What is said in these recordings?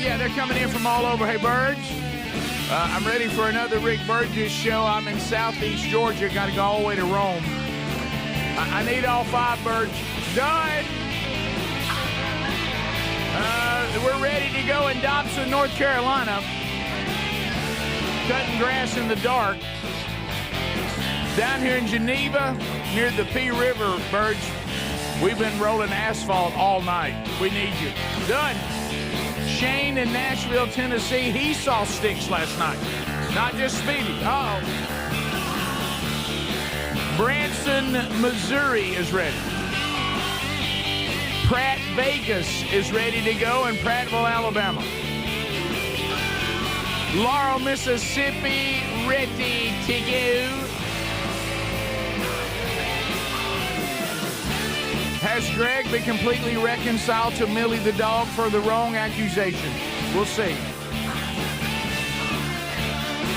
Yeah, they're coming in from all over. Hey, Burge, I'm ready for another Rick Burgess show. I'm in Southeast Georgia. Got to go all the way to Rome. I need all 5, Burge. Done. We're ready to go in Dobson, North Carolina. Cutting grass in the dark. Down here in Geneva, near the P River, Burge, we've been rolling asphalt all night. We need you. Done. Shane in Nashville, Tennessee, he saw sticks last night. Not just Speedy. Uh-oh. Branson, Missouri is ready. Pratt, Vegas is ready to go in Prattville, Alabama. Laurel, Mississippi, ready to go. Has Greg been completely reconciled to Millie the dog for the wrong accusation? We'll see.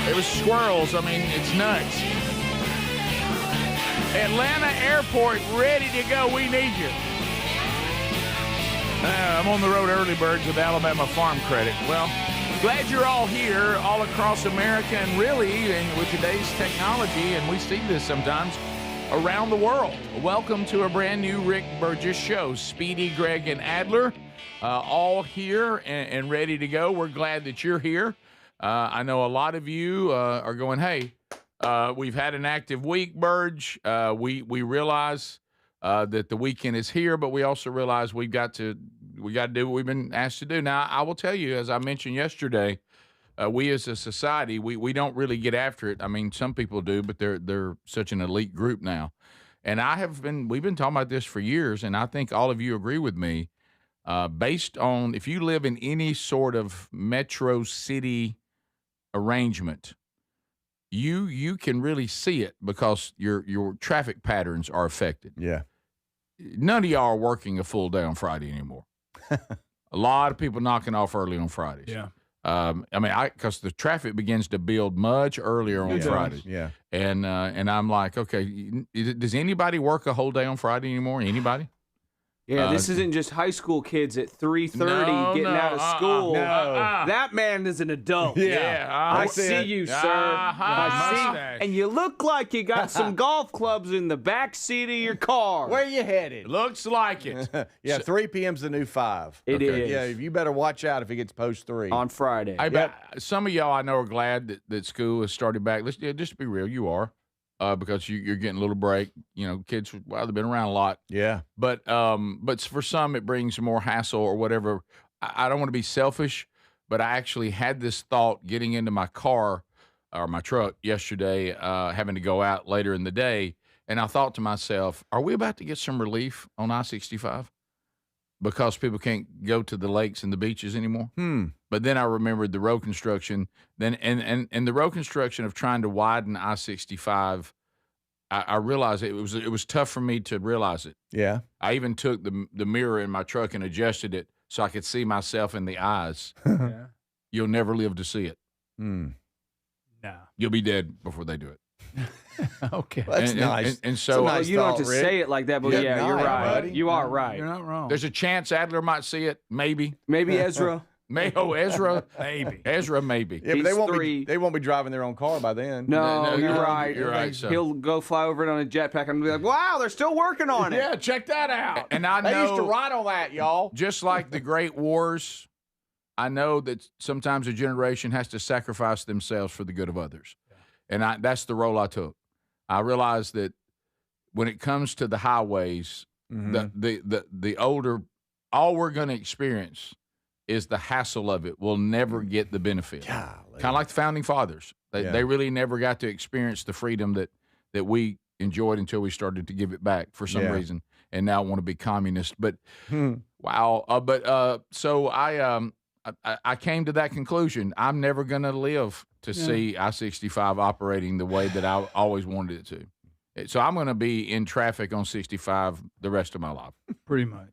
It was squirrels. I mean, it's nuts. Atlanta Airport, ready to go. We need you. I'm on the road early, Birds, with Alabama Farm Credit. Well, glad you're all here, all across America, and really, and with today's technology, and we see this sometimes, around the world. Welcome to a brand new Rick Burgess show. Speedy, Greg, and Adler, all here and ready to go. We're glad that you're here. I know a lot of you are going, hey, we've had an active week, Burge. We realize that the weekend is here, but we also realize we got to do what we've been asked to do. Now, I will tell you, as I mentioned yesterday, we as a society, we don't really get after it. I mean, some people do, but they're such an elite group now. And we've been talking about this for years, and I think all of you agree with me. Based on, if you live in any sort of metro city arrangement, you can really see it because your traffic patterns are affected. Yeah. None of y'all are working a full day on Friday anymore. A lot of people knocking off early on Fridays. Yeah. Because the traffic begins to build much earlier on Fridays. Yeah. And I'm like, okay, does anybody work a whole day on Friday anymore? Anybody? Yeah, this isn't just high school kids at 3:30 getting out of school. That man is an adult. Yeah. I see you, sir. I see. And you look like you got some golf clubs in the back seat of your car. Where you headed? Looks like it. Yeah, 3 p.m.'s the new 5. It is. Yeah, you better watch out if it gets post 3. On Friday. Some of y'all I know are glad that school has started back. Just be real, you are. Because you're getting a little break. You know, kids, they've been around a lot. Yeah. But for some, it brings more hassle or whatever. I don't want to be selfish, but I actually had this thought getting into my car or my truck yesterday, having to go out later in the day. And I thought to myself, are we about to get some relief on I-65? Because people can't go to the lakes and the beaches anymore. But then I remembered the road construction, and the road construction of trying to widen I-65. I realized it was tough for me to realize it. Yeah. I even took the mirror in my truck and adjusted it so I could see myself in the eyes. Yeah. You'll never live to see it. No. You'll be dead before they do it. Okay. Well, that's nice. And so nice you don't have to thought, Rick. say it like that, but yeah, you're right. buddy. You are right. You're not wrong. there's a chance Adler might see it. Maybe. Maybe Ezra. Ezra. Maybe. Ezra, maybe. Yeah, but they He's won't 3. be. They won't be driving their own car by then. No, you're right. You're right. So. He'll go fly over it on a jetpack and be like, wow, they're still working on it. Yeah, check that out. And I They know, used to ride on that, y'all. just like the Great Wars, I know that sometimes a generation has to sacrifice themselves for the good of others. And that's the role I took. I realized that when it comes to the highways, the older, all we're going to experience is the hassle of it. We'll never get the benefit. Kind of like the Founding Fathers. They really never got to experience the freedom that we enjoyed until we started to give it back for some reason, and now want to be communist. But wow. So I came to that conclusion. I'm never going to live to see I-65 operating the way that I always wanted it to. So I'm going to be in traffic on 65 the rest of my life. Pretty much.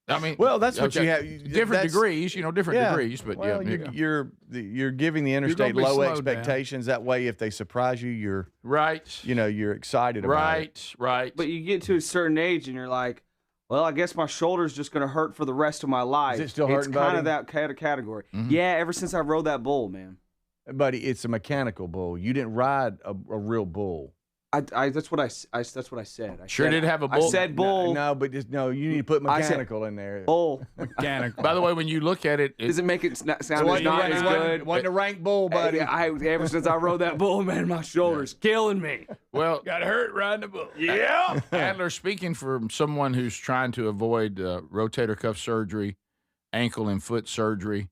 I mean, Well, that's what you have. Different degrees, degrees, but well, you're giving the interstate gonna be low slowed down. expectations. That way, if they surprise you, you're right. you're excited about it. Right. But you get to a certain age and you're like, Well, I guess my shoulder's just going to hurt for the rest of my life. Is it still hurting, It's kind of buddy? that category. Yeah, ever since I rode that bull, man. Buddy, it's a mechanical bull. You didn't ride a real bull. That's what I said. Sure did have a bull. I said bull. No, but just no. You need to put mechanical in there. Bull. Mechanical. By the way, when you look at it, Does it make it sound It wasn't not as good? wasn't a rank bull, buddy. Ever since I rode that bull, man, my shoulder's killing me. well, Got hurt riding the bull. Yeah. Adler, speaking from someone who's trying to avoid rotator cuff surgery, ankle and foot surgery,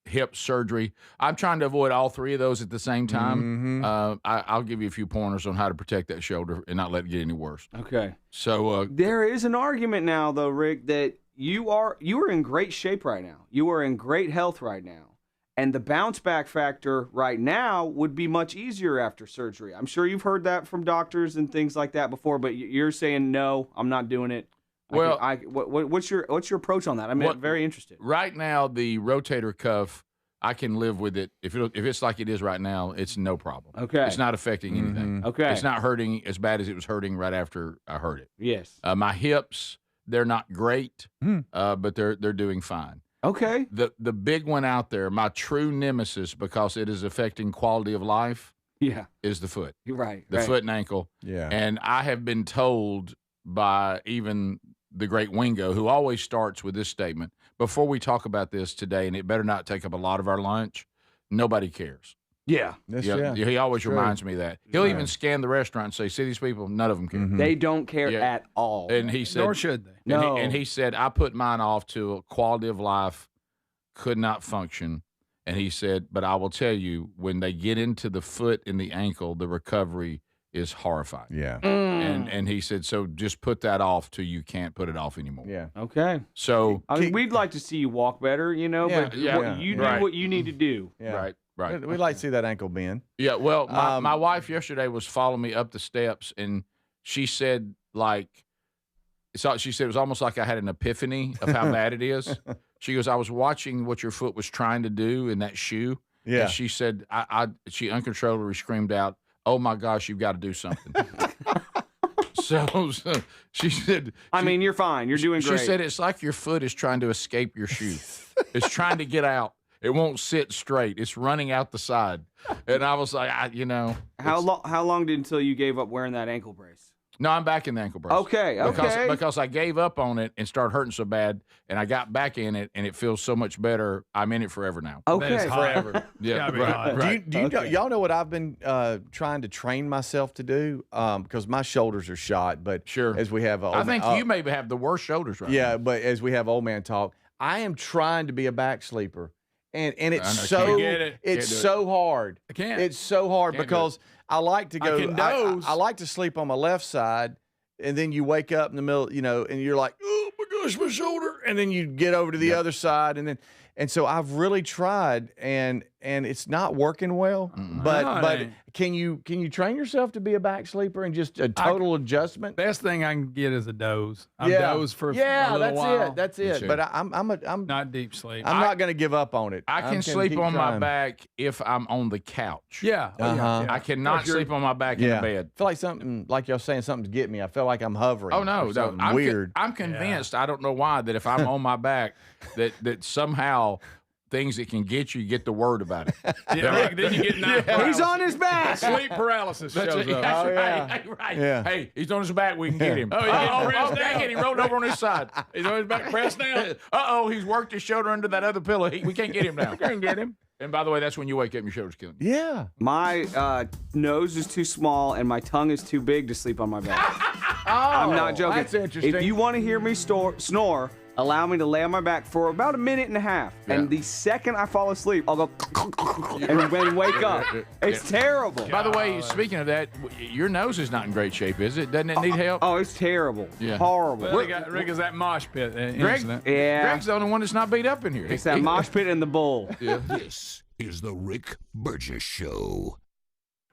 hip surgery. I'm trying to avoid all three of those at the same time. I'll give you a few pointers on how to protect that shoulder and not let it get any worse. Okay. So There is an argument now, though, Rick, that you are in great shape right now. You are in great health right now. And the bounce back factor right now would be much easier after surgery. I'm sure you've heard that from doctors and things like that before, but you're saying, no, I'm not doing it. Well, what's your approach on that? I'm very interested. right now, the rotator cuff, I can live with it. If it's like it is right now, it's no problem. Okay. It's not affecting anything. Okay. It's not hurting as bad as it was hurting right after I heard it. Yes. My hips, they're not great, but they're doing fine. Okay. The big one out there, my true nemesis, because it is affecting quality of life, Yeah. is the foot. You're right. The foot and ankle. Yeah. And I have been told by even the great Wingo, who always starts with this statement, before we talk about this today, and it better not take up a lot of our lunch, nobody cares. Yeah. He always True. reminds me of that. He'll even scan the restaurant and say, see these people? None of them care. They don't care Yeah. at all. And he said, Nor should they. No. And he said, I put mine off to a quality of life, could not function. And he said, but I will tell you, when they get into the foot and the ankle, the recovery is horrifying. Yeah. And he said, so just put that off till you can't put it off anymore. Yeah. Okay. So, I mean, we'd like to see you walk better, but you do Right. what you need to do. Yeah. right. We'd like to see that ankle bend. Yeah, well, my wife yesterday was following me up the steps, and she said, she said it was almost like I had an epiphany of how bad it is. She goes, I was watching what your foot was trying to do in that shoe. Yeah. And she said, she uncontrollably screamed out, oh my gosh, you've got to do something. So she said, I mean, you're fine. You're doing great. She said, it's like your foot is trying to escape your shoe. It's trying to get out. It won't sit straight. It's running out the side. And I was like, How long did until you gave up wearing that ankle brace? No, I'm back in the ankle brace. Okay. Because I gave up on it and started hurting so bad, and I got back in it, and it feels so much better. I'm in it forever now. Okay. That is forever. Yeah, Gotta be right, hot. right. Do you know, y'all know what I've been trying to train myself to do? Because my shoulders are shot, but Sure. as we have, I think you maybe have the worst shoulders right yeah, now. but as we have old man talk, I am trying to be a back sleeper, and it's I know, so can't get it. it's Can't do it. so hard. I can't. It's so hard Can't do because I like to go. I can doze. I like to sleep on my left side, and then you wake up in the middle, and you're like, oh my gosh, my shoulder, and then you get over to the other side, and so I've really tried, and it's not working well. But No, it but ain't. can you train yourself to be a back sleeper and just a total adjustment? Best thing I can get is a doze. I'm Yeah. doze for a little that's while. it. That's it. too. But I'm Not deep sleep. not going to give up on it. I I'm can gonna sleep keep on my trying. back if I'm on the couch. yeah. Oh, Uh-huh. yeah. I cannot sleep on my back in Yeah, the bed. I feel like something, like y'all saying, something's getting me. I feel like I'm hovering. Oh no, or no, something weird. I'm convinced. I don't know why that if I'm on my back, that somehow things that can get you get the word about it. Yeah, then you get night paralysis. He's on his back. Sleep paralysis shows up. That's Oh, right. yeah. Right. Yeah. Hey, he's on his back. We can get him. Oh, he getting pressed dang down. it. He rolled over on his side. He's on his back pressed down. He's worked his shoulder under that other pillow. We can't get him now. Can't get him. And by the way, that's when you wake up and your shoulder's killing you. Yeah. My nose is too small and my tongue is too big to sleep on my back. I'm not joking. That's interesting. If you want to hear me snore, allow me to lay on my back for about a minute and a half. Yeah. And the second I fall asleep, I'll go and then wake up. It's terrible. By the way, speaking of that, your nose is not in great shape, is it? Doesn't it need help? Oh, it's terrible. Yeah. Horrible. Well, Rick is that mosh pit Greg, incident. Yeah. Greg's the only one that's not beat up in here. It's that mosh pit and the bowl. Yeah. This is the Rick Burgess Show.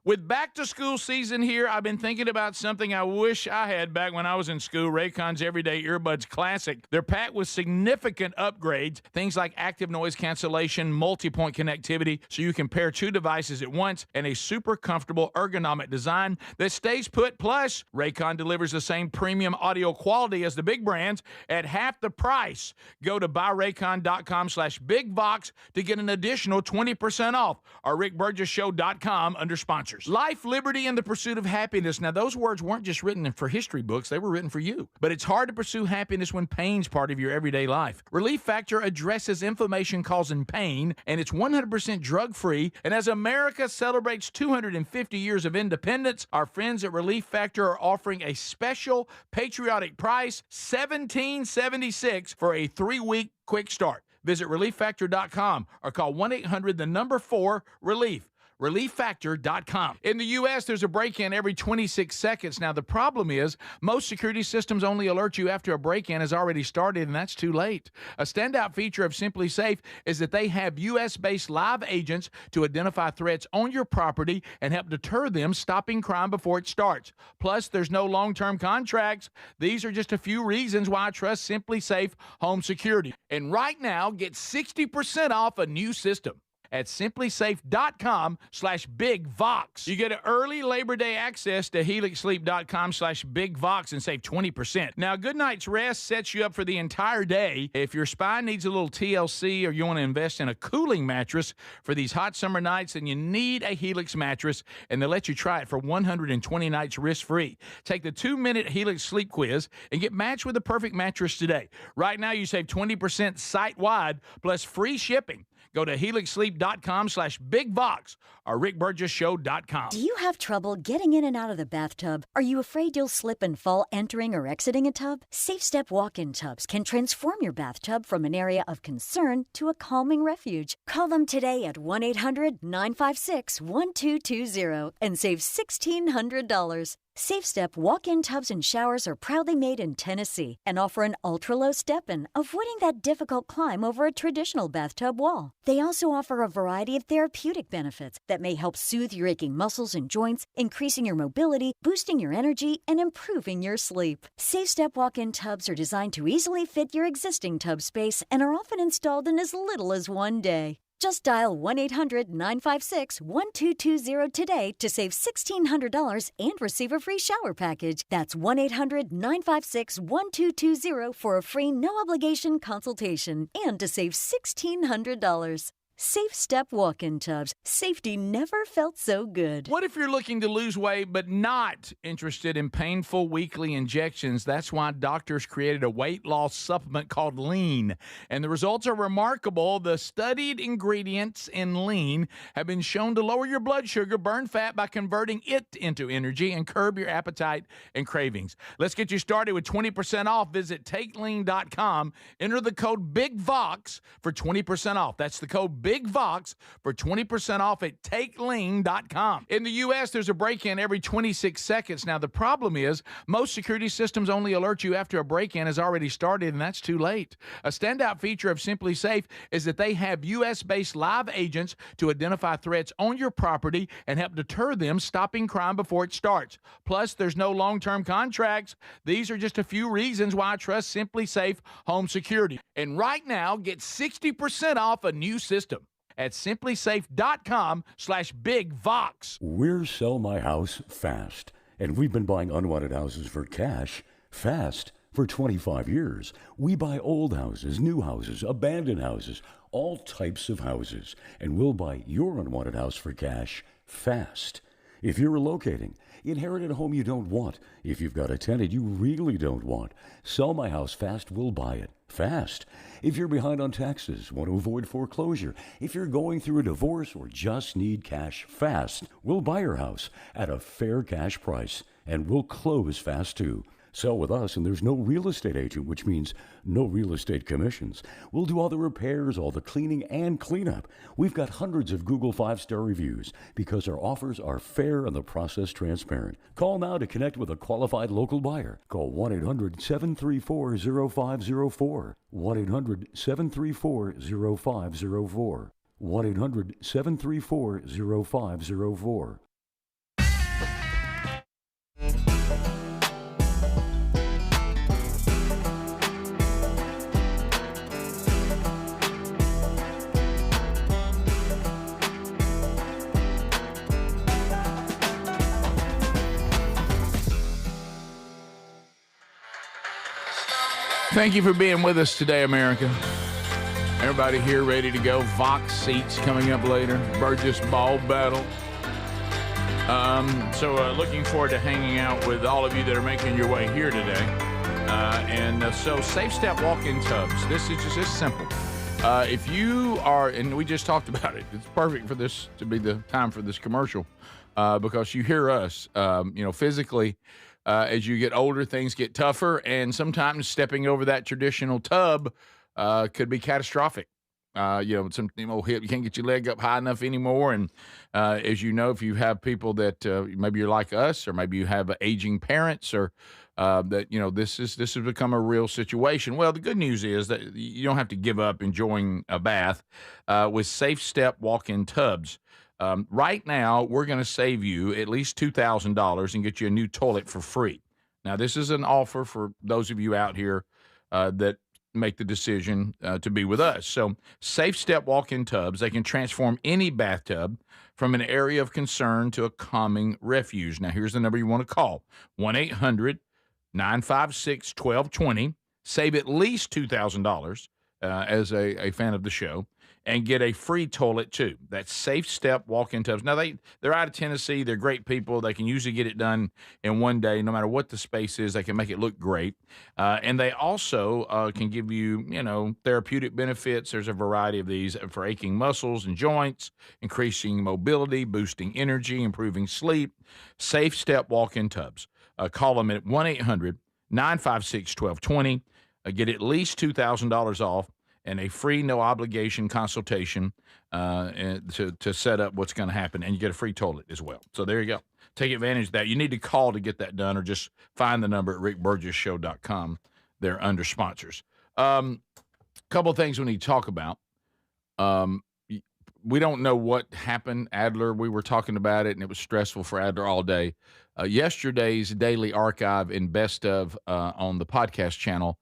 With back-to-school season here, I've been thinking about something I wish I had back when I was in school, Raycon's Everyday Earbuds Classic. They're packed with significant upgrades, things like active noise cancellation, multi-point connectivity, so you can pair two devices at once, and a super comfortable ergonomic design that stays put. Plus, Raycon delivers the same premium audio quality as the big brands at half the price. Go to buyraycon.com/bigvox to get an additional 20% off, or rickburgesshow.com under sponsors. Life, liberty, and the pursuit of happiness. Now, those words weren't just written for history books, they were written for you. But it's hard to pursue happiness when pain's part of your everyday life. Relief Factor addresses inflammation causing pain, and it's 100% drug-free. And as America celebrates 250 years of independence, our friends at Relief Factor are offering a special patriotic price, $17.76 for a 3-week quick start. Visit relieffactor.com or call 1-800-4-RELIEF. ReliefFactor.com. In the U.S., there's a break-in every 26 seconds. Now, the problem is most security systems only alert you after a break-in has already started, and that's too late. A standout feature of Simply Safe is that they have U.S.-based live agents to identify threats on your property and help deter them, stopping crime before it starts. Plus, there's no long-term contracts. These are just a few reasons why I trust Simply Safe Home Security. And right now, get 60% off a new system at simplysafe.com/bigvox. You get an early Labor Day access to helixsleep.com/bigvox and save 20%. Now, a good night's rest sets you up for the entire day. If your spine needs a little TLC or you want to invest in a cooling mattress for these hot summer nights, then you need a Helix mattress, and they'll let you try it for 120 nights risk-free. Take the 2-minute Helix sleep quiz and get matched with the perfect mattress today. Right now, you save 20% site-wide plus free shipping. Go to helixsleep.com/bigvox or rickburgesshow.com. Do you have trouble getting in and out of the bathtub? Are you afraid you'll slip and fall entering or exiting a tub? Safe Step walk-in tubs can transform your bathtub from an area of concern to a calming refuge. Call them today at 1-800-956-1220 and save $1,600. Safe Step walk-in tubs and showers are proudly made in Tennessee and offer an ultra-low step-in, avoiding that difficult climb over a traditional bathtub wall. They also offer a variety of therapeutic benefits that may help soothe your aching muscles and joints, increasing your mobility, boosting your energy, and improving your sleep. Safe Step walk-in tubs are designed to easily fit your existing tub space and are often installed in as little as one day. Just dial 1-800-956-1220 today to save $1,600 and receive a free shower package. That's 1-800-956-1220 for a free no-obligation consultation and to save $1,600. Safe Step walk-in tubs. Safety never felt so good. What if you're looking to lose weight but not interested in painful weekly injections? That's why doctors created a weight loss supplement called Lean. And the results are remarkable. The studied ingredients in Lean have been shown to lower your blood sugar, burn fat by converting it into energy, and curb your appetite and cravings. Let's get you started with 20% off. Visit takelean.com. Enter the code BIGVOX for 20% off. That's the code BIGVOX for 20% off at takelean.com. In the U.S., there's a break-in every 26 seconds. Now, the problem is most security systems only alert you after a break-in has already started, and that's too late. A standout feature of Simply Safe is that they have U.S.-based live agents to identify threats on your property and help deter them, stopping crime before it starts. Plus, there's no long-term contracts. These are just a few reasons why I trust Simply Safe Home Security. And right now, get 60% off a new system at simplysafe.com/bigvox. We're Sell My House Fast, and we've been buying unwanted houses for cash fast for 25 years. We buy old houses, new houses, abandoned houses, all types of houses, and we'll buy your unwanted house for cash fast. If you're relocating, inherited a home you don't want, if you've got a tenant you really don't want, Sell My House Fast will buy it fast. If you're behind on taxes, want to avoid foreclosure, if you're going through a divorce or just need cash fast, we'll buy your house at a fair cash price, and we'll close fast too. Sell with us, and there's no real estate agent, which means no real estate commissions. We'll do all the repairs, all the cleaning, and cleanup. We've got hundreds of Google 5-star reviews because our offers are fair and the process transparent. Call now to connect with a qualified local buyer. Call 1-800-734-0504. 1-800-734-0504. 1-800-734-0504. Thank you for being with us today, America. Everybody here ready to go. Vox seats coming up later. Burgess ball battle. So looking forward to hanging out with all of you that are making your way here today. So Safe Step walk-in tubs. This is just simple. If you are, and we just talked about it, it's perfect for this to be the time for this commercial because you hear us, physically. As you get older, things get tougher, and sometimes stepping over that traditional tub could be catastrophic. Some old hip, you can't get your leg up high enough anymore. And as you know, if you have people that maybe you're like us, or maybe you have aging parents, or this has become a real situation. Well, the good news is that you don't have to give up enjoying a bath with Safe Step walk-in tubs. Right now, we're going to save you at least $2,000 and get you a new toilet for free. Now, this is an offer for those of you out here that make the decision to be with us. So Safe Step walk-in tubs, they can transform any bathtub from an area of concern to a calming refuge. Now, here's the number you want to call, 1-800-956-1220. Save at least $2,000 as a fan of the show, and get a free toilet, too. That's Safe Step walk-in tubs. Now, they're out of Tennessee. They're great people. They can usually get it done in one day. No matter what the space is, they can make it look great. And they also can give you, therapeutic benefits. There's a variety of these for aching muscles and joints, increasing mobility, boosting energy, improving sleep. Safe Step walk-in tubs. Call them at 1-800-956-1220. Get at least $2,000 off and a free, no-obligation consultation to set up what's going to happen. And you get a free toilet as well. So there you go. Take advantage of that. You need to call to get that done, or just find the number at rickburgessshow.com. They're under sponsors. Couple of things we need to talk about. We don't know what happened. Adler, we were talking about it, and it was stressful for Adler all day. Yesterday's daily archive and best of on the podcast channel,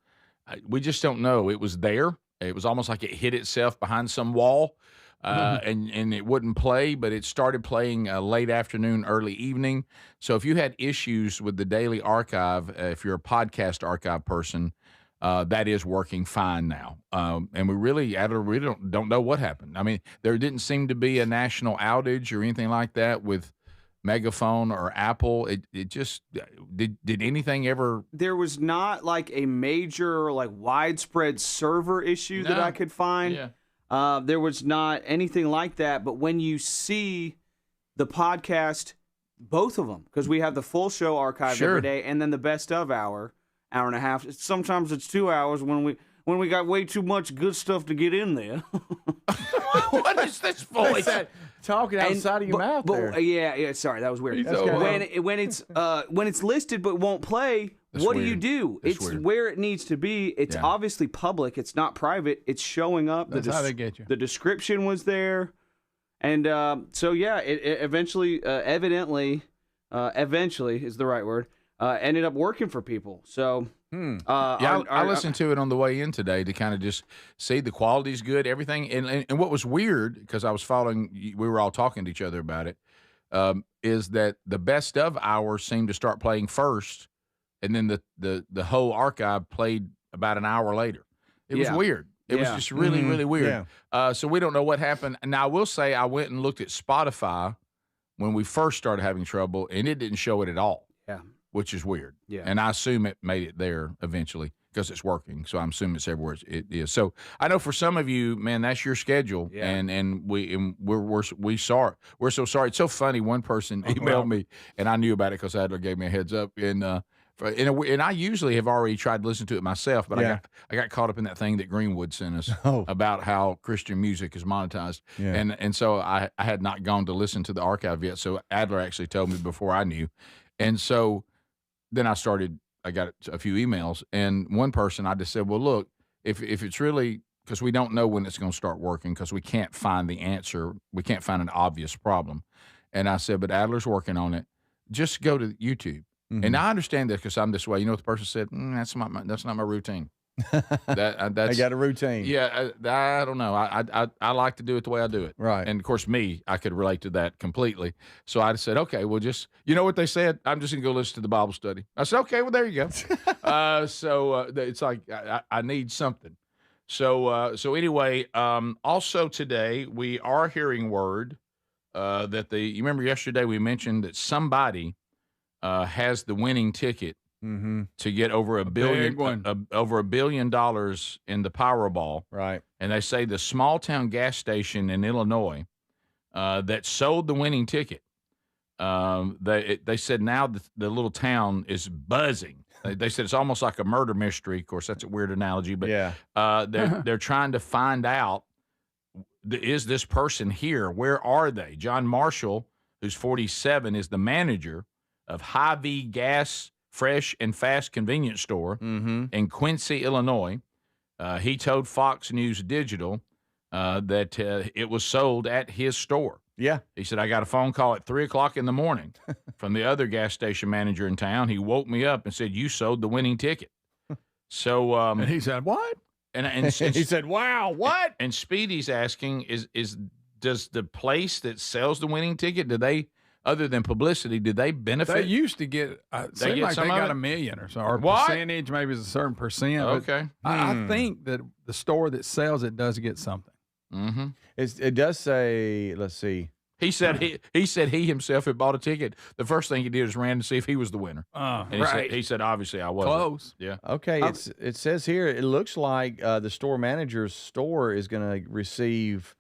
we just don't know. It was there. It was almost like it hid itself behind some wall, and it wouldn't play, but it started playing late afternoon, early evening. So if you had issues with the daily archive, if you're a podcast archive person, that is working fine now. And we really don't know what happened. I mean, there didn't seem to be a national outage or anything like that with Megaphone or Apple. It just did anything ever? There was not like a major, like widespread server issue that I could find. Yeah. There was not anything like that. But when you see the podcast, both of them, because we have the full show archived every day, and then the best of hour and a half. Sometimes it's 2 hours when we got way too much good stuff to get in there. What is this voice? Talking outside of your mouth there. Yeah. Sorry, that was weird. When it's listed but won't play, That's what weird. do you do? That's It's weird. where it needs to be. It's obviously public. It's not private. It's showing up. That's how they get you. The description was there, and it eventually, evidently is the right word. Ended up working for people. So. I listened to it on the way in today to kind of just see the quality's good, everything. And what was weird, because I was following, we were all talking to each other about it, is that the best of hours seemed to start playing first, and then the whole archive played about an hour later. It was weird. It was just really, really weird. Yeah. So we don't know what happened. Now, I will say I went and looked at Spotify when we first started having trouble, and it didn't show it at all. Yeah. Which is weird. Yeah. And I assume it made it there eventually because it's working. So I'm assuming it's everywhere it is. So I know for some of you, man, that's your schedule. Yeah. And we're sorry. We're so sorry. It's so funny. One person emailed me, and I knew about it because Adler gave me a heads up. And I usually have already tried to listen to it myself, but I got caught up in that thing that Greenwood sent us about how Christian music is monetized. Yeah. And so I had not gone to listen to the archive yet. So Adler actually told me before I knew. And so then I got a few emails, and one person, I just said, well, look, if it's really, because we don't know when it's going to start working because we can't find the answer. We can't find an obvious problem. And I said, but Adler's working on it. Just go to YouTube. Mm-hmm. And I understand that because I'm this way. You know what the person said? That's not my routine. That's I got a routine. Yeah, I don't know. I like to do it the way I do it. Right. And of course, I could relate to that completely. So I said, okay, well, just you know what they said. I'm just gonna go listen to the Bible study. I said, okay, well, there you go. So it's like I need something. So anyway, also today we are hearing word that you remember yesterday we mentioned that somebody has the winning ticket. Mm-hmm. To get over $1 billion, over $1 billion in the Powerball, right? And they say the small town gas station in Illinois that sold the winning ticket. They said now the little town is buzzing. They said it's almost like a murder mystery. Of course, that's a weird analogy, but yeah, they're trying to find out is this person here? Where are they? John Marshall, who's 47, is the manager of Hy-Vee Gas Fresh and Fast Convenience Store in Quincy, Illinois. He told Fox News Digital that it was sold at his store. Yeah. He said, I got a phone call at 3 o'clock in the morning from the other gas station manager in town. He woke me up and said, you sold the winning ticket. So, and he said, what? And he said, wow, what? And Speedy's asking, does the place that sells the winning ticket, do they, other than publicity, did they benefit? They used to get, they got $1 million or so, or what? Percentage, maybe it's a certain percent. Okay. I think that the store that sells it does get something. Mm-hmm. It does say, let's see. He said he himself had bought a ticket. The first thing he did was ran to see if he was the winner. And he said, obviously I wasn't. Close. Yeah. Okay. It says here, it looks like the store manager's store is going to receive,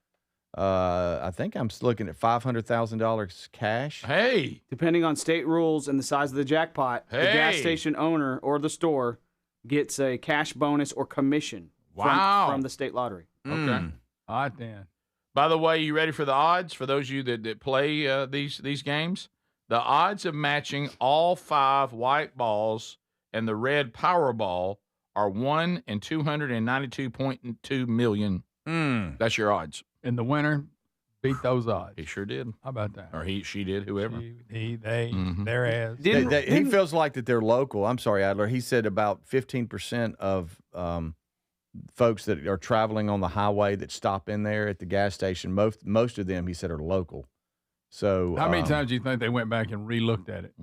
I think I'm looking at $500,000 cash. Hey. Depending on state rules and the size of the jackpot, the gas station owner or the store gets a cash bonus or commission from the state lottery. Okay. All right, then. By the way, you ready for the odds? For those of you that play these games, the odds of matching all 5 white balls and the red Powerball are 1 in 292.2 million. That's your odds. And the winner beat those odds. He sure did. How about that? Or she did, whoever. They, their ass. He feels like that they're local. I'm sorry, Adler. He said about 15% of folks that are traveling on the highway that stop in there at the gas station, most of them, he said, are local. So how many times do you think they went back and re-looked at it?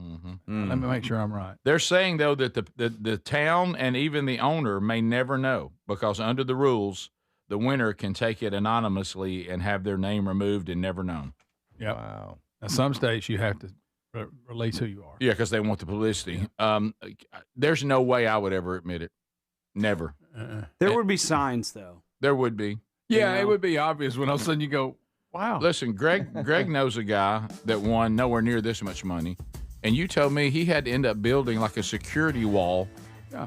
Let me make sure I'm right. They're saying, though, that the town and even the owner may never know because under the rules, the winner can take it anonymously and have their name removed and never known. Yeah. Wow. In some states, you have to release who you are. Yeah, because they want the publicity. There's no way I would ever admit it. Never. There would be signs, though. There would be. Yeah, it would be obvious when all of a sudden you go, wow. Listen, Greg knows a guy that won nowhere near this much money, and you told me he had to end up building like a security wall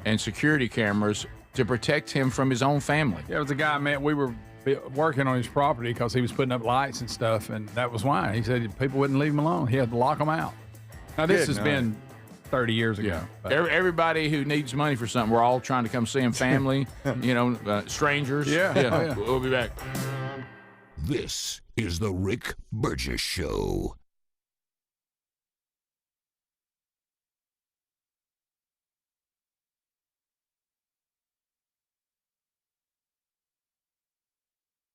and security cameras to protect him from his own family. There was a guy, man, we were working on his property because he was putting up lights and stuff, and that was why. He said people wouldn't leave him alone. He had to lock them out. Now, this has been 30 years ago. Yeah. Everybody who needs money for something, we're all trying to come see him, family, strangers. Yeah. We'll be back. This is the Rick Burgess Show.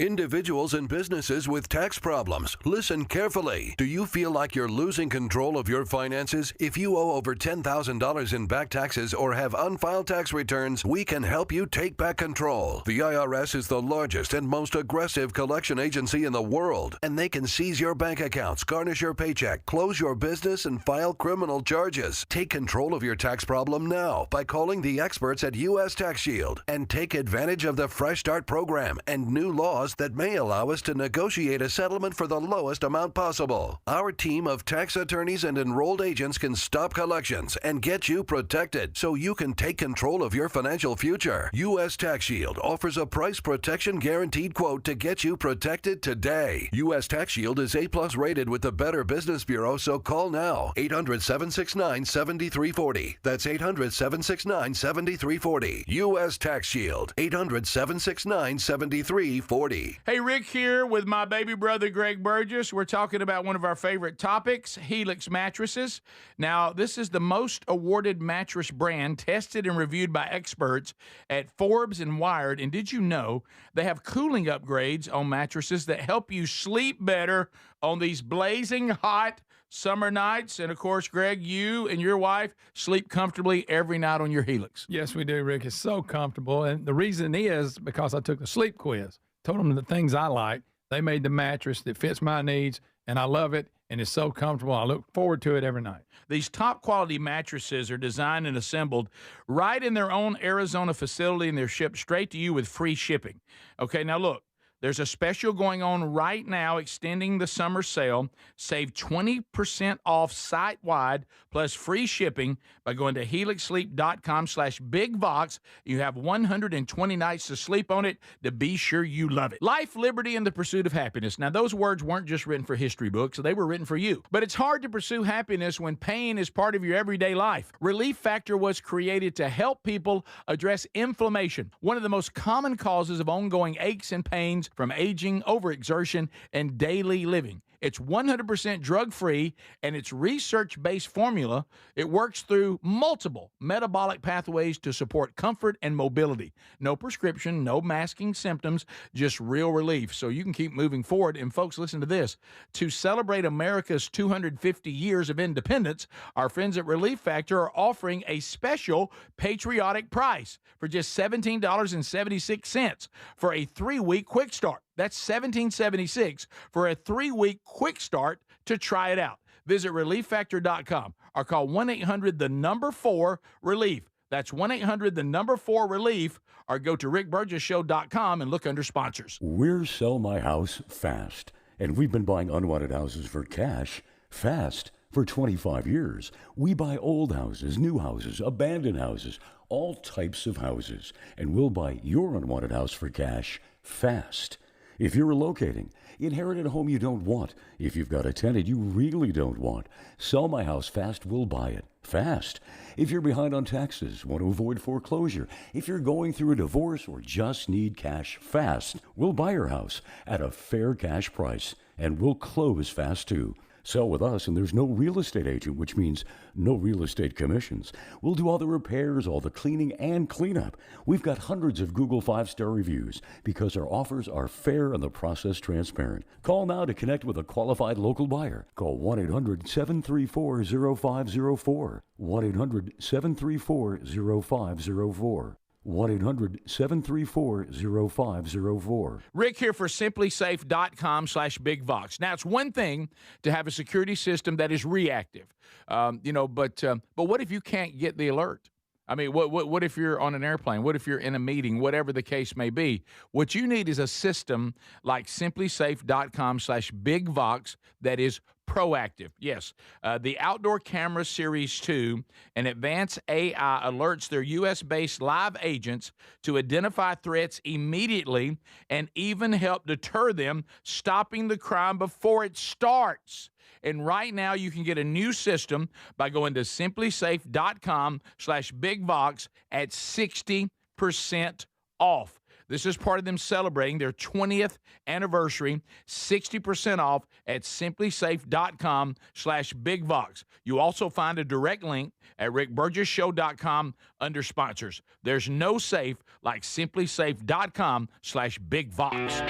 Individuals and businesses with tax problems, listen carefully. Do you feel like you're losing control of your finances? If you owe over $10,000 in back taxes or have unfiled tax returns, we can help you take back control. The IRS is the largest and most aggressive collection agency in the world, and they can seize your bank accounts, garnish your paycheck, close your business, and file criminal charges. Take control of your tax problem now by calling the experts at U.S. Tax Shield and take advantage of the Fresh Start program and new laws that may allow us to negotiate a settlement for the lowest amount possible. Our team of tax attorneys and enrolled agents can stop collections and get you protected so you can take control of your financial future. U.S. Tax Shield offers a price protection guaranteed quote to get you protected today. U.S. Tax Shield is A+ rated with the Better Business Bureau, so call now. 800-769-7340. That's 800-769-7340. U.S. Tax Shield. 800-769-7340. carefully. Hey, Rick here with my baby brother, Greg Burgess. We're talking about one of our favorite topics, Helix mattresses. Now, this is the most awarded mattress brand tested and reviewed by experts at Forbes and Wired. And did you know they have cooling upgrades on mattresses that help you sleep better on these blazing hot summer nights? And of course, Greg, you and your wife sleep comfortably every night on your Helix. Yes, we do, Rick. It's so comfortable. And the reason is because I took the sleep quiz, told them the things I like. They made the mattress that fits my needs, and I love it, and it's so comfortable. I look forward to it every night. These top quality mattresses are designed and assembled right in their own Arizona facility, and they're shipped straight to you with free shipping. Okay, now look. There's a special going on right now extending the summer sale. Save 20% off site-wide plus free shipping by going to helixsleep.com/bigvox. You have 120 nights to sleep on it to be sure you love it. Life, liberty, and the pursuit of happiness. Now, those words weren't just written for history books. They were written for you. But it's hard to pursue happiness when pain is part of your everyday life. Relief Factor was created to help people address inflammation, one of the most common causes of ongoing aches and pains from aging, overexertion, and daily living. It's 100% drug-free, and its research-based formula, it works through multiple metabolic pathways to support comfort and mobility. No prescription, no masking symptoms, just real relief, so you can keep moving forward. And folks, listen to this. To celebrate America's 250 years of independence, our friends at Relief Factor are offering a special patriotic price for just $17.76 for a 3-week quick start. That's $17.76 for a 3-week quick start to try it out. Visit ReliefFactor.com or call 1-800-4-RELIEF. That's 1-800-4-RELIEF, or go to RickBurgessShow.com and look under sponsors. We're Sell My House Fast, and we've been buying unwanted houses for cash fast for 25 years. We buy old houses, new houses, abandoned houses, all types of houses, and we'll buy your unwanted house for cash fast. If you're relocating, inherited a home you don't want, if you've got a tenant you really don't want, Sell My House Fast will buy it fast. If you're behind on taxes, want to avoid foreclosure, if you're going through a divorce or just need cash fast, we'll buy your house at a fair cash price, and we'll close fast too. Sell with us, and there's no real estate agent, which means no real estate commissions. We'll do all the repairs, all the cleaning, and cleanup. We've got hundreds of Google 5-star reviews because our offers are fair and the process transparent. Call now to connect with a qualified local buyer. Call 1-800-734-0504. 1-800-734-0504. 1-800-734-0504. Rick here for simplysafe.com/bigvox. Now, it's one thing to have a security system that is reactive, but what if you can't get the alert? I mean, what if you're on an airplane? What if you're in a meeting? Whatever the case may be. What you need is a system like simplysafe.com/bigvox that is proactive. Yes, the Outdoor Camera Series 2 and Advanced AI alerts their U.S.-based live agents to identify threats immediately and even help deter them, stopping the crime before it starts. And right now, you can get a new system by going to simplysafe.com/bigvox at 60% off. This is part of them celebrating their 20th anniversary, 60% off at simplysafe.com/bigvox. You also find a direct link at rickburgessshow.com under sponsors. There's no safe like simplysafe.com/bigvox.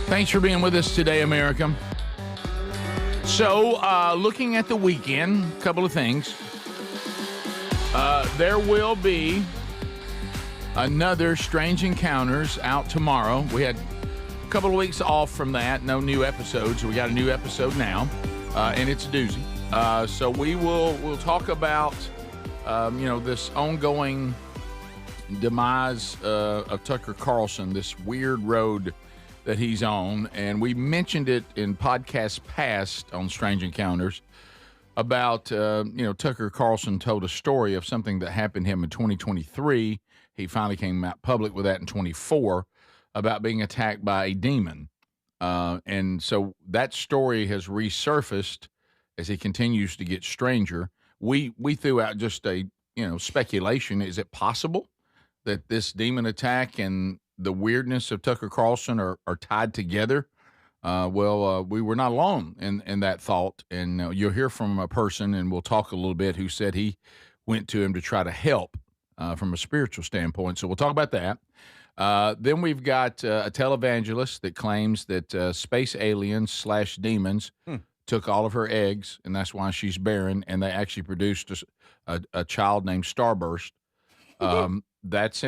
Thanks for being with us today, America. So, looking at the weekend, a couple of things. There will be another Strange Encounters out tomorrow. We had a couple of weeks off from that, no new episodes. We got a new episode now, and it's a doozy. So we'll talk about this ongoing demise of Tucker Carlson, this weird road that he's on, and we mentioned it in podcasts past on Strange Encounters about, Tucker Carlson told a story of something that happened to him in 2023. He finally came out public with that in 24 about being attacked by a demon. And so that story has resurfaced as he continues to get stranger. We threw out just a speculation. Is it possible that this demon attack and the weirdness of Tucker Carlson are tied together? We were not alone in that thought. And you'll hear from a person, and we'll talk a little bit, who said he went to him to try to help from a spiritual standpoint. So we'll talk about that. Then we've got a televangelist that claims that space aliens / demons took all of her eggs, and that's why she's barren, and they actually produced a child named Starburst. That's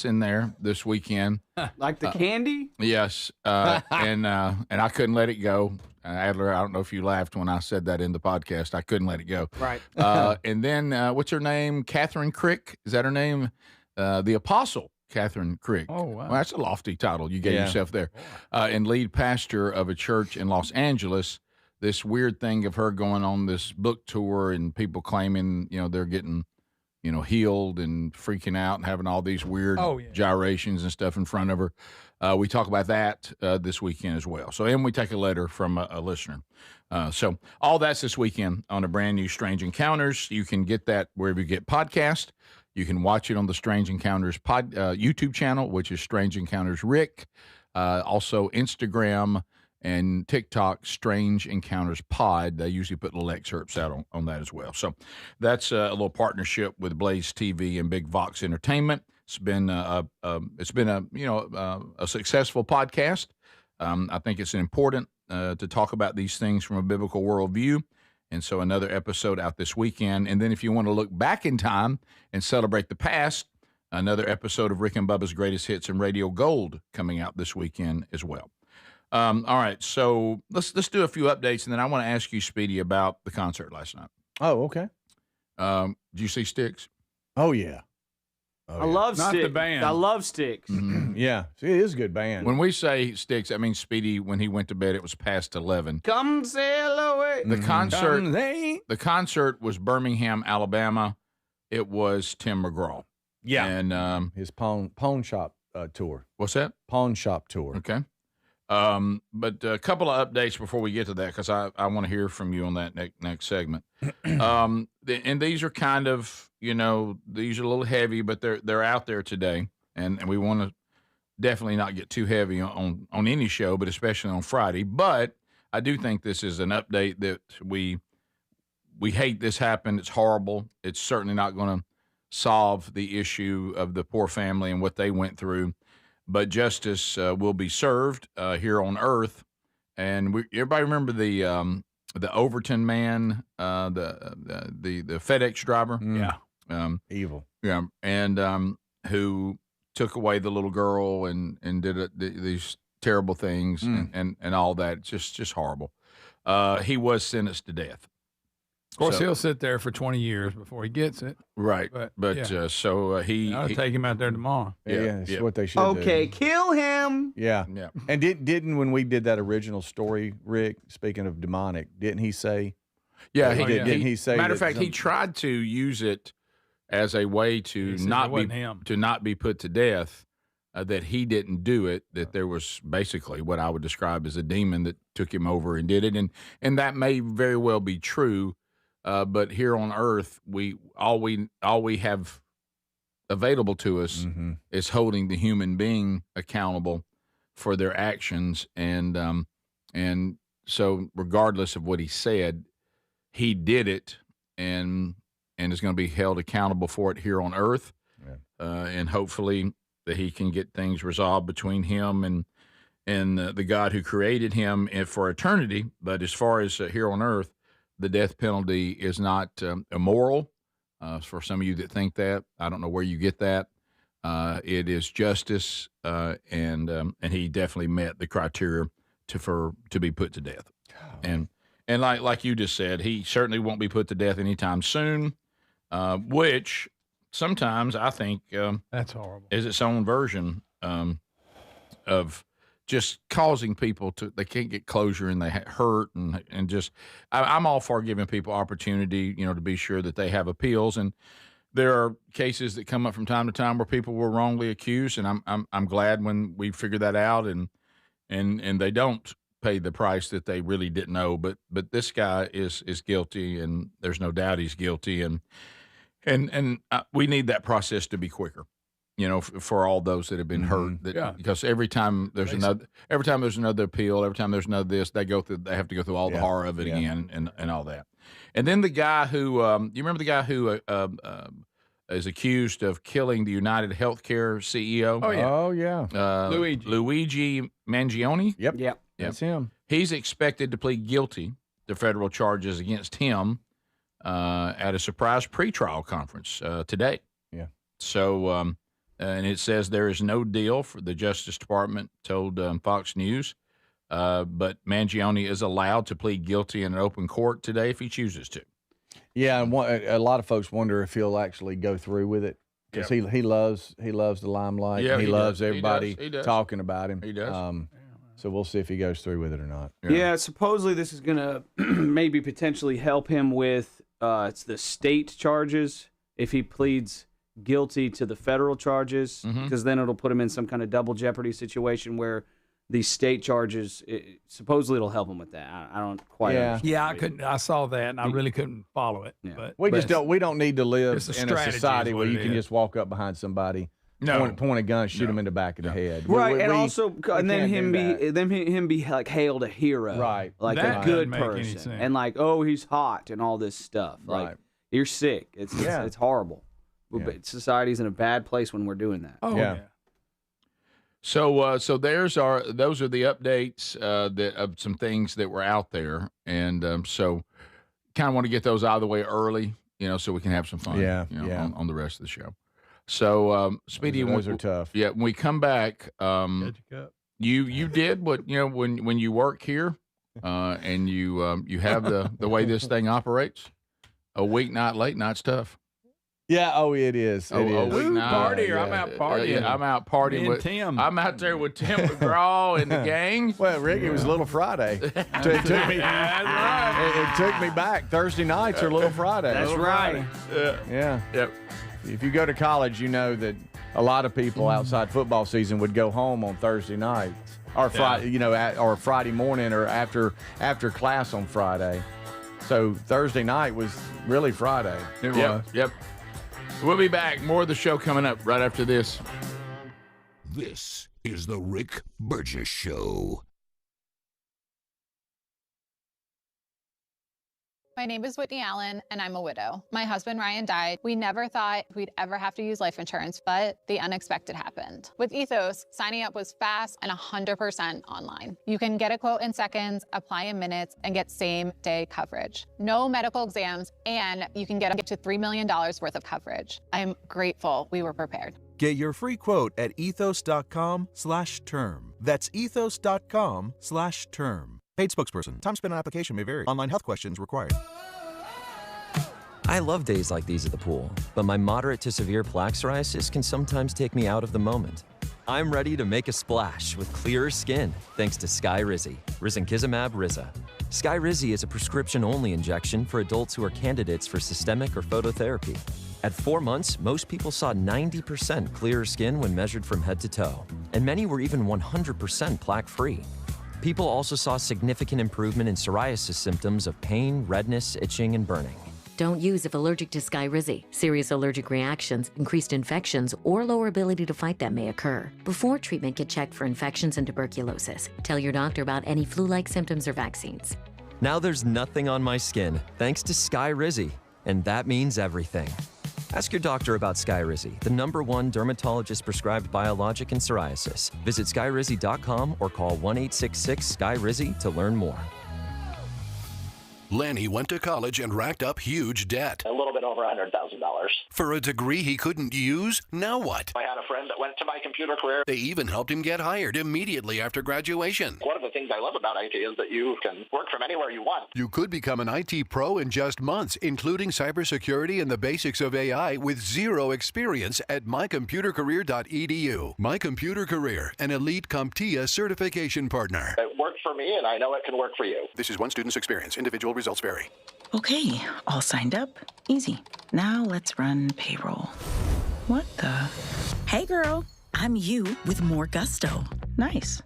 in there this weekend. Like the candy? Yes, and I couldn't let it go. Adler, I don't know if you laughed when I said that in the podcast. I couldn't let it go. Right. And then what's her name? Catherine Crick. Is that her name? The Apostle Catherine Crick. Oh, wow. Well, that's a lofty title you gave yourself there. And lead pastor of a church in Los Angeles. This weird thing of her going on this book tour and people claiming, they're getting, healed and freaking out and having all these weird gyrations and stuff in front of her. We talk about that this weekend as well. So, and we take a letter from a listener. So all that's this weekend on a brand new Strange Encounters. You can get that wherever you get podcasts. You can watch it on the Strange Encounters YouTube channel, which is Strange Encounters Rick. Also Instagram and TikTok, Strange Encounters Pod. They usually put little excerpts out on that as well. So that's a little partnership with Blaze TV and Big Vox Entertainment. It's been a successful podcast. I think it's important to talk about these things from a biblical worldview. And so another episode out this weekend. And then if you want to look back in time and celebrate the past, another episode of Rick and Bubba's Greatest Hits and Radio Gold coming out this weekend as well. All right, so let's do a few updates, and then I want to ask you, Speedy, about the concert last night. Oh, okay. Did you see Styx? Oh, yeah. I love Not Styx. the band. I love Styx. Yeah, it is a good band. When we say Styx, I mean Speedy, when he went to bed, it was past 11. Come sail away. The concert was Birmingham, Alabama. It was Tim McGraw. Yeah. And his pawn shop tour. what's that? Pawn shop tour. Okay. But a couple of updates before we get to that, because I want to hear from you on that next segment. And these are kind of, these are a little heavy, but they're out there today, and we want to definitely not get too heavy on any show, but especially on Friday. But I do think this is an update that we hate this happened. It's horrible. It's certainly not going to solve the issue of the poor family and what they went through. But justice will be served here on Earth, and everybody remember the Overton man, the FedEx driver, Evil, and who took away the little girl and did these terrible things and all that. Just horrible. He was sentenced to death. Of course, he'll sit there for 20 years before he gets it. Right. But he I'll take him out there tomorrow. Yeah, that's what they should do. Okay, kill him. Yeah. Yeah. And didn't when we did that original story, Rick, speaking of demonic, didn't he say? Yeah, Didn't he say? Matter of fact, he tried to use it as a way to not be put to death. That he didn't do it. That there was basically what I would describe as a demon that took him over and did it, and that may very well be true. But here on Earth, all we have available to us is holding the human being accountable for their actions, and so regardless of what he said, he did it, and is going to be held accountable for it here on Earth, and hopefully that he can get things resolved between him and the God who created him for eternity. But as far as here on Earth, the death penalty is not immoral. For some of you that think that, I don't know where you get that. It is justice, and he definitely met the criteria to be put to death. And like you just said, he certainly won't be put to death anytime soon. Which sometimes I think That's horrible. is its own version of just causing people they can't get closure and they hurt and just, I'm all for giving people opportunity, to be sure that they have appeals. And there are cases that come up from time to time where people were wrongly accused. And I'm glad when we figured that out and they don't pay the price that they really didn't owe. But this guy is guilty, and there's no doubt he's guilty, and we need that process to be quicker. For all those that have been hurt, because every time there's another appeal, every time there's another this, they have to go through all the horror of it again, and all that. And then the guy who, you remember the guy who is accused of killing the United Healthcare CEO? Oh yeah. Luigi Mangione. Yep. That's him. He's expected to plead guilty to federal charges against him at a surprise pretrial conference today. Yeah. So. And it says there is no deal, for the Justice Department told Fox News, but Mangione is allowed to plead guilty in an open court today if he chooses to. Yeah, and a lot of folks wonder if he'll actually go through with it, because he loves the limelight. Yeah, he loves does. everybody He does. talking about him. He does. So we'll see if he goes through with it or not. Yeah, supposedly this is going to maybe potentially help him with it's the state charges if he pleads guilty to the federal charges, because then it'll put him in some kind of double jeopardy situation where these state charges, supposedly it'll help him with that. I don't quite understand. Yeah, I saw that, and I really couldn't follow it. Yeah. But We don't need to live It's a in a strategy society is where what you it can is. just walk up behind somebody, point a gun, shoot him in the back of the head. Right, and we then can't him be like hailed a hero, Right. Like That a good doesn't make any person, sense. and like, oh, he's hot and all this stuff. Like, Right. you're sick. It's horrible. Yeah. But society's in a bad place when we're doing that. Oh, Yeah. yeah. So those are the updates of some things that were out there, and so kind of want to get those out of the way early, so we can have some fun, on the rest of the show. So Speedy, those are tough. Yeah, when we come back, Catch a cup. you did what when you work here, and you have the way this thing operates. A weeknight, late night's tough. Yeah. Oh, it is. It is. Weeknight. Party, or I'm out partying. I'm out partying Me and with Tim. I'm out there with Tim McGraw and the gang. Well, Rick, it was Little Friday. It took me. It took me back. Thursday nights are Little Friday. That's right. Yeah. Yep. If you go to college, you know that a lot of people outside football season would go home on Thursday nights or Friday, or Friday morning or after class on Friday. So Thursday night was really Friday. It was. Yep. We'll be back. More of the show coming up right after this. This is the Rick Burgess Show. My name is Whitney Allen, and I'm a widow. My husband, Ryan, died. We never thought we'd ever have to use life insurance, but the unexpected happened. With Ethos, signing up was fast and 100% online. You can get a quote in seconds, apply in minutes, and get same-day coverage. No medical exams, and you can get up to $3 million worth of coverage. I'm grateful we were prepared. Get your free quote at ethos.com/term. That's ethos.com/term. Paid spokesperson. Time spent on application may vary. Online health questions required. I love days like these at the pool, but my moderate to severe plaque psoriasis can sometimes take me out of the moment. I'm ready to make a splash with clearer skin thanks to Skyrizi, risankizumab Riza. Skyrizi is a prescription-only injection for adults who are candidates for systemic or phototherapy. At 4 months, most people saw 90% clearer skin when measured from head to toe, and many were even 100% plaque-free. People also saw significant improvement in psoriasis symptoms of pain, redness, itching, and burning. Don't use if allergic to Skyrizi. Serious allergic reactions, increased infections, or lower ability to fight them may occur. Before treatment, get checked for infections and tuberculosis. Tell your doctor about any flu-like symptoms or vaccines. Now there's nothing on my skin thanks to Skyrizi, and that means everything. Ask your doctor about Skyrizi, the #1 dermatologist-prescribed biologic in psoriasis. Visit skyrizi.com or call 1-866-SKY-RIZI to learn more. Lanny went to college and racked up huge debt. A little bit over $100,000. For a degree he couldn't use? Now what? I had a friend that went to my computer career. They even helped him get hired immediately after graduation. One of the things I love about IT is that you can work from anywhere you want. You could become an IT pro in just months, including cybersecurity and the basics of AI with zero experience at mycomputercareer.edu. My Computer Career, an elite CompTIA certification partner. It worked for me, and I know it can work for you. This is one student's experience. Individual results vary. Okay, all signed up. Easy. Now let's run payroll. What the? Hey girl, I'm you with more gusto. Nice.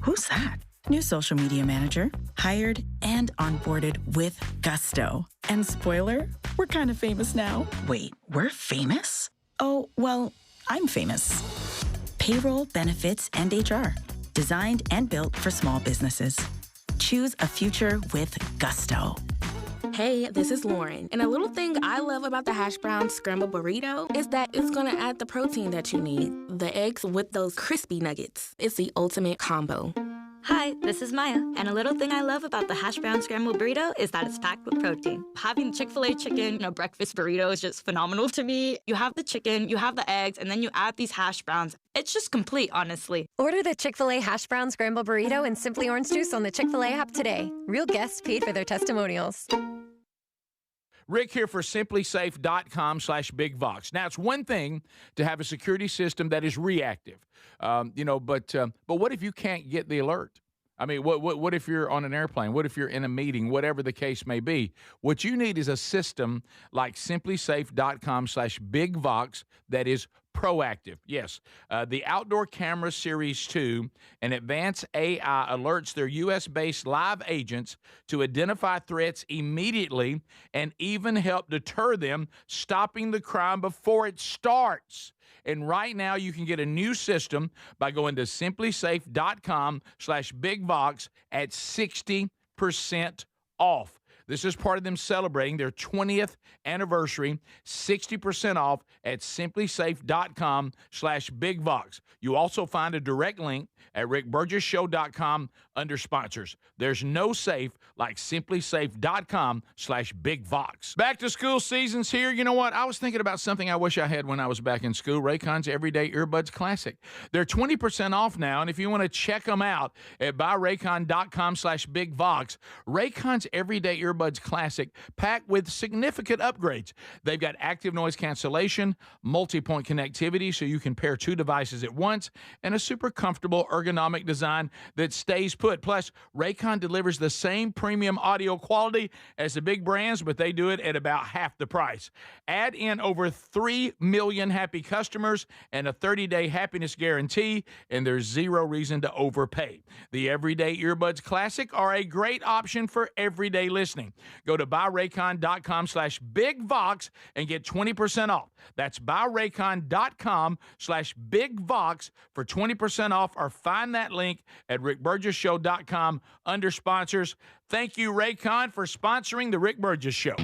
Who's that? New social media manager, hired and onboarded with gusto. And spoiler, we're kind of famous now. Wait, we're famous? Oh, well, I'm famous. Payroll, benefits, and HR. Designed and built for small businesses. Choose a future with gusto. Hey, this is Lauren. And a little thing I love about the hash brown scrambled burrito is that it's gonna add the protein that you need. The eggs with those crispy nuggets. It's the ultimate combo. Hi, this is Maya, and a little thing I love about the hash brown scrambled burrito is that it's packed with protein. Having Chick-fil-A chicken in a breakfast burrito is just phenomenal to me. You have the chicken, you have the eggs, and then you add these hash browns. It's just complete, honestly. Order the Chick-fil-A hash brown scrambled burrito and Simply Orange Juice on the Chick-fil-A app today. Real guests paid for their testimonials. Rick here for simplysafe.com/bigvox. Now, it's one thing to have a security system that is reactive, but what if you can't get the alert? I mean, what if you're on an airplane? What if you're in a meeting? Whatever the case may be. What you need is a system like simplysafe.com/bigvox that is proactive. Yes, the Outdoor Camera Series 2 and advanced AI alerts their U.S.-based live agents to identify threats immediately and even help deter them, stopping the crime before it starts. And right now, you can get a new system by going to simplysafe.com/bigvox at 60% off. This is part of them celebrating their 20th anniversary, 60% off at simplysafe.com/bigvox. You also find a direct link at rickburgessshow.com under sponsors. There's no safe like simplysafe.com/bigvox. Back to school season's here. You know what? I was thinking about something I wish I had when I was back in school, Raycon's Everyday Earbuds Classic. They're 20% off now, and if you want to check them out at buyraycon.com/bigvox, Raycon's Everyday Earbuds Classic packed with significant upgrades. They've got active noise cancellation, multi-point connectivity so you can pair two devices at once, and a super comfortable ergonomic design that stays put. Plus, Raycon delivers the same premium audio quality as the big brands, but they do it at about half the price. Add in over 3 million happy customers and a 30-day happiness guarantee, and there's zero reason to overpay. The Everyday Earbuds Classic are a great option for everyday listening. Go to buyraycon.com/bigvox and get 20% off. That's buyraycon.com/bigvox for 20% off, or find that link at rickburgessshow.com under sponsors. Thank you, Raycon, for sponsoring the Rick Burgess Show.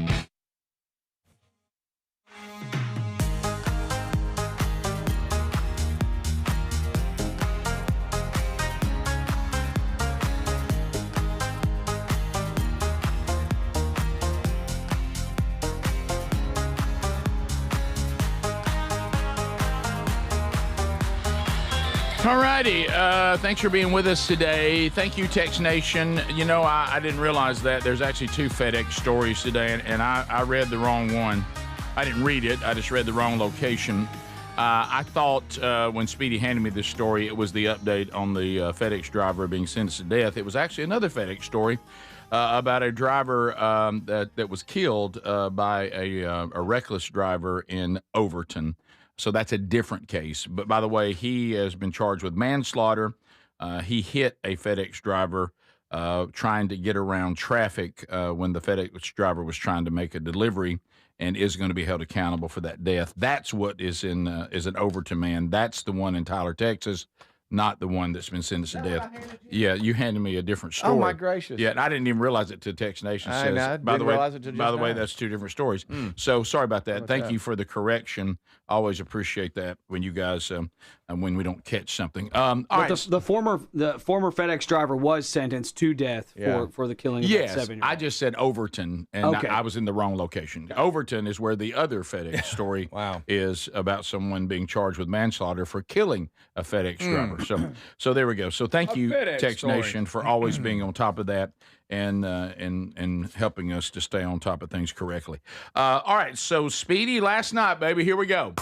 All righty. Thanks for being with us today. Thank you, Tex Nation. You know, I didn't realize that there's actually two FedEx stories today, and I read the wrong one. I didn't read it. I just read the wrong location. I thought when Speedy handed me this story, it was the update on the FedEx driver being sentenced to death. It was actually another FedEx story about a driver that was killed by a reckless driver in Overton. So that's a different case. But by the way, he has been charged with manslaughter. He hit a FedEx driver trying to get around traffic when the FedEx driver was trying to make a delivery, and is going to be held accountable for that death. That's what is an Overton man. That's the one in Tyler, Texas, not the one that's been sentenced to death. Yeah, you handed me a different story. Oh, my gracious. Yeah, and I didn't even realize it till Text Nation says. By the way, that's two different stories. So sorry about that. Thank you for the correction. Always appreciate that when you guys, when we don't catch something. All right. The former FedEx driver was sentenced to death for the killing of that 7-year-old. I just said Overton, and I was in the wrong location. Overton is where the other FedEx story is about someone being charged with manslaughter for killing a FedEx driver. So there we go. So thank you, Text Nation, for always being on top of that and helping us to stay on top of things correctly. All right, so Speedy, last night, baby, here we go.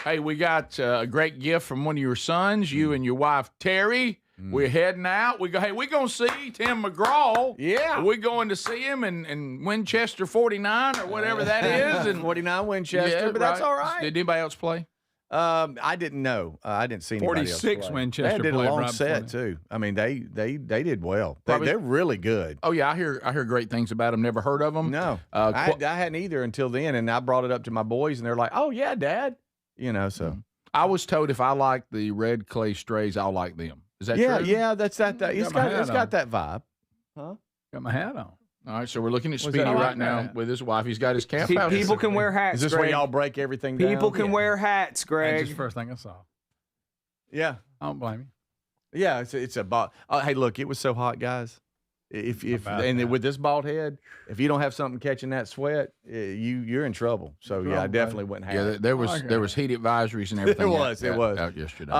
Hey, we got a great gift from one of your sons, you and your wife, Terry. We're heading out. We're going to see Tim McGraw. Yeah. We're going to see him in Winchester 49 or whatever that is. And 49 Winchester, but that's all right. Did anybody else play? I didn't know. I didn't see anybody 46 else play. Winchester They did a played long right set before too. I mean, they did well. They're really good. Oh yeah, I hear great things about them. Never heard of them. No, I hadn't either until then, and I brought it up to my boys, and they're like, "Oh yeah, Dad," So I was told if I like the red clay strays, I'll like them. Is that true? Yeah, that's that. It's got that vibe. Huh? Got my hat on. All right, so we're looking at Speedy right now with his wife. He's got his camp out. People can wear hats. Is this Greg. where y'all break everything down? People can wear hats, Greg. That's the first thing I saw. Yeah, I don't blame you. Yeah, it's a bald. Hey, look, it was so hot, guys. With this bald head, if you don't have something catching that sweat, you're in trouble. So I definitely wouldn't have. Yeah, it. there was heat advisories and everything. It was out yesterday.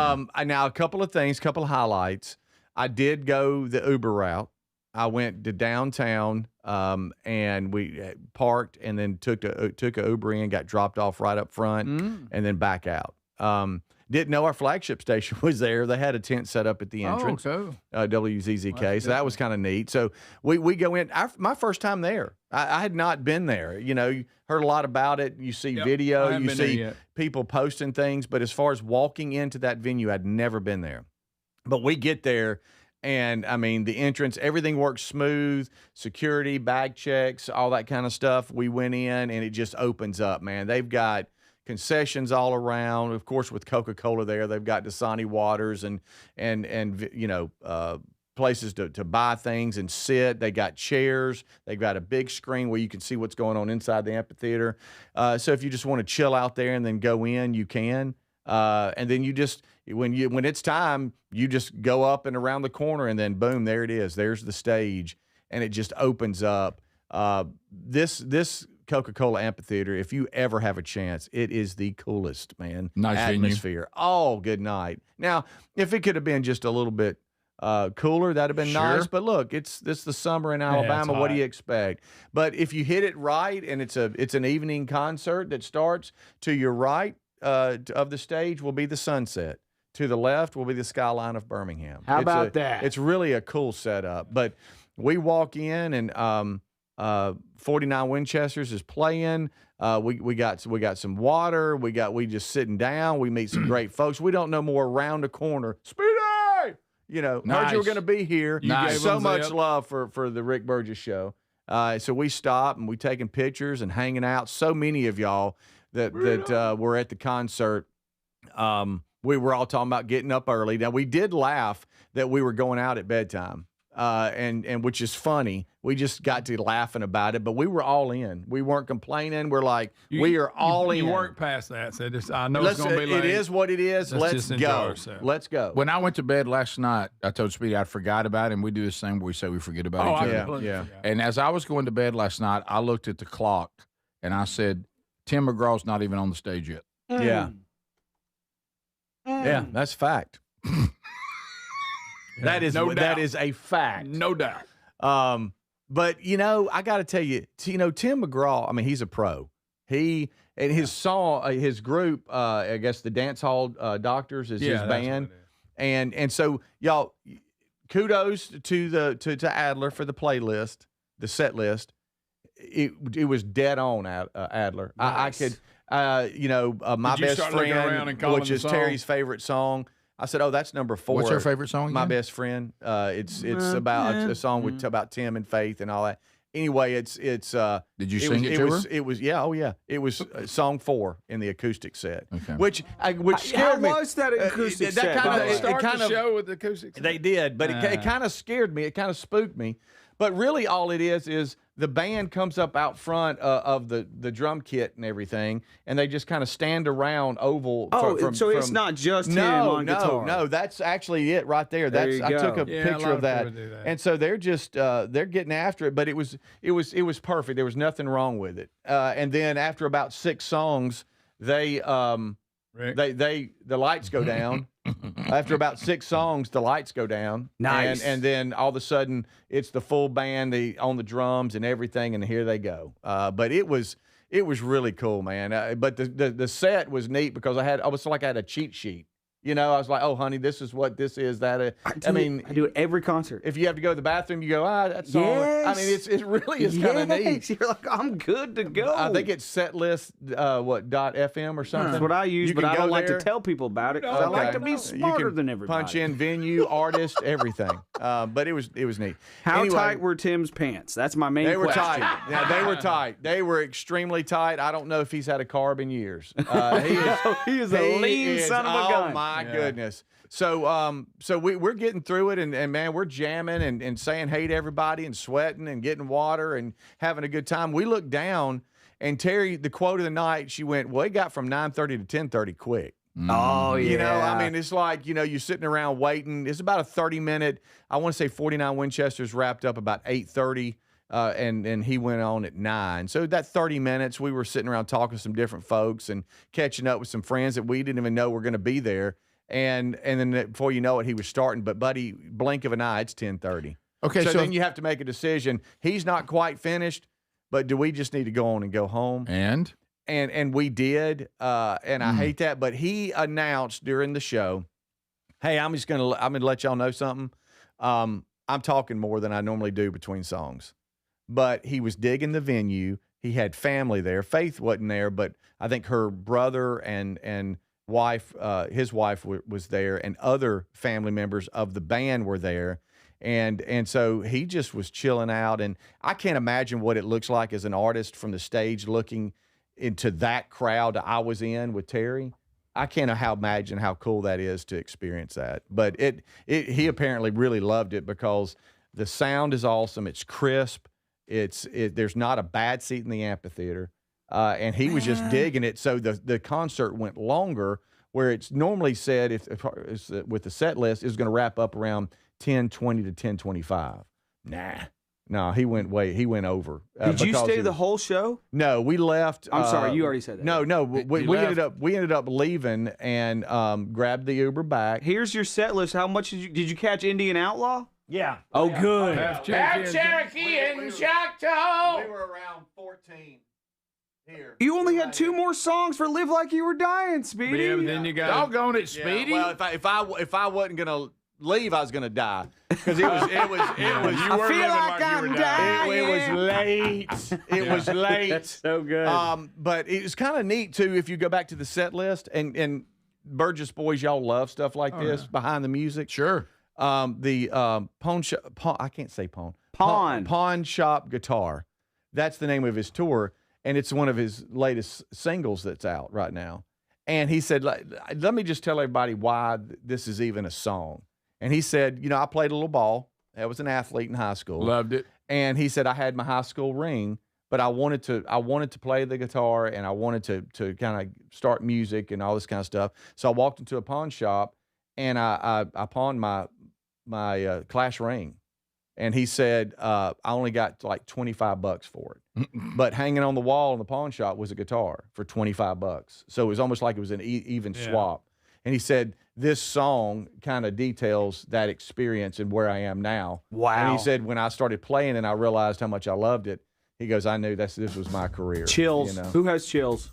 Now a couple of things, couple of highlights. I did go the Uber route. I went to downtown, and we parked, and then took a Uber in, got dropped off right up front, and then back out. Didn't know our flagship station was there. They had a tent set up at the entrance. Oh, WZZK. Well, so that was kind of neat. So we go in. My first time there. I had not been there. You heard a lot about it. You see video. You see people posting things. But as far as walking into that venue, I'd never been there. But we get there. And, I mean, the entrance, everything works smooth, security, bag checks, all that kind of stuff. We went in, and it just opens up, man. They've got concessions all around. Of course, with Coca-Cola there, they've got Dasani waters and places to buy things and sit. They got chairs. They've got a big screen where you can see what's going on inside the amphitheater. So if you just want to chill out there and then go in, you can. And then you just when it's time, you just go up and around the corner, and then boom, there it is. There's the stage, and it just opens up. This Coca-Cola amphitheater, if you ever have a chance, it is the coolest, man. Nice atmosphere. Oh, good night. Now, if it could have been just a little bit cooler, that'd have been nice. But look, it's the summer in Alabama. What do you expect? But if you hit it right, and it's an evening concert that starts, to your right of the stage will be the sunset. To the left will be the skyline of Birmingham. How about that? It's really a cool setup. But we walk in, and 49 Winchesters is playing. We got some water. We just sitting down. We meet some great folks. We don't know more around the corner. Speedy! Heard you were going to be here. You gave so much love for the Rick Burgess show. So we stopped, and we taking pictures and hanging out. So many of y'all that were at the concert. We were all talking about getting up early. Now, we did laugh that we were going out at bedtime, and which is funny. We just got to laughing about it, but we were all in. We weren't complaining. We're like, we are all in. You worked past that. So I know it's going to be late. It is what it is. Let's go. Let's go. When I went to bed last night, I told Speedy I forgot about it, and we do this thing where we say we forget about each other. Yeah. And as I was going to bed last night, I looked at the clock, and I said, Tim McGraw's not even on the stage yet. Yeah. Yeah, that's fact. That is a fact. No doubt. But I got to tell you, Tim McGraw, I mean, he's a pro. His group, I guess the Dance Hall Doctors is his band. And so y'all, kudos to Adler for the playlist, the set list. It was dead on, Adler. Nice. I could. My Best Friend, which is Terry's favorite song. I said, "Oh, that's number 4." What's her favorite song again? My Best Friend. It's about a song about Tim and Faith and all that. Anyway, it's. Did you sing it to her? It was It was song 4 in the acoustic set, okay. which scared me. How was that acoustic set? It kind of show with the acoustic set. They did, but it kind of scared me. It kind of spooked me. But really, all it is the band comes up out front of the drum kit and everything, and they just kind of stand around oval. It's not just him on guitar. No, that's actually it right there. I took a picture of that. And so they're just they're getting after it. But it was perfect. There was nothing wrong with it. And then after about 6 songs, the lights go down. After about 6 songs, the lights go down. Nice. And then all of a sudden, it's the full band on the drums and everything, and here they go. But it was really cool, man. But the set was neat because I had a cheat sheet. You know, I was like, oh, honey, this is what this is. That I mean, I do it every concert. If you have to go to the bathroom, you go, that song. Yes. I mean, it really is kind of neat. You're like, I'm good to go. I think it's setlist, .fm or something. That's what I use, but I don't like to there. tell people about it because I like to be smarter than everybody. Punch in venue, artist, everything. But it was neat. How tight were Tim's pants? That's my main question. They were tight. Yeah, they were tight. They were extremely tight. I don't know if he's had a carb in years. He is a lean son of a gun. Oh my goodness. So we're getting through it, and man, we're jamming and saying hey to everybody and sweating and getting water and having a good time. We looked down, and Terry, the quote of the night, she went, well, it got from 9:30 to 10:30 quick. Oh, yeah. You know, I mean, it's like, you know, you're sitting around waiting. It's about a 30-minute, I want to say 49 Winchesters wrapped up about 8:30, and he went on at 9. So that 30 minutes, we were sitting around talking to some different folks and catching up with some friends that we didn't even know were going to be there. And then before you know it, he was starting. But, buddy, blink of an eye, it's 10:30. Okay, so then you have to make a decision. He's not quite finished, but do we just need to go on and go home? And we did, and I hate that. But he announced during the show, hey, I'm gonna let y'all know something. I'm talking more than I normally do between songs. But he was digging the venue. He had family there. Faith wasn't there, but I think her brother and wife, his wife was there, and other family members of the band were there. And so he just was chilling out. And I can't imagine what it looks like as an artist from the stage looking into that crowd I was in with Terry. I can't imagine how cool that is to experience that. But he apparently really loved it because the sound is awesome. It's crisp. There's not a bad seat in the amphitheater. And he was just digging it. So the concert went longer, where it's normally said if with the set list is going to wrap up around 10:20 to 10:25. No, he went over. Did you stay the whole show? No, we left. I'm sorry, you already said that. No, we ended up leaving and grabbed the Uber back. Here's your set list. How much did you catch Indian Outlaw? Yeah. Oh, good. Half Cherokee and Choctaw. We were around 14 here. You only had 2 more songs for "Live Like You Were Dying," Speedy. Yeah, but then you got doggone it, Speedy. Yeah, well, if I wasn't gonna leave, I was gonna die because it was. You were living like you were dying. It was late. It was late. That's so good. But it was kind of neat too if you go back to the set list and Burgess boys, y'all love stuff like this behind the music. Sure. The pawn shop guitar. That's the name of his tour, and it's one of his latest singles that's out right now. And he said, let me just tell everybody why this is even a song. And he said, you know, I played a little ball. I was an athlete in high school. Loved it. And he said, I had my high school ring, but I wanted to play the guitar, and I wanted to kind of start music and all this kind of stuff. So I walked into a pawn shop, and I pawned my Clash ring. And he said, I only got like $25 for it. But hanging on the wall in the pawn shop was a guitar for $25. So it was almost like it was an even swap. And he said, this song kind of details that experience and where I am now. Wow. And he said, when I started playing and I realized how much I loved it, he goes, I knew this was my career. Chills. You know? Who has chills?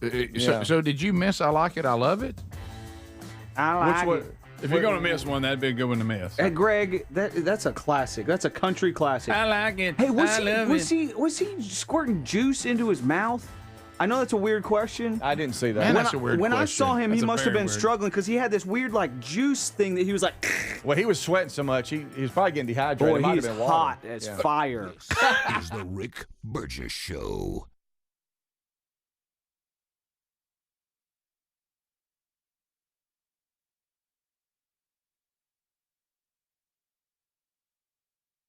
So did you miss I Like It, I Love It? I like it. If you're going to miss one, that'd be a good one to miss. Hey, Greg, that's a classic. That's a country classic. I like it. Hey, was he squirting juice into his mouth? I know that's a weird question. I didn't see that. Man, that's a weird When question. I saw him, That's he a must have very been weird. struggling because he had this weird like juice thing that he was like. Well, he was sweating so much, he was probably getting dehydrated. Boy, It might he's have been water. hot as fire. This is the Rick Burgess Show.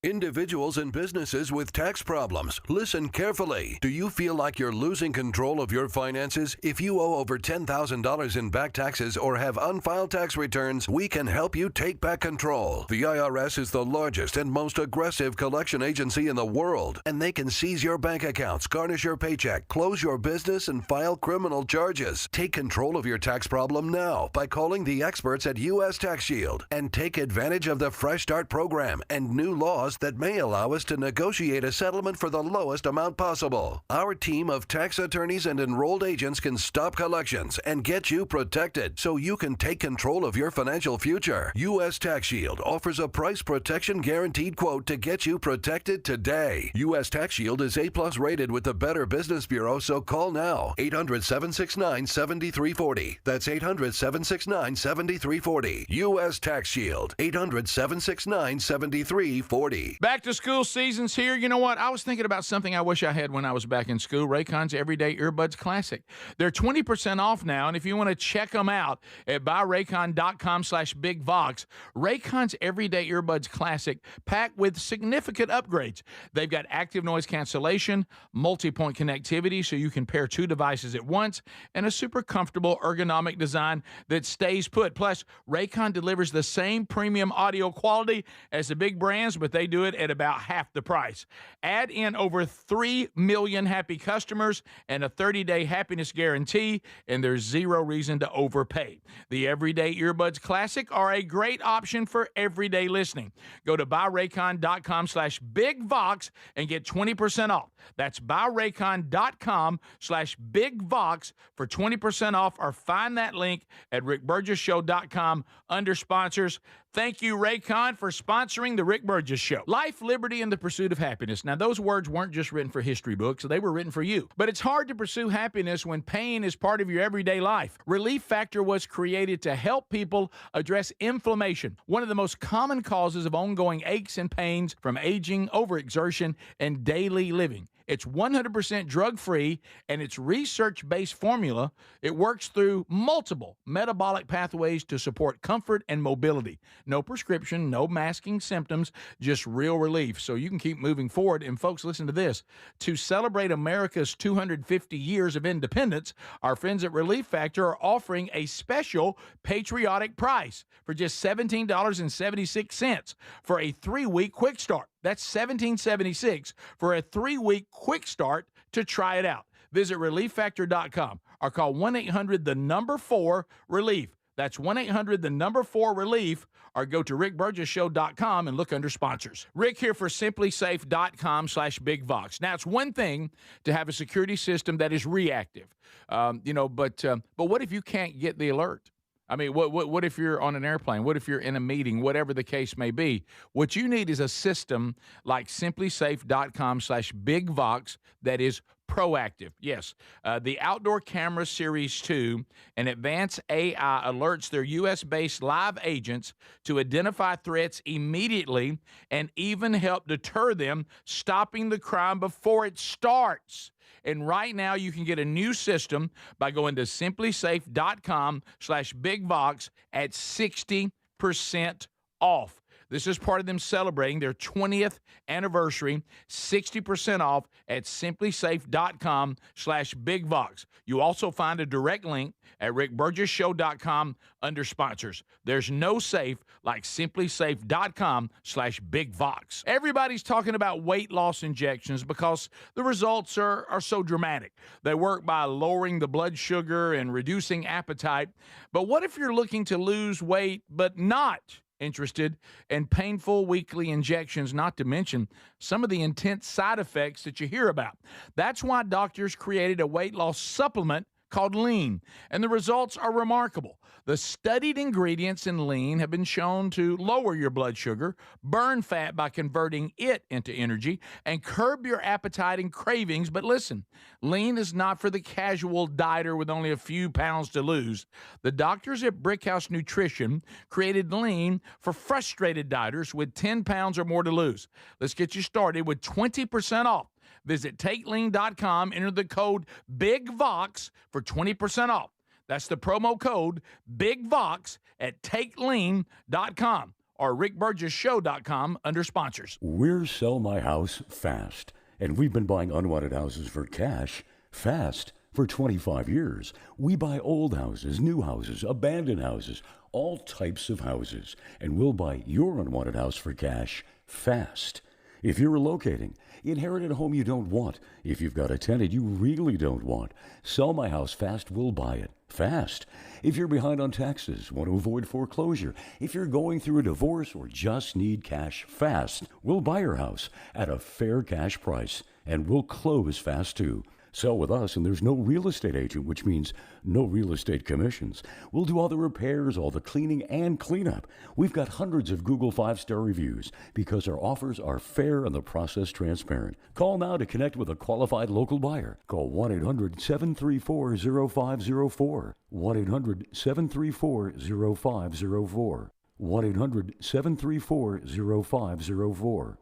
Individuals and businesses with tax problems, listen carefully. Do you feel like you're losing control of your finances? If you owe over $10,000 in back taxes or have unfiled tax returns, we can help you take back control. The IRS is the largest and most aggressive collection agency in the world, and they can seize your bank accounts, garnish your paycheck, close your business, and file criminal charges. Take control of your tax problem now by calling the experts at U.S. Tax Shield and take advantage of the Fresh Start program and new laws clause that may allow us to negotiate a settlement for the lowest amount possible. Our team of tax attorneys and enrolled agents can stop collections and get you protected so you can take control of your financial future. U.S. Tax Shield offers a price protection guaranteed quote to get you protected today. U.S. Tax Shield is A+ rated with the Better Business Bureau, so call now. 800-769-7340. That's 800-769-7340. U.S. Tax Shield. 800-769-7340. Back to school season's here. You know what? I was thinking about something I wish I had when I was back in school. Raycon's Everyday Earbuds Classic. They're 20% off now, and if you want to check them out at buyraycon.com/bigvox, Raycon's Everyday Earbuds Classic packed with significant upgrades. They've got active noise cancellation, multi-point connectivity so you can pair two devices at once, and a super comfortable ergonomic design that stays put. Plus, Raycon delivers the same premium audio quality as the big brands, but they do it at about half the price. Add in over 3 million happy customers and a 30-day happiness guarantee, and there's zero reason to overpay. The Everyday Earbuds Classic are a great option for everyday listening. Go to buyraycon.com/bigvox and get 20% off. That's buyraycon.com/bigvox for 20% off, or find that link at rickburgesshow.com under sponsors. Thank you, Raycon, for sponsoring the Rick Burgess Show. Life, liberty, and the pursuit of happiness. Now, those words weren't just written for history books. They were written for you. But it's hard to pursue happiness when pain is part of your everyday life. Relief Factor was created to help people address inflammation, one of the most common causes of ongoing aches and pains from aging, overexertion, and daily living. It's 100% drug-free, and its research-based formula. It works through multiple metabolic pathways to support comfort and mobility. No prescription, no masking symptoms, just real relief, so you can keep moving forward. And folks, listen to this. To celebrate America's 250 years of independence, our friends at Relief Factor are offering a special patriotic price for just $17.76 for a 3-week quick start. That's $17.76 for a 3-week quick start to try it out. Visit ReliefFactor.com or call 1-800-4-RELIEF. That's 1-800-4-RELIEF, or go to rickburgesshow.com and look under sponsors. Rick here for simplysafe.com/bigvox. Now, it's one thing to have a security system that is reactive, but what if you can't get the alert? I mean, what if you're on an airplane? What if you're in a meeting? Whatever the case may be. What you need is a system like simplysafe.com/bigvox that is proactive. Yes, the Outdoor Camera Series 2 and Advanced AI alerts their U.S.-based live agents to identify threats immediately and even help deter them, stopping the crime before it starts. And right now, you can get a new system by going to simplysafe.com/bigvox at 60% off. This is part of them celebrating their 20th anniversary, 60% off at simplysafe.com/bigvox. You also find a direct link at rickburgesshow.com under sponsors. There's no safe like simplysafe.com/bigvox. Everybody's talking about weight loss injections because the results are so dramatic. They work by lowering the blood sugar and reducing appetite. But what if you're looking to lose weight but not interested in painful weekly injections, not to mention some of the intense side effects that you hear about? That's why doctors created a weight loss supplement called Lean, and the results are remarkable. The studied ingredients in Lean have been shown to lower your blood sugar, burn fat by converting it into energy, and curb your appetite and cravings. But listen, Lean is not for the casual dieter with only a few pounds to lose. The doctors at Brickhouse Nutrition created Lean for frustrated dieters with 10 pounds or more to lose. Let's get you started with 20% off. Visit TakeLean.com, enter the code BIGVOX for 20% off. That's the promo code BIGVOX at TakeLean.com or rickburgesshow.com under sponsors. We're Sell My House Fast, and we've been buying unwanted houses for cash fast for 25 years. We buy old houses, new houses, abandoned houses, all types of houses, and we'll buy your unwanted house for cash fast. If you're relocating, inherited a home you don't want, if you've got a tenant you really don't want, Sell My House Fast will buy it fast. If you're behind on taxes, want to avoid foreclosure, if you're going through a divorce or just need cash fast, we'll buy your house at a fair cash price, and we'll close fast too. Sell with us, and there's no real estate agent, which means no real estate commissions. We'll do all the repairs, all the cleaning, and cleanup. We've got hundreds of Google 5-star reviews because our offers are fair and the process transparent. Call now to connect with a qualified local buyer. Call 1-800-734-0504. 1-800-734-0504. 1-800-734-0504.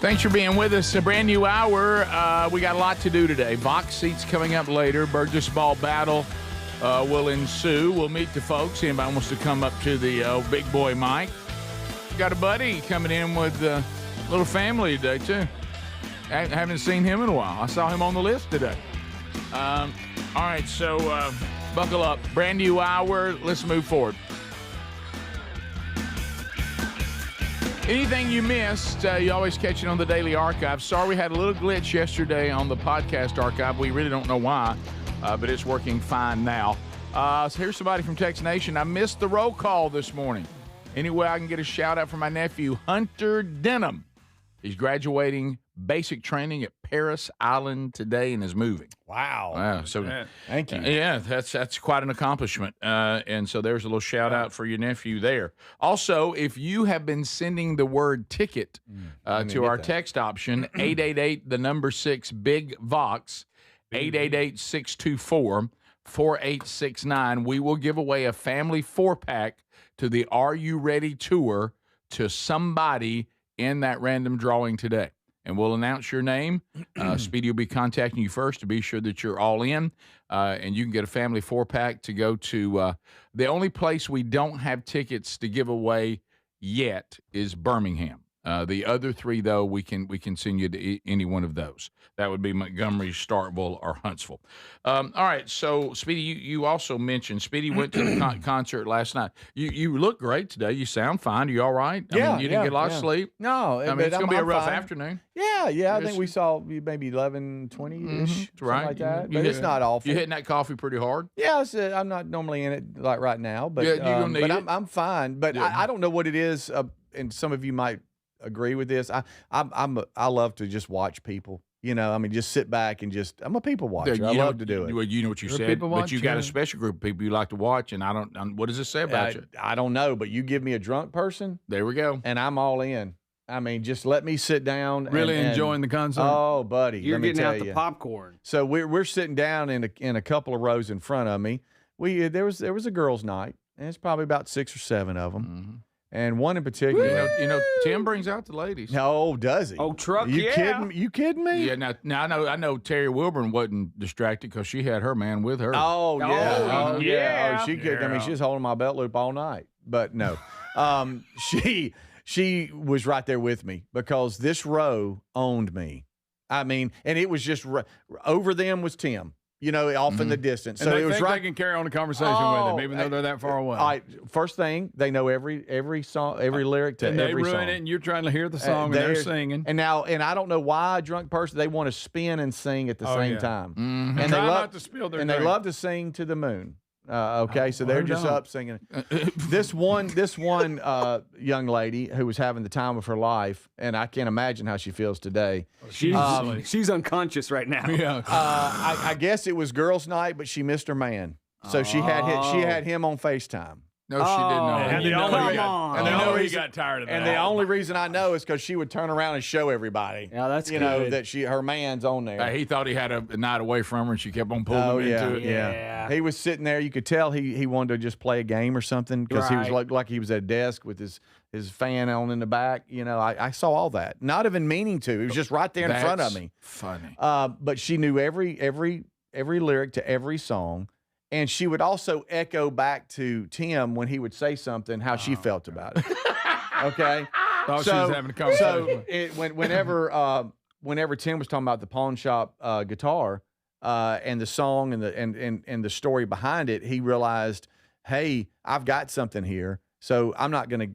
Thanks for being with us. A brand new hour. We got a lot to do today. Vox seats coming up later. Burgess ball battle will ensue. We'll meet the folks. Anybody wants to come up to the big boy mic? Got a buddy coming in with a little family today, too. I haven't seen him in a while. I saw him on the list today. All right, so buckle up. Brand new hour. Let's move forward. Anything you missed, you always catch it on the Daily Archive. Sorry we had a little glitch yesterday on the podcast archive. We really don't know why, but it's working fine now. So here's somebody from Tex Nation. I missed the roll call this morning. Anyway, I can get a shout-out from my nephew, Hunter Denham. He's graduating basic training at Paris Island today and is moving. Wow. So thank you. Yeah, that's quite an accomplishment. And so there's a little shout out for your nephew there. Also, if you have been sending the word ticket to our text option, 888 the number 6 Big Vox, 888-624-4869, we will give away a family 4-pack to the Are You Ready tour to somebody in that random drawing today. And we'll announce your name. Speedy will be contacting you first to be sure that you're all in. And you can get a family 4-pack to go to the only place we don't have tickets to give away yet is Birmingham. The other 3, though, we can send you to any one of those. That would be Montgomery, Starkville, or Huntsville. All right, so, Speedy, you also mentioned, Speedy went to the concert last night. You look great today. You sound fine. Are you all right? I mean, you didn't get a lot of sleep? No. I mean, it's going to be a rough afternoon. Yeah. I think we saw maybe 11:20-ish, something like that. But it's not awful. You hitting that coffee pretty hard? Yeah, I'm not normally in it like right now, but, I'm fine. But I don't know what it is, and some of you might agree with this. I love to just watch people. You know, I mean, just sit back and I'm a people watcher. I love to do it. Well, you know what you said, but you got a special group of people you like to watch, and what does it say about you? I don't know, but you give me a drunk person. There we go. And I'm all in. I mean, just let me sit down. Really enjoying the concert? Oh, buddy. You're getting out the popcorn. So we're sitting down in a couple of rows in front of me. There was a girls' night, and it's probably about 6 or 7 of them. Mm-hmm. And one in particular, Tim brings out the ladies. Oh, does he? Oh, truck, you kidding me? Yeah, now I know Terry Wilburn wasn't distracted because she had her man with her. Oh, yeah. Oh, yeah. Oh, she could. I mean, she was holding my belt loop all night. But no, she was right there with me because this row owned me. I mean, and it was just over them was Tim. Off in the distance. And so they it was think right. they can carry on a conversation with them, even though they're that far away. First thing, they know every song, every lyric to every song. And they ruin it, and you're trying to hear the song, and they're singing. And I don't know why a drunk person, they want to spin and sing at the same time. Mm-hmm. And Try not to spill their drink. they love to sing to the moon. So they're just up singing. This one young lady who was having the time of her life, and I can't imagine how she feels today. She's unconscious right now. Yeah. I guess it was girls' night, but she missed her man, so she had him on FaceTime. No, she didn't know. And he got tired of that. And the only reason I know is because she would turn around and show everybody. Yeah, that's good. That her man's on there. He thought he had a night away from her, and she kept on pulling him into it. Yeah. He was sitting there. You could tell he wanted to just play a game or something because he was like he was at a desk with his fan on in the back. I saw all that. Not even meaning to. It was just right there in front of me. Funny. But she knew every lyric to every song. And she would also echo back to Tim when he would say something, how she felt about it. Okay? Thought she was having a conversation. So whenever Tim was talking about the pawn shop guitar and the song and the story behind it, he realized, hey, I've got something here. So I'm not gonna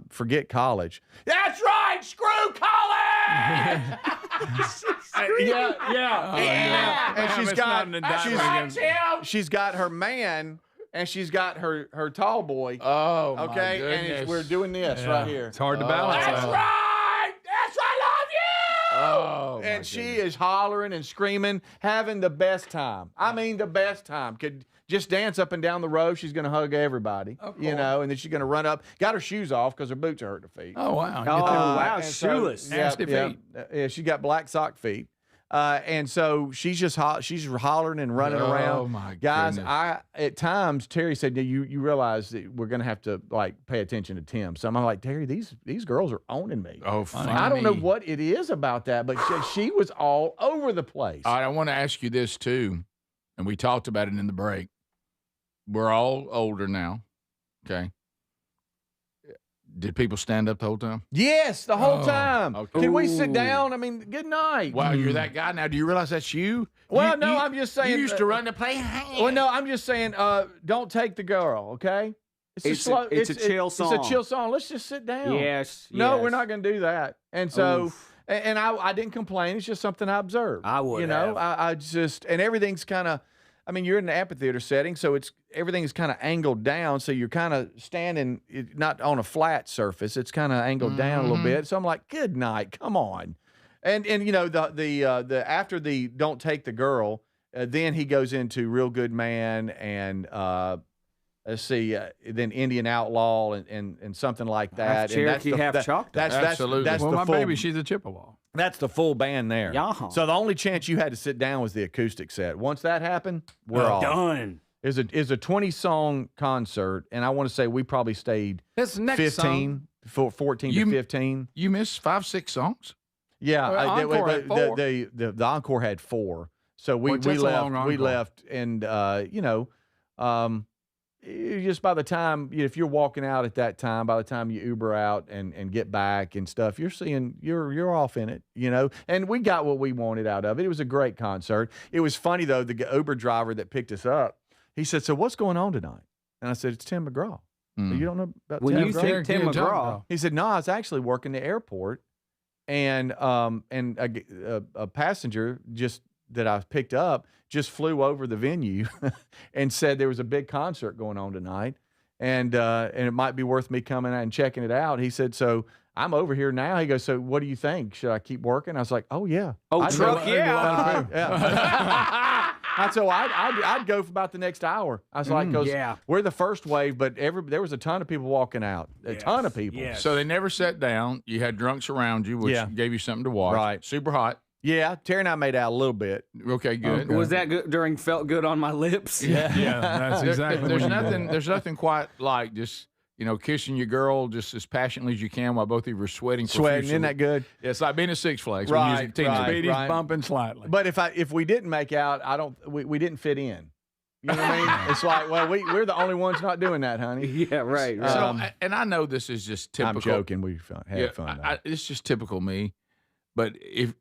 forget college. That's right, screw college. Yeah. And she's got her man, and she's got her tall boy. Oh, my okay. goodness. And we're doing this right here. It's hard to balance. That's right. That's I love you. Oh, and she is hollering and screaming, having the best time. I mean, the best time. Could just dance up and down the road. She's going to hug everybody, you know, and then she's going to run up. Got her shoes off because her boots are hurting her feet. Oh, wow. Wow, shoeless. Nasty feet. Yeah, she got black sock feet. And so she's just she's hollering and running around. Oh, my Guys, goodness. at times, Terry said, you realize that we're going to have to, like, pay attention to Tim. So I'm like, Terry, these girls are owning me. Oh, funny. I don't know what it is about that, but she was all over the place. All right, I want to ask you this, too, and we talked about it in the break. We're all older now, okay? Did people stand up the whole time? Yes, the whole time. Okay. Can we sit down? I mean, good night. Wow, you're that guy now. Do you realize that's you? Well, no, I'm just saying. You used to run the play. Well, no, I'm just saying, don't take the girl, okay? It's a chill song. It's a chill song. Let's just sit down. Yes. No, we're not going to do that. And so, and I didn't complain. It's just something I observed. I would, you know, I just, and everything's kind of, I mean, you're in an amphitheater setting, so everything is kind of angled down, so you're kind of standing not on a flat surface. It's kind of angled down a little bit. So I'm like, good night, come on. And you know, the after the don't take the girl, then he goes into Real Good Man and let's see, then Indian Outlaw and something like that. Half Cherokee, half Choctaw. Absolutely. That's Well, the my full, baby, she's a Chippewa. That's the full band there. Yeah. So the only chance you had to sit down was the acoustic set. Once that happened, we're off. Done. It's a 20-song concert, and I want to say we probably stayed This next 14 to 15. You missed 5-6 songs? Yeah, Well, Encore had 4. the encore had 4. So we Well, that's a long left. We encore. left, and you know, just by the time if you're walking out at that time, by the time you Uber out and get back and stuff, you're seeing you're off in it, you know. And we got what we wanted out of it. It was a great concert. It was funny though. The Uber driver that picked us up, he said, "So what's going on tonight?" And I said, "It's Tim McGraw." You don't know about When Tim you McGraw? think Tim McGraw, He said, "No, I was actually working the airport, and a passenger that I picked up just flew over the venue and said there was a big concert going on tonight, and it might be worth me coming out and checking it out." He said, "So I'm over here now." He goes, "So what do you think? Should I keep working?" I was like, "Oh yeah, truck, yeah." So I'd go for about the next hour. I was like, because we're the first wave, but there was a ton of people walking out, a ton of people. Yes. So they never sat down. You had drunks around you, which gave you something to watch. Right. Super hot. Yeah, Terry and I made out a little bit. Okay, good. Was that good during Felt Good on My Lips? Yeah, that's exactly. There's nothing quite like just kissing your girl just as passionately as you can while both of you are sweating. Isn't that good? Yeah, it's like being at Six Flags. Right, Speedy's bumping slightly. But if we didn't make out, we didn't fit in. You know what I mean? It's like, well, we're the only ones not doing that, honey. Yeah, right. So, and I know this is just typical. I'm joking. We had fun. It's just typical me. But if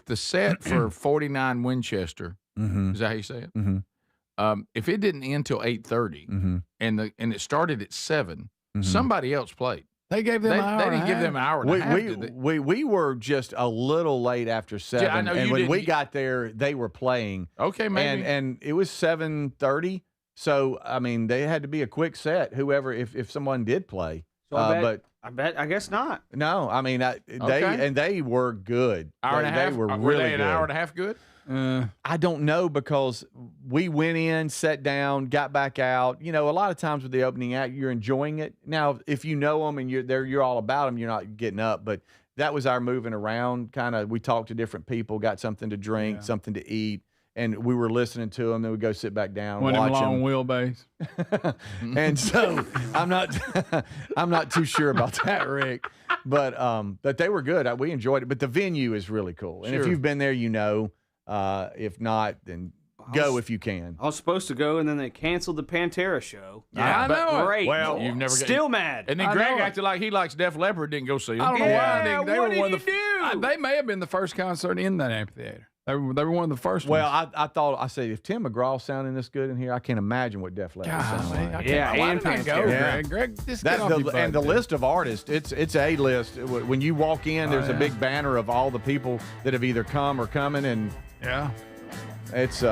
the set for 49 Winchester, is that how you say it? Mm-hmm. If it didn't end till 8:30, and it started at 7, somebody else played. They gave them an hour. They didn't give them an hour and a half. Did they? We were just a little late after 7. Yeah, I know and you when didn't. we got there, they were playing. Okay, maybe. And it was 7:30. So I mean, they had to be a quick set. Whoever, if someone did play, So I guess not. No, I mean, they were good. Hour and a half. They were Were really they an good. hour and a half good? I don't know, because we went in, sat down, got back out. A lot of times with the opening act, you're enjoying it. Now, if you know them and you're all about them, you're not getting up. But that was our moving around. Kind of, we talked to different people, got something to drink, something to eat, and we were listening to them. Then we go sit back down, One of watch them them. long wheelbase. And so I'm not too sure about that, Rick. But they were good. We enjoyed it. But the venue is really cool. And if Sure. you've been there, If not, then go if you can. I was supposed to go, and then they canceled the Pantera show. Yeah, I know. Great. Well, you've never Still mad. And then I Greg know it. acted like he likes Def Leppard, didn't go see him. I don't know Yeah, why. They what were did one he of do? They may have been the first concert in that amphitheater. They were one of the first Well, ones. I said, if Tim McGraw sounding this good in here, I can't imagine what Def Leppard sounds Golly, like. I can't- Yeah, why and did I go, Pantera. Yeah. Greg? Just That's get off your butt, and the dude. list of artists, it's a list. When you walk in, there's a big banner of all the people that have either come or coming, and Yeah. it's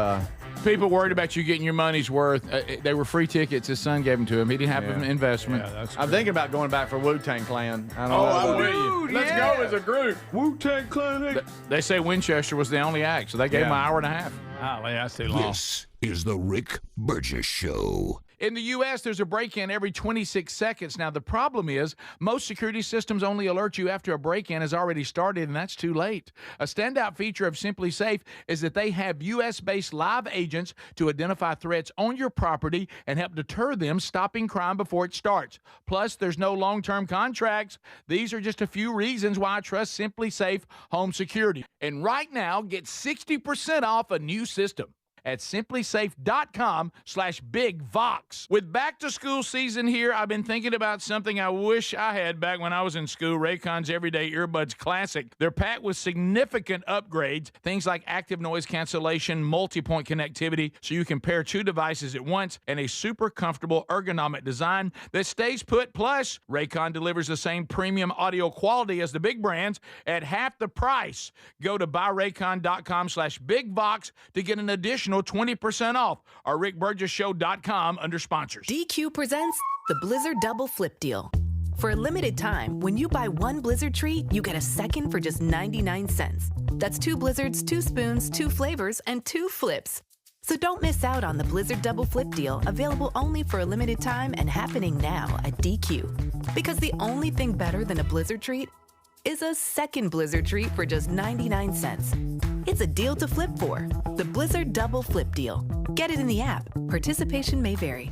People worried about you getting your money's worth. They were free tickets. His son gave them to him. He didn't have an investment. Yeah, that's I'm thinking about going back for Wu-Tang Clan. I don't Oh, know. I'm with Dude, you. Let's yeah. go as a group. Wu-Tang Clan. They say Winchester was the only act, so they gave him an hour and a half. Golly, that's too long. This is the Rick Burgess Show. In the U.S., there's a break-in every 26 seconds. Now, the problem is most security systems only alert you after a break-in has already started, and that's too late. A standout feature of Simply Safe is that they have U.S.-based live agents to identify threats on your property and help deter them, stopping crime before it starts. Plus, there's no long-term contracts. These are just a few reasons why I trust Simply Safe Home Security. And right now, get 60% off a new system at simplysafe.com/bigvox. With back to school season here, I've been thinking about something I wish I had back when I was in school, Raycon's Everyday Earbuds Classic. They're packed with significant upgrades, things like active noise cancellation, multi-point connectivity, so you can pair two devices at once, and a super comfortable ergonomic design that stays put. Plus, Raycon delivers the same premium audio quality as the big brands at half the price. Go to buyraycon.com/bigvox to get an additional 20% off, or rickburgessshow.com under sponsors. DQ presents the Blizzard Double Flip Deal. For a limited time, when you buy one Blizzard treat, you get a second for just 99 cents. That's 2 Blizzards, 2 spoons, 2 flavors, and 2 flips. So don't miss out on the Blizzard Double Flip Deal, available only for a limited time and happening now at DQ. Because the only thing better than a Blizzard treat is a second Blizzard treat for just 99 cents. It's a deal to flip for. The Blizzard Double Flip Deal. Get it in the app. Participation may vary.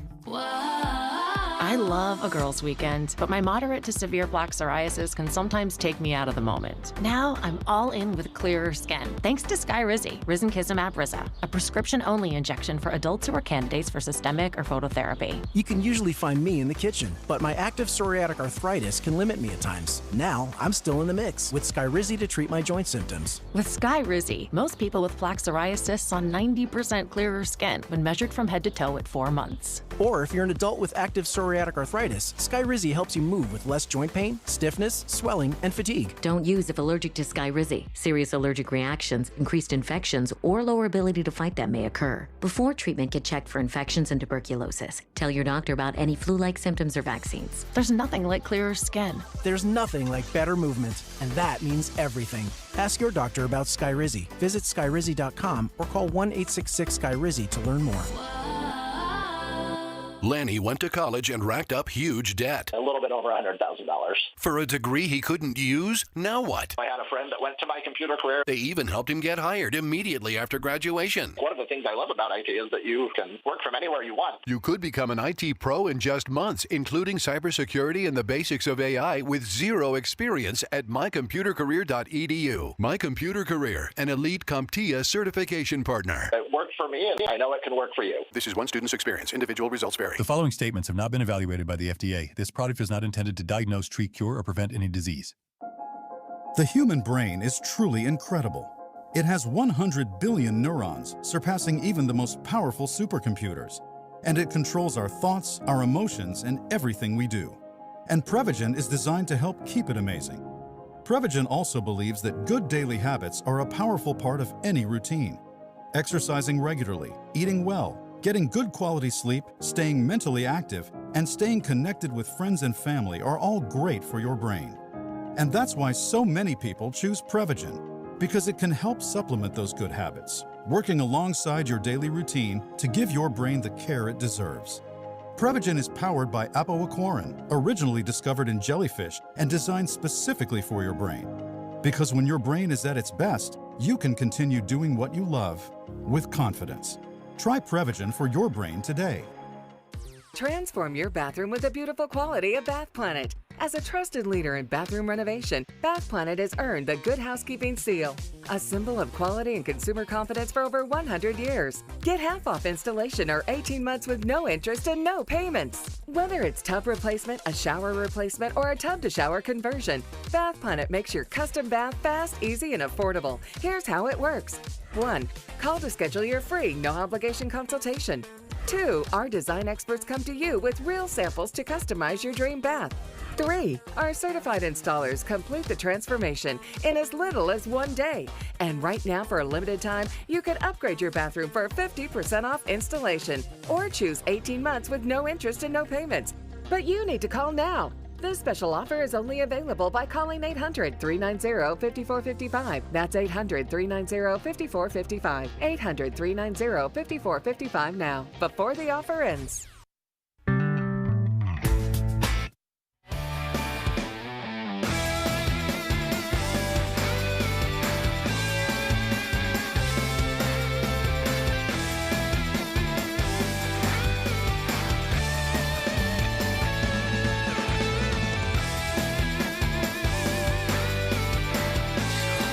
I love a girls' weekend, but my moderate to severe plaque psoriasis can sometimes take me out of the moment. Now I'm all in with clearer skin, thanks to Skyrizi, risankizumab Riza, a prescription-only injection for adults who are candidates for systemic or phototherapy. You can usually find me in the kitchen, but my active psoriatic arthritis can limit me at times. Now I'm still in the mix with Skyrizi to treat my joint symptoms. With Skyrizi, most people with plaque psoriasis saw 90% clearer skin when measured from head to toe at 4 months. Or if you're an adult with active psoriatic arthritis, Skyrizi helps you move with less joint pain, stiffness, swelling, and fatigue. Don't use if allergic to Skyrizi. Serious allergic reactions, increased infections, or lower ability to fight them may occur. Before treatment, get checked for infections and tuberculosis. Tell your doctor about any flu-like symptoms or vaccines. There's nothing like clearer skin. There's nothing like better movement, and that means everything. Ask your doctor about Skyrizi. Visit skyrizi.com or call 1-866-SKYRIZI to learn more. Lanny went to college and racked up huge debt. A little bit over $100,000. For a degree he couldn't use? Now what? I had a friend that went to my computer career. They even helped him get hired immediately after graduation. One of the things I love about IT is that you can work from anywhere you want. You could become an IT pro in just months, including cybersecurity and the basics of AI with zero experience at mycomputercareer.edu. My Computer Career, an elite CompTIA certification partner. It worked for me, and I know it can work for you. This is one student's experience. Individual results vary. The following statements have not been evaluated by the FDA. This product is not intended to diagnose, treat, cure, or prevent any disease. The human brain is truly incredible. It has 100 billion neurons, surpassing even the most powerful supercomputers. And it controls our thoughts, our emotions, and everything we do. And Prevagen is designed to help keep it amazing. Prevagen also believes that good daily habits are a powerful part of any routine. Exercising regularly, eating well, getting good quality sleep, staying mentally active, and staying connected with friends and family are all great for your brain. And that's why so many people choose Prevagen, because it can help supplement those good habits, working alongside your daily routine to give your brain the care it deserves. Prevagen is powered by apoaquarin, originally discovered in jellyfish and designed specifically for your brain. Because when your brain is at its best, you can continue doing what you love with confidence. Try Prevagen for your brain today. Transform your bathroom with the beautiful quality of Bath Planet. As a trusted leader in bathroom renovation, Bath Planet has earned the Good Housekeeping seal, a symbol of quality and consumer confidence for over 100 years. Get half off installation or 18 months with no interest and no payments. Whether it's tub replacement, a shower replacement, or a tub-to-shower conversion, Bath Planet makes your custom bath fast, easy, and affordable. Here's how it works. 1. Call to schedule your free, no-obligation consultation. 2. Our design experts come to you with real samples to customize your dream bath. 3. Our certified installers complete the transformation in as little as 1 day. And right now, for a limited time, you can upgrade your bathroom for 50% off installation or choose 18 months with no interest and no payments. But you need to call now. This special offer is only available by calling 800-390-5455. That's 800-390-5455. 800-390-5455 now, before the offer ends.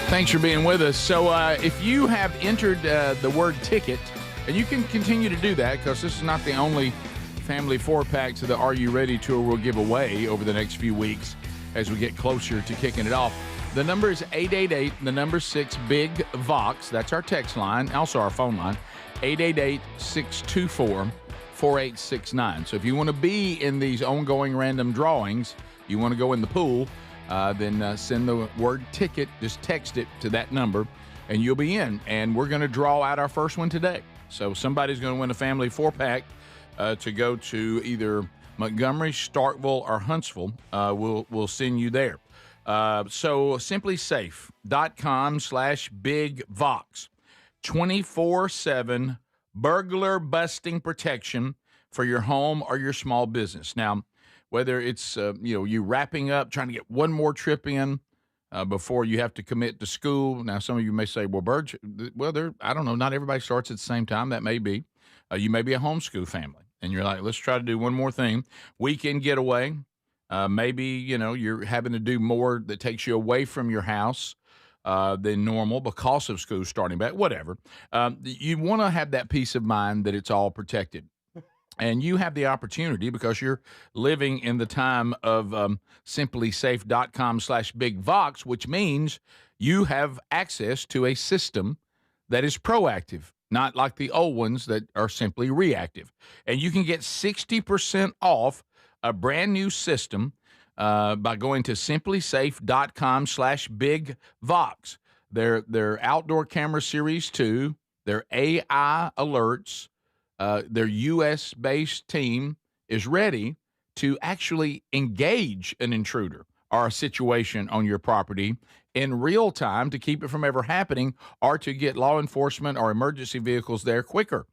Thanks for being with us. So if you have entered the word ticket, and you can continue to do that because this is not the only family 4-pack to the Are You Ready tour we'll give away over the next few weeks as we get closer to kicking it off. The number is 888, the number 6, Big Vox. That's our text line, also our phone line, 888-624-4869. So if you want to be in these ongoing random drawings, you want to go in the pool, then send the word ticket, just text it to that number, and you'll be in. And we're going to draw out our first one today. So somebody's going to win a family 4-pack to go to either Montgomery, Starkville, or Huntsville. We'll send you there. So simplysafe.com/bigvox. 24/7 burglar busting protection for your home or your small business. Now, whether it's you wrapping up, trying to get one more trip in before you have to commit to school. Now, some of you may say, well, Burge, I don't know, not everybody starts at the same time. That may be. You may be a homeschool family, and you're like, let's try to do one more thing. Weekend getaway. Maybe, you're having to do more that takes you away from your house than normal because of school starting back, whatever. You want to have that peace of mind that it's all protected. And you have the opportunity, because you're living in the time of simplysafe.com/bigvox, which means you have access to a system that is proactive, not like the old ones that are simply reactive. And you can get 60% off a brand new system by going to simplysafe.com/bigvox. Their outdoor camera series 2, their AI alerts, their U.S.-based team is ready to actually engage an intruder or a situation on your property in real time to keep it from ever happening, or to get law enforcement or emergency vehicles there quicker.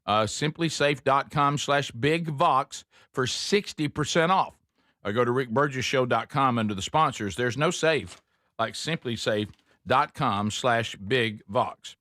Simplysafe.com/bigvox for 60% off. Go to rickburgessshow.com under the sponsors. There's no safe like simplysafe.com/bigvox.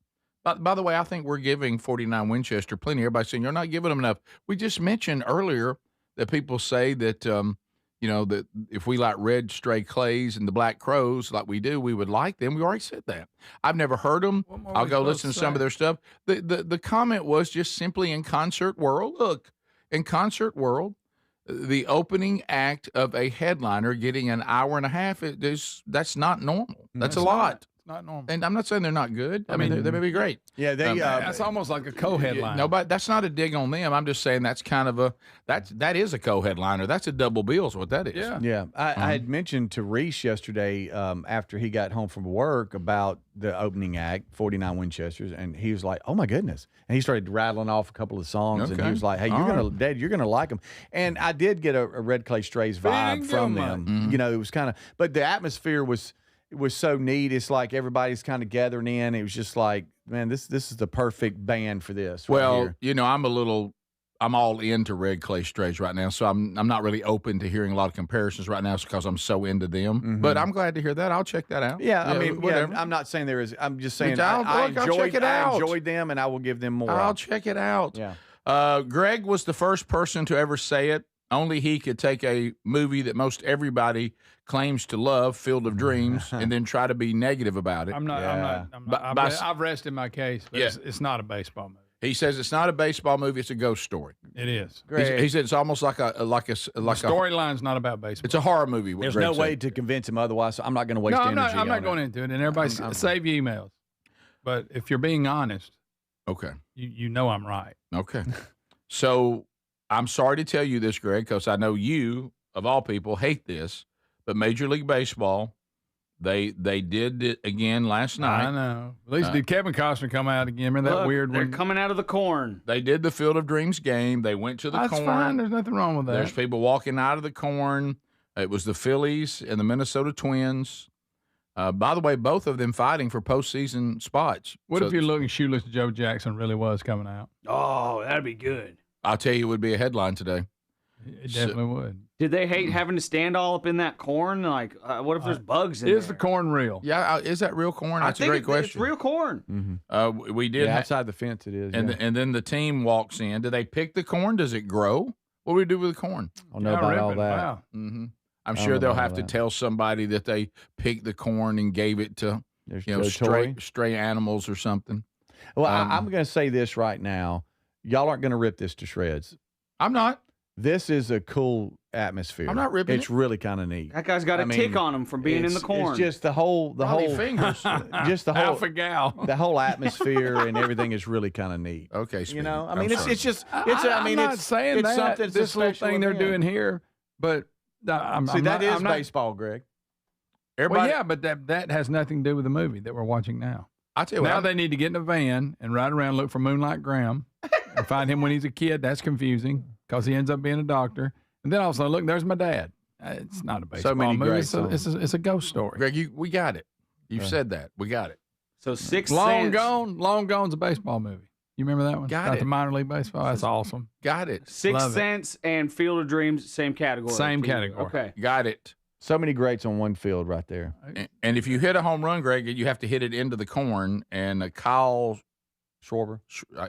By the way, I think we're giving 49 Winchester plenty. Everybody's saying you're not giving them enough. We just mentioned earlier that people say that, that if we like red stray clays and the black crows like we do, we would like them. We already said that. I've never heard them. I'll go listen to some of their stuff. The comment was just simply in Concert World. Look, in Concert World, the opening act of a headliner getting an hour and a half, that's not normal. That's a lot. Not normal. And I'm not saying they're not good. I mean, they may be great. Yeah, that's almost like a co-headliner. No, but that's not a dig on them. I'm just saying that's kind of that is a co-headliner. That's a double bill is what that is. Yeah. I had mentioned to Reese yesterday after he got home from work about the opening act, 49 Winchesters, and he was like, "Oh my goodness!" And he started rattling off a couple of songs, and he was like, "Hey, Dad, you're gonna like them." And I did get a Red Clay Strays vibe from them. Mm-hmm. It was kind of, but the atmosphere was so neat. It's like everybody's kind of gathering in. It was just like, man, this is the perfect band for this. Well, I'm all into Red Clay Strays right now, so I'm not really open to hearing a lot of comparisons right now because I'm so into them. Mm-hmm. But I'm glad to hear that. I'll check that out. Yeah, I mean, whatever. I'm not saying there is. I'm just saying I enjoyed them, and I will give them more. I'll check it out. Yeah. Greg was the first person to ever say it Only he could take a movie that most everybody claims to love, Field of Dreams, and then try to be negative about it. I'm not. I've rested my case, but it's not a baseball movie. He says it's not a baseball movie; it's a ghost story. It is. He said it's almost like a storyline's not about baseball. It's a horror movie. There's no way to convince him otherwise. So I'm not going to waste energy. I'm not going into it. And everybody save your emails. But if you're being honest, okay, you know I'm right. Okay, so I'm sorry to tell you this, Greg, because I know you, of all people, hate this, but Major League Baseball, they did it again last night. I know. At least did Kevin Costner come out again? Remember that weird they're one? coming out of the corn. They did the Field of Dreams game. They went to the corn. That's fine. There's nothing wrong with that. There's people walking out of the corn. It was the Phillies and the Minnesota Twins. By the way, both of them fighting for postseason spots. What if you're looking shoeless Joe Jackson really was coming out? Oh, that'd be good. I'll tell you, it would be a headline today. It definitely would. Did they hate having to stand all up in that corn? Like, what if there's bugs in there? Is the corn real? Yeah, is that real corn? That's a great question. It's real corn. We did outside the fence. It is, and then the team walks in. Do they pick the corn? Does it grow? What do we do with the corn? I don't know about all that. Wow. Mm-hmm. I'm sure they'll have to tell somebody that they picked the corn and gave it to stray animals or something. Well, I'm going to say this right now. Y'all aren't going to rip this to shreds. I'm not. This is a cool atmosphere. I'm not ripping It's really kind of neat. That guy's got a tick on him from being in the corn. It's just the whole fingers. Just the whole alpha gal. The whole atmosphere and everything is really kind of neat. Okay, Speedy. You know, I I'm mean, sorry. it's just I'm not saying it's that. something. This little thing they're doing here, but I'm that is not, baseball, Greg. Everybody, well, yeah, but that has nothing to do with the movie that we're watching now. I tell you now what, they need to get in a van and ride around, look for Moonlight Graham, and find him when he's a kid. That's confusing because he ends up being a doctor. And then also, look, there's my dad. It's not a baseball movie. It's a ghost story. Greg, we got it. You've said that. We got it. So Sixth Long Sense. Long Gone's a baseball movie. You remember that one? Got it. The minor league baseball. That's awesome. Got it. Sixth Sense and Field of Dreams, same category. Same category. Okay. Got it. So many greats on one field right there. And if you hit a home run, Greg, you have to hit it into the corn. And Kyle Schwarber,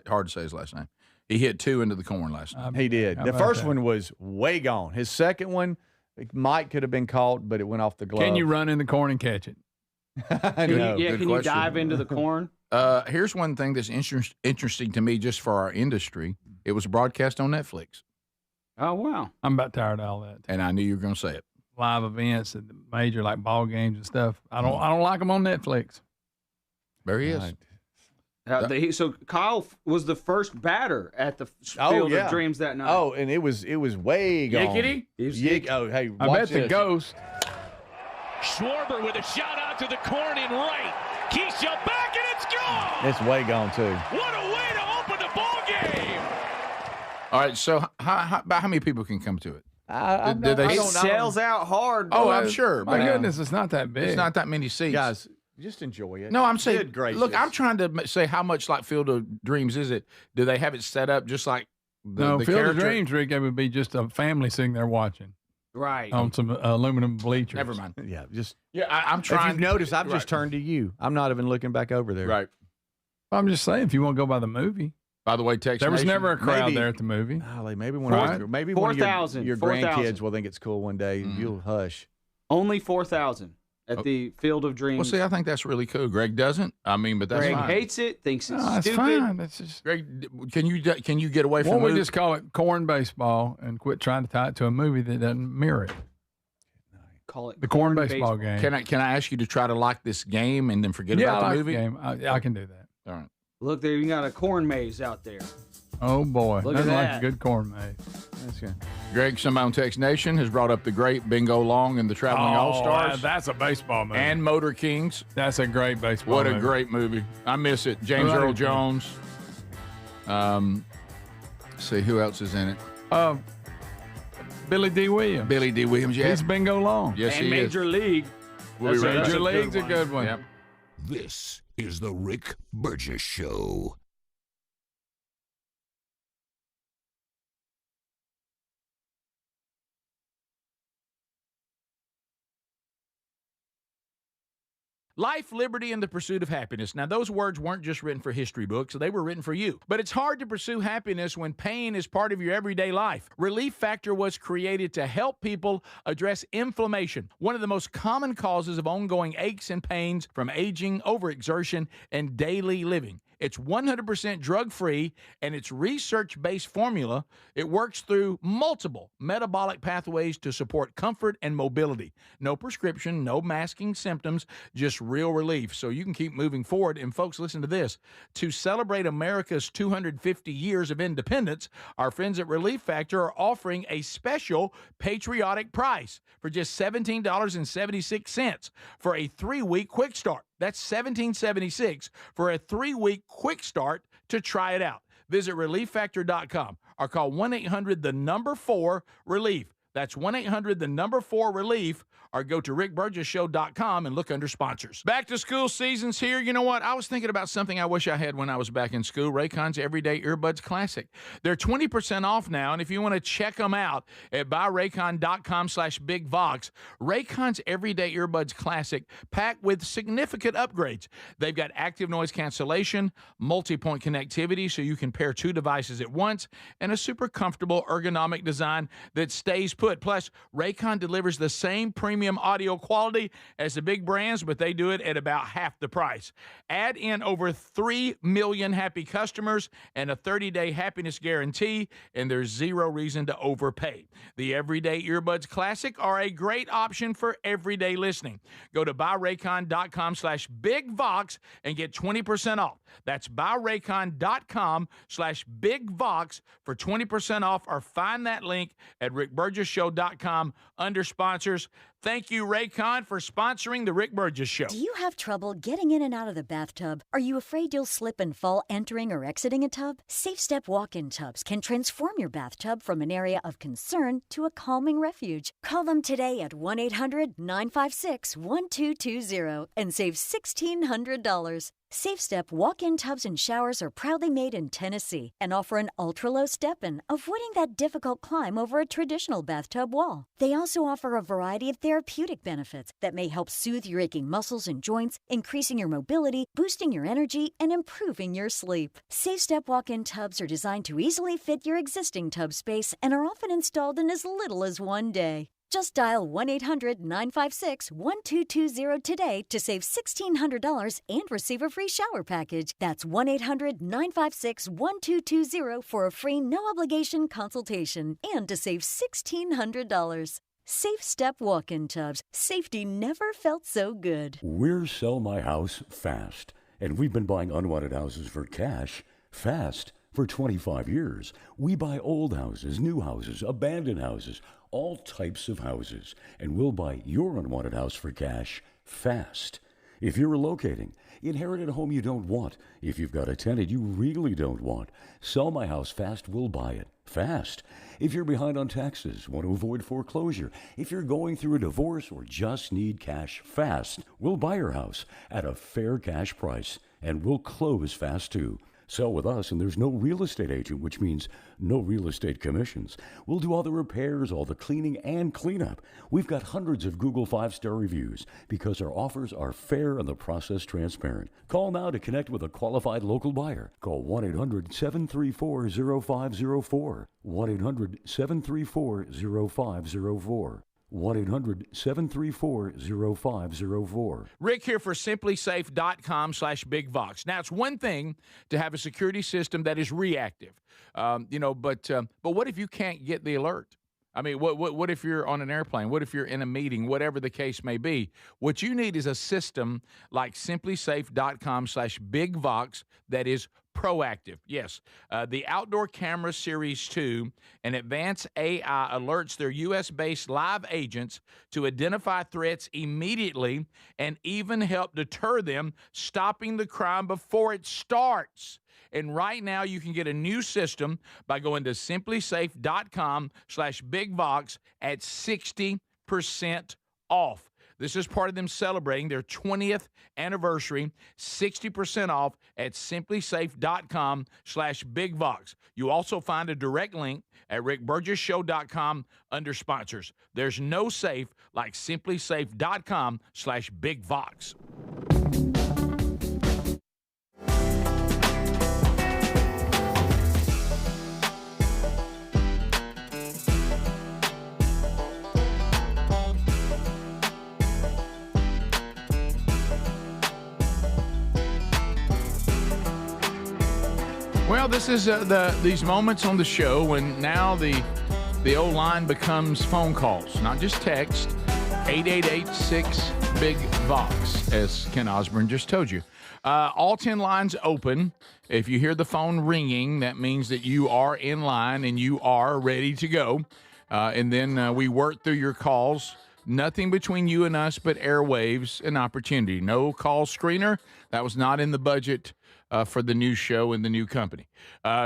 hard to say his last name. He hit 2 into the corn last night. He did. The first one was way gone. His second one, Mike could have been caught, but it went off the glove. Can you run in the corn and catch it? No. Can you dive into the corn? Here's one thing that's interesting to me just for our industry. It was broadcast on Netflix. Oh, wow. I'm about tired of all that. And I knew you were going to say it. Live events and major like ball games and stuff. I don't like them on Netflix. There he is. So Kyle was the first batter at the Field of Dreams that night. Oh, and it was way gone. Yickety? Oh, hey, I bet the ghost. Schwarber with a shout out to the corn in right. Keisha back and it's gone. It's way gone too. What a way to open the ball game. All right, so about how many people can come to it? It sells out hard. Oh, I'm sure. My goodness, it's not that big. It's not that many seats. Guys, just enjoy it. No, I'm saying, gracious. look, I'm trying to say how much like Field of Dreams is it? Do they have it set up just like the Field character? of Dreams, Rick, it would be just a family sitting there watching. Right. On some aluminum bleachers. Never mind. Yeah, I'm trying. If you've noticed, I've just turned to you. I'm not even looking back over there. Right. I'm just saying, if you want to go by the movie. By the way, Texas there was Nation, never a crowd there at the movie. Golly, maybe one of your grandkids will think it's cool one day. You'll hush. Only 4,000 at the Field of Dreams. Well, see, I think that's really cool. Greg doesn't. I mean, but that's Greg fine. hates it. Thinks it's That's stupid. fine. That's just Greg, can you get away from? Why don't we just call it corn baseball and quit trying to tie it to a movie that doesn't mirror it? Call it the corn baseball game. Can I ask you to try to like this game and then forget about the movie? The game. I can do that. All right. Look there, you got a corn maze out there. Oh boy, Look at nothing like that. a good corn maze. That's good. Greg, somebody on Tex Nation has brought up the great Bingo Long and the Traveling All-Stars. That's a baseball movie. And Motor Kings. That's a great baseball What movie. a great movie. I miss it. James Earl Jones. Let's see, who else is in it? Billy D. Williams. Billy D. Williams, yeah. He's Bingo Long. Yes, and he Major is. League. Major League's a good one. Yep. This is the Rick Burgess Show. Life, liberty, and the pursuit of happiness. Now, those words weren't just written for history books. They were written for you. But it's hard to pursue happiness when pain is part of your everyday life. Relief Factor was created to help people address inflammation, one of the most common causes of ongoing aches and pains from aging, overexertion, and daily living. It's 100% drug-free, and its research-based formula, it works through multiple metabolic pathways to support comfort and mobility. No prescription, no masking symptoms, just real relief, so you can keep moving forward. And folks, listen to this. To celebrate America's 250 years of independence, our friends at Relief Factor are offering a special patriotic price for just $17.76 for a 3-week quick start. That's $17.76 for a 3-week quick start to try it out. Visit ReliefFactor.com or call 1-800-4-RELIEF. That's 1-800-4-RELIEF, or go to rickburgessshow.com and look under sponsors. Back to school season's here. You know what? I was thinking about something I wish I had when I was back in school, Raycon's Everyday Earbuds Classic. They're 20% off now, and if you want to check them out at buyraycon.com/bigvox, Raycon's Everyday Earbuds Classic, packed with significant upgrades. They've got active noise cancellation, multi-point connectivity so you can pair 2 devices at once, and a super comfortable ergonomic design that stays put. Plus, Raycon delivers the same premium audio quality as the big brands, but they do it at about half the price. Add in over 3 million happy customers and a 30-day happiness guarantee, and there's zero reason to overpay. The Everyday Earbuds Classic are a great option for everyday listening. Go to buyraycon.com/bigvox and get 20% off. That's buyraycon.com/bigvox for 20% off, or find that link at rickburgessshow.com under sponsors. Thank you, Raycon, for sponsoring the Rick Burgess Show. Do you have trouble getting in and out of the bathtub? Are you afraid you'll slip and fall entering or exiting a tub? Safe Step walk-in tubs can transform your bathtub from an area of concern to a calming refuge. Call them today at 1-800-956-1220 and save $1,600. Safe Step walk-in tubs and showers are proudly made in Tennessee and offer an ultra-low step-in, avoiding that difficult climb over a traditional bathtub wall. They also offer a variety of therapeutic benefits that may help soothe your aching muscles and joints, increasing your mobility, boosting your energy, and improving your sleep. Safe Step walk-in tubs are designed to easily fit your existing tub space and are often installed in as little as 1 day. Just dial 1-800-956-1220 today to save $1,600 and receive a free shower package. That's 1-800-956-1220 for a free no-obligation consultation and to save $1,600. Safe Step walk-in tubs. Safety never felt so good. We're Sell My House Fast, and we've been buying unwanted houses for cash fast for 25 years. We buy old houses, new houses, abandoned houses, all types of houses, and we'll buy your unwanted house for cash fast. If you're relocating, inherited a home you don't want, if you've got a tenant you really don't want, Sell My House Fast will buy it fast. If you're behind on taxes, want to avoid foreclosure, if you're going through a divorce or just need cash fast, we'll buy your house at a fair cash price, and we'll close fast too. Sell with us, and there's no real estate agent, which means no real estate commissions. We'll do all the repairs, all the cleaning, and cleanup. We've got hundreds of Google 5-star reviews because our offers are fair and the process transparent. Call now to connect with a qualified local buyer. Call 1-800-734-0504. 1-800-734-0504. 1-800-734-0504. Rick here for simplysafe.com/bigvox. Now, it's one thing to have a security system that is reactive, but what if you can't get the alert? I mean, what if you're on an airplane? What if you're in a meeting? Whatever the case may be. What you need is a system like simplysafe.com/bigvox that is proactive. Yes, the Outdoor Camera Series 2 and Advanced AI alerts their U.S.-based live agents to identify threats immediately and even help deter them, stopping the crime before it starts. And right now, you can get a new system by going to simplysafe.com/bigvox at 60% off. This is part of them celebrating their 20th anniversary, 60% off at simplysafe.com/bigvox. You also find a direct link at rickburgessshow.com under sponsors. There's no safe like simplysafe.com/bigvox. Well, this is these moments on the show when now the old line becomes phone calls, not just text. 888-6-BIG-VOX, as Ken Osborne just told you. All 10 lines open. If you hear the phone ringing, that means that you are in line and you are ready to go. And then we work through your calls. Nothing between you and us but airwaves and opportunity. No call screener. That was not in the budget for the new show and the new company.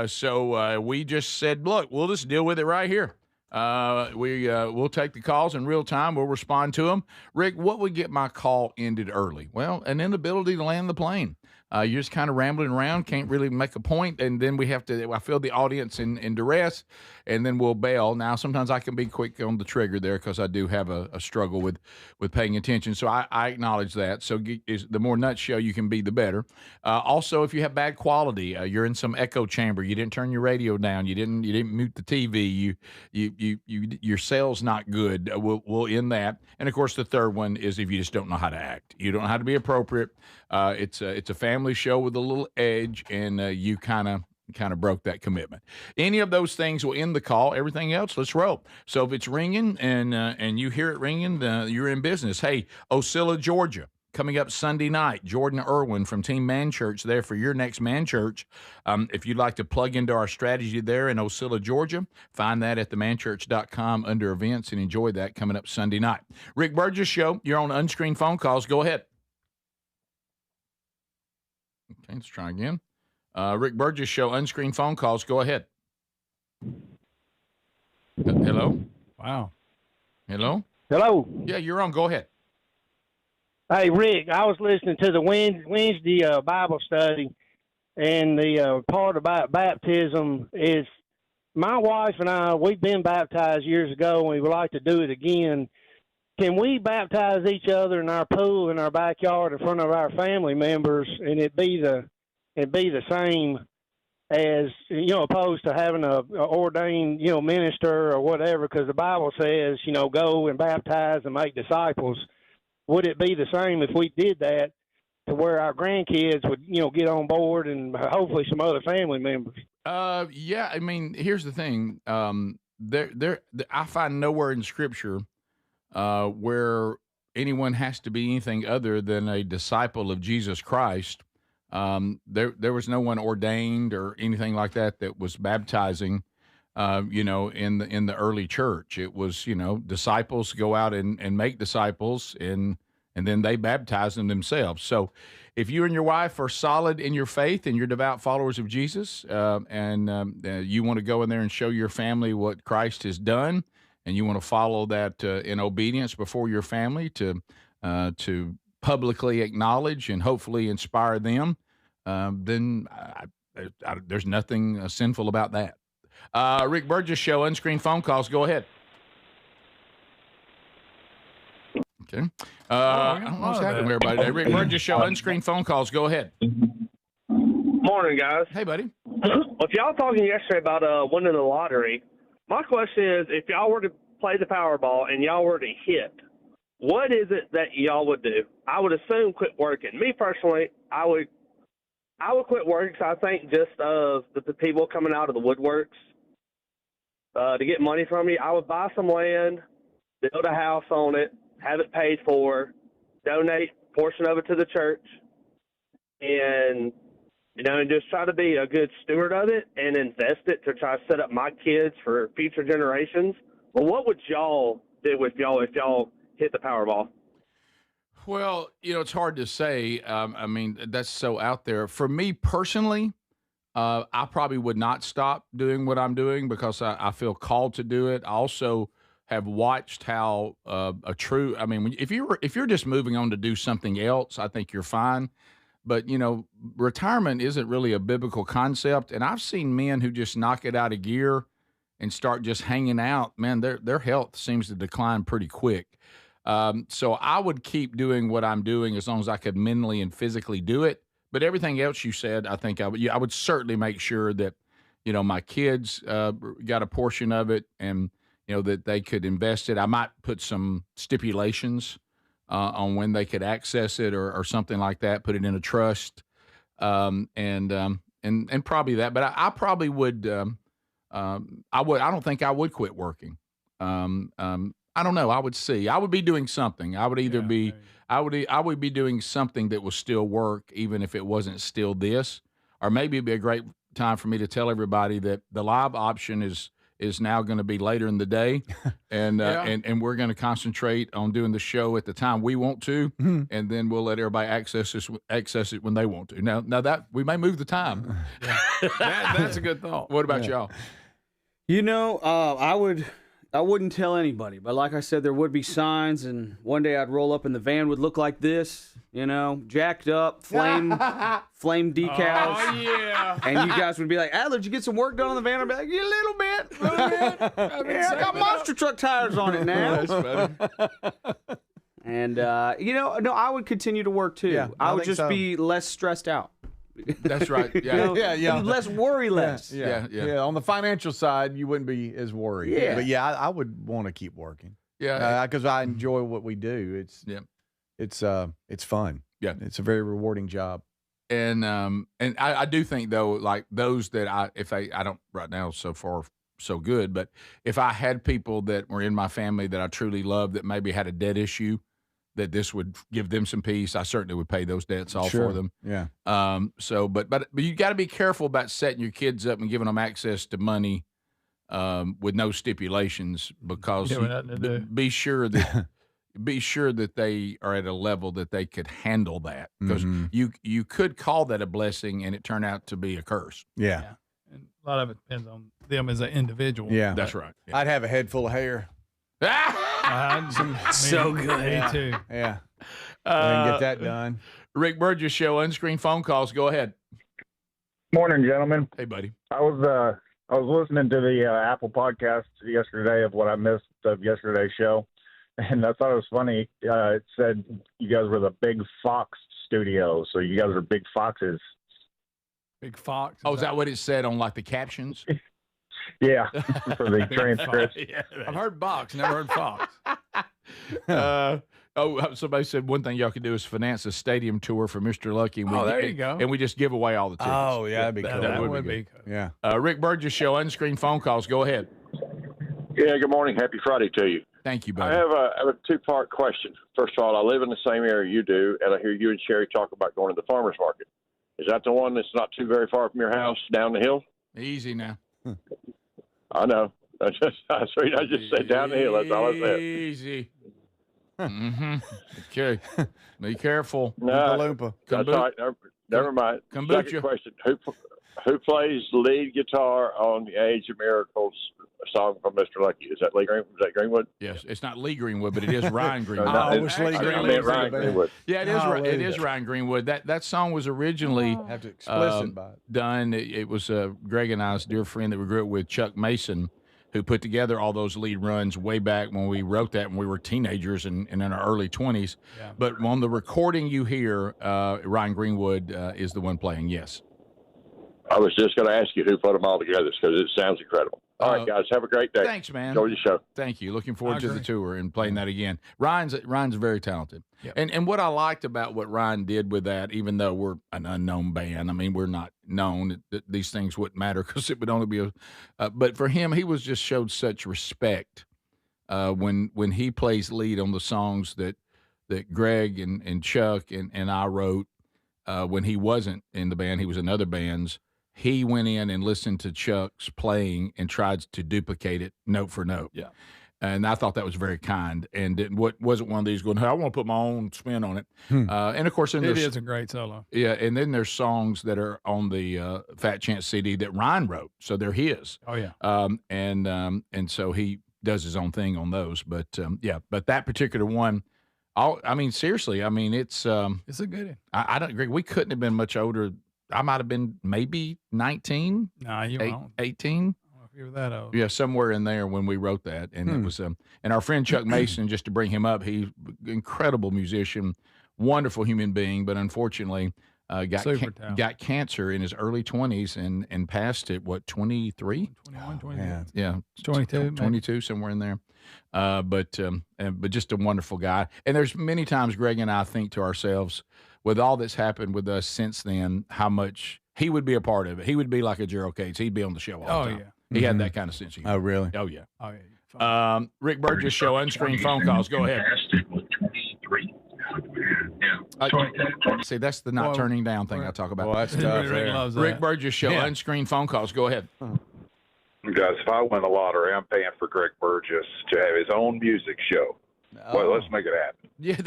So we just said, look, we'll just deal with it right here. We'll take the calls in real time. We'll respond to them. Rick, what would get my call ended early? Well, an inability to land the plane. You're just kind of rambling around, can't really make a point, and then we have to. I feel the audience in duress, and then we'll bail. Now, sometimes I can be quick on the trigger there because I do have a struggle with paying attention. So I acknowledge that. So the more nutshell you can be, the better. Also, if you have bad quality, you're in some echo chamber. You didn't turn your radio down. You didn't mute the TV. Your cell's not good. We'll end that. And of course, the third one is if you just don't know how to act. You don't know how to be appropriate. It's a family show with a little edge, and you kind of broke that commitment. Any of those things will end the call. Everything else, let's roll. So if it's ringing and you hear it ringing, you're in business. Hey, Ocilla, Georgia, coming up Sunday night. Jordan Irwin from Team Man Church there for your next Man Church. If you'd like to plug into our strategy there in Ocilla, Georgia, find that at themanchurch.com under events and enjoy that coming up Sunday night. Rick Burgess Show, you're on unscreened phone calls. Go ahead. Okay, let's try again. Rick Burgess Show, unscreened phone calls. Go ahead. Hello? Wow. Hello? Hello. Yeah, you're on. Go ahead. Hey, Rick, I was listening to the Wednesday Bible study, and the part about baptism is my wife and I, we've been baptized years ago, and we would like to do it again. Can we baptize each other in our pool in our backyard in front of our family members, and it'd be the same as, opposed to having a ordained, minister or whatever, because the Bible says, go and baptize and make disciples. Would it be the same if we did that to where our grandkids would, get on board and hopefully some other family members? Yeah, I mean, here's the thing. I find nowhere in Scripture where anyone has to be anything other than a disciple of Jesus Christ. There was no one ordained or anything like that was baptizing, in the early church. It was, disciples go out and make disciples, and then they baptize them themselves. So if you and your wife are solid in your faith and you're devout followers of Jesus, and you want to go in there and show your family what Christ has done, and you want to follow that in obedience before your family to publicly acknowledge and hopefully inspire them, then there's nothing sinful about that. Rick Burgess Show, unscreened phone calls. Go ahead. Okay. I don't know what's happening with everybody today. Rick Burgess Show, unscreened phone calls. Go ahead. Morning, guys. Hey, buddy. If y'all talking yesterday about winning the lottery, my question is, if y'all were to play the Powerball and y'all were to hit, what is it that y'all would do? I would assume quit working. Me personally, I would quit working because I think just of the people coming out of the woodworks to get money from you. I would buy some land, build a house on it, have it paid for, donate a portion of it to the church, and and just try to be a good steward of it and invest it to try to set up my kids for future generations. Well, what would y'all do if y'all hit the Powerball? Well, it's hard to say. I mean, that's so out there. For me personally, I probably would not stop doing what I'm doing because I feel called to do it. I also have watched how if you're just moving on to do something else, I think you're fine. But, retirement isn't really a biblical concept. And I've seen men who just knock it out of gear and start just hanging out. Man, their health seems to decline pretty quick. So I would keep doing what I'm doing as long as I could mentally and physically do it. But everything else you said, I think I would certainly make sure that, my kids got a portion of it and, that they could invest it. I might put some stipulations on when they could access it or something like that, put it in a trust, and and probably that. But I probably would. I don't think I would quit working. I don't know. I would see. I would be doing something. I would either be. I would be doing something that was still work, even if it wasn't still this. Or maybe it'd be a great time for me to tell everybody that the live option is now going to be later in the day, and we're going to concentrate on doing the show at the time we want to, and then we'll let everybody access it when they want to. Now that we may move the time. That's a good thought. What about y'all? You know, I wouldn't tell anybody, but like I said, there would be signs, and one day I'd roll up and the van would look like this, you know, jacked up, flame decals. Oh, yeah. And you guys would be like, Adler, did you get some work done on the van? I'd be like, yeah, a little bit. Yeah, I got monster truck tires on it now. That's funny. And, no, I would continue to work too. Yeah, I I would think just so. be less stressed out. That's right. You Yeah. know, less worry less. Yeah. On the financial side, you wouldn't be as worried. Yeah. But I would want to keep working. Yeah. Because I enjoy what we do. It's fun. Yeah. It's a very rewarding job. And I do think though, like those that I don't right now so far so good, but if I had people that were in my family that I truly loved that maybe had a debt issue, that this would give them some peace, I certainly would pay those debts off for them. Yeah. But you got to be careful about setting your kids up and giving them access to money with no stipulations, because be sure that they are at a level that they could handle that, because you could call that a blessing and it turned out to be a curse. Yeah. And a lot of it depends on them as an individual. Yeah. That's right. Yeah. I'd have a head full of hair. So good. Me too. Yeah. And get that done. Rick Burgess Show, unscreened phone calls. Go ahead. Morning, gentlemen. Hey, buddy. I was listening to the Apple podcast yesterday of what I missed of yesterday's show, and I thought it was funny. It said you guys were the Big Fox Studio, so you guys are big foxes. Big Fox. Is that what it said on like the captions? Yeah, for the transcripts. Yeah, I've heard box, never heard fox. Somebody said one thing y'all could do is finance a stadium tour for Mr. Lucky. And there you go. And we just give away all the tickets. Oh, yeah, that'd be cool. That would be cool. Yeah. Rick Burgess Show, unscreened phone calls. Go ahead. Yeah, good morning. Happy Friday to you. Thank you, I buddy. have a two-part question. First of all, I live in the same area you do, and I hear you and Sherry talk about going to the farmer's market. Is that the one that's not too very far from your house down the hill? Easy now. I know. I just said down the hill. That's all I said. Easy. Okay. Be careful. No, that's all right. Never mind. Kombucha. Second question: Who plays lead guitar on the Age of Miracles song from Mr. Lucky? Is that Greenwood? Yes, it's not Lee Greenwood, but it is Ryan Greenwood. I wish Lee Greenwood. Ryan Greenwood. Yeah, it is Ryan Greenwood. That song was originally Have to explicit done. It was Greg and I's dear friend that we grew up with, Chuck Mason, who put together all those lead runs way back when we wrote that when we were teenagers and in our early 20s. Yeah. But on the recording you hear, Ryan Greenwood is the one playing, yes. I was just going to ask you who put them all together because it sounds incredible. All right, guys, have a great day. Thanks, man. Enjoy the show. Thank you. Looking forward to the tour and playing that again. Ryan's very talented. Yep. And what I liked about what Ryan did with that, even though we're an unknown band, I mean, we're not known, these things wouldn't matter because it would only be but for him, he was just showed such respect when he plays lead on the songs that Greg and Chuck and I wrote when he wasn't in the band, he was in other bands. He went in and listened to Chuck's playing and tried to duplicate it note for note. Yeah. And I thought that was very kind. And what wasn't one of these going, hey, I want to put my own spin on it. And, of course, it is a great solo. Yeah, and then there's songs that are on the Fat Chance CD that Ryan wrote. So they're his. Oh, yeah. And so he does his own thing on those. But, but that particular one, seriously, it's a good one. I don't agree. We couldn't have been much older. I might have been maybe 19. No, you won't. 18. If you were that old. Yeah, somewhere in there when we wrote that. And it was, and our friend Chuck Mason, just to bring him up, he's an incredible musician, wonderful human being, but unfortunately got cancer in his early 20s and passed at, 23? 21, 22. Yeah. 22. 22, somewhere in there. But just a wonderful guy. And there's many times Greg and I think to ourselves, with all that's happened with us since then, how much he would be a part of it. He would be like a Gerald Cates. He'd be on the show all the time. He had that kind of sense of humor. Oh, really? Oh, yeah. Rick Burgess Show, unscreened phone calls. Go ahead. See, that's the not turning down thing I talk about. Well, that's tough. Rick Burgess Show, unscreened phone calls. Go ahead. Guys, if I win the lottery, I'm paying for Greg Burgess to have his own music show. Well, let's make it happen. Yeah,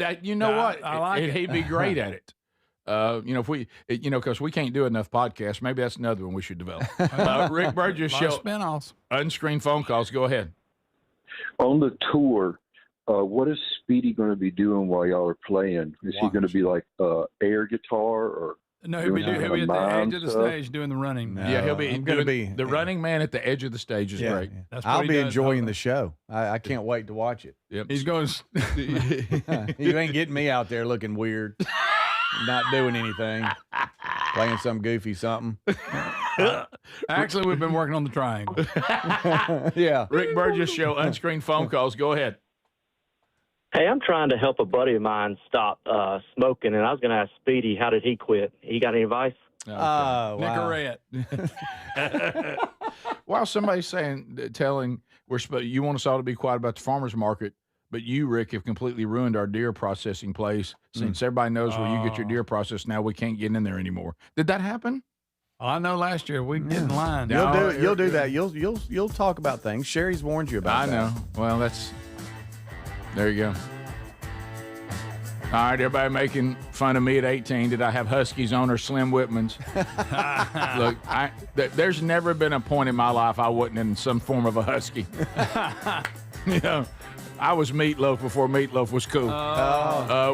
what? I like it. He'd be great at it. If we, because we can't do enough podcasts, maybe that's another one we should develop. Rick Burgess Show, spinoffs. Unscreened phone calls. Go ahead. On the tour, what is Speedy going to be doing while y'all are playing? Is he going to be like air guitar or? No, he'll be at the edge of the stage doing the running. No, yeah, he'll be the running man at the edge of the stage is great. Yeah. I'll be enjoying the show. I can't wait to watch it. Yep. He's going. You ain't getting me out there looking weird, not doing anything, playing some goofy something. Actually, we've been working on the triangle. Yeah. Rick Burgess Show, unscreened phone calls. Go ahead. Hey, I'm trying to help a buddy of mine stop smoking, and I was going to ask Speedy, how did he quit? He got any advice? Okay. Oh, Nicorette. While somebody's telling you want us all to be quiet about the farmer's market, but you, Rick, have completely ruined our deer processing place. Since everybody knows where you get your deer processed, now we can't get in there anymore. Did that happen? I know last year we get in line. You'll do that. You'll talk about things. Sherry's warned you about that. I know. Well, there you go. All right, everybody making fun of me at 18. Did I have Huskies on or Slim Whitmans? Look, there's never been a point in my life I wasn't in some form of a Husky. I was Meatloaf before Meatloaf was cool.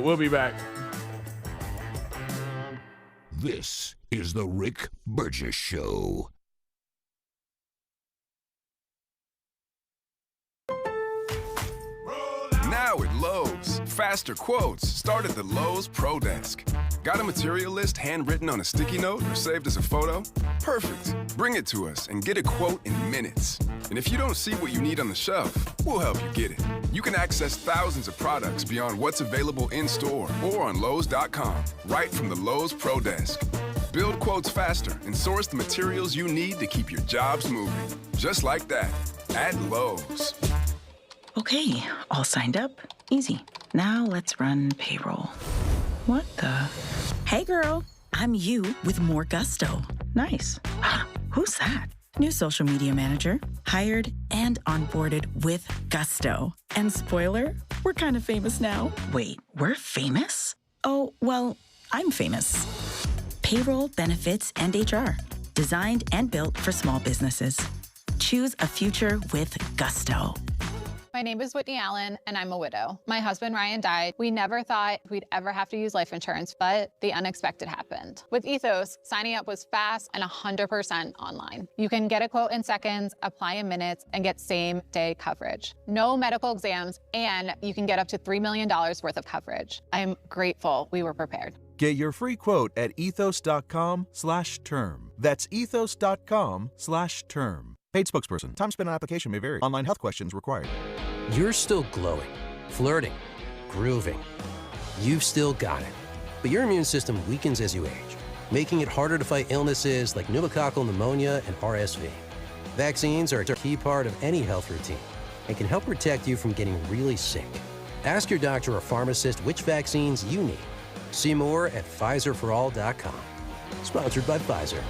We'll be back. This is the Rick Burgess Show. Now at Lowe's, faster quotes start at the Lowe's Pro Desk. Got a material list handwritten on a sticky note or saved as a photo? Perfect. Bring it to us and get a quote in minutes. And if you don't see what you need on the shelf, we'll help you get it. You can access thousands of products beyond what's available in-store or on Lowe's.com, right from the Lowe's Pro Desk. Build quotes faster and source the materials you need to keep your jobs moving. Just like that, at Lowe's. Okay, all signed up. Easy. Now let's run payroll. What the? Hey girl, I'm you with more gusto. Nice. Who's that? New social media manager. Hired and onboarded with gusto. And spoiler, we're kind of famous now. Wait, we're famous? Oh, well, I'm famous. Payroll, benefits, and HR. Designed and built for small businesses. Choose a future with gusto. My name is Whitney Allen, and I'm a widow. My husband, Ryan, died. We never thought we'd ever have to use life insurance, but the unexpected happened. With Ethos, signing up was fast and 100% online. You can get a quote in seconds, apply in minutes, and get same-day coverage. No medical exams, and you can get up to $3 million worth of coverage. I'm grateful we were prepared. Get your free quote at ethos.com/term. That's ethos.com/term. Paid spokesperson. Time spent on application may vary. Online health questions required. You're still glowing, flirting, grooving. You've still got it. But your immune system weakens as you age, making it harder to fight illnesses like pneumococcal pneumonia and RSV. Vaccines are a key part of any health routine and can help protect you from getting really sick. Ask your doctor or pharmacist which vaccines you need. See more at PfizerForAll.com. Sponsored by Pfizer.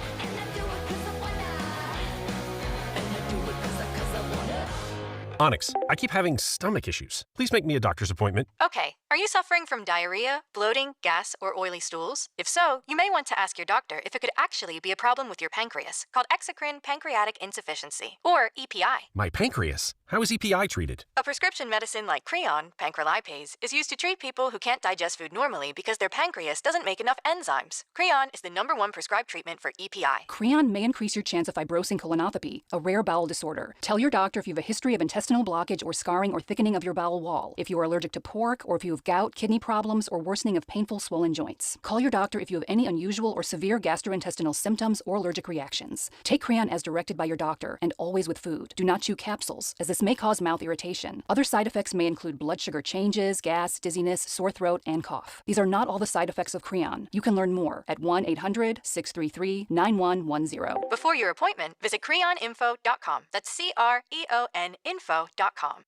Onyx, I keep having stomach issues. Please make me a doctor's appointment. Okay, are you suffering from diarrhea, bloating, gas, or oily stools? If so, you may want to ask your doctor if it could actually be a problem with your pancreas, called exocrine pancreatic insufficiency, or EPI. My pancreas? How is EPI treated? A prescription medicine like Creon, pancrelipase, is used to treat people who can't digest food normally because their pancreas doesn't make enough enzymes. Creon is the #1 prescribed treatment for EPI. Creon may increase your chance of fibrosing colonopathy, a rare bowel disorder. Tell your doctor if you have a history of intestinal intestinal blockage or scarring or thickening of your bowel wall, if you are allergic to pork, or if you have gout, kidney problems, or worsening of painful swollen joints. Call your doctor if you have any unusual or severe gastrointestinal symptoms or allergic reactions. Take Creon as directed by your doctor and always with food. Do not chew capsules, as this may cause mouth irritation. Other side effects may include blood sugar changes, gas, dizziness, sore throat, and cough. These are not all the side effects of Creon. You can learn more at 1-800-633-9110. Before your appointment, visit creoninfo.com. That's CREON info.com.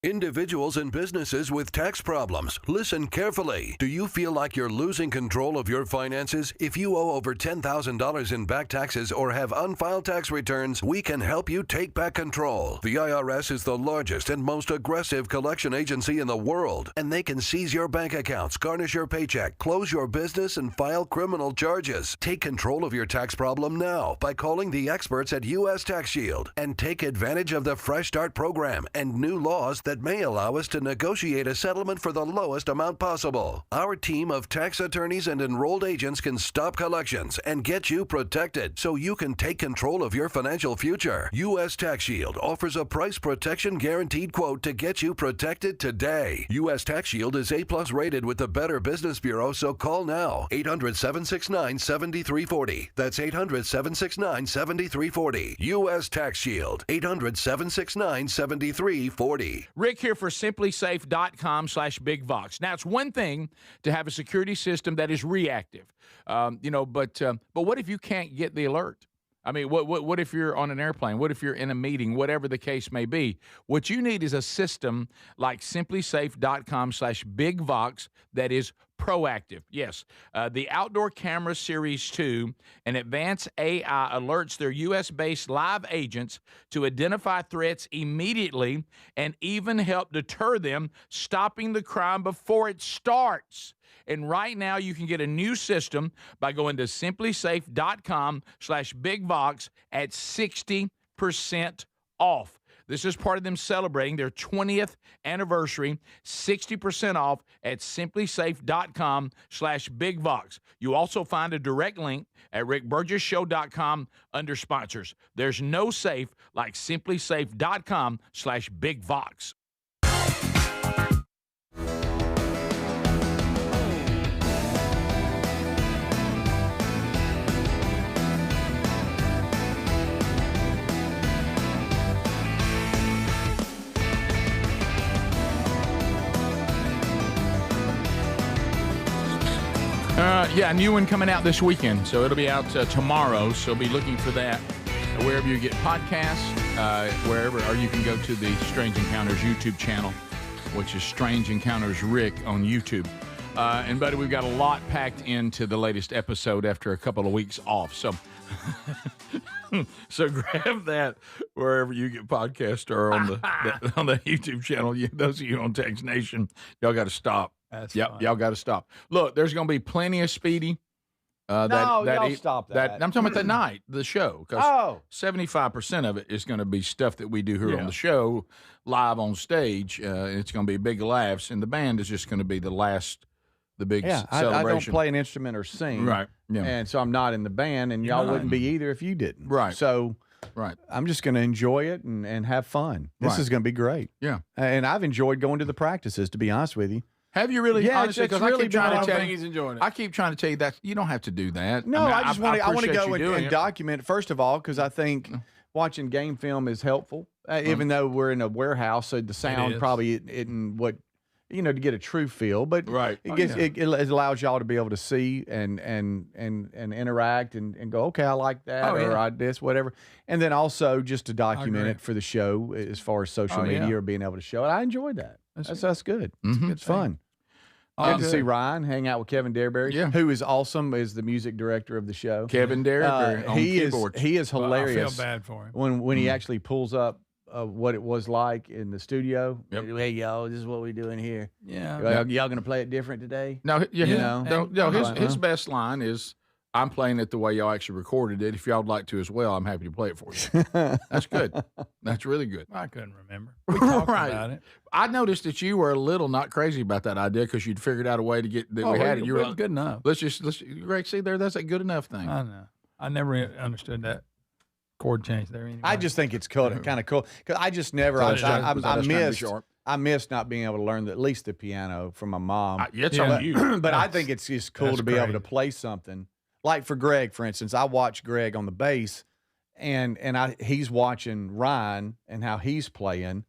Individuals and businesses with tax problems, listen carefully. Do you feel like you're losing control of your finances? If you owe over $10,000 in back taxes or have unfiled tax returns, we can help you take back control. The IRS is the largest and most aggressive collection agency in the world, and they can seize your bank accounts, garnish your paycheck, close your business, and file criminal charges. Take control of your tax problem now by calling the experts at U.S. Tax Shield and take advantage of the Fresh Start program and new laws that may allow us to negotiate a settlement for the lowest amount possible. Our team of tax attorneys and enrolled agents can stop collections and get you protected so you can take control of your financial future. U.S. Tax Shield offers a price protection guaranteed quote to get you protected today. U.S. Tax Shield is A+ rated with the Better Business Bureau, so call now. 800-769-7340. That's 800-769-7340. U.S. Tax Shield. 800-769-7340. Rick here for simplysafe.com/bigvox. Now, it's one thing to have a security system that is reactive, but what if you can't get the alert? I mean, what if you're on an airplane? What if you're in a meeting? Whatever the case may be. What you need is a system like simplysafe.com/bigvox that is proactive. Yes, the Outdoor Camera Series 2 and Advanced AI alerts their U.S.-based live agents to identify threats immediately and even help deter them, stopping the crime before it starts. And right now, you can get a new system by going to simplysafe.com/bigvox at 60% off. This is part of them celebrating their 20th anniversary, 60% off at simplysafe.com/bigvox. You also find a direct link at rickburgessshow.com under sponsors. There's no safe like simplysafe.com/bigvox. Yeah, a new one coming out this weekend, so it'll be out tomorrow, so be looking for that wherever you get podcasts, wherever, or you can go to the Strange Encounters YouTube channel, which is Strange Encounters Rick on YouTube. And, buddy, we've got a lot packed into the latest episode after a couple of weeks off, so so grab that wherever you get podcasts or on the YouTube channel. Those of you on Text Nation, y'all got to stop. Y'all got to stop. Look, there's going to be plenty of Speedy. Y'all stop that. I'm talking about the night, the show, because 75% of it is going to be stuff that we do here on the show, live on stage. It's going to be big laughs, and the band is just going to be the big celebration. I don't play an instrument or sing. Right. Yeah. And so I'm not in the band, and y'all wouldn't be either if you didn't. Right. So I'm just going to enjoy it and have fun. This is going to be great. Yeah. And I've enjoyed going to the practices, to be honest with you. Have you really? Yeah, honestly, it's I really keep trying to tell he's enjoying it. I keep trying to tell you that you don't have to do that. No, I just want to go appreciate you and doing document, first of all, because I think watching game film is helpful, even though we're in a warehouse, so the sound probably isn't what, to get a true feel. But it allows y'all to be able to see and interact and go, okay, I like that, or this, whatever. And then also just to document it for the show as far as social media or being able to show it. I enjoyed that. That's good. It's fun. Good to see Ryan hang out with Kevin Derberry, who is awesome, is the music director of the show. Kevin Derberry on keyboards. He is hilarious. I feel bad for him. When he actually pulls up what it was like in the studio. Hey, y'all, this is what we're doing here. Yeah. Y'all going to play it different today? No, his best line is, I'm playing it the way y'all actually recorded it. If y'all would like to as well, I'm happy to play it for you. That's good. That's really good. I couldn't remember. We talked about it. I noticed that you were a little not crazy about that idea because you'd figured out a way to get that we had it. You were good enough. Let's Greg, see there, that's a good enough thing. I know. I never understood that chord change there. Anyway. I just think it's kind of cool because I just never. I missed not being able to learn at least the piano from my mom. It's on you. But I think it's just cool to be able to play something. Like for Greg, for instance, I watch Greg on the bass, and he's watching Ryan and how he's playing,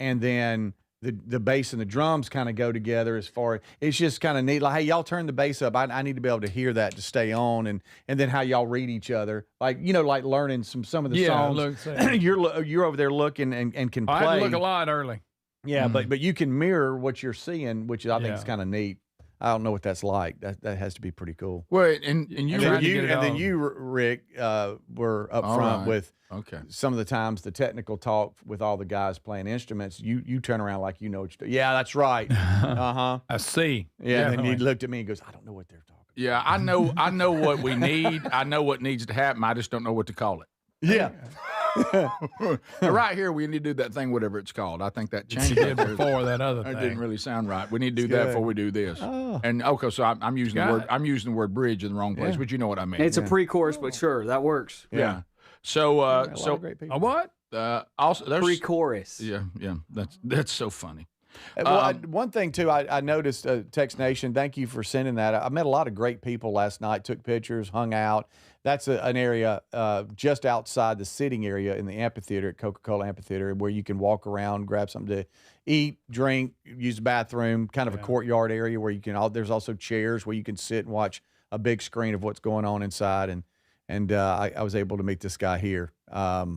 and then the bass and the drums kind of go together as far. It's just kind of neat. Like, hey, y'all turn the bass up. I need to be able to hear that to stay on, and then how y'all read each other. Like, like learning some of the songs. You're over there looking and can play. I had to look a lot early. Yeah, but you can mirror what you're seeing, which I think is kind of neat. I don't know what that's like. That has to be pretty cool. Well, and then you, Rick, were up front with some of the times the technical talk with all the guys playing instruments. You turn around like you know what you're doing. Yeah, that's right. I see. Yeah, and he looked at me and goes, I don't know what they're talking about. Yeah, I know what we need. I know what needs to happen. I just don't know what to call it. Yeah. Right here, we need to do that thing, whatever it's called. I think that changed before that other thing. It didn't really sound right. We need to do that before we do this. Oh. And so I'm using the word. I'm using the word bridge in the wrong place, but you know what I mean. It's a pre-chorus, but sure, that works. Yeah. So what? Also, there's pre-chorus. Yeah. That's so funny. One thing too, I noticed, Tex Nation. Thank you for sending that. I met a lot of great people last night. Took pictures, hung out. That's an area just outside the sitting area in the amphitheater at Coca-Cola Amphitheater, where you can walk around, grab something to eat, drink, use the bathroom. Kind of a courtyard area where you can. There's also chairs where you can sit and watch a big screen of what's going on inside. And I was able to meet this guy here. How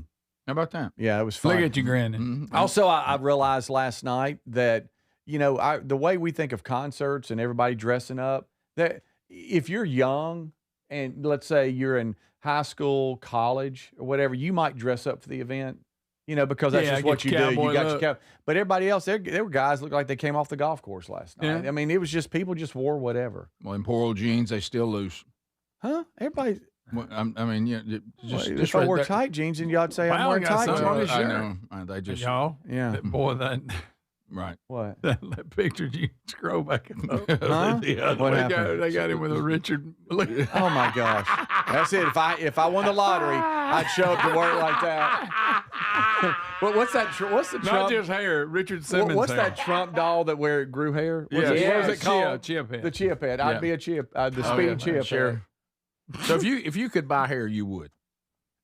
about that? Yeah, it was fun. Look at you grinning. Mm-hmm. Also, I realized last night that, the way we think of concerts and everybody dressing up, that if you're young and let's say you're in high school, college, or whatever, you might dress up for the event, because that's just what you do. You got your but everybody else, there were guys that looked like they came off the golf course last night. Yeah. I mean, it was just people just wore whatever. Well, in poor old jeans, they still loose. Huh? Everybody. Well, I mean, just if I wore tight jeans, and y'all say I'm wearing tight jeans. I know. They just y'all. Yeah. Boy, that. Right. What? That picture you scroll back and look. Huh? What happened? They got him with a Richard. Oh my gosh. That's it. If I won the lottery, I'd show up to work like that. What's that? What's the Trump? Not just hair. Richard Simmons. What's hair. that Trump doll that grew hair? What is it called? Chip head. The chip head. I'd be a chip. The Speedy chip. Sure. So if you could buy hair, you would.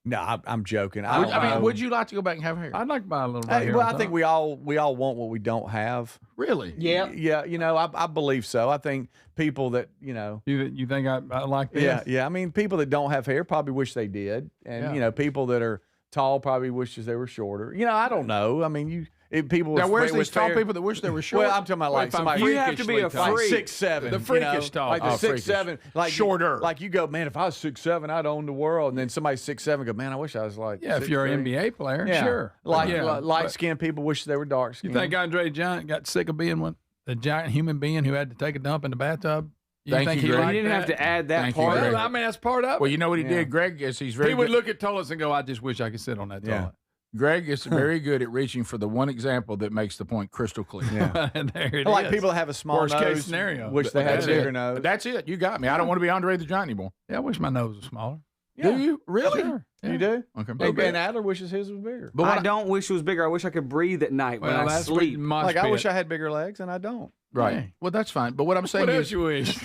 No, I'm joking. I mean, would you like to go back and have hair? I'd like to buy a little bit of hair. Well, I think we all want what we don't have. Really? Yeah. Yeah. I believe so. I think people that You think I like this? Yeah. I mean, people that don't have hair probably wish they did, and people that are tall probably wishes they were shorter. I don't know. I mean, people. Now, where's these tall people that wish they were short? Well, I'm talking about like somebody. You have to be a freak. 6'7", the freakish tall, like the 6'7", like shorter. Like you go, man, if I was 6'7", I'd own the world. And then somebody 6'7" go, man, I wish I was like. Yeah, 6'3". If you're an NBA player, sure. Light skinned people wish they were dark skinned. You think Andre Giant got sick of being the giant human being who had to take a dump in the bathtub? He didn't have to add that part. Well, I mean, that's part of it. Well, you know what he did, Greg? Is he's very. He would look at toilets and go, "I just wish I could sit on that toilet." Greg is very good at reaching for the one example that makes the point crystal clear. Yeah. There it like is. people that have a small Worst nose. case scenario. Wish they had a bigger nose. That's it. You got me. I don't want to be Andre the Giant anymore. Yeah, I wish my nose was smaller. Yeah. Do you? Really? Sure. Yeah. You do? Okay. Hey, Ben Adler wishes his was bigger. But I don't wish it was bigger. I wish I could breathe at night when I sleep. Like, I wish I had bigger legs, and I don't. Right. Yeah. Well, that's fine. But what I'm saying what is. else you wish?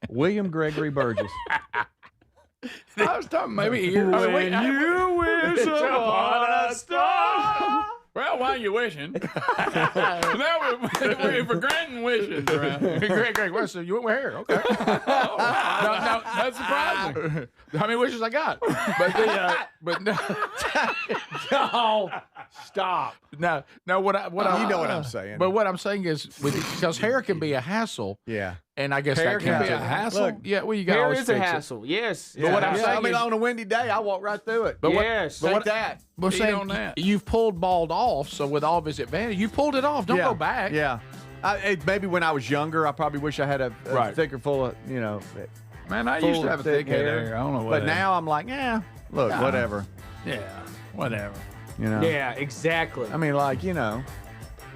William Gregory Burgess. I was talking maybe ears. When you wish upon a star. Well, why are you wishing? Now we're granting wishes around. Greg, well, so you went with hair. Okay. No, that's surprising. How many wishes I got? But no. No, stop. No, what I you know what I'm saying. But what I'm saying is, because hair can be a hassle. Yeah. And I guess hair that can be a hassle. Look, yeah, well, you got hair is a hassle. Yes. But what I'm saying I mean, is, on a windy day, I walk right through it. But yes. But what that? We're saying on that. You've pulled bald off, so with all of his advantage, you pulled it off. Don't go back. Yeah. Maybe when I was younger, I probably wish I had a thicker, full of, Man, I used to have a thick hair. I don't know what. But now I'm like, look, whatever. Yeah, whatever. You know. Yeah, exactly. I mean, like,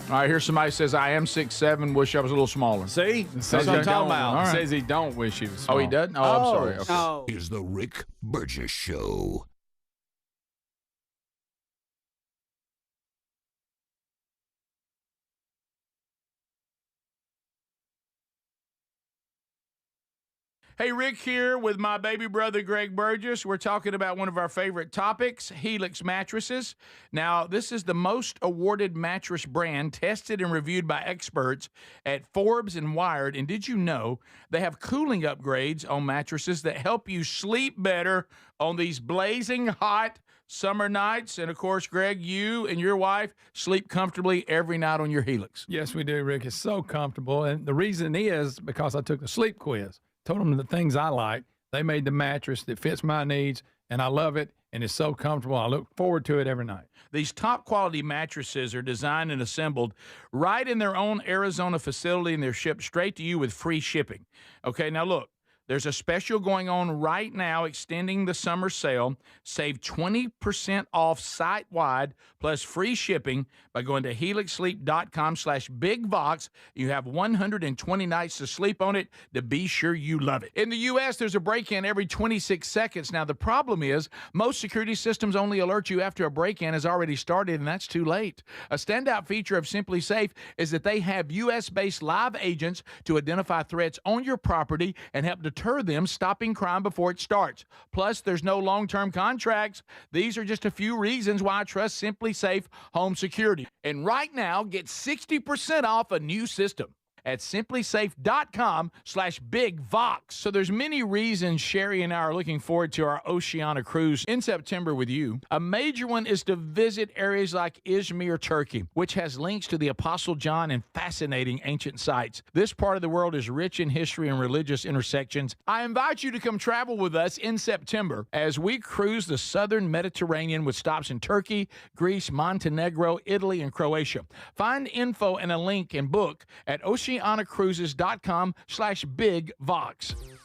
All right, here's somebody says, I am 6'7", wish I was a little smaller. See? That's what Says I'm he talking don't. about. All right. Says he don't wish he was small. Oh, he doesn't? Oh, I'm sorry. Okay. Oh. Is the Rick Burgess Show. Hey, Rick here with my baby brother, Greg Burgess. We're talking about one of our favorite topics, Helix mattresses. Now, this is the most awarded mattress brand tested and reviewed by experts at Forbes and Wired. And did you know they have cooling upgrades on mattresses that help you sleep better on these blazing hot summer nights? And, of course, Greg, you and your wife sleep comfortably every night on your Helix. Yes, we do, Rick. It's so comfortable. And the reason is because I took the sleep quiz. Told them the things I like. They made the mattress that fits my needs, and I love it, and it's so comfortable. I look forward to it every night. These top-quality mattresses are designed and assembled right in their own Arizona facility, and they're shipped straight to you with free shipping. Okay, now look. There's a special going on right now extending the summer sale. Save 20% off site-wide plus free shipping by going to helixsleep.com/bigvox. You have 120 nights to sleep on it to be sure you love it. In the U.S., there's a break-in every 26 seconds. Now, the problem is most security systems only alert you after a break-in has already started, and that's too late. A standout feature of Simply Safe is that they have U.S.-based live agents to identify threats on your property and help deter them, stopping crime before it starts. Plus, there's no long-term contracts. These are just a few reasons why I trust Simply Safe Home Security. And right now, get 60% off a new system at simplysafe.com/bigvox. So there's many reasons Sherry and I are looking forward to our Oceania cruise in September with you. A major one is to visit areas like Izmir, Turkey, which has links to the Apostle John and fascinating ancient sites. This part of the world is rich in history and religious intersections. I invite you to come travel with us in September as we cruise the southern Mediterranean with stops in Turkey, Greece, Montenegro, Italy, and Croatia. Find info and a link and book at oceanacruises.com/bigvox.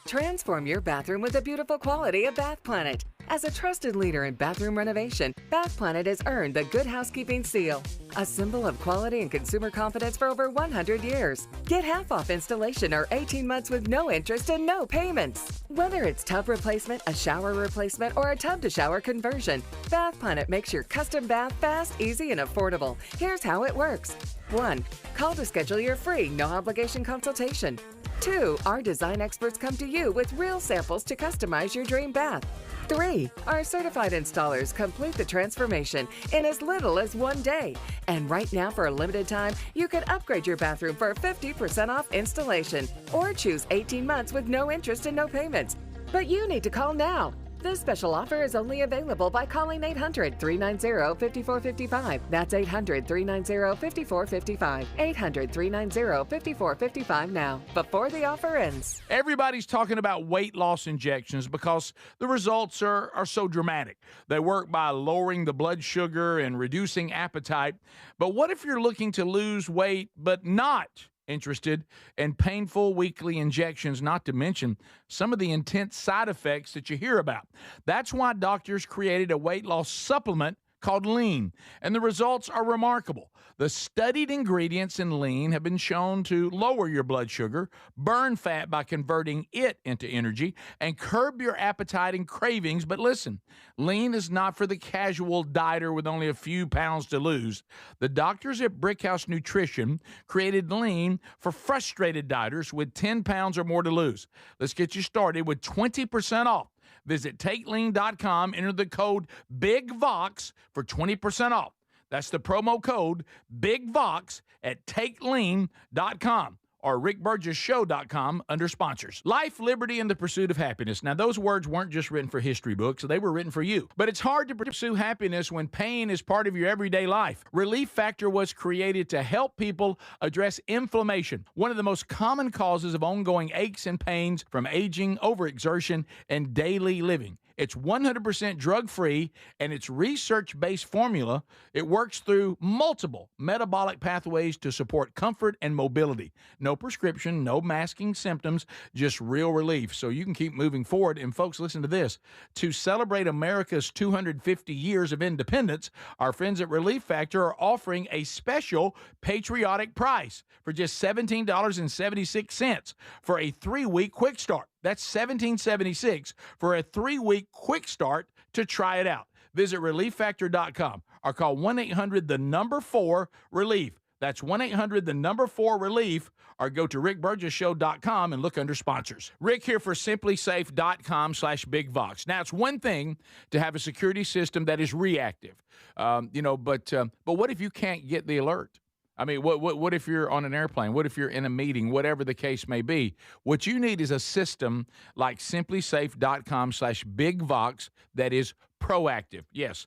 Transform your bathroom with the beautiful quality of Bath Planet. As a trusted leader in bathroom renovation, Bath Planet has earned the Good Housekeeping seal, a symbol of quality and consumer confidence for over 100 years. Get half off installation or 18 months with no interest and no payments. Whether it's tub replacement, a shower replacement, or a tub-to-shower conversion, Bath Planet makes your custom bath fast, easy, and affordable. Here's how it works. 1. Call to schedule your free, no-obligation consultation. 2. Our design experts come to you with real samples to customize your dream bath. 3. Our certified installers complete the transformation in as little as 1 day. And right now, for a limited time, you can upgrade your bathroom for 50% off installation or choose 18 months with no interest and no payments. But you need to call now. This special offer is only available by calling 800-390-5455. That's 800-390-5455. 800-390-5455 now, before the offer ends. Everybody's talking about weight loss injections because the results are so dramatic. They work by lowering the blood sugar and reducing appetite. But what if you're looking to lose weight but not interested in painful weekly injections, not to mention some of the intense side effects that you hear about? That's why doctors created a weight loss supplement called Lean, and the results are remarkable. The studied ingredients in Lean have been shown to lower your blood sugar, burn fat by converting it into energy, and curb your appetite and cravings. But listen, Lean is not for the casual dieter with only a few pounds to lose. The doctors at Brickhouse Nutrition created Lean for frustrated dieters with 10 pounds or more to lose. Let's get you started with 20% off. Visit TakeLean.com, enter the code BIGVOX for 20% off. That's the promo code BIGVOX at TakeLean.com or RickBurgessShow.com under sponsors. Life, liberty, and the pursuit of happiness. Now, those words weren't just written for history books. They were written for you. But it's hard to pursue happiness when pain is part of your everyday life. Relief Factor was created to help people address inflammation, one of the most common causes of ongoing aches and pains from aging, overexertion, and daily living. It's 100% drug-free, and its research-based formula. It works through multiple metabolic pathways to support comfort and mobility. No prescription, no masking symptoms, just real relief. So you can keep moving forward. And folks, listen to this. To celebrate America's 250 years of independence, our friends at Relief Factor are offering a special patriotic price for just $17.76 for a 3-week quick start. That's $17.76 for a 3-week quick start to try it out. Visit ReliefFactor.com or call 1-800-4-RELIEF. That's 1-800-4-RELIEF, or go to rickburgessshow.com and look under sponsors. Rick here for simplysafe.com/BigVox. Now, it's one thing to have a security system that is reactive, but what if you can't get the alert? I mean, what if you're on an airplane? What if you're in a meeting? Whatever the case may be. What you need is a system like simplysafe.com/BigVox that is proactive. Yes,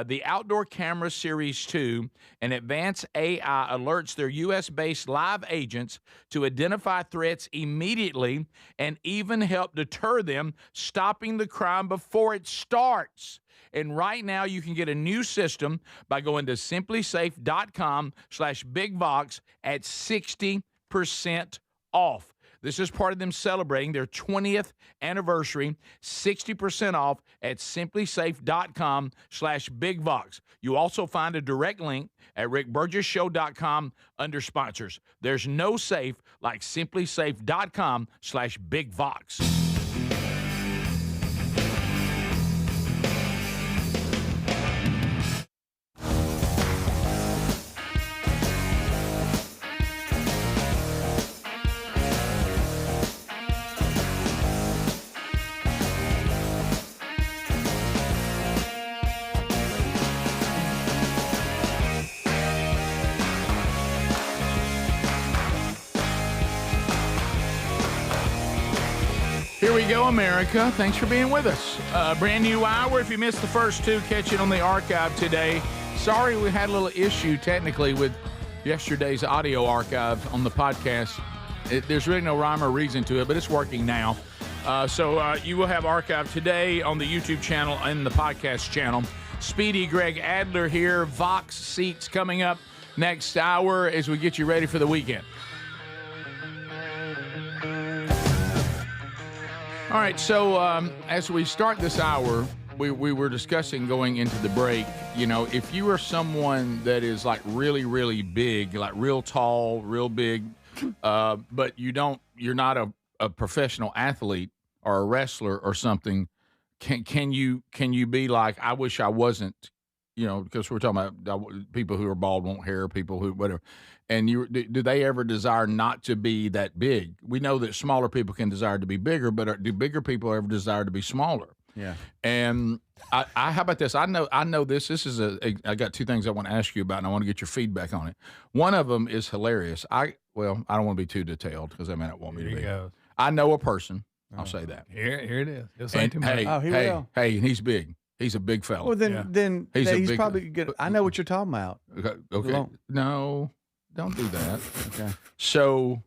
the Outdoor Camera Series 2 and advanced AI alerts their U.S.-based live agents to identify threats immediately and even help deter them, stopping the crime before it starts. And right now, you can get a new system by going to simplysafe.com/BigVox at 60% off. This is part of them celebrating their 20th anniversary, 60% off at simplysafe.com/BigVox. You also find a direct link at rickburgessshow.com under sponsors. There's no safe like simplysafe.com/BigVox. Here we go, America. Thanks for being with us. Brand new hour. If you missed the first two, catch it on the archive today. Sorry we had a little issue technically with yesterday's audio archive on the podcast. There's really no rhyme or reason to it, but it's working now. So you will have archive today on the YouTube channel and the podcast channel. Speedy, Greg Adler here. Vox Seats coming up next hour as we get you ready for the weekend. All right, so as we start this hour, we were discussing going into the break, if you are someone that is like really, really big, like real tall, real big, but you're not a professional athlete or a wrestler or something, can you be like, I wish I wasn't, because we're talking about people who are bald, won't hair, people who, whatever. And do they ever desire not to be that big? We know that smaller people can desire to be bigger, but do bigger people ever desire to be smaller? Yeah. And how about this? I know this. This is I got two things I want to ask you about, and I want to get your feedback on it. One of them is hilarious. I don't want to be too detailed because I may not want me to be. I know a person. I'll say that. Here it is. You'll say too much. Hey, and he's big. He's a big fella. Well, then he's probably good. I know what you're talking about. Okay. No, don't do that. Okay. So,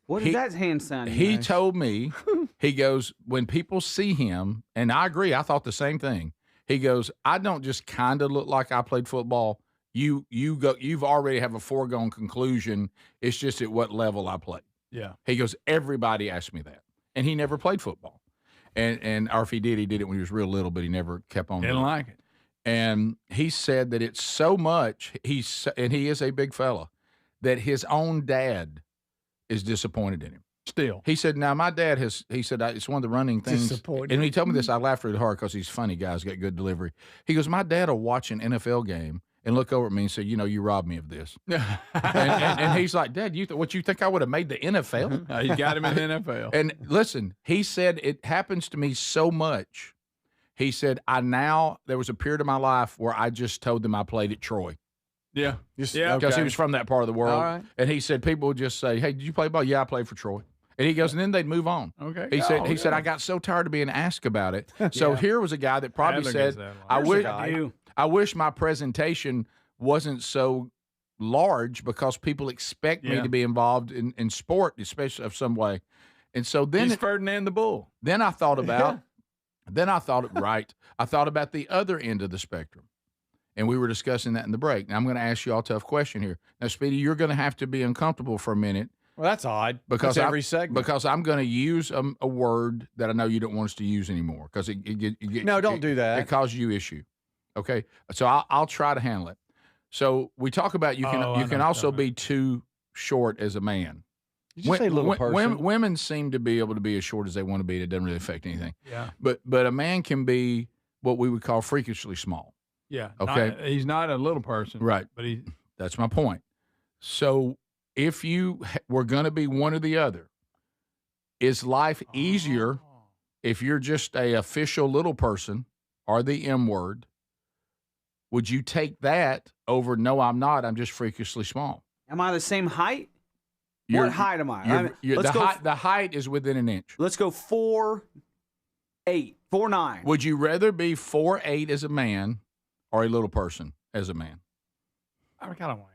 what is that hand sign? He told me, he goes, when people see him, and I agree, I thought the same thing. He goes, I don't just kind of look like I played football. You've already have a foregone conclusion. It's just at what level I played. Yeah. He goes, everybody asked me that, and he never played football. And or if he did it when he was real little, but he never kept on. Didn't like it. And he said that it's so much, and he is a big fella, that his own dad is disappointed in him. Still. He said, now my dad it's one of the running things. Disappointed. And he told me this, I laughed really hard because he's funny, guys, got good delivery. He goes, my dad will watch an NFL game and look over at me and say, you robbed me of this. and he's like, Dad, what you think I would have made the NFL? You got him in the NFL. And listen, he said, it happens to me so much. He said, there was a period of my life where I just told them I played at Troy. Yeah. Because he was from that part of the world. All right. And he said, people would just say, hey, did you play ball? Yeah, I played for Troy. And he goes, and then they'd move on. Okay. He said, I got so tired of being asked about it. So here was a guy that probably Adler said, I wish my presentation wasn't so large because people expect me to be involved in sport, especially of some way. And so then he's Ferdinand the Bull. Then I thought about Then I thought I thought about the other end of the spectrum. And we were discussing that in the break. Now, I'm going to ask you all a tough question here. Now, Speedy, you're going to have to be uncomfortable for a minute. Well, that's odd. Because that's every segment. Because I'm going to use a word that I know you don't want us to use anymore. Because don't do that. It causes you issue. Okay? So I'll try to handle it. So we talk about you can also be too short as a man. Did you say little person? Women seem to be able to be as short as they want to be. It doesn't really affect anything. Yeah. But a man can be what we would call freakishly small. Yeah. Okay. He's not a little person. Right. But that's my point. So if you were going to be one or the other, is life easier if you're just a official little person or the M word? Would you take that over, no, I'm not, I'm just freakishly small? Am I the same height? What height am I? The height is within an inch. Let's go 4'8", 4'9". Would you rather be 4'8" as a man or a little person as a man?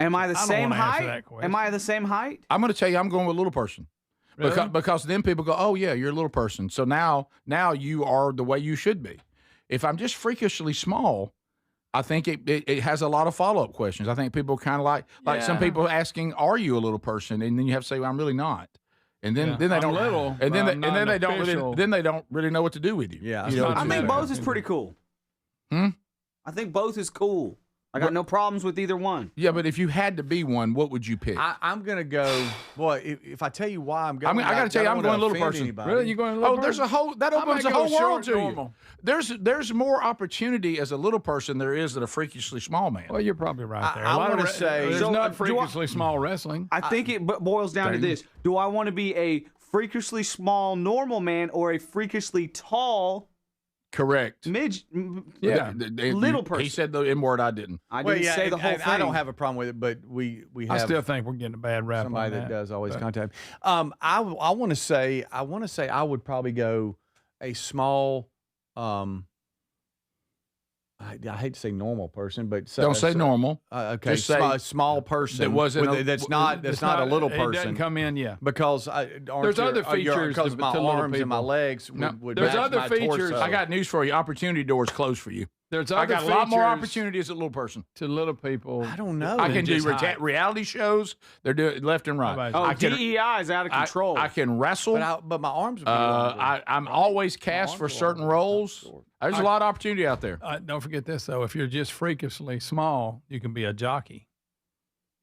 Am I the same height? Am I the same height? I'm going to tell you, I'm going with little person. Really? Because then people go, oh, yeah, you're a little person. So now you are the way you should be. If I'm just freakishly small, I think it has a lot of follow-up questions. I think people kind of like some people asking, are you a little person? And then you have to say, well, I'm really not. And then they don't little, and then they don't official. then they don't really know what to do with you. Yeah. I think both is pretty cool. I think both is cool. I got no problems with either one. Yeah, but if you had to be one, what would you pick? I'm going to go, boy, if I tell you why I'm going, I got to tell you, I'm going little person. Anybody. Really? You going little person? There's a whole, that opens the whole world to you. There's more opportunity as a little person there is than a freakishly small man. Well, you're probably right there. I want to say, there's not freakishly small wrestling. I think it boils down to this. Do I want to be a freakishly small normal man or a freakishly tall correct little person? He said the M word, I didn't. I didn't say the whole thing. I don't have a problem with it, but we have. I still think we're getting a bad rap. Somebody that does always contact me. I want to say I would probably go a small. I hate to say normal person, but don't say normal. Okay, just say small person. That wasn't. That's not a little person. It doesn't come in, yeah. Because there's other features because my arms and my legs would there's match other my features. torso. I got news for you. Opportunity doors closed for you. I got a lot more opportunity as a little person. To little people. I don't know. I can do reality shows. They're doing left and right. DEI is out of control. I can wrestle. But my arms would be longer. I'm always cast for certain roles. There's a lot of opportunity out there. Don't forget this, though. If you're just freakishly small, you can be a jockey.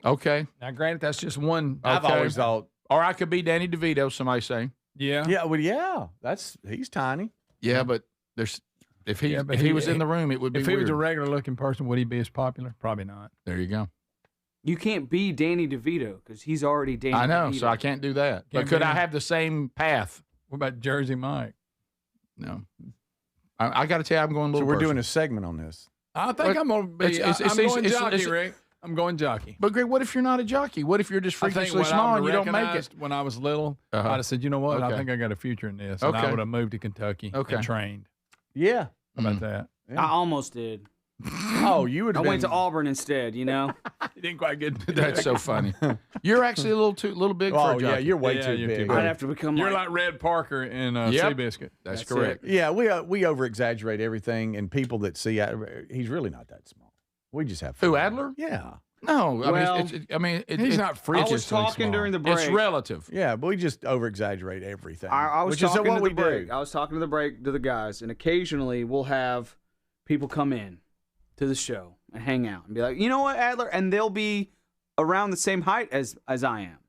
Okay. Now, granted, that's just one. I've always thought. Or I could be Danny DeVito, somebody say. Yeah. Yeah, well, yeah. He's tiny. Yeah, but there's... If he was in the room, it would be If he was a regular-looking person, would he be as popular? Probably not. There you go. You can't be Danny DeVito because he's already Danny DeVito. I know, so I can't do that. But could I have the same path? What about Jersey Mike? No. I got to tell you, I'm going little So we're person. doing a segment on this. I think I'm going to be I'm going jockey, Rick. I'm going jockey. But, Greg, what if you're not a jockey? What if you're just freakishly small and you don't make it? When I was little, I'd have said, you know what? I think I got a future in this. And I would have moved to Kentucky and trained. Yeah. How about that? I almost did. Oh, you would have I went to Auburn instead, you know? You didn't quite get to That's so funny. You're actually a little big for a jockey. Yeah, you're way too big. I'd have to become You're like Red Parker in Seabiscuit. That's correct. Yeah, we over-exaggerate everything, and people that see he's really not that small. We just have fun. Who, Adler? Yeah. No, he's not freakishly I was talking small. during the break. It's relative. Yeah, but we just over-exaggerate everything. I was which is talking what to we the break. do. I was talking to the break to the guys, and occasionally we'll have people come in to the show and hang out and be like, you know what, Adler? And they'll be around the same height as I am.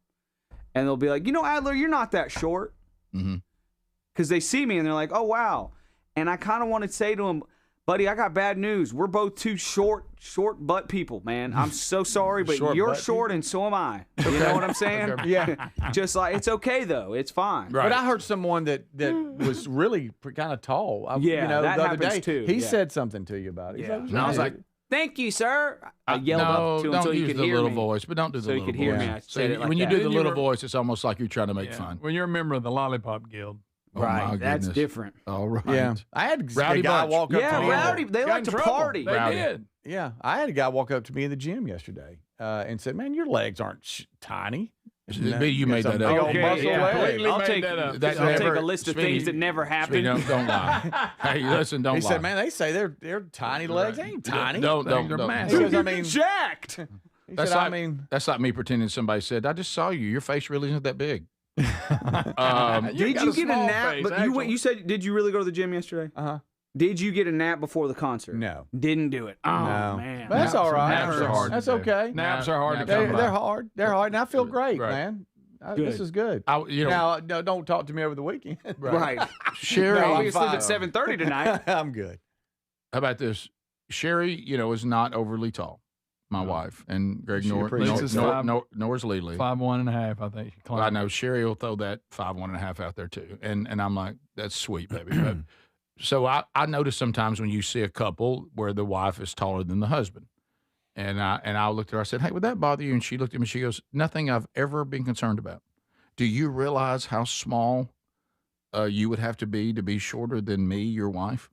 And they'll be like, you know, Adler, you're not that short. Because they see me and they're like, oh, wow. And I kind of want to say to them, buddy, I got bad news. We're both two short butt people, man. I'm so sorry, but you're short and so am I. You know what I'm saying? Yeah. Just like, it's okay, though. It's fine. Right. But I heard someone that was really kind of tall. Yeah, you know, that the other happens day, too. He Yeah. said something to you about it. Yeah. Like, And I was like, thank you, sir. I yelled up to him so he could hear me. Don't use the little voice, but don't do the so little voice. he could hear me. I said it like when you that. do the little voice, it's almost like you're trying to make fun. When you're a member of the Lollipop Guild. Oh, right, that's different. All right. Yeah, I had a Rowdy guy bunch. walk up to me. Rowdy. They like to party. They did. Yeah, I had a guy walk up to me in the gym yesterday and said, "Man, your legs aren't tiny." You made that up. I'll take a list of things that never happened. Don't lie. Hey, listen, don't lie. He said, man, they say they're tiny legs. They ain't tiny. Don't. They're massive. I mean, jacked. That's like me pretending somebody said, I just saw you. Your face really isn't that big. Did you get a nap? But you said, did you really go to the gym yesterday? Uh-huh. Did you get a nap before the concert? No. Didn't do it. Oh, no. man. But that's all right. Naps are hard. That's okay. Naps are hard to come by. They're hard. They're hard. And I feel great, man. This is good. Now, don't talk to me over the weekend. Right. Sherry. We sleep at 7:30 tonight. I'm good. How about this? Sherry, is not overly tall. My wife. And Greg nor is Lily. 5'1.5", I think. Well, I know Sherry will throw that 5'1.5" out there too. And I'm like, that's sweet, baby. But, so I notice sometimes when you see a couple where the wife is taller than the husband. And I looked at her, I said, hey, would that bother you? And she looked at me, she goes, nothing I've ever been concerned about. Do you realize how small you would have to be shorter than me, your wife?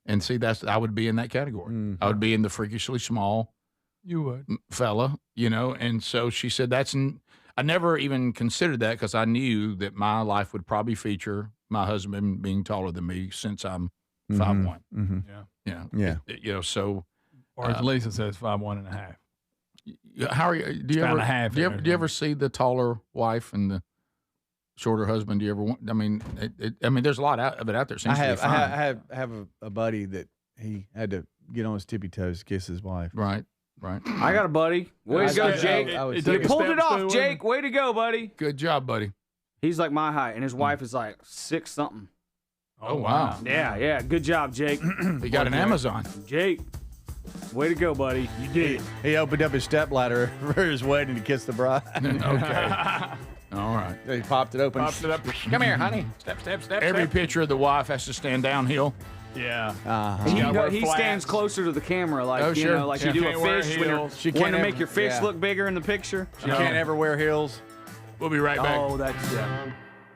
And see, I would be in that category. I would be in the freakishly small fella, And so she said, I never even considered that because I knew that my life would probably feature my husband being taller than me since I'm 5'1". Yeah. So. Or as Lisa says, 5'1.5". How are you? Do you ever see the taller wife and the shorter husband? Do you ever want? I mean, there's a lot of it out there. I have a buddy that he had to get on his tippy toes to kiss his wife. Right. I got a buddy. Way to go, Jake. You pulled it off, Jake. Way to go, buddy. Good job, buddy. He's like my height, and his wife is like 6 something. Oh wow. Yeah. Good job, Jake. He got an Amazon. Jake. Way to go, buddy. You did. He opened up his stepladder for his wedding to kiss the bride. Okay. All right. He popped it open. Come here, honey. Step. Every picture of the wife has to stand downhill. Yeah. He stands closer to the camera, like you do a fish when you want to make your fish look bigger in the picture. She can't ever wear heels. We'll be right back. Oh, that's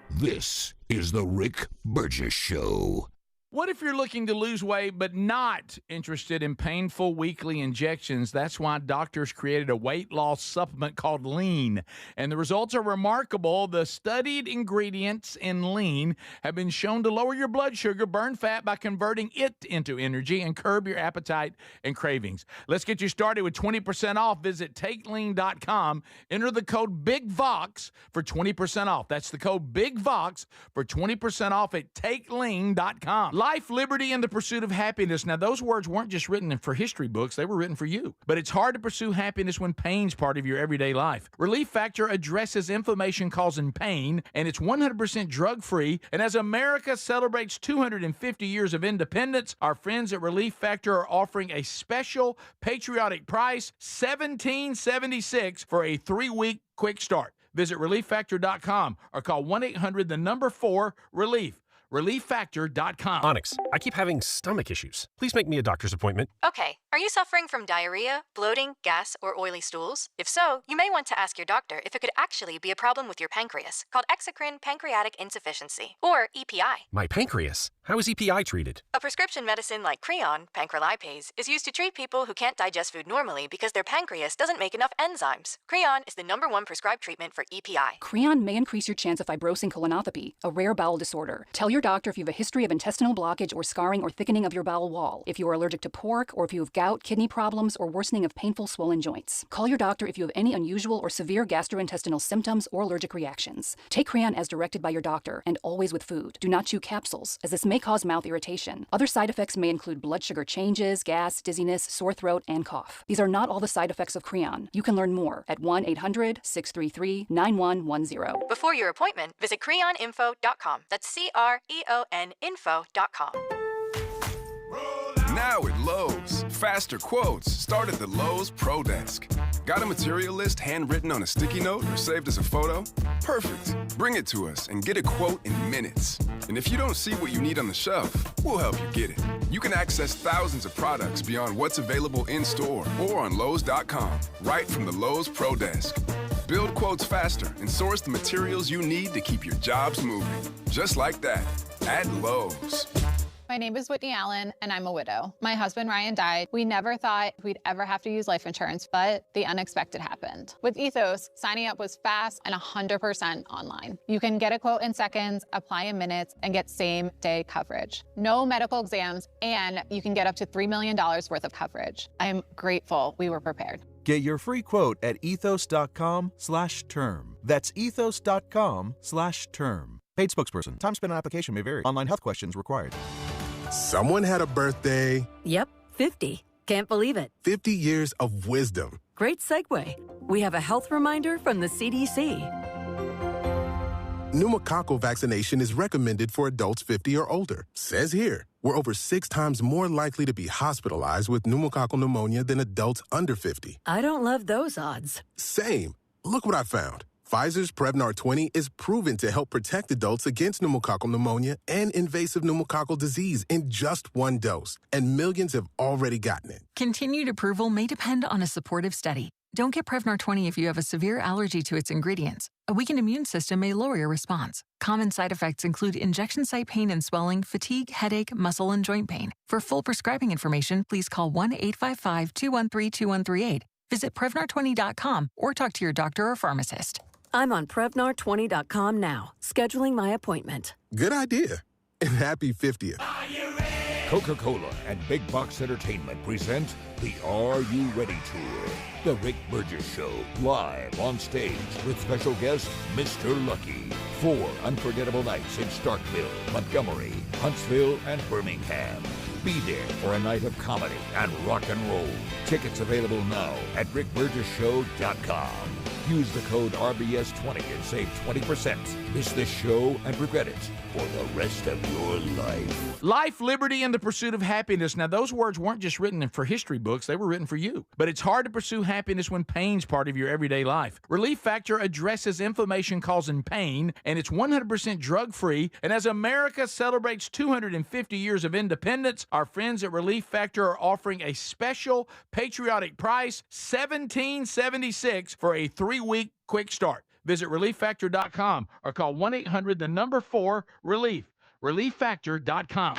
This is the Rick Burgess Show. What if you're looking to lose weight but not interested in painful weekly injections? That's why doctors created a weight loss supplement called Lean. And the results are remarkable. The studied ingredients in Lean have been shown to lower your blood sugar, burn fat by converting it into energy, and curb your appetite and cravings. Let's get you started with 20% off. Visit TakeLean.com. Enter the code BIGVOX for 20% off. That's the code BIGVOX for 20% off at TakeLean.com. Life, liberty, and the pursuit of happiness. Now, those words weren't just written for history books. They were written for you. But it's hard to pursue happiness when pain's part of your everyday life. Relief Factor addresses inflammation-causing pain, and it's 100% drug-free. And as America celebrates 250 years of independence, our friends at Relief Factor are offering a special patriotic price, $17.76 for a 3-week quick start. Visit ReliefFactor.com or call 1-800-4-RELIEF. ReliefFactor.com. Onyx, I keep having stomach issues. Please make me a doctor's appointment. Okay, are you suffering from diarrhea, bloating, gas, or oily stools? If so, you may want to ask your doctor if it could actually be a problem with your pancreas, called exocrine pancreatic insufficiency, or EPI. My pancreas? How is EPI treated? A prescription medicine like Creon, pancrelipase, is used to treat people who can't digest food normally because their pancreas doesn't make enough enzymes. Creon is the #1 prescribed treatment for EPI. Creon may increase your chance of fibrosing colonopathy, a rare bowel disorder. Tell your doctor if you have a history of intestinal blockage or scarring or thickening of your bowel wall, if you are allergic to pork, or if you have gout, kidney problems, or worsening of painful swollen joints. Call your doctor if you have any unusual or severe gastrointestinal symptoms or allergic reactions. Take Creon as directed by your doctor, and always with food. Do not chew capsules, as this may cause mouth irritation. Other side effects may include blood sugar changes, gas, dizziness, sore throat, and cough. These are not all the side effects of Creon. You can learn more at 1-800-633-9110. Before your appointment, visit creoninfo.com. That's CREONinfo.com. Now at Lowe's, faster quotes start at the Lowe's Pro Desk. Got a material list handwritten on a sticky note or saved as a photo? Perfect. Bring it to us and get a quote in minutes. And if you don't see what you need on the shelf, we'll help you get it. You can access thousands of products beyond what's available in-store or on Lowe's.com, right from the Lowe's Pro Desk. Build quotes faster and source the materials you need to keep your jobs moving. Just like that, at Lowe's. My name is Whitney Allen, and I'm a widow. My husband, Ryan, died. We never thought we'd ever have to use life insurance, but the unexpected happened. With Ethos, signing up was fast and 100% online. You can get a quote in seconds, apply in minutes, and get same-day coverage. No medical exams, and you can get up to $3 million worth of coverage. I am grateful we were prepared. Get your free quote at ethos.com/term. That's ethos.com/term. Paid spokesperson. Time spent on application may vary. Online health questions required. Someone had a birthday. Yep, 50. Can't believe it. 50 years of wisdom. Great segue. We have a health reminder from the CDC. Pneumococcal vaccination is recommended for adults 50 or older. Says here, we're over 6 times more likely to be hospitalized with pneumococcal pneumonia than adults under 50. I don't love those odds. Same. Look what I found. Pfizer's Prevnar 20 is proven to help protect adults against pneumococcal pneumonia and invasive pneumococcal disease in just 1 dose, and millions have already gotten it. Continued approval may depend on a supportive study. Don't get Prevnar 20 if you have a severe allergy to its ingredients. A weakened immune system may lower your response. Common side effects include injection site pain and swelling, fatigue, headache, muscle, and joint pain. For full prescribing information, please call 1-855-213-2138. Visit Prevnar20.com or talk to your doctor or pharmacist. I'm on Prevnar20.com now, scheduling my appointment. Good idea. And happy 50th. Coca-Cola and Big Box Entertainment present the Are You Ready Tour. The Rick Burgess Show, live on stage with special guest Mr. Lucky. 4 unforgettable nights in Starkville, Montgomery, Huntsville, and Birmingham. Be there for a night of comedy and rock and roll. Tickets available now at rickburgessshow.com. Use the code RBS20 and save 20%. Miss this show and regret it for the rest of your life. Life, liberty, and the pursuit of happiness. Now, those words weren't just written for history books. They were written for you. But it's hard to pursue happiness when pain's part of your everyday life. Relief Factor addresses inflammation-causing pain, and it's 100% drug-free. And as America celebrates 250 years of independence, our friends at Relief Factor are offering a special patriotic price, $17.76 for a 3-week quick start. Visit ReliefFactor.com or call 1-800-4-RELIEF. ReliefFactor.com.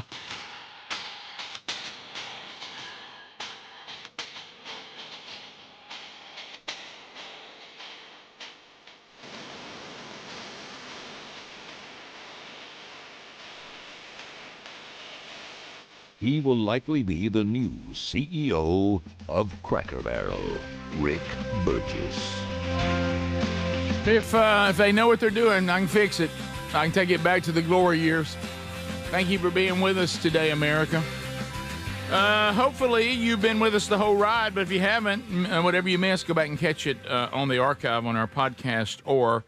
He will likely be the new CEO of Cracker Barrel, Rick Burgess. If they know what they're doing, I can fix it. I can take it back to the glory years. Thank you for being with us today, America. Hopefully you've been with us the whole ride, but if you haven't, whatever you missed, go back and catch it on the archive on our podcast or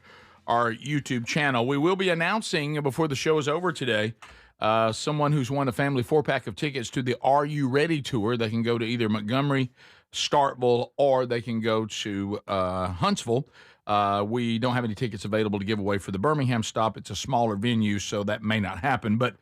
our YouTube channel. We will be announcing before the show is over today someone who's won a family 4-pack of tickets to the Are You Ready tour. They can go to either Montgomery, Starkville, or they can go to Huntsville. We don't have any tickets available to give away for the Birmingham stop. It's a smaller venue, so that may not happen. But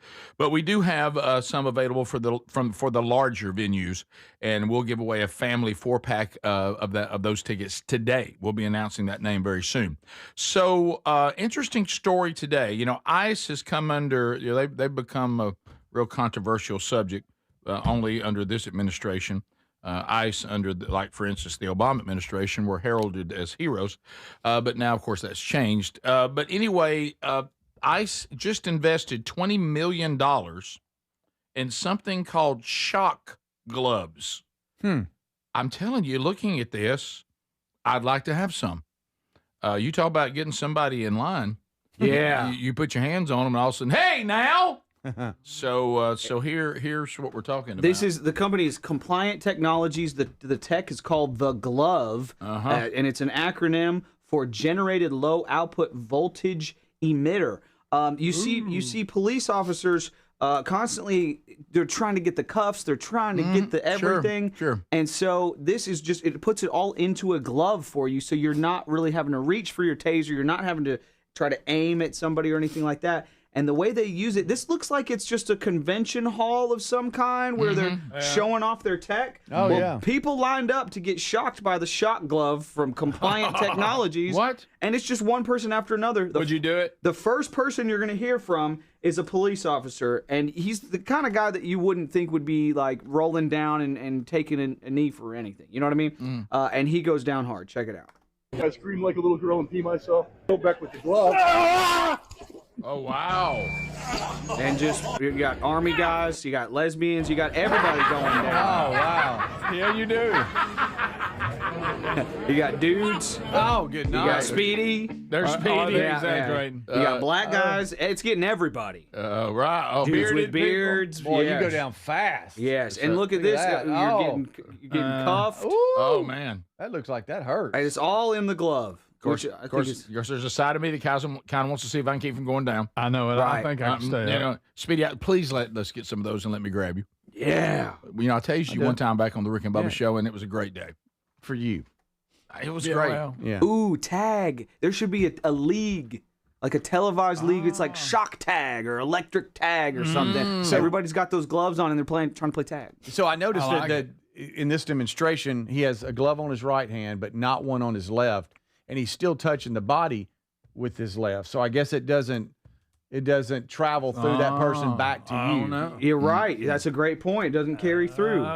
we do have some available for the larger venues, and we'll give away a family 4-pack of those tickets today. We'll be announcing that name very soon. So interesting story today. You know, ICE has come under. You know, they've become a real controversial subject only under this administration. ICE under, for instance, the Obama administration were heralded as heroes, but now, of course, that's changed. But anyway, ICE just invested $20 million in something called shock gloves. I'm telling you, looking at this, I'd like to have some. You talk about getting somebody in line. Yeah. You put your hands on them and all of a sudden, hey, now! So here's what we're talking about. This is the company's Compliant Technologies. The tech is called the Glove, and it's an acronym for Generated Low Output Voltage Emitter. You see police officers constantly. They're trying to get the cuffs. They're trying to get the everything. Sure. And so this is just, it puts it all into a glove for you, so you're not really having to reach for your taser. You're not having to try to aim at somebody or anything like that. And the way they use it, this looks like it's just a convention hall of some kind where they're showing off their tech. People lined up to get shocked by the shock glove from Compliant Technologies. What? And it's just one person after another. Would you do it? The first person you're going to hear from is a police officer, and he's the kind of guy that you wouldn't think would be like rolling down and taking a knee for anything. You know what I mean? And he goes down hard. Check it out. I scream like a little girl and pee myself. Go back with the glove. Oh, wow. And just, you got Army guys, you got lesbians, you got everybody going down. Oh, wow. Yeah, you do. You got dudes. Oh, good night. You got Speedy. There's Speedy. Yeah, Exaggerating. You got black guys. It's getting everybody. Right. Oh, Dudes with bearded beards. Boy, yes. you go down fast. Yes, and look at this. that. You're getting cuffed. Oh, man. That looks like that hurts. And it's all in the glove. Of course, there's a side of me that kind of wants to see if I can keep from going down. I know it. Right. I think I can stay You up. know, Speedy, please let's get some of those and let me grab you. Yeah. You know, I tasted you one time back on the Rick and Bubba show, and it was a great day. For you. It was great. Well, Yeah. Ooh, tag. There should be a league, like a televised league. It's like shock tag or electric tag or something. So everybody's got those gloves on and they're trying to play tag. So I noticed I like that in this demonstration, he has a glove on his right hand, but not one on his left, and he's still touching the body with his left. So I guess it doesn't travel through that person back to you. No. You're right. That's a great point. It doesn't carry through.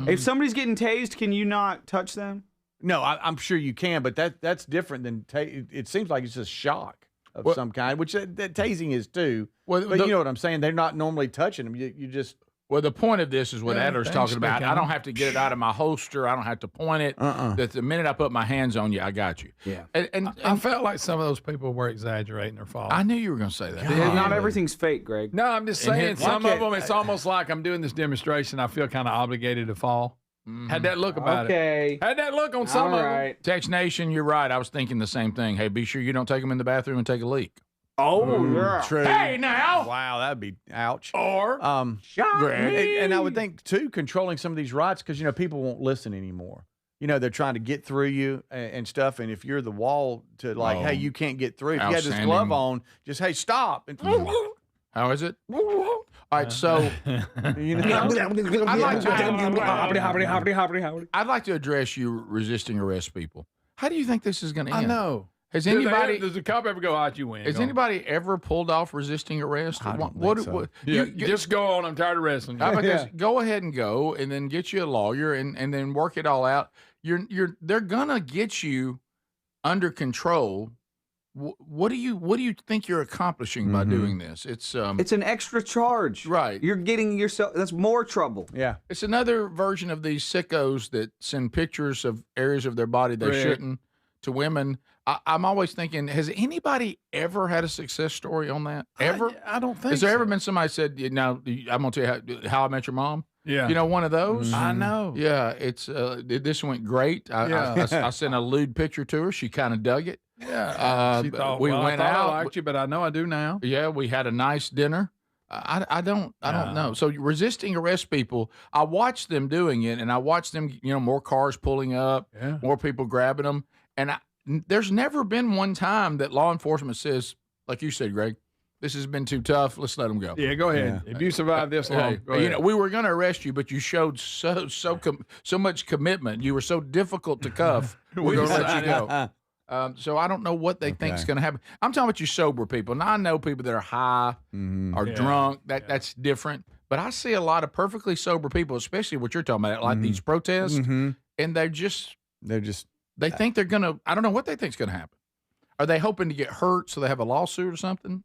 If somebody's getting tased, can you not touch them? No, I'm sure you can, but that's different than it seems like it's just shock of some kind, which that tasing is too. Well, but you know what I'm saying? They're not normally touching them. You just. Well, the point of this is what Adler's talking about. I don't have to get it out of my holster. I don't have to point it. That the minute I put my hands on you, I got you. Yeah. And I felt like some of those people were exaggerating their fault. I knew you were going to say that. Not everything's fake, Greg. No, I'm just saying some of them, it's almost like I'm doing this demonstration. I feel kind of obligated to fall. Had that look about it. Had that look on some of them. Text Nation, you're right. I was thinking the same thing. Hey, be sure you don't take them in the bathroom and take a leak. Oh, yeah. True. Hey, now. Wow, that'd be ouch. Or and I would think too, controlling some of these rights, because people won't listen anymore. They're trying to get through you and stuff. And if you're the wall to hey, you can't get through. If you had this glove on, just hey, stop. And how is it? All right, so I'd like to address you resisting arrest people. How do you think this is going to end? I know. Has anybody? Does the cop ever go, "Out you win"? Has anybody ever pulled off resisting arrest? I don't think so. Just go on. I'm tired of wrestling. How about this? Go ahead and go, and then get you a lawyer, and then work it all out. They're gonna get you under control. What do you think you're accomplishing by doing this? It's an extra charge, right? You're getting yourself. That's more trouble. Yeah, it's another version of these sickos that send pictures of areas of their body they shouldn't to women. I'm always thinking, has anybody ever had a success story on that? Ever? I don't think. Has there ever been somebody said, "Now I'm gonna tell you how I met your mom"? Yeah, one of those. I know. Yeah, it's this went great. I sent a lewd picture to her. She kind of dug it. Yeah, she thought, we went out. I liked you, but I know I do now. Yeah, we had a nice dinner. I don't know. So resisting arrest people, I watch them doing it, and I watch them. More cars pulling up, more people grabbing them, and there's never been one time that law enforcement says, like you said, Greg, this has been too tough. Let's let them go. Yeah, go ahead. If you survive this long, go ahead. We were going to arrest you, but you showed so much commitment. You were so difficult to cuff. We're going to let you go. So I don't know what they think is going to happen. I'm talking about you sober people. Now I know people that are high or drunk. That's different. But I see a lot of perfectly sober people, especially what you're talking about, like these protests, and they think they're going to. I don't know what they think is going to happen. Are they hoping to get hurt so they have a lawsuit or something?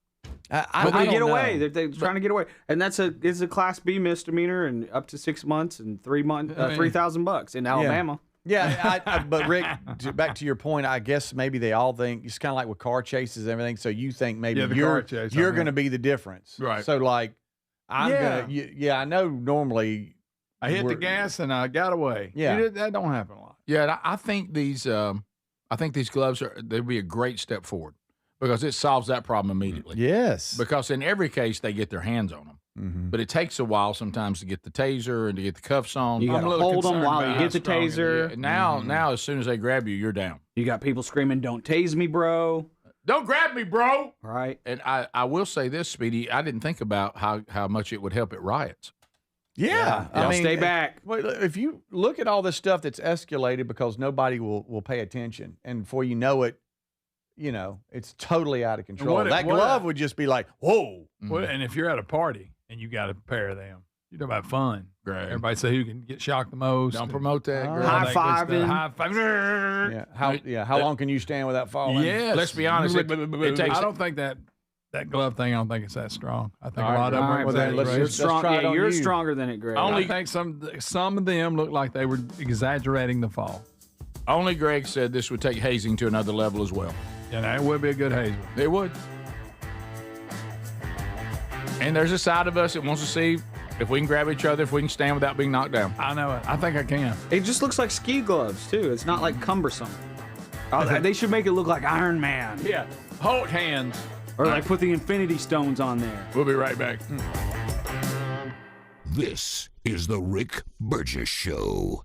They get away. They're trying to get away, and it's a Class B misdemeanor, and up to 6 months and $3,000 in Alabama. Yeah, but Rick, back to your point, I guess maybe they all think it's kind of like with car chases and everything. So you think maybe you're going to be the difference, right? So like, I know normally I hit the gas and I got away. Yeah, that don't happen a lot. Yeah, I think these gloves they'd be a great step forward because it solves that problem immediately. Yes, because in every case they get their hands on them. But it takes a while sometimes to get the taser and to get the cuffs on. You got to hold them while you get the taser. Yeah. Now, as soon as they grab you, you're down. You got people screaming, "Don't tase me, bro! Don't grab me, bro!" Right. And I will say this, Speedy, I didn't think about how much it would help at riots. Yeah. I mean, stay back. If you look at all this stuff that's escalated because nobody will pay attention, and before you know it, it's totally out of control. What- That what- glove would just be like, whoa. Well, and if you're at a party and you got a pair of them, you're talking about fun. Great. Everybody say who can get shocked the most. Don't promote that. Girl. High-fiving. High five. How long can you stand without falling? Yes. Let's be honest. It takes. I don't think that glove thing. I don't think it's that strong. I think All a lot right, of all them. right, are well, that let's great. just- try it on you're you. stronger than it, Greg. I think some of them look like they were exaggerating the fall. Only Greg said this would take hazing to another level as well. And that would be a good hazel. It would. And there's a side of us that wants to see if we can grab each other, if we can stand without being knocked down. I know it. I think I can. It just looks like ski gloves, too. It's not like cumbersome. They should make it look like Iron Man. Yeah. Hold hands. Or like put the Infinity Stones on there. We'll be right back. This is the Rick Burgess Show.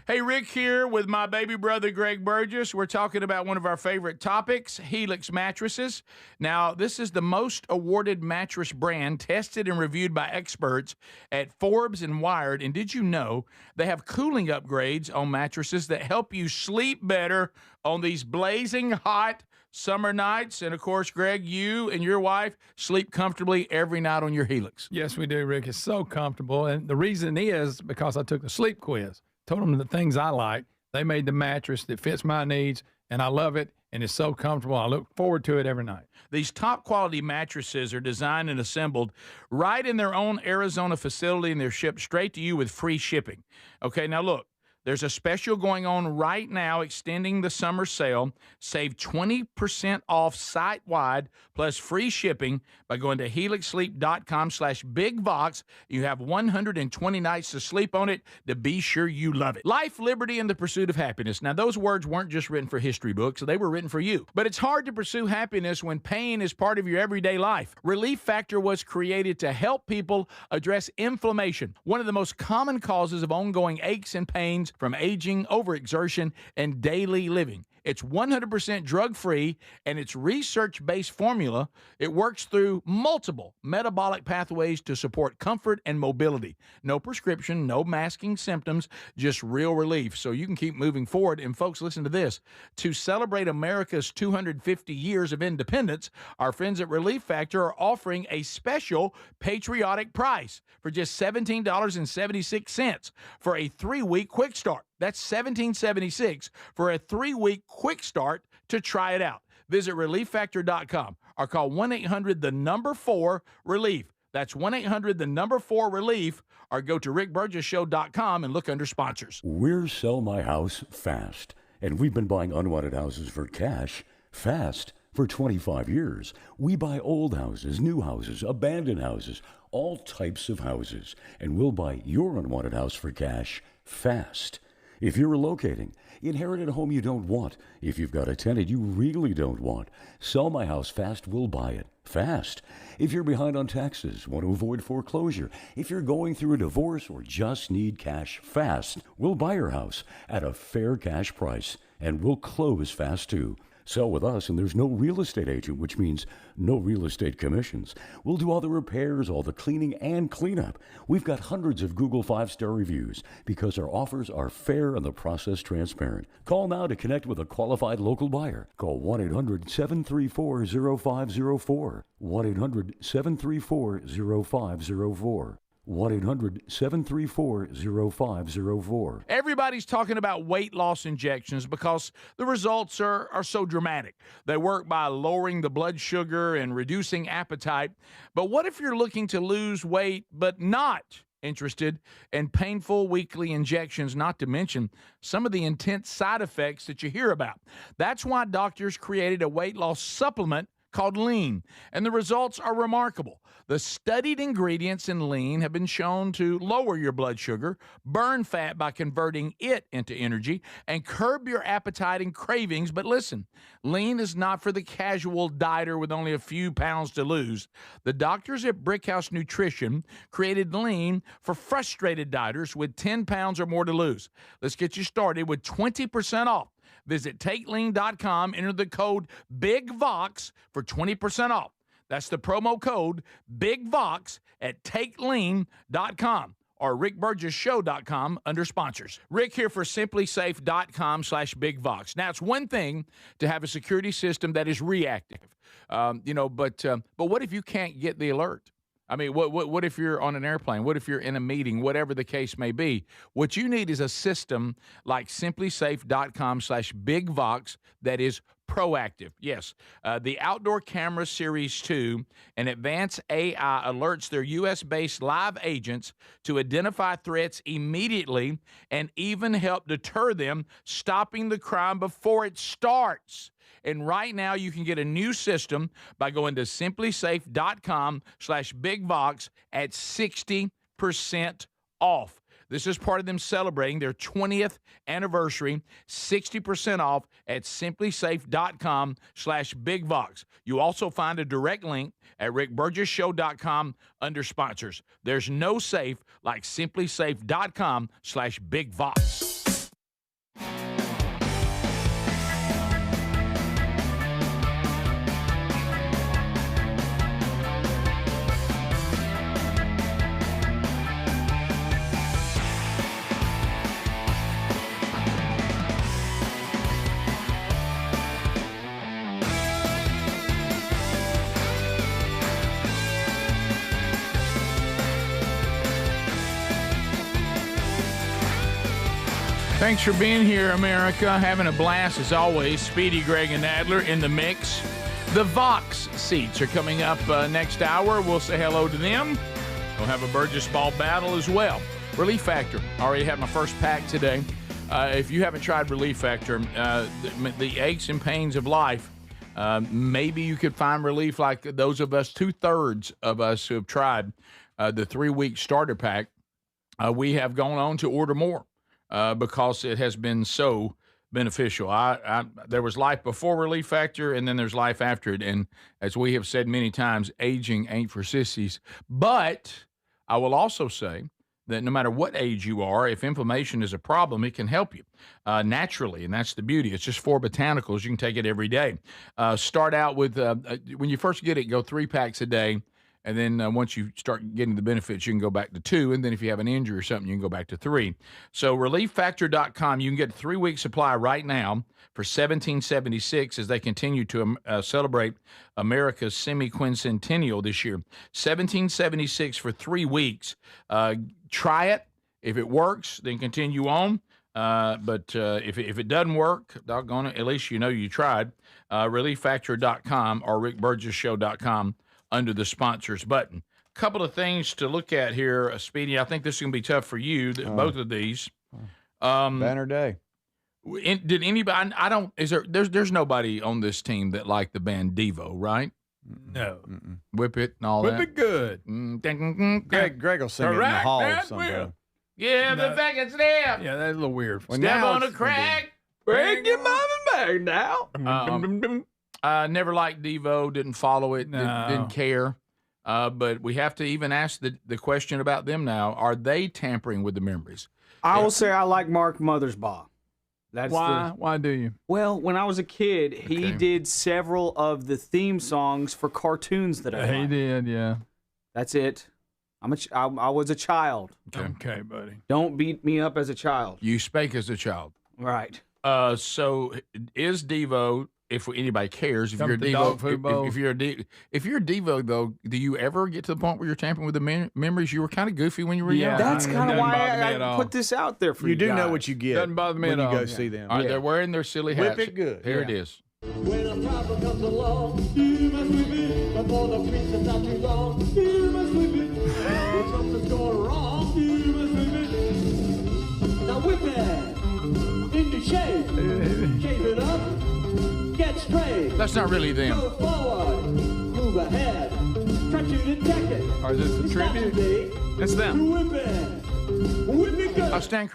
Hey, Rick here with my baby brother, Greg Burgess. We're talking about one of our favorite topics, Helix mattresses. Now, this is the most awarded mattress brand tested and reviewed by experts at Forbes and Wired. And did you know they have cooling upgrades on mattresses that help you sleep better on these blazing hot summer nights? And, of course, Greg, you and your wife sleep comfortably every night on your Helix. Yes, we do, Rick. It's so comfortable. And the reason is because I took the sleep quiz. Told them the things I like. They made the mattress that fits my needs, and I love it, and it's so comfortable. I look forward to it every night. These top quality mattresses are designed and assembled right in their own Arizona facility, and they're shipped straight to you with free shipping. Okay, now look. There's a special going on right now extending the summer sale. Save 20% off site-wide plus free shipping by going to helixsleep.com/bigvox. You have 120 nights to sleep on it to be sure you love it. Life, liberty, and the pursuit of happiness. Now, those words weren't just written for history books. They were written for you. But it's hard to pursue happiness when pain is part of your everyday life. Relief Factor was created to help people address inflammation, one of the most common causes of ongoing aches and pains from aging, overexertion, and daily living. It's 100% drug-free, and its research-based formula, it works through multiple metabolic pathways to support comfort and mobility. No prescription, no masking symptoms, just real relief, so you can keep moving forward. And folks, listen to this. To celebrate America's 250 years of independence, our friends at Relief Factor are offering a special patriotic price for just $17.76 for a 3-week quick start. That's $17.76 for a 3-week quick start to try it out. Visit ReliefFactor.com or call 1-800-4-RELIEF. That's 1-800-4-RELIEF, or go to rickburgessshow.com and look under sponsors. We're Sell My House Fast, and we've been buying unwanted houses for cash fast for 25 years. We buy old houses, new houses, abandoned houses, all types of houses, and we'll buy your unwanted house for cash fast. If you're relocating, inherited a home you don't want, if you've got a tenant you really don't want, Sell My House Fast will buy it fast. If you're behind on taxes, want to avoid foreclosure, if you're going through a divorce or just need cash fast, we'll buy your house at a fair cash price, and we'll close fast too. Sell with us, and there's no real estate agent, which means no real estate commissions. We'll do all the repairs, all the cleaning, and cleanup. We've got hundreds of Google 5-star reviews because our offers are fair and the process transparent. Call now to connect with a qualified local buyer. Call 1-800-734-0504. 1-800-734-0504. 1-800-734-0504. Everybody's talking about weight loss injections because the results are so dramatic. They work by lowering the blood sugar and reducing appetite. But what if you're looking to lose weight but not interested in painful weekly injections, not to mention some of the intense side effects that you hear about? That's why doctors created a weight loss supplement called Lean, and the results are remarkable. The studied ingredients in Lean have been shown to lower your blood sugar, burn fat by converting it into energy, and curb your appetite and cravings. But listen, Lean is not for the casual dieter with only a few pounds to lose. The doctors at Brickhouse Nutrition created Lean for frustrated dieters with 10 pounds or more to lose. Let's get you started with 20% off. Visit TakeLean.com, enter the code BIGVOX for 20% off. That's the promo code BIGVOX at takelean.com or rickburgessshow.com under sponsors. Rick here for simplysafe.com/BigVox. Now, it's one thing to have a security system that is reactive, but what if you can't get the alert? I mean, what if you're on an airplane? What if you're in a meeting? Whatever the case may be. What you need is a system like simplysafe.com/BigVox that is proactive. Yes, the Outdoor Camera Series 2 and advanced AI alerts their U.S.-based live agents to identify threats immediately and even help deter them, stopping the crime before it starts. And right now, you can get a new system by going to simplysafe.com/BigVox at 60% off. This is part of them celebrating their 20th anniversary, 60% off at simplysafe.com/BigVox. You also find a direct link at rickburgessshow.com under sponsors. There's no safe like simplysafe.com/BigVox. Thanks for being here, America. Having a blast as always. Speedy, Greg, and Adler in the mix. The Vox seats are coming up next hour. We'll say hello to them. We'll have a Burgess Ball battle as well. Relief Factor. I already had my first pack today. If you haven't tried Relief Factor, the aches and pains of life, maybe you could find relief like those of us, 2/3 of us who have tried the 3-week starter pack. We have gone on to order more. Because it has been so beneficial. There was life before Relief Factor, and then there's life after it. And as we have said many times, aging ain't for sissies. But I will also say that no matter what age you are, if inflammation is a problem, it can help you naturally, and that's the beauty. It's just 4 botanicals. You can take it every day. Start out with, when you first get it, go 3 packs a day. And then once you start getting the benefits, you can go back to 2. And then if you have an injury or something, you can go back to 3. So ReliefFactor.com, you can get a 3-week supply right now for $17.76 as they continue to celebrate America's semi-quincentennial this year. $17.76 for 3 weeks. Try it. If it works, then continue on. But if it doesn't work, doggone it, at least you know you tried. ReliefFactor.com or rickburgessshow.com. under the sponsors button. Couple of things to look at here, Speedy. I think this is going to be tough for you, both of these. Banner day. Did anybody, I don't, is there's nobody on this team that liked the band DEVO, right? No. Whip It and all Whip that. It good. Greg will sing it in the hall someday. Yeah, the fact it's there. Yeah, that's a little weird. Step on a crack. Bring your mama back now. Never liked DEVO, didn't follow it, didn't care. But we have to even ask the question about them now. Are they tampering with the memories? I will say I like Mark Mothersbaugh. That's why? Why do you? Well, when I was a kid, he did several of the theme songs for cartoons that I liked. He did, yeah. That's it. I was a child. Okay, buddy. Don't beat me up as a child. You spake as a child. Right. So is DEVO, if anybody cares, if you're a DEVO, if you're a DEVO though, do you ever get to the point where you're tampering with the memories? You were kind of goofy when you were young. That's kind of why I put this out there for you. You do guys. know what you get. Doesn't bother me when at you all. go see them. All right, they're wearing their silly hats. Whip it good. Here it is. When a problem comes along, you must whip it. Before the preach is not too long, you must whip it. When something's going wrong, you must whip it. Now whip it into shape. Shape it up. Get straight. That's not really them. Go forward. Move ahead. Try to detect it. Or is this a tribute? It's them. Whip it. Whip it good. I stand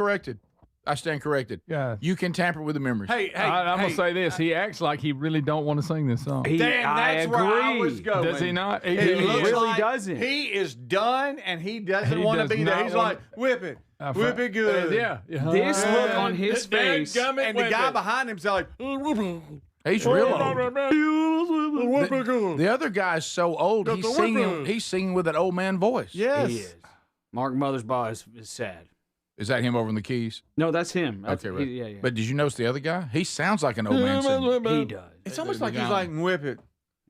corrected. Yeah. You can tamper with the memories. I'm gonna say this. He acts like he really don't want to sing this song. That's where I was going. Does he not? He really doesn't. He is done, and he doesn't want to does be there. not He's want- like, whip it. Whip it good. Yeah. This look on his face. And the guy behind him's like, He's real old. The other guy's so old, he's singing with an old man voice. Yes. He is. Mark Mothersbaugh is sad. Is that him over in the keys? No, that's him. That's, okay, right. Yeah. But did you notice the other guy? He sounds like an old man singing. He does. It's almost like he's like, whip it.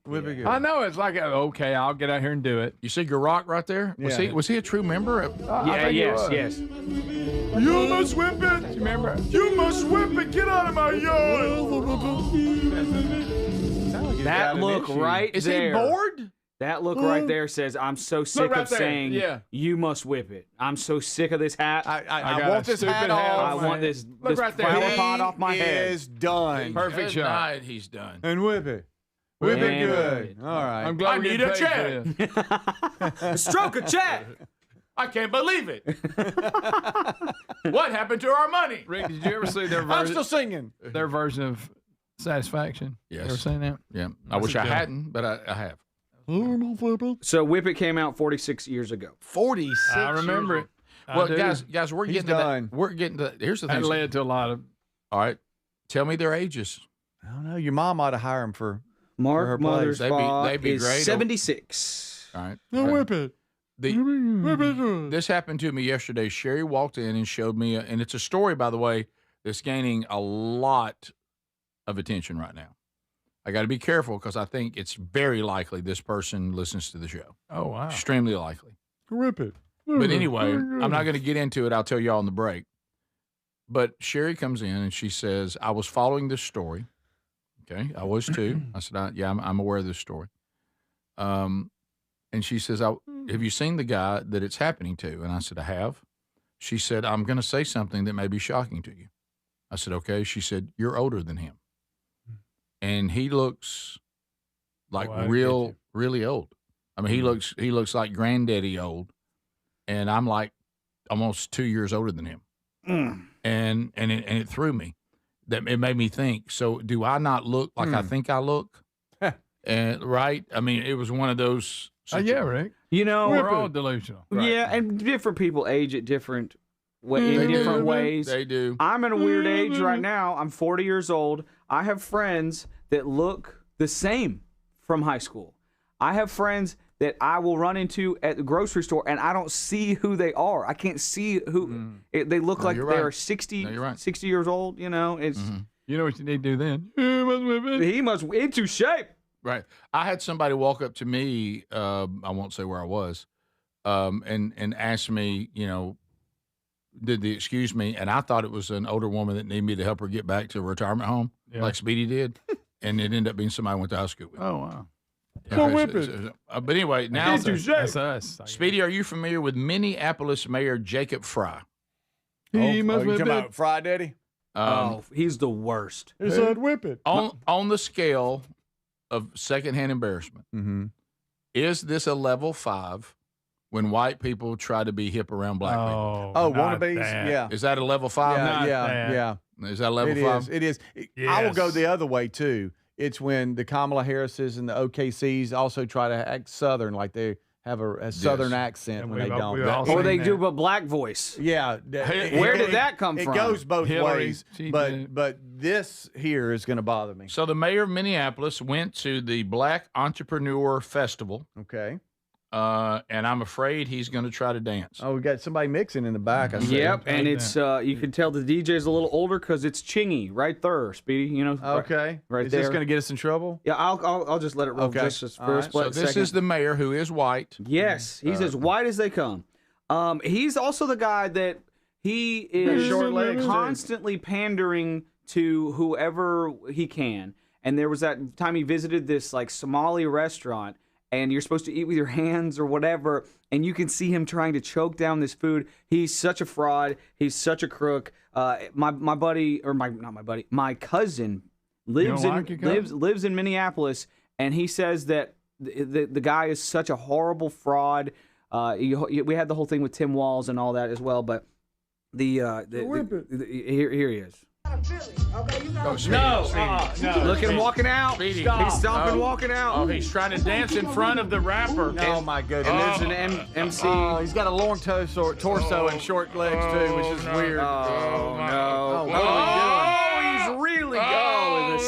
Whip it good. I know. It's like, okay, I'll get out here and do it. You see Garak right there? Yeah. Was he a true member? Yes. You must whip it. You remember? You must whip it. Get out of my yard. That look right Is there. he bored? That look right there says, I'm so sick right of there. saying, Yeah. you must whip it. I'm so sick of this hat. I want this hat off. I want this right there. flower pot off my head. He is done. Perfect shot. Night, he's done. And whip it. Whip it good. All right. I'm glad I need a check. Stroke a check. I can't believe it. What happened to our money? Rick, did you ever see their version? I'm still singing. Their version of Satisfaction? Yes. You ever seen that? Yeah. I wish I hadn't, but I have. So Whip It came out 46 years ago. 46. I remember it. Well, guys, we're He's getting to done. that. We're getting to. Here's the thing. That led to a lot of. All right. Tell me their ages. I don't know. Your mom ought to hire him for Mark her place. Mothersbaugh They'd be is great. 76. All right. Whip it. This happened to me yesterday. Sherry walked in and showed me, and it's a story, by the way, that's gaining a lot of attention right now. I got to be careful because I think it's very likely this person listens to the show. Oh, wow. Extremely likely. Whip it. But anyway, I'm not going to get into it. I'll tell y'all on the break. But Sherry comes in and she says, I was following this story. Okay, I was too. I said, I'm aware of this story. And she says, have you seen the guy that it's happening to? And I said, I have. She said, I'm going to say something that may be shocking to you. I said, okay. She said, you're older than him. And he looks like really old. I mean, he looks like granddaddy old. And I'm like almost 2 years older than him. And it threw me. That it made me think, so do I not look like I think I look? And right? I mean, it was one of those. Yeah, Rick. You know, we're all delusional. Right. Yeah, and different people age at different ways. They do. I'm in a weird age right now. I'm 40 years old. I have friends that look the same from high school. I have friends that I will run into at the grocery store, and I don't see who they are. I can't see who they look like. They're 60, 60 years old. You know, it's. You know what you need to do then? He must into shape. Right. I had somebody walk up to me. I won't say where I was, and ask me, you know, did they excuse me? And I thought it was an older woman that needed me to help her get back to a retirement home, like Speedy did, and it ended up being somebody I went to high school with. Oh wow. But anyway, now that's us. Speedy, are you familiar with Minneapolis Mayor Jacob Fry? He must be talking about Fry Daddy. He's the worst. He said, "Whip it." On the scale of secondhand embarrassment, is this a level 5 when white people try to be hip around black people? Oh, wannabes? Yeah. Is that a level 5? Yeah. Is that a level 5? It is. I will go the other way too. It's when the Kamala Harrises and the OKCs also try to act Southern, like they have a Southern accent when they don't. Or they do a black voice. Yeah. Where did that come from? It goes both ways, but this here is going to bother me. So the mayor of Minneapolis went to the Black Entrepreneur Festival. Okay. And I'm afraid he's going to try to dance. Oh, we got somebody mixing in the back. I see. Yep, and it's you can tell the DJ's a little older because it's chingy right there, Speedy. You know. Okay. Right is there. Is this going to get us in trouble? Yeah, I'll just let it roll just for a split So this is the mayor who is white. Yes, he's as white as they come. He's also the guy that he is short legs, constantly pandering to whoever he can. And there was that time he visited this like Somali restaurant. And you're supposed to eat with your hands or whatever, and you can see him trying to choke down this food. He's such a fraud. He's such a crook. My cousin lives in Minneapolis, and he says that the guy is such a horrible fraud. We had the whole thing with Tim Walz and all that as well, but here he is. No. Look at him walking out. Speedy. He's stomping, walking out. Oh, he's trying to dance in front of the rapper. Oh, my goodness. And there's an MC. Oh, he's got a long torso and short legs, too, which is weird. Oh, no. What are we doing? Oh, he's really going.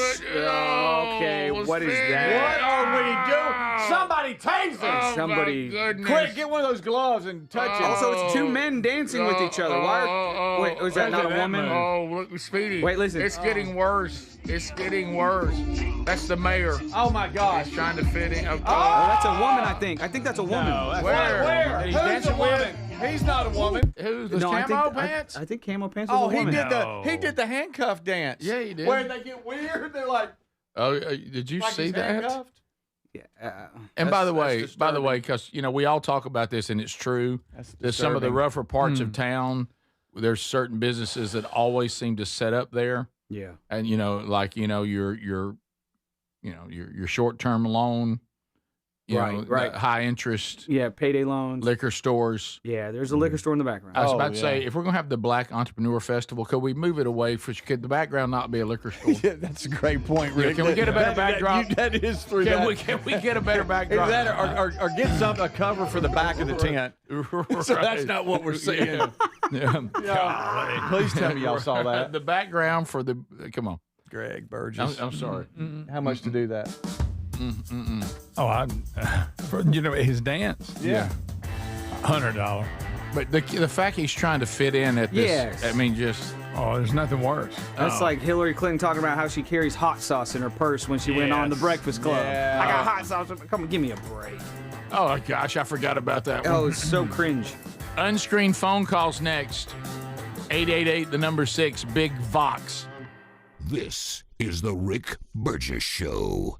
What is that? What are we doing? Somebody tase us. Somebody, quick, get one of those gloves and touch it. Also, it's two men dancing with each other. Why? Wait, was that not a woman? Oh, look, Speedy. Wait, listen. It's getting worse. It's getting worse. That's the mayor. Oh my gosh. He's trying to fit in. Oh, that's a woman, I think. I think that's a woman. No, Where? Who's the woman? He's not a woman. Who's the No, camo pants? I think camo pants was a woman. He did the handcuff dance. Yeah, he did. Where they get weird. They're like. Oh, did you like see he's that? handcuffed? Yeah. And by the way, because we all talk about this, and it's true. There's some of the rougher parts of town. There's certain businesses that always seem to set up there. Yeah. And your short-term loan. Right. High interest. Yeah, payday loans. Liquor stores. Yeah, there's a liquor store in the background. I was about to say, if we're going to have the Black Entrepreneur Festival, could we move it away? Could the background not be a liquor store? Yeah, that's a great point, Rick. Can we get a better backdrop? That is through Can that. we get a better backdrop? Or get a cover for the back of the tent. Right. So that's not what we're seeing. Yeah. Please tell me y'all saw that. The background for the come on, Greg Burgess. I'm sorry. How much to do that? Oh, his dance. Yeah. $100. But the fact he's trying to fit in at this, Yes. I mean, just there's nothing worse. That's like Hillary Clinton talking about how she carries hot sauce in her purse when she went on the Breakfast Club. Yeah. I got hot sauce. Come on, give me a break. oh gosh, I forgot about that one. Oh, it's so cringe. Unscreened phone calls next. 888 Big Vox. This is the Rick Burgess Show.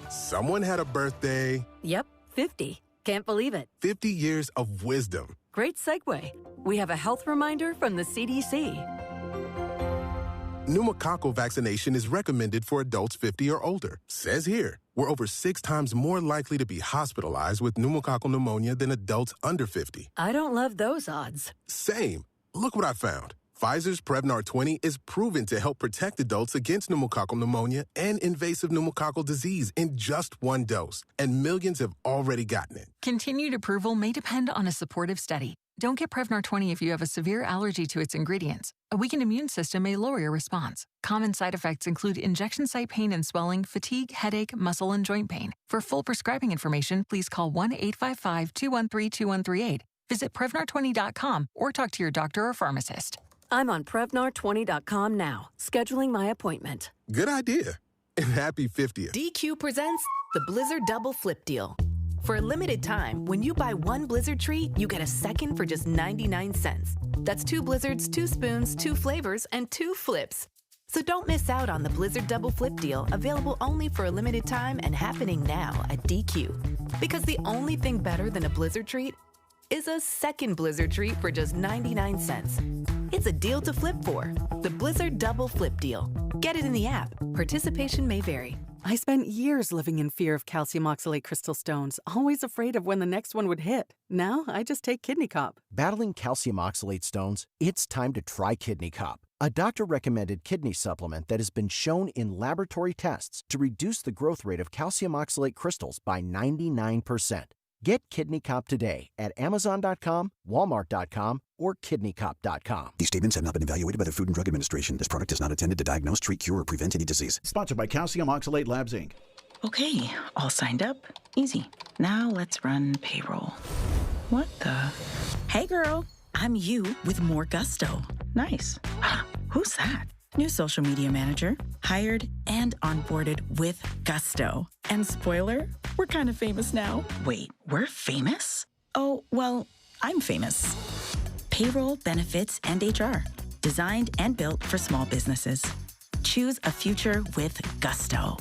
Someone had a birthday. Yep, 50. Can't believe it. 50 years of wisdom. Great segue. We have a health reminder from the CDC. Pneumococcal vaccination is recommended for adults 50 or older. Says here, we're over 6 times more likely to be hospitalized with pneumococcal pneumonia than adults under 50. I don't love those odds. Same. Look what I found. Pfizer's Prevnar 20 is proven to help protect adults against pneumococcal pneumonia and invasive pneumococcal disease in just 1 dose. And millions have already gotten it. Continued approval may depend on a supportive study. Don't get Prevnar 20 if you have a severe allergy to its ingredients. A weakened immune system may lower your response. Common side effects include injection site pain and swelling, fatigue, headache, muscle, and joint pain. For full prescribing information, please call 1-855-213-2138. Visit Prevnar20.com or talk to your doctor or pharmacist. I'm on Prevnar20.com now, scheduling my appointment. Good idea. And happy 50th. DQ presents the Blizzard Double Flip Deal. For a limited time, when you buy 1 Blizzard treat, you get a second for just 99 cents. That's 2 Blizzards, 2 spoons, 2 flavors, and 2 flips. So don't miss out on the Blizzard Double Flip Deal, available only for a limited time and happening now at DQ. Because the only thing better than a Blizzard treat is a second Blizzard treat for just 99 cents. It's a deal to flip for. The Blizzard Double Flip Deal. Get it in the app. Participation may vary. I spent years living in fear of calcium oxalate crystal stones, always afraid of when the next one would hit. Now, I just take Kidney Cop. Battling calcium oxalate stones? It's time to try Kidney Cop, a doctor-recommended kidney supplement that has been shown in laboratory tests to reduce the growth rate of calcium oxalate crystals by 99%. Get Kidney Cop today at Amazon.com, Walmart.com, or KidneyCop.com. These statements have not been evaluated by the Food and Drug Administration. This product is not intended to diagnose, treat, cure, or prevent any disease. Sponsored by Calcium Oxalate Labs, Inc. Okay, all signed up. Easy. Now let's run payroll. What the? Hey girl, I'm you with more gusto. Nice. Who's that? New social media manager. Hired and onboarded with gusto. And spoiler, we're kind of famous now. Wait, we're famous? Oh, well, I'm famous. Payroll, benefits, and HR. Designed and built for small businesses. Choose a future with gusto.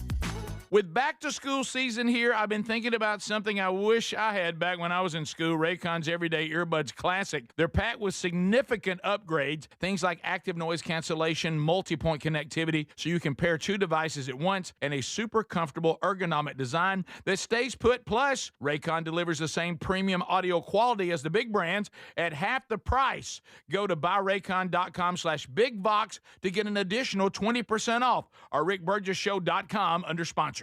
With back to school season here, I've been thinking about something I wish I had back when I was in school, Raycon's Everyday Earbuds Classic. They're packed with significant upgrades, things like active noise cancellation, multi-point connectivity, so you can pair 2 devices at once, and a super comfortable ergonomic design that stays put. Plus, Raycon delivers the same premium audio quality as the big brands at half the price. Go to buyraycon.com/bigvox to get an additional 20% off, or rickburgesshow.com under sponsors.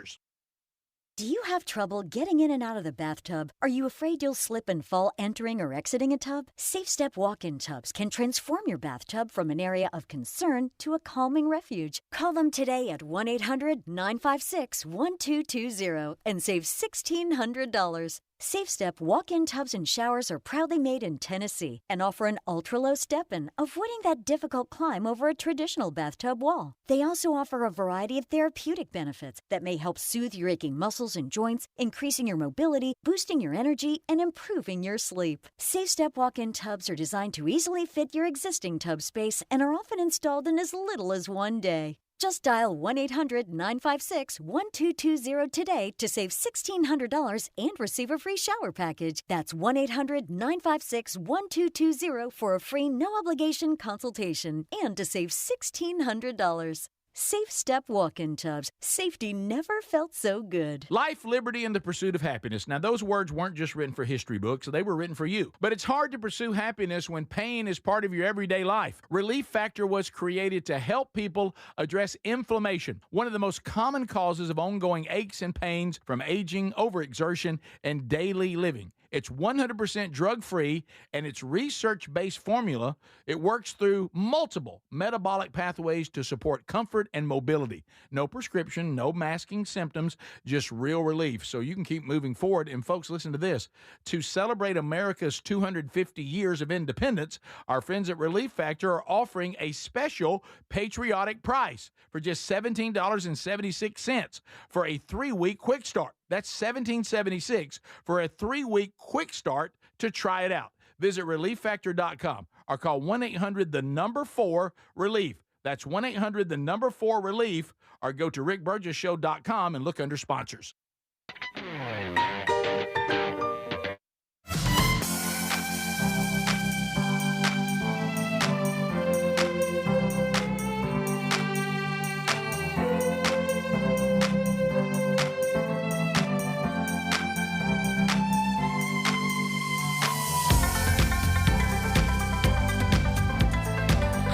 Do you have trouble getting in and out of the bathtub? Are you afraid you'll slip and fall entering or exiting a tub? Safe Step walk-in tubs can transform your bathtub from an area of concern to a calming refuge. Call them today at 1-800-956-1220 and save $1,600. Safe Step walk-in tubs and showers are proudly made in Tennessee and offer an ultra-low step-in, avoiding that difficult climb over a traditional bathtub wall. They also offer a variety of therapeutic benefits that may help soothe your aching muscles and joints, increasing your mobility, boosting your energy, and improving your sleep. Safe Step walk-in tubs are designed to easily fit your existing tub space and are often installed in as little as one day. Just dial 1-800-956-1220 today to save $1,600 and receive a free shower package. That's 1-800-956-1220 for a free no-obligation consultation and to save $1,600. Safe Step walk-in tubs. Safety never felt so good. Life, liberty, and the pursuit of happiness. Now, those words weren't just written for history books. They were written for you. But it's hard to pursue happiness when pain is part of your everyday life. Relief Factor was created to help people address inflammation, one of the most common causes of ongoing aches and pains from aging, overexertion, and daily living. It's 100% drug-free, and its research-based formula, it works through multiple metabolic pathways to support comfort and mobility. No prescription, no masking symptoms, just real relief. So you can keep moving forward. And folks, listen to this. To celebrate America's 250 years of independence, our friends at Relief Factor are offering a special patriotic price for just $17.76 for a 3-week quick start. That's $17.76 for a 3-week quick start to try it out. Visit ReliefFactor.com or call 1-800-4-RELIEF. That's 1-800-4-RELIEF, or go to RickBurgessShow.com and look under sponsors.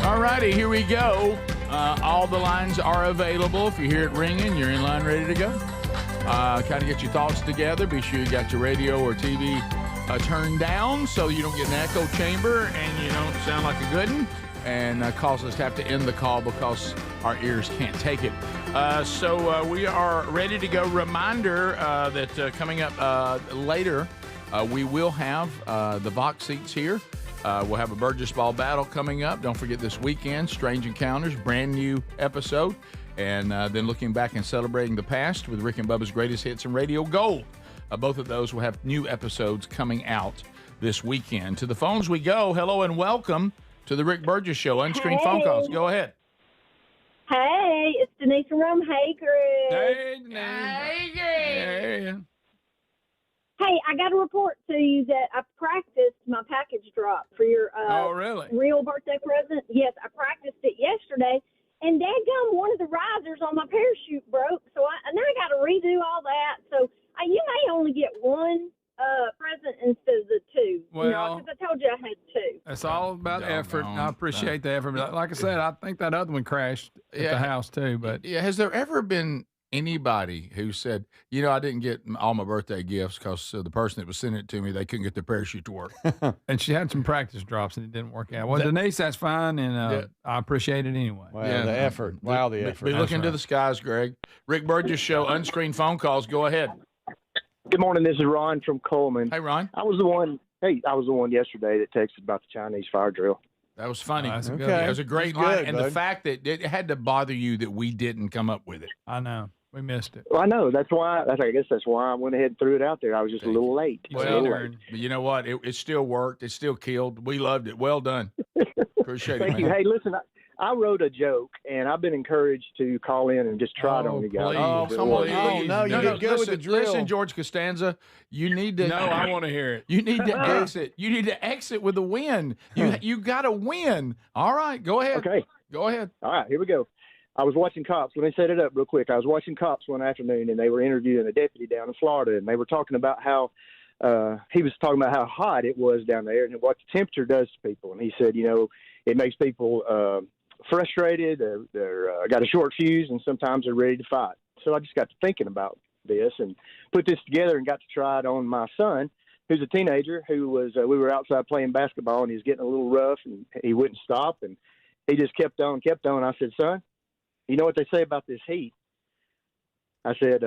All righty, here we go. All the lines are available. If you hear it ringing, you're in line ready to go. Kind of get your thoughts together. Be sure you got your radio or TV turned down so you don't get an echo chamber and you don't sound like a good one and cause us to have to end the call because our ears can't take it. So we are ready to go. Reminder that coming up later, we will have the Vox seats here. We'll have a Burgess Ball battle coming up. Don't forget this weekend, Strange Encounters, brand new episode. And then looking back and celebrating the past with Rick and Bubba's Greatest Hits and Radio Gold. Both of those will have new episodes coming out this weekend. To the phones we go. Hello and welcome to the Rick Burgess Show. Unscreened phone calls. Go ahead. Hey, it's Denise from Rome. Hey, Greg. Hey, Denise. Hey, Greg. Hey, I got to report to you that I practiced my package drop for your real birthday present. Yes, I practiced it yesterday, and dadgum, one of the risers on my parachute broke, so now I got to redo all that. So you may only get one present instead of the two. Well, because I told you I had two. It's all about effort. I appreciate the effort. Like I said, I think that other one crashed at the house too. But has there ever been anybody who said, I didn't get all my birthday gifts because the person that was sending it to me, they couldn't get their parachute to work? And she had some practice drops and it didn't work out. Well, Denise, that's fine, and I appreciate it anyway. Wow, the effort. Wow, the effort. Be looking to the skies, Greg. Rick Burgess Show, unscreened phone calls. Go ahead. Good morning. This is Ron from Coleman. Hey, Ron. I was the one yesterday that texted about the Chinese fire drill. That was funny. That's Okay. good. That was a great line. good, And bud. the fact that it had to bother you that we didn't come up with it. I know. We missed it. Well, I know. I guess that's why I went ahead and threw it out there. I was just a little late. Well, but you know what? It still worked. It still killed. We loved it. Well done. Appreciate it, Thank you. man. Hey, listen, I wrote a joke, and I've been encouraged to call in and just try it on you guys. Please. Come on. you did good with the drill. Listen, George Costanza, you need to. No, I want to hear it. You need to exit. You need to exit with a win. You got to win. All right, go ahead. Okay. Go ahead. All right, here we go. I was watching Cops. Let me set it up real quick. I was watching Cops one afternoon, and they were interviewing a deputy down in Florida, and they were talking about how he was talking about how hot it was down there and what the temperature does to people. And he said, it makes people frustrated. They're got a short fuse, and sometimes they're ready to fight. So I just got to thinking about this and put this together and got to try it on my son, who's a teenager who was, we were outside playing basketball and he was getting a little rough and he wouldn't stop. And he just kept on. I said, son, you know what they say about this heat? I said,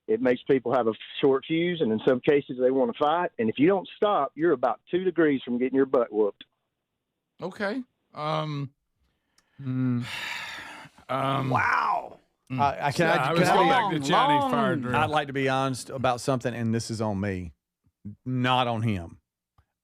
it makes people have a short fuse, and in some cases they want to fight. And if you don't stop, you're about 2 degrees from getting your butt whooped. Okay. Wow. I I'd like to be honest about something, and this is on me, not on him.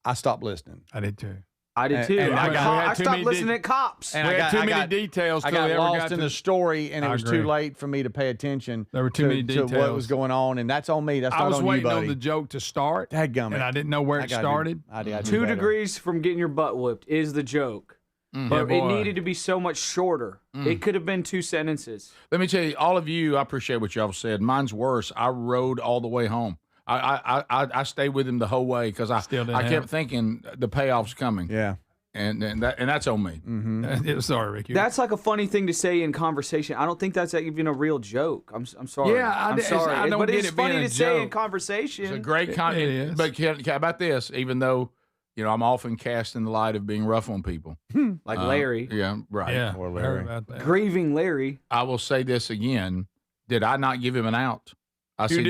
I stopped listening. I did too. I did too. And I stopped listening to cops. And we had too many details. I got lost in the story, and it was too late for me to pay attention. There were too many details to what was going on, and that's on me. That's not on you, buddy. I was waiting on the joke to start, and I didn't know where it started. 2 degrees from getting your butt whooped is the joke. But it needed to be so much shorter. It could have been 2 sentences. Let me tell you, all of you, I appreciate what y'all said. Mine's worse. I rode all the way home. I stayed with him the whole way because I kept thinking the payoff's coming. Yeah. And that's on me. Mm-hmm. Sorry, Ricky. That's like a funny thing to say in conversation. I don't think that's even a real joke. I'm sorry. Yeah, I'm sorry. I don't but get it's it funny being to a say in joke. conversation. It's a great content. But how about this? Even though, I'm often cast in the light of being rough on people. Like Larry. Yeah, right. Yeah, or Larry. About that. Grieving Larry. I will say this again. Did I not give him an out? I said,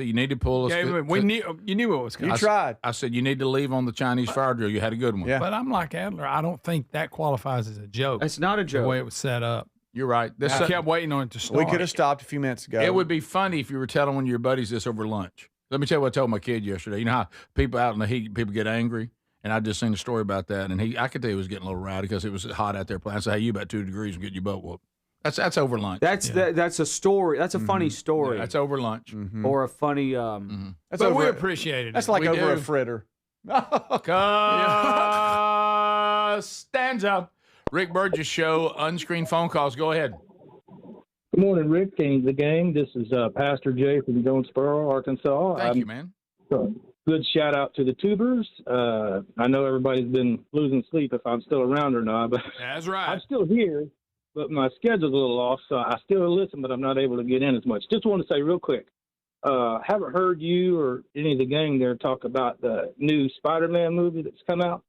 you need to pull us. You knew what was coming. You tried. I said, you need to leave on the Chinese fire drill. You had a good one. Yeah. But I'm like Adler. I don't think that qualifies as a joke. It's not a joke. The way it was set up. You're right. I kept waiting on it to start. We could have stopped a few minutes ago. It would be funny if you were telling one of your buddies this over lunch. Let me tell you what I told my kid yesterday. You know how people out in the heat, people get angry? And I just seen a story about that. And I could tell he was getting a little rowdy because it was hot out there playing. I said, hey, you about 2 degrees and get your butt whooped. That's over lunch. That's a story. That's a funny story. Yeah, that's over lunch. Or a funny. That's but we appreciate it. That's like over a fritter. Stanza. Rick Burgess Show, unscreened phone calls. Go ahead. Good morning, Rick. King of the game. This is Pastor Jay from Jonesboro, Arkansas. Thank you, man. Good shout out to the tubers. I know everybody's been losing sleep if I'm still around or not, but that's right. I'm still here. But my schedule's a little off, so I still listen, but I'm not able to get in as much. Just want to say real quick, haven't heard you or any of the gang there talk about the new Spider-Man movie that's come out.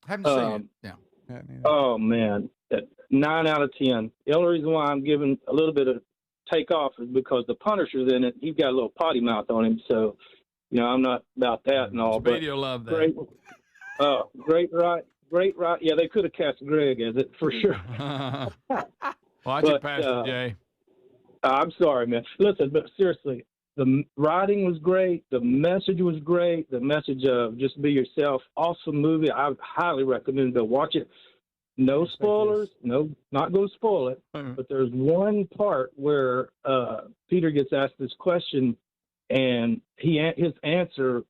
Haven't seen it. Yeah. Oh, man. 9 out of 10. The only reason why I'm giving a little bit of take off is because the Punisher's in it. He's got a little potty mouth on him, so, I'm not about that and all. Speedy will love that. Great, right? Yeah, they could have cast Greg as it for sure. Watch it, Pastor Jay. I'm sorry, man. Listen, but seriously, the writing was great. The message was great. The message of just be yourself. Awesome movie. I highly recommend to watch it. No spoilers. No, not going to spoil it. But there's one part where Peter gets asked this question, and his answer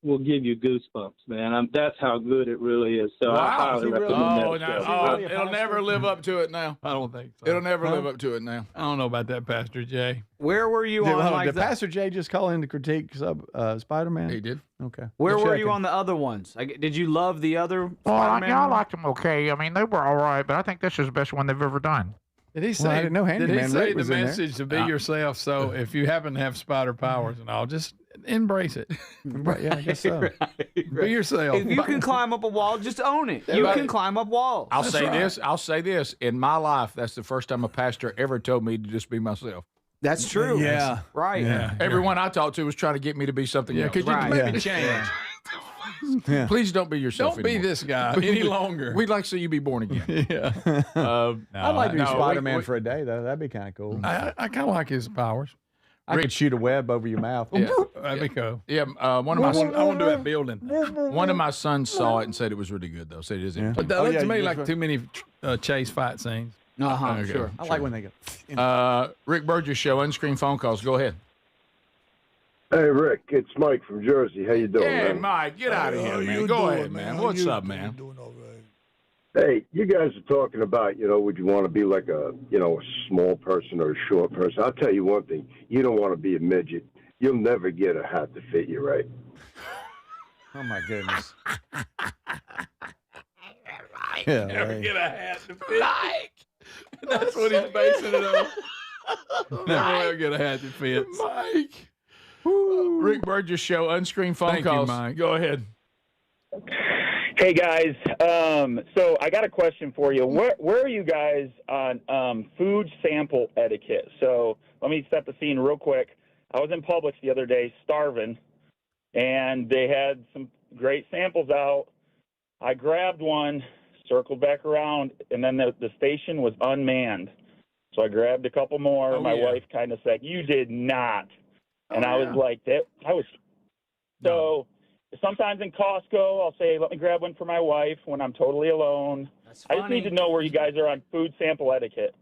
will give you goosebumps, man. That's how good it really is. So I highly recommend that. It'll never live up to it now. I don't think so. It'll never live up to it now. I don't know about that, Pastor Jay. Where were you on did Pastor Jay just call in to critique Spider-Man? He did. Okay. Where were you on the other ones? Did you love the other Spider-Man? I liked them okay. I mean, they were all right, but I think this is the best one they've ever done. Did he say, I didn't know Handyman did he say Rick the was in there. message to be yourself? So if you happen to have spider powers and all, just embrace it. Yeah, I guess so. Be yourself. If you can climb up a wall, just own it. You can climb up walls. I'll say this. In my life, that's the first time a pastor ever told me to just be myself. That's true. Yeah. Right. Yeah. Everyone I talked to was trying to get me to be something else. Could you maybe change? Yeah. Please don't be yourself Don't be anymore. this guy any longer. We'd like to see you be born again. Yeah. I'd like to be Spider-Man for a day, though. That'd be kind of cool. I kind of like his powers. I could shoot a web over your mouth. Yeah. That'd be cool. Yeah, one of my I want to do that building. One of my sons saw it and said it was really good, though. Said it is. Yeah. But that looks to me like too many chase fight scenes. Sure. I like when they go. Rick Burgess Show, unscreened phone calls. Go ahead. Hey, Rick, it's Mike from Jersey. How you doing, Hey, man? Mike, get out of here, man. Go ahead, man. What's up, man? Hey, you guys are talking about, would you want to be like a small person or a short person? I'll tell you one thing. You don't want to be a midget. You'll never get a hat to fit you right. Oh, my goodness. Yeah, never get a hat to fit. Mike. That's what he's basing it on. Never will get a hat that fits. Mike. Rick Burgess Show, unscreened phone Thank you, calls. Mike. Go ahead. Hey guys, so I got a question for you. Where are you guys on food sample etiquette? So let me set the scene real quick. I was in Publix the other day, starving, and they had some great samples out. I grabbed one, circled back around, and then the station was unmanned. So I grabbed a couple more. My wife kind of said, "You did not," and I was like, So. Sometimes in Costco, I'll say, let me grab one for my wife when I'm totally alone. I just need to know where you guys are on food sample etiquette.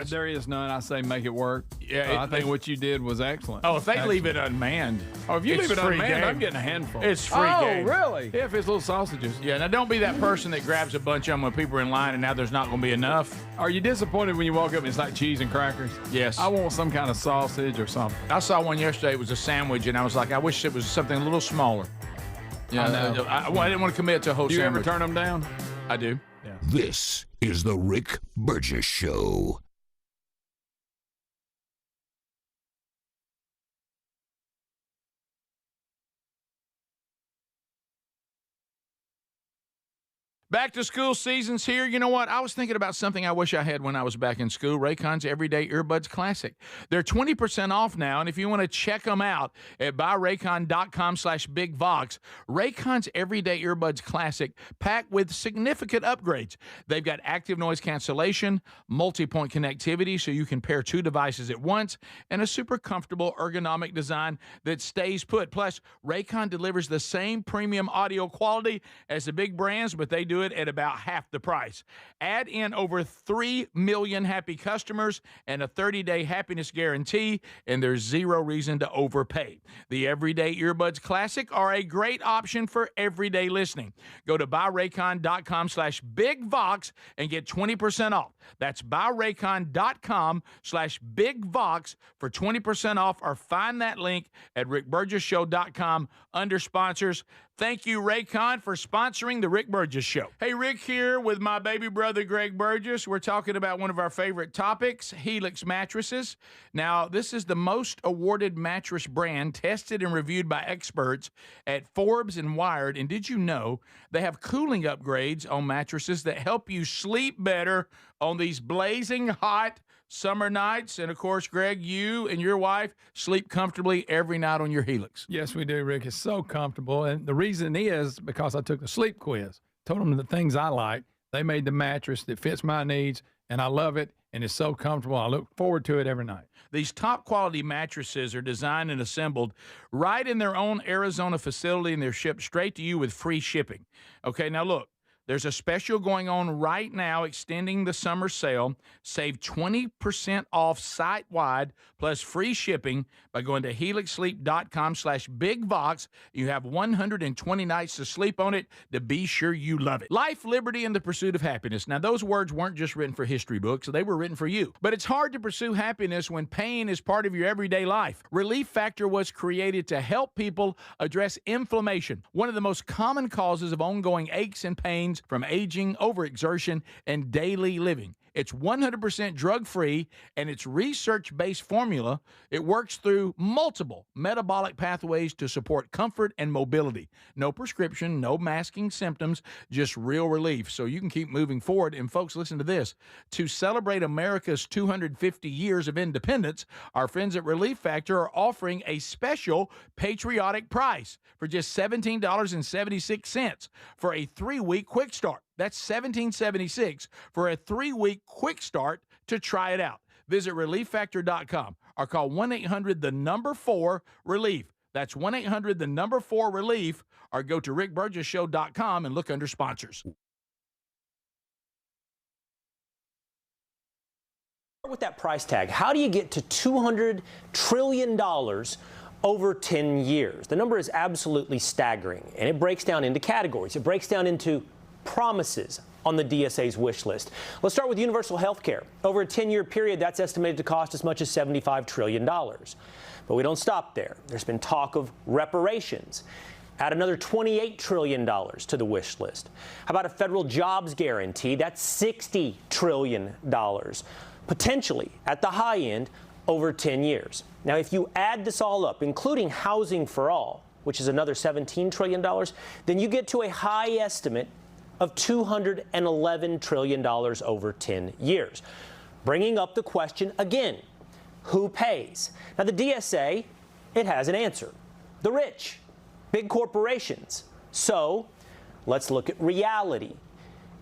There is none. I say make it work. Yeah, I think what you did was excellent. Oh, if they leave it unmanned. Oh, if you it's leave it free unmanned, game. I'm getting a handful. It's free game. Really? Yeah, if it's little sausages. Yeah, now don't be that person that grabs a bunch of them when people are in line and now there's not going to be enough. Are you disappointed when you walk up and it's like cheese and crackers? Yes. I want some kind of sausage or something. I saw one yesterday. It was a sandwich, and I was like, I wish it was something a little smaller. Yeah, I didn't want to commit to a whole Do you sandwich. ever turn them down? I do. Yeah. This is the Rick Burgess Show. Back to school season's here. You know what? I was thinking about something I wish I had when I was back in school. Raycon's Everyday Earbuds Classic. They're 20% off now, and if you want to check them out at buyraycon.com/bigvox, Raycon's Everyday Earbuds Classic packed with significant upgrades. They've got active noise cancellation, multi-point connectivity so you can pair two devices at once, and a super comfortable ergonomic design that stays put. Plus, Raycon delivers the same premium audio quality as the big brands, but they do it at about half the price. Add in over 3 million happy customers and a 30-day happiness guarantee, and there's zero reason to overpay. The Everyday Earbuds Classic are a great option for everyday listening. Go to buyraycon.com/bigvox and get 20% off. That's buyraycon.com/bigvox for 20% off, or find that link at rickburgesshow.com under sponsors. Thank you, Raycon, for sponsoring the Rick Burgess Show. Hey, Rick here with my baby brother, Greg Burgess. We're talking about one of our favorite topics, Helix mattresses. Now, this is the most awarded mattress brand tested and reviewed by experts at Forbes and Wired. And did you know they have cooling upgrades on mattresses that help you sleep better on these blazing hot summer nights? And of course, Greg, you and your wife sleep comfortably every night on your Helix. Yes, we do, Rick. It's so comfortable. And the reason is because I took the sleep quiz, told them the things I like. They made the mattress that fits my needs, and I love it, and it's so comfortable. I look forward to it every night. These top quality mattresses are designed and assembled right in their own Arizona facility, and they're shipped straight to you with free shipping. Okay, now look. There's a special going on right now extending the summer sale. Save 20% off site-wide plus free shipping by going to helixsleep.com/bigvox. You have 120 nights to sleep on it to be sure you love it. Life, liberty, and the pursuit of happiness. Now, those words weren't just written for history books. They were written for you. But it's hard to pursue happiness when pain is part of your everyday life. Relief Factor was created to help people address inflammation, one of the most common causes of ongoing aches and pains from aging, overexertion, and daily living. It's 100% drug-free, and its research-based formula, it works through multiple metabolic pathways to support comfort and mobility. No prescription, no masking symptoms, just real relief, so you can keep moving forward. And folks, listen to this. To celebrate America's 250 years of independence, our friends at Relief Factor are offering a special patriotic price for just $17.76 for a 3-week quick start. That's $17.76 for a 3-week quick start to try it out. Visit ReliefFactor.com or call 1-800-4-RELIEF. That's 1-800-4-RELIEF, or go to rickburgessshow.com and look under sponsors. With that price tag, how do you get to $200 trillion over 10 years? The number is absolutely staggering, and it breaks down into categories. It breaks down into promises on the DSA's wish list. Let's start with universal health care. Over a 10-year period, that's estimated to cost as much as $75 trillion. But we don't stop there. There's been talk of reparations. Add another $28 trillion to the wish list. How about a federal jobs guarantee? That's $60 trillion. Potentially, at the high end, over 10 years. Now, if you add this all up, including housing for all, which is another $17 trillion, then you get to a high estimate of $211 trillion over 10 years. Bringing up the question again, who pays? Now, the DSA, it has an answer. The rich, big corporations. So let's look at reality.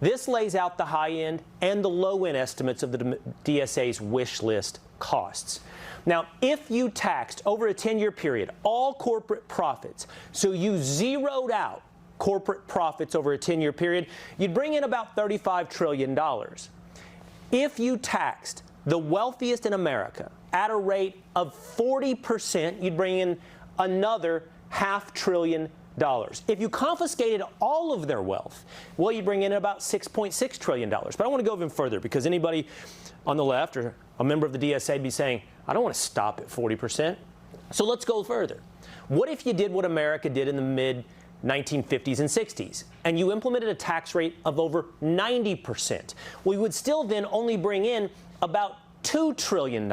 This lays out the high-end and the low-end estimates of the DSA's wish list costs. Now, if you taxed over a 10-year period all corporate profits, so you zeroed out corporate profits over a 10-year period, you'd bring in about $35 trillion. If you taxed the wealthiest in America at a rate of 40%, you'd bring in another $500 billion. If you confiscated all of their wealth, well, you'd bring in about $6.6 trillion. But I want to go even further, because anybody on the left or a member of the DSA be saying, I don't want to stop at 40%. So let's go further. What if you did what America did in the mid-1950s and 60s, and you implemented a tax rate of over 90%? We would still then only bring in about $2 trillion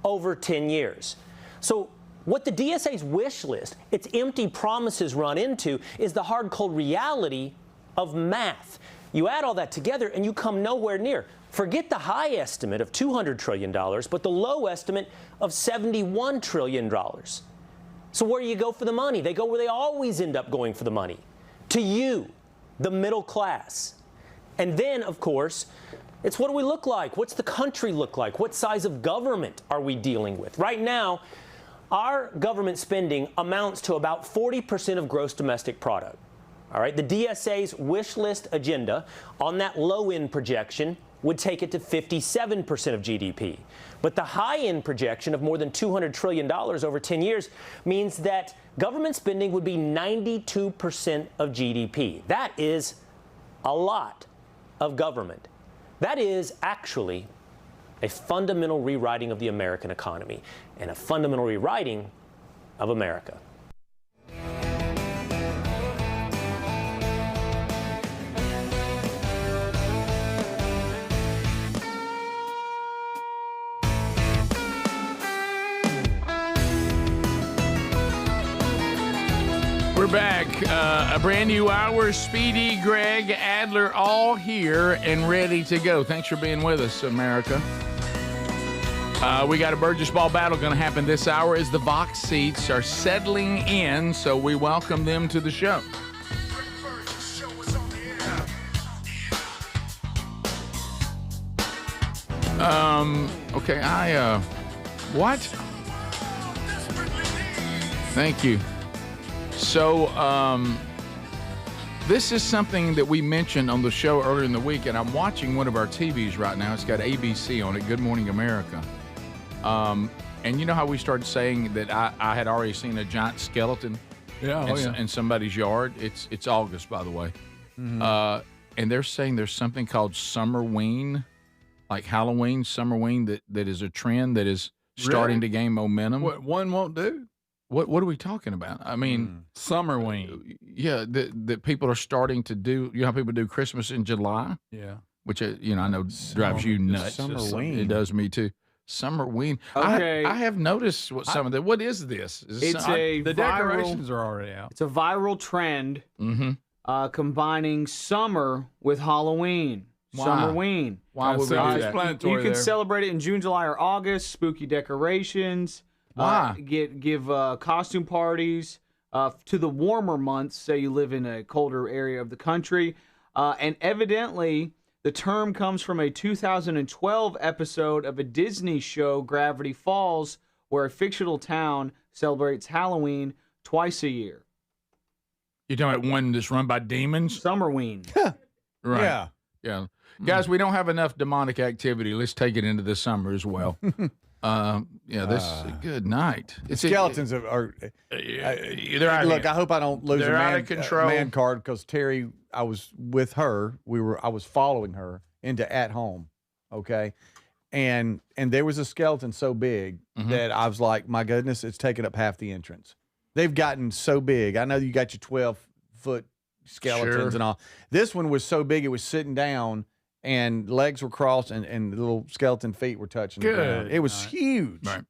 over 10 years. So what the DSA's wish list, its empty promises run into, is the hard, cold reality of math. You add all that together and you come nowhere near. Forget the high estimate of $200 trillion, but the low estimate of $71 trillion. So where do you go for the money? They go where they always end up going for the money. To you, the middle class. And then, of course, it's what do we look like? What's the country look like? What size of government are we dealing with? Right now, our government spending amounts to about 40% of gross domestic product. All right, the DSA's wish list agenda on that low-end projection would take it to 57% of GDP. But the high-end projection of more than $200 trillion over 10 years means that government spending would be 92% of GDP. That is a lot of government. That is actually a fundamental rewriting of the American economy and a fundamental rewriting of America. We're back. A brand new hour. Speedy, Greg, Adler, all here and ready to go. Thanks for being with us, America. We got a Burgess ball battle going to happen this hour as the Vox seats are settling in, so we welcome them to the show. Okay, what? Thank you. So, this is something that we mentioned on the show earlier in the week, and I'm watching one of our TVs right now. It's got ABC on it, Good Morning America. And you know how we started saying that I had already seen a giant skeleton in somebody's yard? It's August, by the way. Mm-hmm. And they're saying there's something called Summerween, like Halloween, Summerween, that is a trend that is starting to gain momentum. What one won't do? What are we talking about? I mean, Summerween. Yeah, that people are starting to do. You know how people do Christmas in July? Yeah. Which, I know drives you nuts. Summerween. It does me too. Summerween. Okay. I have noticed what some of that. What is this? The decorations are already out. It's a viral trend combining summer with Halloween. Why? Summerween. Why would we do that? You can celebrate it in June, July, or August. Spooky decorations. Why? Give costume parties to the warmer months. Say you live in a colder area of the country, and evidently the term comes from a 2012 episode of a Disney show, Gravity Falls, where a fictional town celebrates Halloween twice a year. You're talking about one that's run by demons? Summerween. Right. Yeah. Guys, we don't have enough demonic activity. Let's take it into the summer as well. This good night. Skeletons are they're out look, here. I hope I don't lose They're a out of control. man card, because Terry, I was with her. I was following her into At Home, okay? And there was a skeleton so big that I was like, my goodness, it's taking up half the entrance. They've gotten so big. I know you got your 12-foot skeletons and all. This one was so big it was sitting down and legs were crossed, and the little skeleton feet were touching the ground. It was huge. Right.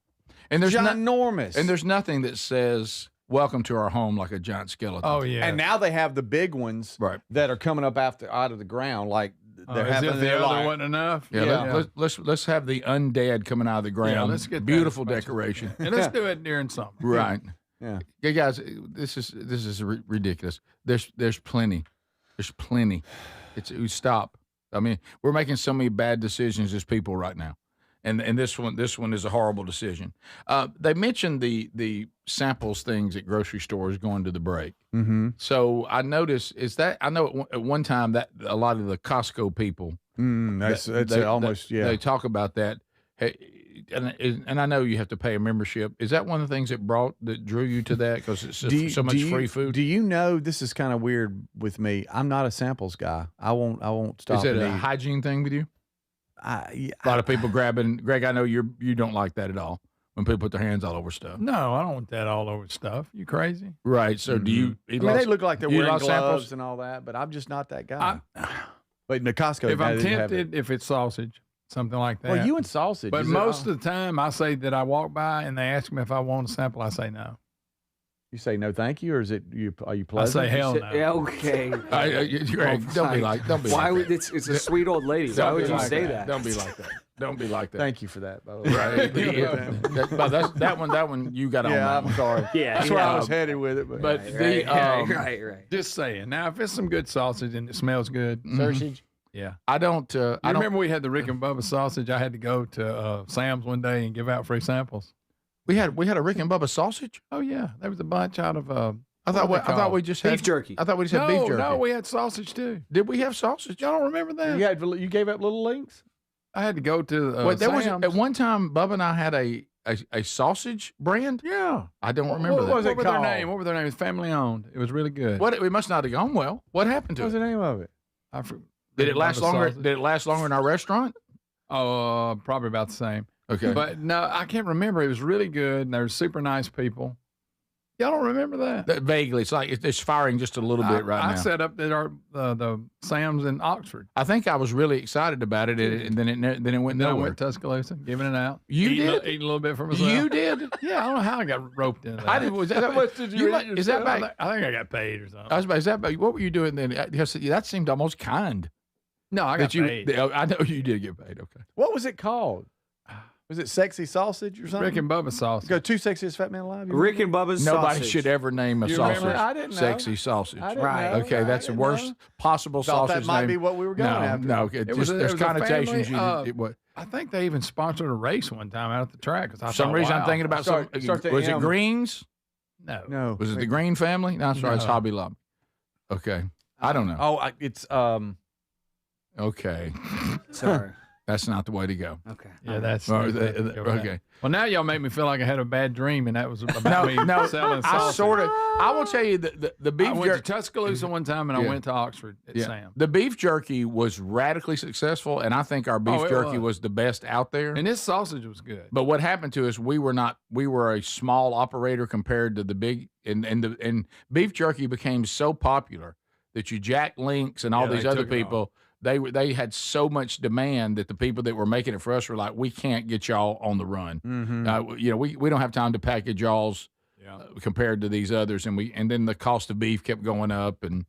And there's ginormous. And there's nothing that says welcome to our home like a giant skeleton. Oh yeah. And now they have the big ones that are coming up out of the ground, like they're having the other wasn't enough. Yeah. Let's have the undead coming out of the ground. Yeah, let's get beautiful decoration. And let's do it during summer. Right. Yeah. Yeah, guys, this is ridiculous. There's plenty. There's plenty. Stop. I mean, we're making so many bad decisions as people right now. And this one is a horrible decision. They mentioned the samples things at grocery stores going to the break. Mm-hmm. So I noticed I know at one time that a lot of the Costco people they talk about that. Hey, and I know you have to pay a membership. Is that one of the things that drew you to that because it's just so much free food? Do you know this is kind of weird with me? I'm not a samples guy. I won't stop. Is it and a eat. hygiene thing with you? A lot of people grabbing. Greg, I know you don't like that at all when people put their hands all over stuff. No, I don't want that all over stuff. You crazy? Right. So do you? I mean, they look like they're wearing gloves samples and all that, but I'm just not that guy. But in the Costco, if I'm tempted, if it's sausage, something like that. Well, you and sausage. But most of the time, I say that I walk by and they ask me if I want a sample. I say no. You say no, thank you, or is it you? Are you pleasant? I say hell no. Okay. Greg, don't be like. Why would it's a sweet old lady? Why would you say that? Don't be like that. Don't be like that. Thank you for that, by the way. Right. That one you got on. Yeah, that I'm sorry. Yeah, that's where I was headed with it. But right. Just saying. Now, if it's some good sausage and it smells good, sausage. Yeah. I don't. I remember we had the Rick and Bubba sausage. I had to go to Sam's one day and give out free samples. We had a Rick and Bubba sausage. Oh yeah, there was a bunch out of. I thought we just had beef jerky. I thought we just had beef jerky. No, we had sausage too. Did we have sausage? Y'all don't remember that? You gave up little links. I had to go to. Wait, there was Sam's. at one time. Bubba and I had a sausage brand. Yeah, I don't remember that. What was it called? Their name? What was their name? It was family owned. It was really good. What? It must not have gone well. What happened to What was it? the name of it? Did it last longer? Sausage. Did it last longer in our restaurant? Oh, probably about the same. Okay, but no, I can't remember. It was really good, and they were super nice people. Y'all don't remember that? Vaguely, it's like it's firing just a little bit right now. I set up at the Sam's in Oxford. I think I was really excited about it, and then it went Then I nowhere. went to Tuscaloosa, giving it out. Eating a little bit for myself. You did? Yeah, I don't know how I got roped into that. I did. Was that How much did you eat Is that yourself? back? I think I got paid or something. I was about. Is that back? What were you doing then? Because that seemed almost kind. No, I got paid. I know you did get paid. Okay. What was it called? Was it sexy sausage or something? Rick and Bubba sausage. Go two sexiest fat man alive. Rick and Bubba's Nobody sausage. should ever name a You sausage remember? I didn't know. sexy sausage. I didn't Right. know. Okay, I that's the didn't worst know. possible Thought sausage that might name. be what we were going after. No, There's there's connotations. family, What? I think they even sponsored a race one time out at the track. For some reason, I'm thinking about Start the was it M. Greens? No. Was it the Green family? No, sorry, it's No. Hobby Lobby. Okay, I don't know. Oh, it's Okay, Sorry. that's not the way to go. Okay. Yeah, that's Okay. Well, now y'all make me feel like I had a bad dream, and that was about me selling I sausage. sort of. I will tell you the beef I went jerky. to Tuscaloosa one time, and I Yeah. went to Oxford at Sam. The beef jerky was radically successful, and I think our beef it jerky was. was the best out there. And this sausage was good. But what happened to us? We were a small operator compared to the big, and beef jerky became so popular that Jack Links and all Yeah, these they other took it people. They had so much demand that the people that were making it for us were like, we can't get y'all on the run. Mm-hmm. We don't have time to package y'all's compared to these others, and then the cost of beef kept going up, and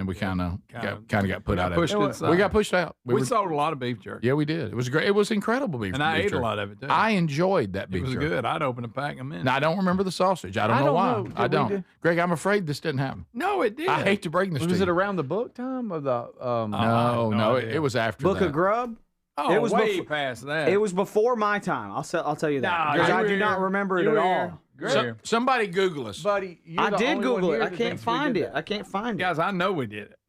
we kind of got put out of it. We got pushed out. We sold a lot of beef jerky. Yeah, we did. It was great. It was incredible beef. And I beef ate jerky. a lot of it, too. I enjoyed that beef It was jerky. good. I'd open a pack a minute. Now, I don't remember the sausage. I don't know why. I don't. Greg, I'm afraid this didn't happen. No, it did. I hate to break this to was you. it around the book time of the? No, it was after Book that. of Grub. Oh, it was way past that. It was before my time. I'll tell you that Nah, because you I were do not here. remember it You at were all. here. Somebody Google us, buddy. I did Google it. I can't find it. I can't find it. Guys, I know we did it.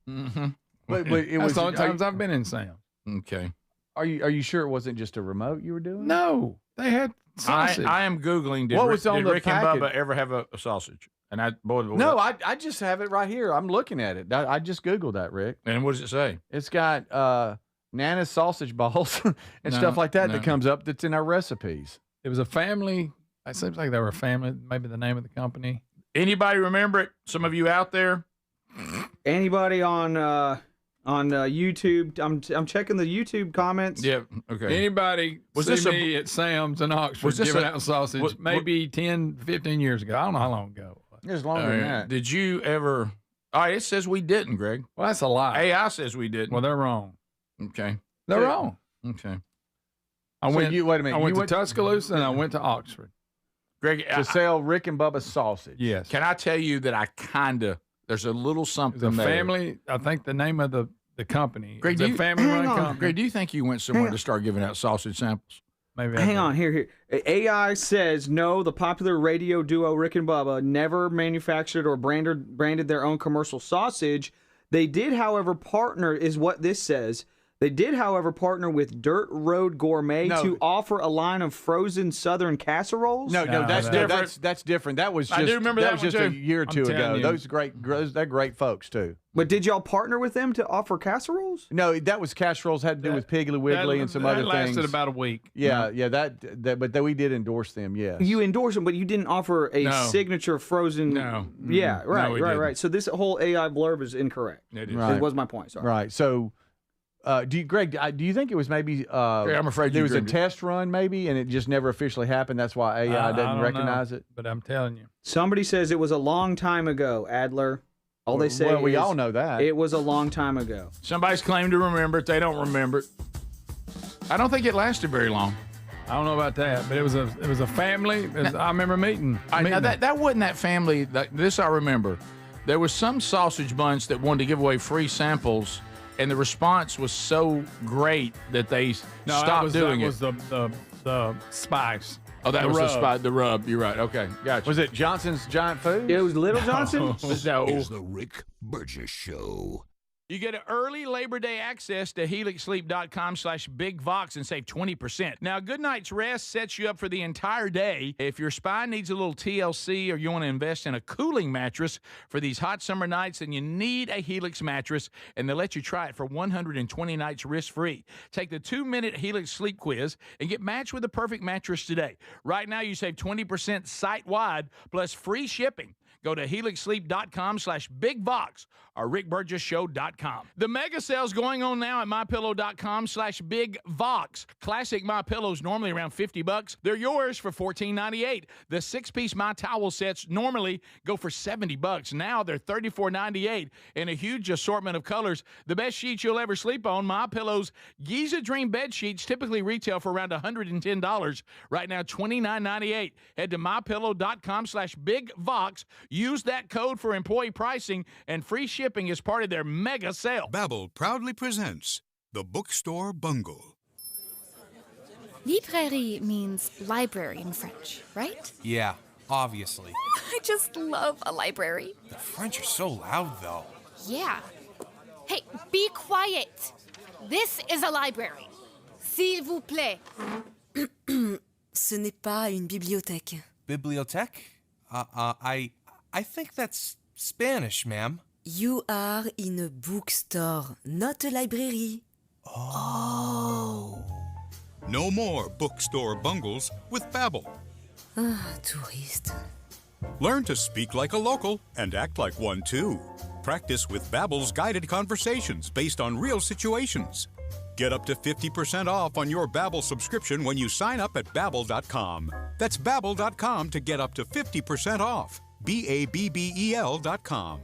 Mm-hmm. But it That's was the only times I've been in Sam. Okay. Are you sure it wasn't just a remote you were doing? No, they had sausage. I am Googling. Did What was on did the Rick and package? Bubba ever have a sausage? And No, I just have it right here. I'm looking at it. I just Googled that, Rick. And what does it say? It's got Nana's sausage balls and No, stuff like that no. that comes up that's in our recipes. It was a family. It seems like they were a family. Maybe the name of the company. Anybody remember it? Some of you out there? Anybody on on YouTube. I'm checking the YouTube comments. Yeah. Okay. Anybody see me at Sam's in Oxford giving out sausage maybe 10, 15 years ago. I don't know how long ago. It was longer than that. Did you ever? All right, it says we didn't, Greg. Well, that's a lie. AI says we didn't. Well, they're wrong. Okay. They're wrong. Okay. Wait a minute. I went to Tuscaloosa and I went to Oxford. Greg, to sell Rick and Bubba's sausage. Yes. Can I tell you that there's a little something The there. family, I think the name of the company. Greg, it's a family-run company. Greg, do you think you went somewhere to start giving out sausage samples? Maybe. Hang on, here. AI says no. The popular radio duo Rick and Bubba never manufactured or branded their own commercial sausage. They did, however, partner. Is what this says. They did, however, partner with Dirt Road Gourmet to offer a line of frozen Southern casseroles. No, that's different. That's different. That was just, I do remember that was one, just too. a year or two ago. They're great folks too. But did y'all partner with them to offer casseroles? No, that was casseroles had to do with Piggly Wiggly and some other things. That lasted about a week. Yeah, but we did endorse them. Yes, you endorsed them, but you didn't offer a signature frozen. No. Yeah, right, No, we right, didn't. right. So this whole AI blurb is incorrect. It is. Right. It was my point. Sorry. Right. So. Greg, do you think it was maybe I'm afraid there was a dreamed it. test run maybe and it just never officially happened? That's why AI I doesn't don't recognize know, it? But I'm telling you. Somebody says it was a long time ago, Adler. All they say Well, we is all know that. it was a long time ago. Somebody's claimed to remember it. They don't remember it. I don't think it lasted very long. I don't know about that, but it was a family. I remember meeting. Now that wasn't that family. This I remember. There was some sausage bunch that wanted to give away free samples, and the response was so great that they stopped doing it. That was the spice. Oh, that The was rub. the rub. You're right. Okay, gotcha. Was it Johnson's Giant Food? It was Little Johnson? No. It's the Rick Burgess Show. You get an early Labor Day access to helixsleep.com/bigvox and save 20%. Now, a good night's rest sets you up for the entire day. If your spine needs a little TLC or you want to invest in a cooling mattress for these hot summer nights, then you need a Helix mattress, and they'll let you try it for 120 nights risk-free. Take the 2-minute Helix sleep quiz and get matched with the perfect mattress today. Right now, you save 20% site-wide plus free shipping. Go to helixsleep.com/bigvox or rickburgessshow.com. The mega sale's going on now at mypillow.com/bigvox. Classic My Pillows normally around $50. They're yours for $14.98. The 6-piece My Towel sets normally go for $70. Now they're $34.98 in a huge assortment of colors. The best sheets you'll ever sleep on, My Pillow's Giza Dream bed sheets typically retail for around $110. Right now, $29.98. Head to mypillow.com/bigvox. Use that code for employee pricing and free shipping as part of their mega sale. Babbel proudly presents The Bookstore Bungle. Librairie means library in French, right? Yeah, obviously. I just love a library. The French are so loud, though. Yeah. Hey, be quiet. This is a library. S'il vous plaît. Ce n'est pas une bibliothèque. Bibliothèque? I think that's Spanish, ma'am. You are in a bookstore, not a library. Oh. No more bookstore bungles with Babbel. Ah, touriste. Learn to speak like a local and act like one too. Practice with Babbel's guided conversations based on real situations. Get up to 50% off on your Babbel subscription when you sign up at Babbel.com. That's Babbel.com to get up to 50% off. BABBEL.com.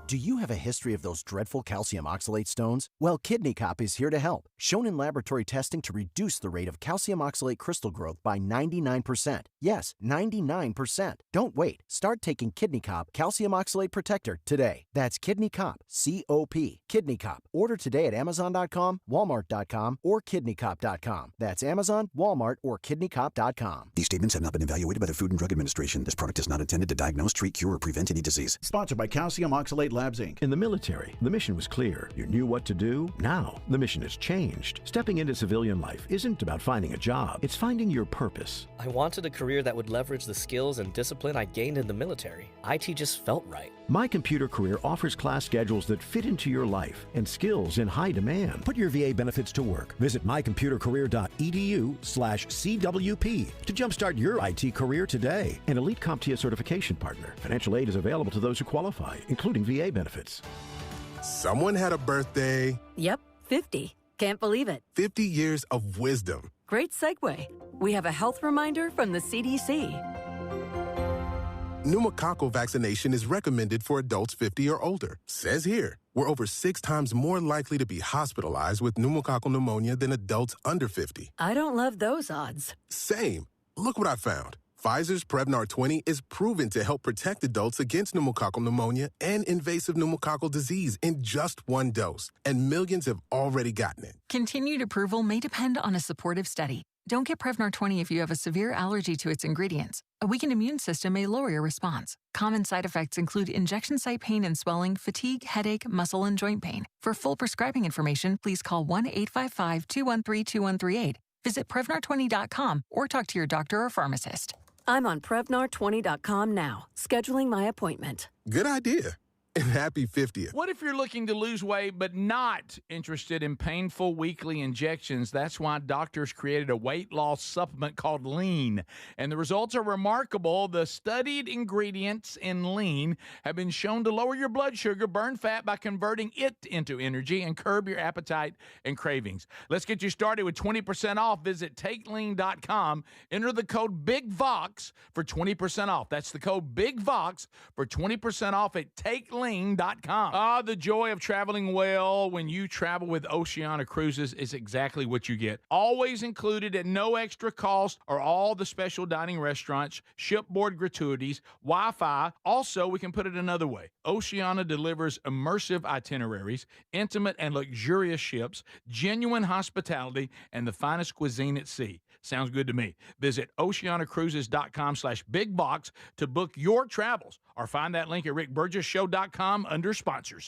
Do you have a history of those dreadful calcium oxalate stones? Well, Kidney Cop is here to help. Shown in laboratory testing to reduce the rate of calcium oxalate crystal growth by 99%. Yes, 99%. Don't wait. Start taking Kidney Cop Calcium Oxalate Protector today. That's Kidney Cop, C-O-P. Kidney Cop. Order today at Amazon.com, Walmart.com, or KidneyCop.com. That's Amazon, Walmart, or KidneyCop.com. These statements have not been evaluated by the Food and Drug Administration. This product is not intended to diagnose, treat, cure, or prevent any disease. Sponsored by Calcium Oxalate Labs, Inc. In the military, the mission was clear. You knew what to do. Now, the mission has changed. Stepping into civilian life isn't about finding a job. It's finding your purpose. I wanted a career that would leverage the skills and discipline I gained in the military. IT just felt right. My Computer Career offers class schedules that fit into your life and skills in high demand. Put your VA benefits to work. Visit mycomputercareer.edu/CWP to jumpstart your IT career today. An elite CompTIA certification partner. Financial aid is available to those who qualify, including VA benefits. Someone had a birthday. Yep, 50. Can't believe it. 50 years of wisdom. Great segue. We have a health reminder from the CDC. Pneumococcal vaccination is recommended for adults 50 or older. Says here, we're over 6 times more likely to be hospitalized with pneumococcal pneumonia than adults under 50. I don't love those odds. Same. Look what I found. Pfizer's Prevnar 20 is proven to help protect adults against pneumococcal pneumonia and invasive pneumococcal disease in just 1 dose, and millions have already gotten it. Continued approval may depend on a supportive study. Don't get Prevnar 20 if you have a severe allergy to its ingredients. A weakened immune system may lower your response. Common side effects include injection site pain and swelling, fatigue, headache, muscle, and joint pain. For full prescribing information, please call 1-855-213-2138. Visit Prevnar20.com or talk to your doctor or pharmacist. I'm on Prevnar20.com now, scheduling my appointment. Good idea. And happy 50th. What if you're looking to lose weight but not interested in painful weekly injections? That's why doctors created a weight loss supplement called Lean. And the results are remarkable. The studied ingredients in Lean have been shown to lower your blood sugar, burn fat by converting it into energy, and curb your appetite and cravings. Let's get you started with 20% off. Visit TakeLean.com. Enter the code BIGVOX for 20% off. That's the code BIGVOX for 20% off at TakeLean.com. The joy of traveling well when you travel with Oceana Cruises is exactly what you get. Always included at no extra cost are all the special dining restaurants, shipboard gratuities, Wi-Fi. Also, we can put it another way. Oceana delivers immersive itineraries, intimate and luxurious ships, genuine hospitality, and the finest cuisine at sea. Sounds good to me. Visit oceanacruises.com/bigbox to book your travels, or find that link at rickburgesshow.com under sponsors.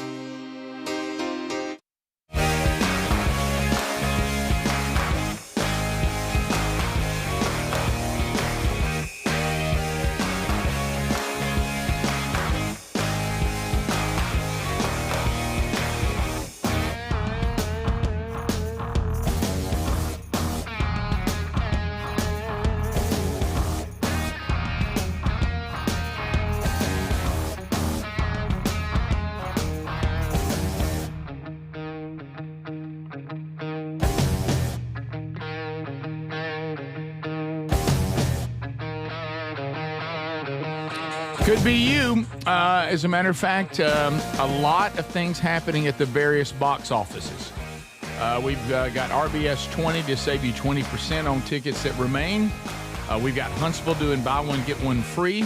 Could be you. As a matter of fact, a lot of things happening at the various box offices. We've got RBS 20 to save you 20% on tickets that remain. We've got Huntsville doing buy one, get one free,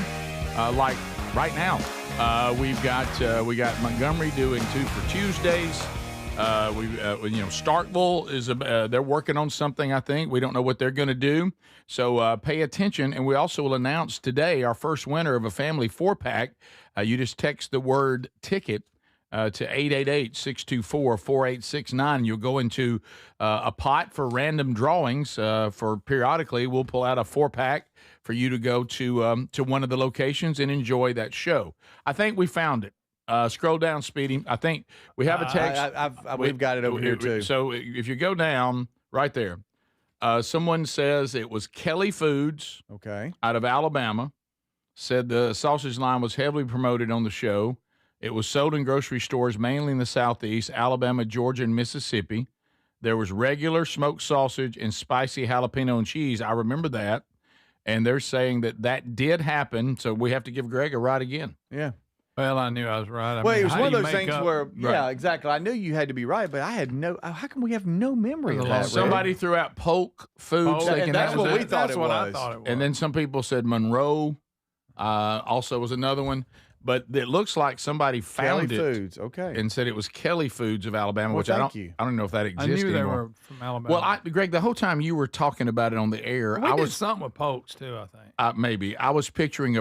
like right now. We got Montgomery doing 2 for Tuesdays. Starkville is they're working on something. I think we don't know what they're going to do. So pay attention. And we also will announce today our first winner of a family 4-pack. You just text the word ticket to 888-624-4869. You'll go into a pot for random drawings. For periodically, we'll pull out a 4-pack for you to go to one of the locations and enjoy that show. I think we found it. Scroll down, Speedy. I think we have a text. We've got it over here, too. So if you go down right there, someone says it was Kelly Foods out of Alabama, said the sausage line was heavily promoted on the show. It was sold in grocery stores mainly in the Southeast, Alabama, Georgia, and Mississippi. There was regular smoked sausage and spicy jalapeno and cheese. I remember that. And they're saying that did happen, so we have to give Greg a ride again. Yeah. Well, I knew I was right. It was one of those things where, yeah, exactly. I knew you had to be right, but I had no. How come we have no memory of that? Somebody threw out Polk Foods. That's what we thought it was. I thought it was. And then some people said Monroe. Also was another one, but it looks like somebody found Kelly it. Foods, and said it was Kelly Foods of Alabama, which I don't know if that exists I knew anymore. they were from Alabama. Well, Greg, the whole time you were talking about it on the air, I was did something with Polk's too. I think maybe I was picturing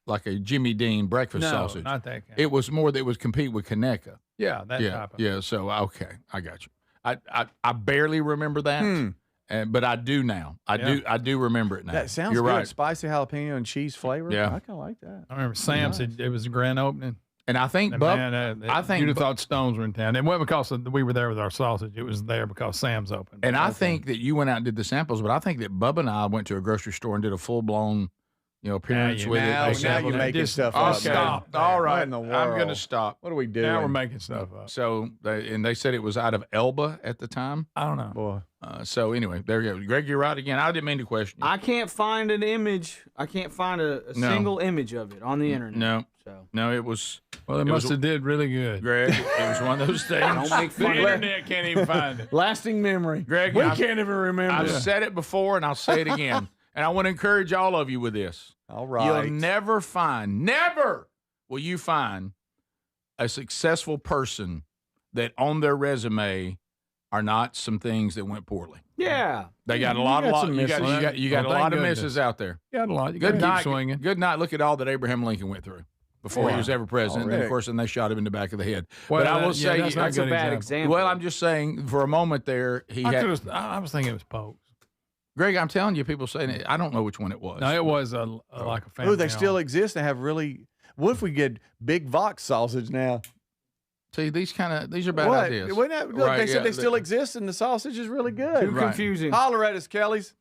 like a Jimmy Dean breakfast sausage. Not that kind. It was more that it would compete with Conecuh. Yeah, that type of. Yeah, so okay, I got you. I barely remember that, but I do now. I do remember it now. That sounds You're good. right. Spicy jalapeno and cheese flavor. Yeah. I kind of like that. I remember Sam said it was a grand opening. And I think you'd have thought Stones were in town. It wasn't because we were there with our sausage. It was there because Sam's open. And I think that you went out and did the samples, but I think that Bubba and I went to a grocery store and did a full-blown appearance with it. Now you're making stuff I'll up. stop. Man. All What right, in the I'm world? going to stop. What are we doing? Now we're making stuff up. So, they said it was out of Elba at the time. I don't know. Boy. So anyway, there you go. Greg, you're right again. I didn't mean to question you. I can't find an image. I can't find a single image of it on the internet. No, it was. Well, it must have did really good. Greg, it was one of those things. Don't make fun The of it. internet can't even find it. Lasting memory. Greg, We can't even remember. I've said it before, and I'll say it again. And I want to encourage all of you with this. All right. You'll never will you find a successful person that on their resume are not some things that went poorly. Yeah. They got a lot of some you got a lot of goodness. misses out there. You got a lot. You Good got to night. keep swinging. Good night. Look at all that Abraham Lincoln went through before he was ever president. And then, of course, then they shot him in the back of the head. Well, but I will say that's a bad example. Well, I'm just saying for a moment there I was thinking it was Pope. Greg, I'm telling you, people saying it. I don't know which one it was. No, it was like a family. Oh, they still home. exist. They have really. What if we get Big Vox sausage now? See, these are bad What? ideas. Look, they said they still exist, and the sausage is really good. Too confusing. Holler at us, Kelly's.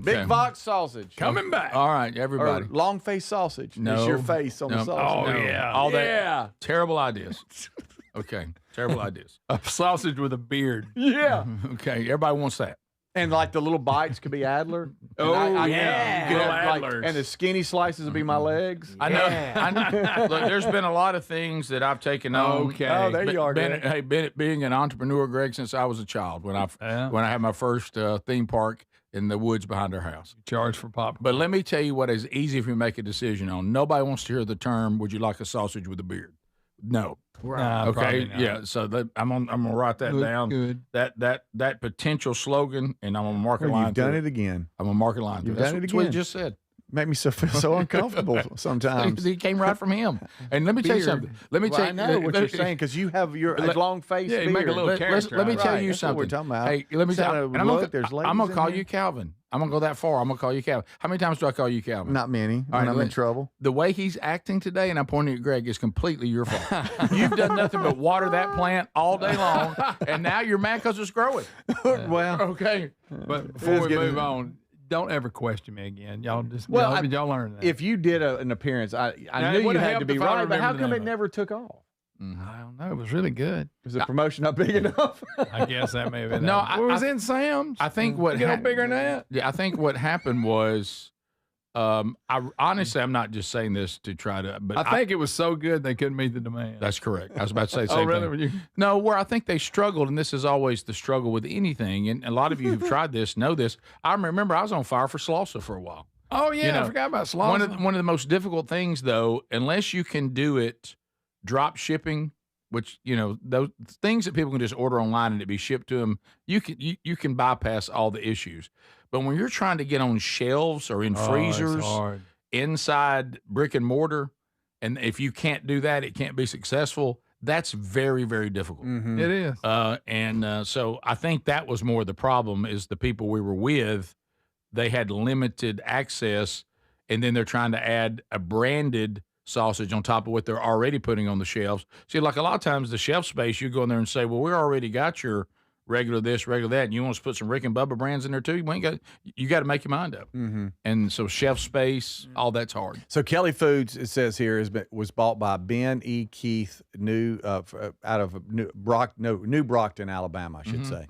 Big Vox sausage. Coming back. All right, everybody. Or long face sausage. No. It's your face on the sausage. Oh, yeah. All that terrible ideas. Okay, terrible ideas. A sausage with a beard. Yeah. Okay, everybody wants that. And like the little bites could be Adler. Oh, and yeah. you could Little have, like, Adlers. and the skinny slices would be my legs. I know. Look, there's been a lot of things that I've taken on. Okay. Oh, there you are, Greg. Being an entrepreneur, Greg, since I was a child when I had my first theme park in the woods behind our house. Charge for popcorn. But let me tell you what is easy if you make a decision on. Nobody wants to hear the term, "Would you like a sausage with a beard?" No. Nah, Okay. Yeah. So I'm gonna write that down. Good. That potential slogan, and I'm gonna mark a line. You've done it again. I'm gonna mark a line. You've That's done it That's what he again. just said. Make me feel so uncomfortable sometimes. He came right from him. And let me tell you something. Let me Well, tell you. I know what you're saying because you have your long face. Yeah, you make a little character. Let me tell you That's what something. we're talking about. Hey, let me It's not tell a you. And I'm look, there's ladies gonna in call there. you Calvin. I'm gonna go that far. I'm gonna call you Calvin. How many times do I call you Calvin? Not many. All When right, I'm in trouble. The way he's acting today, and I'm pointing at Greg, is completely your fault. You've done nothing but water that plant all day long, and now you're mad because it's growing. Well, Okay. But before we move on, don't ever question me again. Y'all just y'all learn that. if you did an appearance, I Now, knew it you would've had to helped be if I right, but how remembered come the it name. never took off? I don't know. It was really good. Was the promotion not big enough? I guess that may have been. No, it was in Sam's. I think what Get no bigger than that. Yeah, I think what happened was, honestly, I'm not just saying this to try to, but I think it was so good they couldn't meet the demand. that's correct. I was about to say the Oh, same really? thing. Were you- No, where I think they struggled, and this is always the struggle with anything, and a lot of you who've tried this know this. I remember I was on fire for salsa for a while. Oh yeah, You know, I forgot about salsa. One of the most difficult things, though, unless you can do it drop shipping, which those things that people can just order online and it be shipped to them, you can bypass all the issues. But when you're trying to get on shelves or in freezers it's hard. inside brick and mortar, and if you can't do that, it can't be successful. That's very, very difficult. Mm-hmm. It is. So I think that was more the problem is the people we were with, they had limited access, and then they're trying to add a branded sausage on top of what they're already putting on the shelves. See, like a lot of times the shelf space, you go in there and say, well, we already got your regular this, regular that, and you want us to put some Rick and Bubba brands in there too? You got to make your mind up. Mm-hmm. And so shelf space, all that's hard. So Kelly Foods, it says here, was bought by Ben E. Keith, out of New Brockton, Alabama, I should say.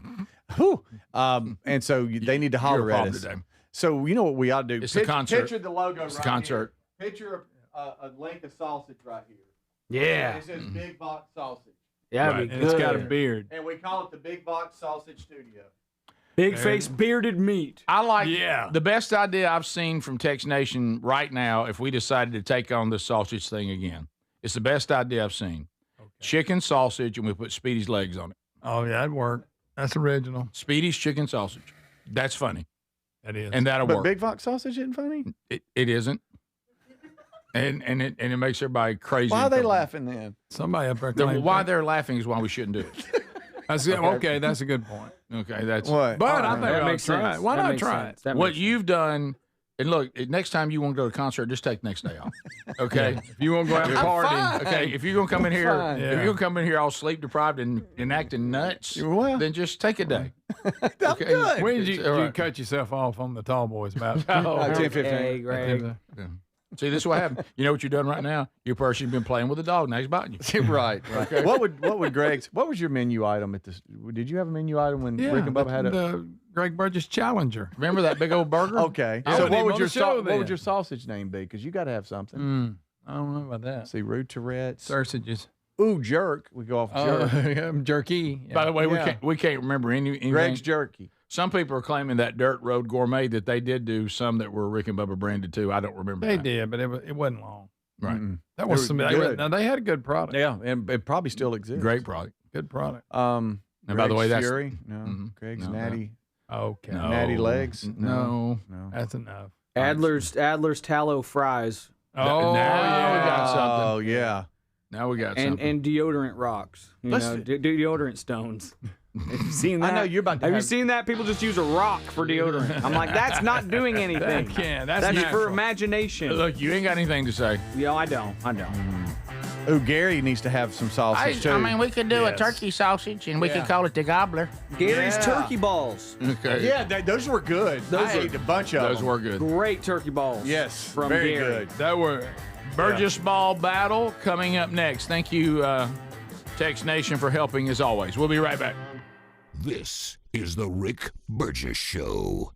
Whew. And so they need to holler at us. Today. So you know what we ought to do? It's the concert. Picture the logo It's right the concert. here. Picture a link of sausage right here. Yeah. It says Big Box Sausage. Yeah, Right. And it's got a beard. And we call it the Big Box Sausage Studio. Big face bearded meat. I like the best idea I've seen from Tex Nation right now if we decided to take on this sausage thing again. It's the best idea I've seen. Okay. Chicken sausage, and we put Speedy's legs on it. Oh, yeah, that'd work. That's original. Speedy's chicken sausage. That's funny. That is. And that'll But work. Big Box Sausage isn't funny? It isn't. And it makes everybody crazy. Why are they laughing then? Somebody up there. Why they're laughing is why we shouldn't do it. Okay, that's a good point. Okay, that's what. But I think that I makes try sense. it. Why That not makes try sense. it? That what makes you've done. And look, next time you want to go to a concert, just take the next day off. Okay. If you want to go out and party, Okay. If you're gonna come in here, fine. if you're gonna come in here all sleep deprived and acting nuts, Well. then just take a day. I'm good. when did you All right. cut yourself off on the tall boys about? 10:15. Hey, Greg. See, this is what happened. You know what you're doing right now? Your person's been playing with a dog. Now he's biting you. right. Okay. What would Greg's? What was your menu item at this? Did you have a menu item when Rick and Bubba had the Greg Burgess Challenger. Remember that big old burger? Okay. So what would your sausage name be? Because you got to have something. I don't know about that. Let's see, roux Tourette's. Sausages. Ooh, jerk. We go off jerk. Jerky. Yeah. By the way, we can't remember anything. Greg's jerky. Some people are claiming that Dirt Road Gourmet that they did do some that were Rick and Bubba branded too. I don't remember. They that. did, but it wasn't long. Right. Mm-mm. That was some. They had a good product. Yeah, and it probably still exists. Great product. Good product. And by the way, that's Fury. No. Greg's Natty. Okay. No. Natty Legs. No. That's enough. Adler's tallow fries. Now we got something. Oh yeah. Now we got something. And deodorant rocks. Deodorant stones. Have you seen that? I know you're about to Have you seen that? People just use a rock for deodorant. I'm like, that's not doing anything. That's for imagination. Look, you ain't got anything to say. Yeah, I don't. Ooh, Gary needs to have some sausage too. I mean, we could do a turkey sausage, and we could call it the gobbler. Gary's turkey balls. Okay. Yeah, those were good. I ate a bunch of them. Those were good. Great turkey balls. Yes, from very Gary. good. That were Burgess Ball Battle coming up next. Thank you, Tex Nation, for helping as always. We'll be right back. This is the Rick Burgess Show.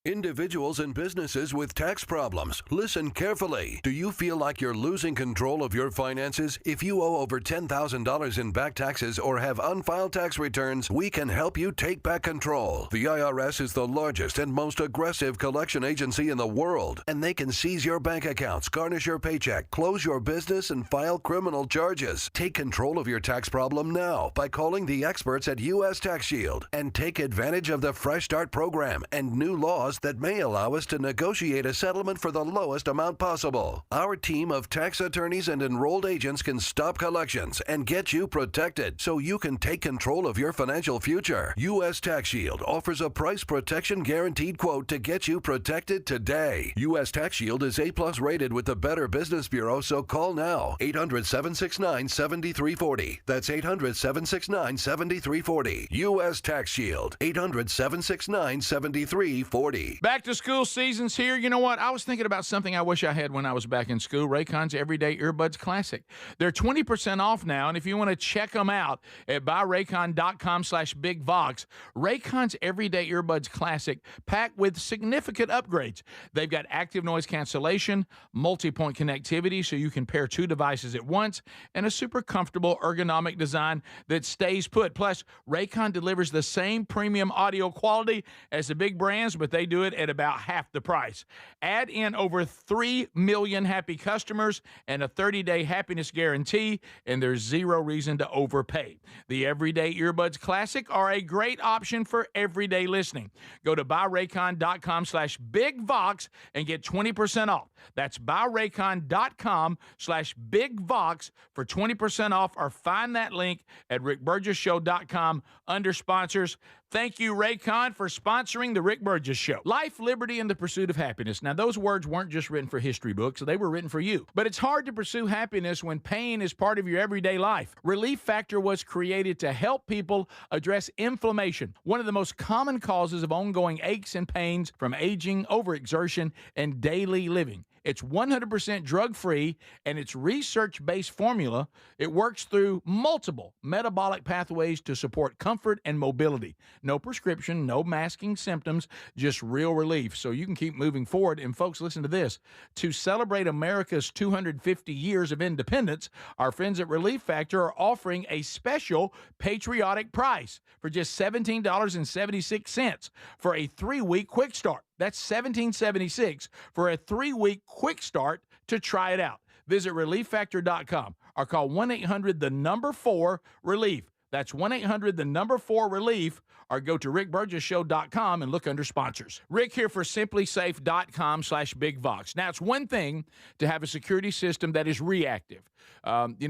Individuals and businesses with tax problems, listen carefully. Do you feel like you're losing control of your finances? If you owe over $10,000 in back taxes or have unfiled tax returns, we can help you take back control. The IRS is the largest and most aggressive collection agency in the world, and they can seize your bank accounts, garnish your paycheck, close your business, and file criminal charges. Take control of your tax problem now by calling the experts at U.S. Tax Shield and take advantage of the Fresh Start program and new laws that may allow us to negotiate a settlement for the lowest amount possible. Our team of tax attorneys and enrolled agents can stop collections and get you protected so you can take control of your financial future. U.S. Tax Shield offers a price protection guaranteed quote to get you protected today. U.S. Tax Shield is A+ rated with the Better Business Bureau, so call now. 800-769-7340. That's 800-769-7340. U.S. Tax Shield. 800-769-7340. Back to school season's here. You know what? I was thinking about something I wish I had when I was back in school. Raycon's Everyday Earbuds Classic. They're 20% off now, and if you want to check them out at buyraycon.com/bigvox, Raycon's Everyday Earbuds Classic packed with significant upgrades. They've got active noise cancellation, multi-point connectivity so you can pair two devices at once, and a super comfortable ergonomic design that stays put. Plus, Raycon delivers the same premium audio quality as the big brands, but they do it at about half the price. Add in over 3 million happy customers and a 30-day happiness guarantee, and there's zero reason to overpay. The Everyday Earbuds Classic are a great option for everyday listening. Go to buyraycon.com/bigvox and get 20% off. That's buyraycon.com/bigvox for 20% off, or find that link at rickburgesshow.com under sponsors. Thank you, Raycon, for sponsoring the Rick Burgess Show. Life, liberty, and the pursuit of happiness. Now, those words weren't just written for history books. They were written for you. But it's hard to pursue happiness when pain is part of your everyday life. Relief Factor was created to help people address inflammation, one of the most common causes of ongoing aches and pains from aging, overexertion, and daily living. It's 100% drug-free, and its research-based formula. It works through multiple metabolic pathways to support comfort and mobility. No prescription, no masking symptoms, just real relief, so you can keep moving forward. And folks, listen to this. To celebrate America's 250 years of independence, our friends at Relief Factor are offering a special patriotic price for just $17.76 for a 3-week quick start. That's $17.76 for a 3-week quick start to try it out. Visit ReliefFactor.com or call 1-800-4-RELIEF. That's 1-800-4-RELIEF, or go to rickburgesshow.com and look under sponsors. Rick here for simplysafe.com/bigvox. Now, it's one thing to have a security system that is reactive, but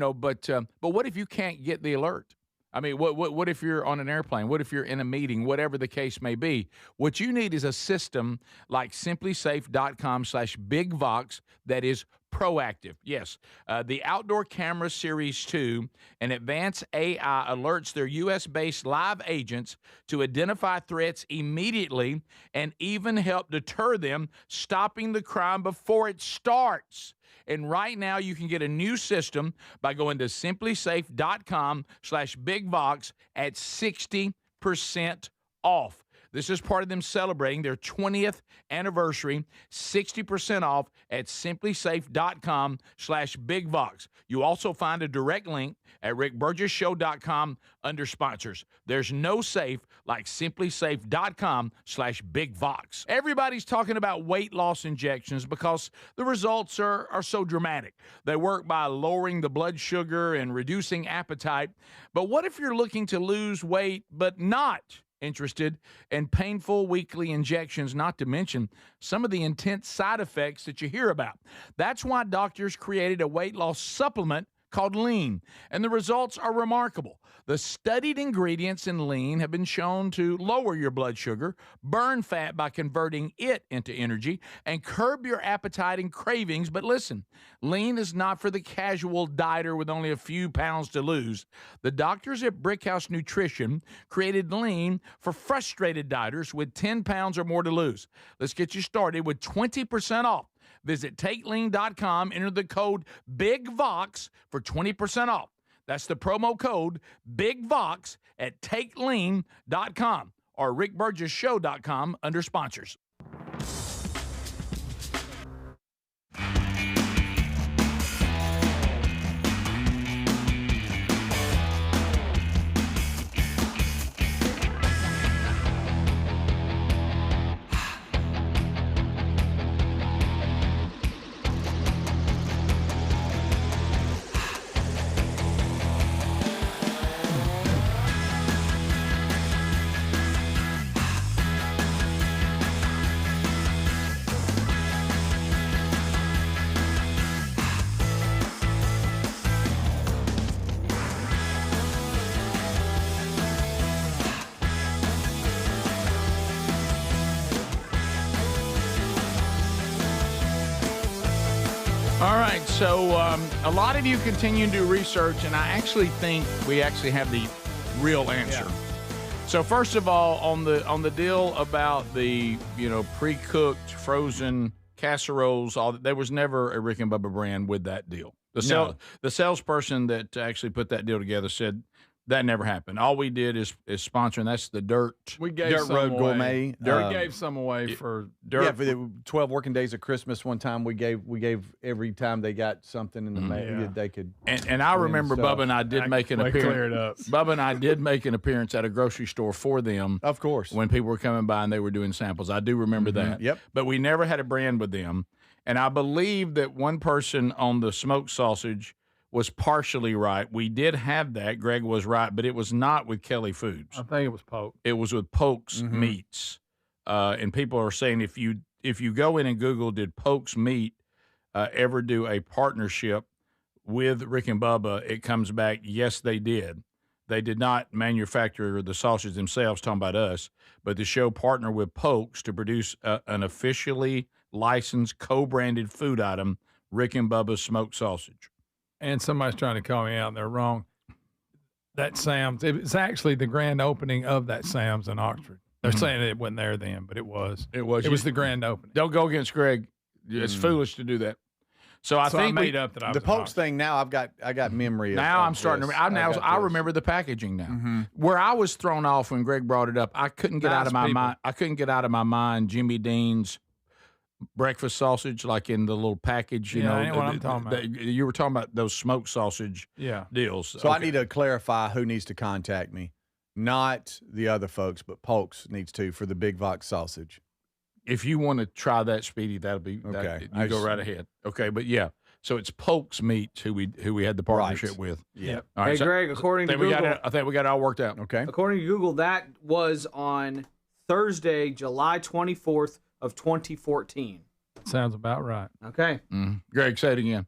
what if you can't get the alert? I mean, what if you're on an airplane? What if you're in a meeting? Whatever the case may be. What you need is a system like simplysafe.com/bigvox that is proactive. Yes. The Outdoor Camera Series 2 and advanced AI alerts their U.S.-based live agents to identify threats immediately and even help deter them, stopping the crime before it starts. And right now, you can get a new system by going to simplysafe.com/bigvox at 60% off. This is part of them celebrating their 20th anniversary, 60% off at simplysafe.com/bigvox. You also find a direct link at rickburgessshow.com under sponsors. There's no safe like simplysafe.com/bigvox. Everybody's talking about weight loss injections because the results are so dramatic. They work by lowering the blood sugar and reducing appetite. But what if you're looking to lose weight but not interested in painful weekly injections, not to mention some of the intense side effects that you hear about? That's why doctors created a weight loss supplement called Lean, and the results are remarkable. The studied ingredients in Lean have been shown to lower your blood sugar, burn fat by converting it into energy, and curb your appetite and cravings. But listen, Lean is not for the casual dieter with only a few pounds to lose. The doctors at Brickhouse Nutrition created Lean for frustrated dieters with 10 pounds or more to lose. Let's get you started with 20% off. Visit takelean.com, enter the code BIGVOX for 20% off. That's the promo code BIGVOX at takelean.com or rickburgessshow.com under sponsors. All right, so a lot of you continue to do research, and I actually think we actually have the real answer. Yeah. So first of all, on the deal about the pre-cooked frozen casseroles, there was never a Rick and Bubba brand with that deal. The salesperson that actually put that deal together said that never happened. All we did is sponsor, and that's the Dirt Road Gourmet. We gave some away for Dirt. Yeah, for the 12 working days of Christmas. One time we gave every time they got something in the mail, they could. And I remember Bubba and I did make an appearance. Clear it up. Bubba and I did make an appearance at a grocery store for them. Of course. When people were coming by and they were doing samples, I do remember that. Yep. But we never had a brand with them, and I believe that one person on the smoked sausage was partially right. We did have that. Greg was right, but it was not with Kelly Foods. I think it was Polk. It was with Polk's Meats. And people are saying if you go in and Google, did Polk's Meat ever do a partnership with Rick and Bubba, it comes back, yes, they did. They did not manufacture the sausage themselves, talking about us, but the show partnered with Polk's to produce an officially licensed, co-branded food item, Rick and Bubba's smoked sausage. And somebody's trying to call me out, and they're wrong. That Sam's, it's actually the grand opening of that Sam's in Oxford. They're saying it wasn't there then, but it was. It was. It was the grand opening. Don't go against Greg. It's foolish to do that. So I think I made up that I was the Polk's thing. Now I got memory. Now of I'm starting this. to. I remember the packaging now. Where I was thrown off when Greg brought it up, I couldn't get out of my mind. I couldn't get out of my mind Jimmy Dean's breakfast sausage, like in the little package. You know, I know what I'm talking about. You were talking about those smoked sausage deals. So I need to clarify who needs to contact me. Not the other folks, but Polk's needs to for the Big Vox sausage. If you want to try that, Speedy, that'll be okay. You go right ahead. Okay, but yeah. So it's Polk's Meats who we had the partnership with. Yeah. All right, hey, Greg, according to Google, I think we got it all worked out. Okay. According to Google, that was on Thursday, July 24th of 2014. Sounds about right. Okay. Greg, say it again.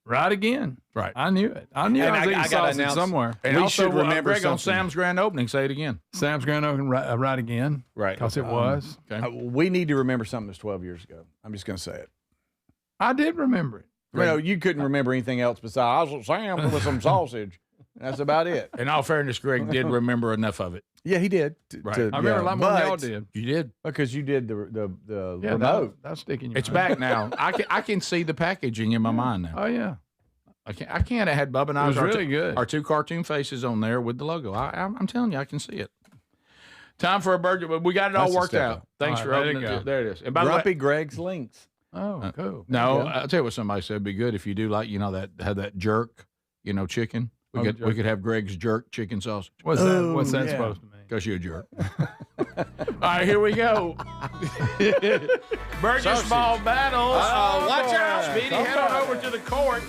Right again. Right. I knew it. I knew I was eating sausage somewhere. And we also, should remember Greg, on something. Sam's grand opening, say it again. Sam's grand opening, right again. Right. Because it was. Okay. We need to remember something that's 12 years ago. I'm just going to say it. I did remember it. You couldn't remember anything else besides I was at Sam's with some sausage. That's about it. In all fairness, Greg did remember enough of it. Yeah, he did. Right. I remember a lot more than y'all did. You did because you did the remote. That's sticking. It's back now. I can see the packaging in my mind now. Oh yeah. I can't. It had Bubba and I. It was really good. Our 2 cartoon faces on there with the logo. I'm telling you, I can see it. Time for a burger, but we got it all worked out. Thanks for opening it. There it is. And by Grumpy the way, Greg's links. Oh, cool. No, I'll tell you what somebody said would be good if you do like that jerk, chicken. We could have Greg's jerk chicken sausage. What's that supposed to mean? Because you're a jerk. All right, here we go. Burgess ball battles. Watch out, Speedy. Head on over to the court.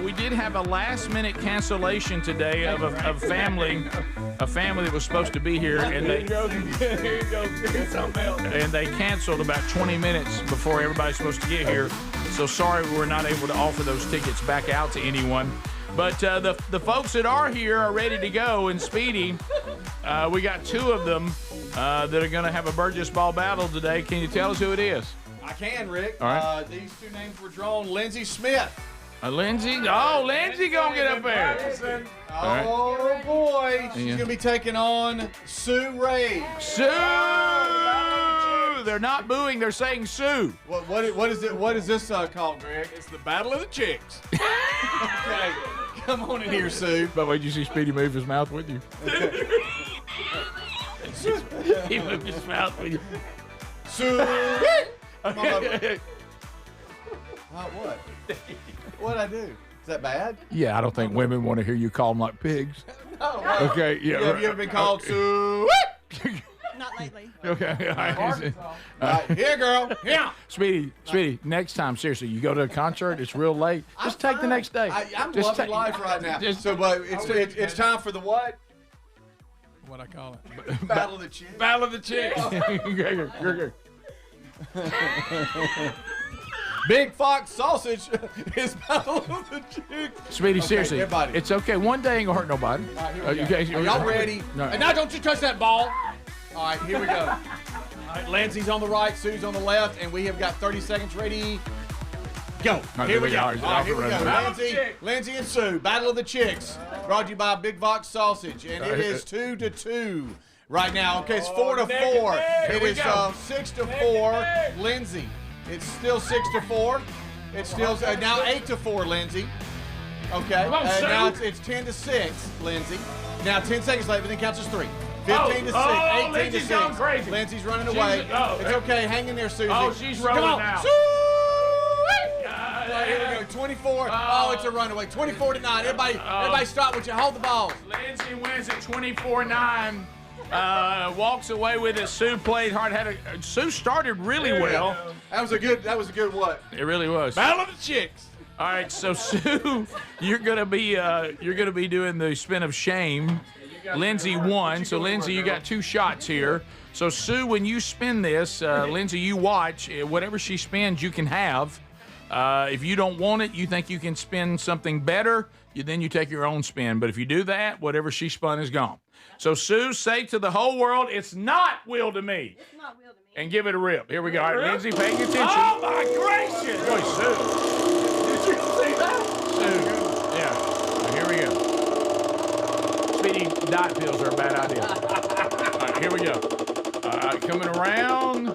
We did have a last-minute cancellation today of a family that was supposed to be here, and they canceled about 20 minutes before everybody's supposed to get here. So sorry we were not able to offer those tickets back out to anyone. But the folks that are here are ready to go, and Speedy, we got 2 of them that are going to have a Burgess ball battle today. Can you tell us who it is? I can, Rick. All right. These 2 names were drawn. Lindsey Smith. Lindsey? Oh, Lindsey going to get up there. Oh, boy. She's going to be taking on Sue Ray. Sue! They're not booing. They're saying Sue. What is this called, Greg? It's the Battle of the Chicks. Okay. Come on in here, Sue. By the way, did you see Speedy move his mouth with you? He moved his mouth with you. Sue! What? What'd I do? Is that bad? Yeah, I don't think women want to hear you call them like pigs. No. Okay, yeah. Have you ever been called Sue? Not lately. Okay, all right. Here, girl. Yeah. Speedy, next time, seriously, you go to a concert, it's real late. Just take the next day. I'm loving life right now. But it's time for the what? What I call it? Battle of the Chicks. Battle of the Chicks. You're Big Fox Sausage is Battle of the Chicks. Speedy, seriously, everybody. It's okay. One day ain't gonna hurt nobody. Are y'all ready? No. And now don't you touch that ball. All right, here we go. All right, Lindsay's on the right, Sue's on the left, and we have got 30 seconds ready. Go. Here we go. All right, here we go. Lindsay and Sue, Battle of the Chicks. Brought to you by Big Fox Sausage, and it is 2-2 right now. Okay, it's 4-4. It is 6-4. Lindsay. It's still 6-4. It's still now 8-4, Lindsay. Okay. Now it's 10-6, Lindsay. Now 10 seconds left, everything counts as 3. 15-6, 18-6. Lindsay's running away. It's okay. Hang in there, Susie. Oh, she's rolling now. Sue! Here we go. 24. Oh, it's a runaway. 24-9. Everybody stop. Would you hold the ball? Lindsay wins at 24-9. Walks away with it. Sue played hard. Sue started really well. That was a good what? It really was. Battle of the Chicks. All right, so Sue, you're gonna be doing the spin of shame. Lindsay won, so Lindsay, you got 2 shots here. So Sue, when you spin this, Lindsay, you watch. Whatever she spins, you can have. If you don't want it, you think you can spin something better, then you take your own spin. But if you do that, whatever she spun is gone. So Sue, say to the whole world, it's not Will to me. It's not Will to me. And give it a rip. Here we go. All right, Lindsay, paying attention. Oh, my gracious. Go, Sue. Did you see that? Sue. Yeah. Here we go. Speedy, diet pills are a bad idea. All right, here we go. Coming around.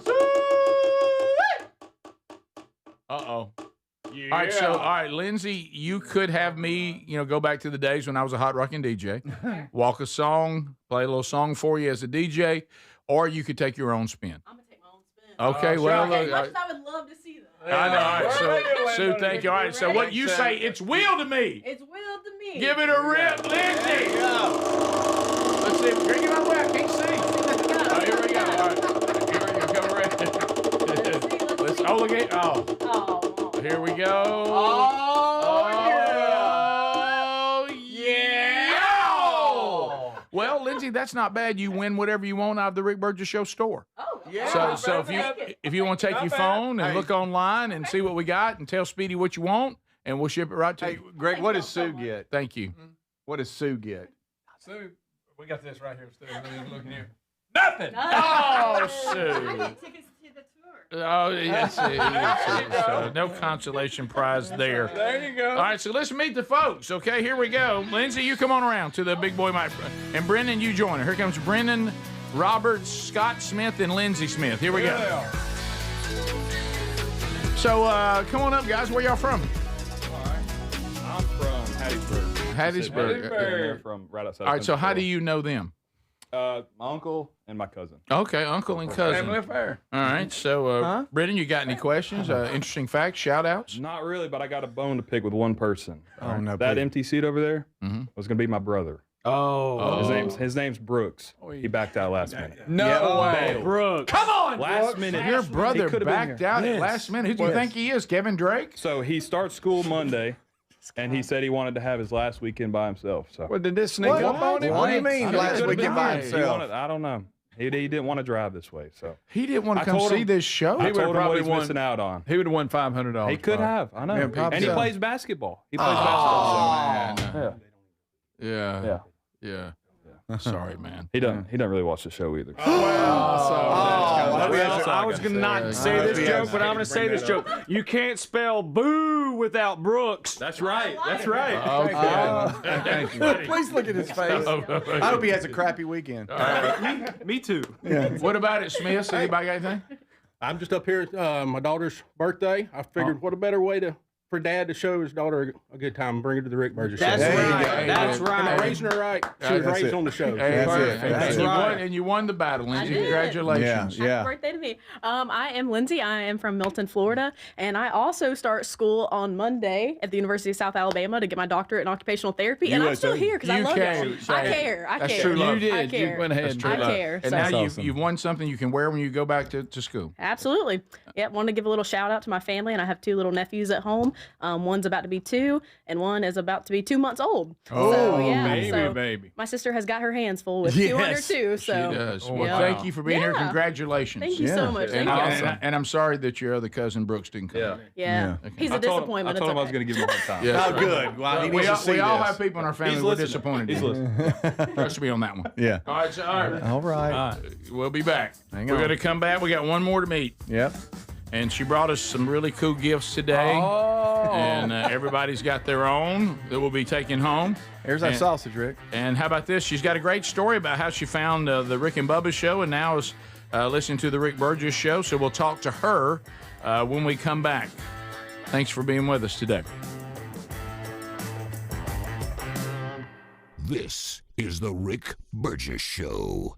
Uh-oh. Yeah. All right, Lindsay, you could have me, go back to the days when I was a hot rocking DJ, walk a song, play a little song for you as a DJ, or you could take your own spin. I'm going to take my own spin. Okay, As much as I would love to see that. I know. All right, so Sue, thank you. All right, so what you say, it's Will to me. It's Will to me. Give it a rip, Lindsay. Let's see. Bring it my way. I can't see. Oh, here we go. All right. Here we go. Come around. Let's obligate. Oh. Here we go. Oh, yeah. Well, Lindsay, that's not bad. You win whatever you want out of the Rick Burgess Show store. Oh, yeah. So if you want to take your phone and look online and see what we got and tell Speedy what you want, and we'll ship it right to you. Greg, what does Sue get? Thank you. What does Sue get? Sue, we got this right here. Looking here. Nothing. Oh, I Sue. get tickets to the tour. Oh, yes. So no consolation prize there. There you go. All right, so let's meet the folks. Okay, here we go. Lindsay, you come on around to the big boy microphone. And Brendan, you join her. Here comes Brendan Roberts, Scott Smith, and Lindsay Smith. Here we go. So come on up, guys. Where y'all from? I'm from Hattiesburg. Hattiesburg. From right outside. All right, so how do you know them? My uncle and my cousin. Okay, uncle and cousin. Family affair. All right, so Brendan, you got any questions? Interesting facts, shout-outs? Not really, but I got a bone to pick with one person. Oh, no, that please. empty seat over there was going to be my brother. Oh. His name's Brooks. He backed out last minute. No way. Brooks. Come on, Last Brooks. minute. Your He brother could've been backed here. out at Yes. last minute. Who do you think he is, Kevin Drake? So he starts school Monday, and he said he wanted to have his last weekend by himself. So. Well, did this sneak up on him? What do you mean last weekend by himself? I don't know. He didn't want to drive this way, so he didn't want to come see this show. I told him what he's won- missing out on. He would have won $500. He could have. I know. Yeah, and he plays basketball. He plays basketball. So. Yeah. Sorry, man. He doesn't really watch the show either. I was going to not say this joke, but I'm going to say this joke. You can't spell boo without Brooks. That's right. That's right. Thank you. Please look at his face. I hope he has a crappy weekend. Me too. Yeah. What about it, Smith? Anybody got anything? I'm just up here at my daughter's birthday. I figured what a better way for Dad to show his daughter a good time and bring her to the Rick Burgess That's show. right. That's right. And raising her right. She was raised on the show. That's right. And you won the battle, Lindsay. Congratulations. Happy birthday to me. I am Lindsay. I am from Milton, Florida, and I also start school on Monday at the University of South Alabama to get my doctorate in occupational therapy, and I'm still here because I love it. I care. That's true love. I care. You went ahead. I care. And now you've won something you can wear when you go back to school. Absolutely. Yep. Want to give a little shout out to my family, and I have 2 little nephews at home. One's about to be 2, and one is about to be 2 months old. Oh, so, yeah, baby. My sister has got her hands full with 2 under 2. So She does. Well, thank you for being here. Congratulations. Thank you so much. And, Thank you. and I'm sorry that your other cousin Brooks didn't come. Yeah. He's a disappointment. I told him I was going to give him a hard time. Yes. Oh, good. Well, he we needs to see all this. have people in our family who are disappointed. He's listening. Trust me on that one. Yeah. All right. So, All right. We'll be back. Hang We're on. going to come back. We got one more to meet. Yep. And she brought us some really cool gifts today. And everybody's got their own that we'll be taking home. Here's that sausage, Rick. And how about this? She's got a great story about how she found the Rick and Bubba show and now is listening to the Rick Burgess show. So we'll talk to her when we come back. Thanks for being with us today. This is the Rick Burgess Show.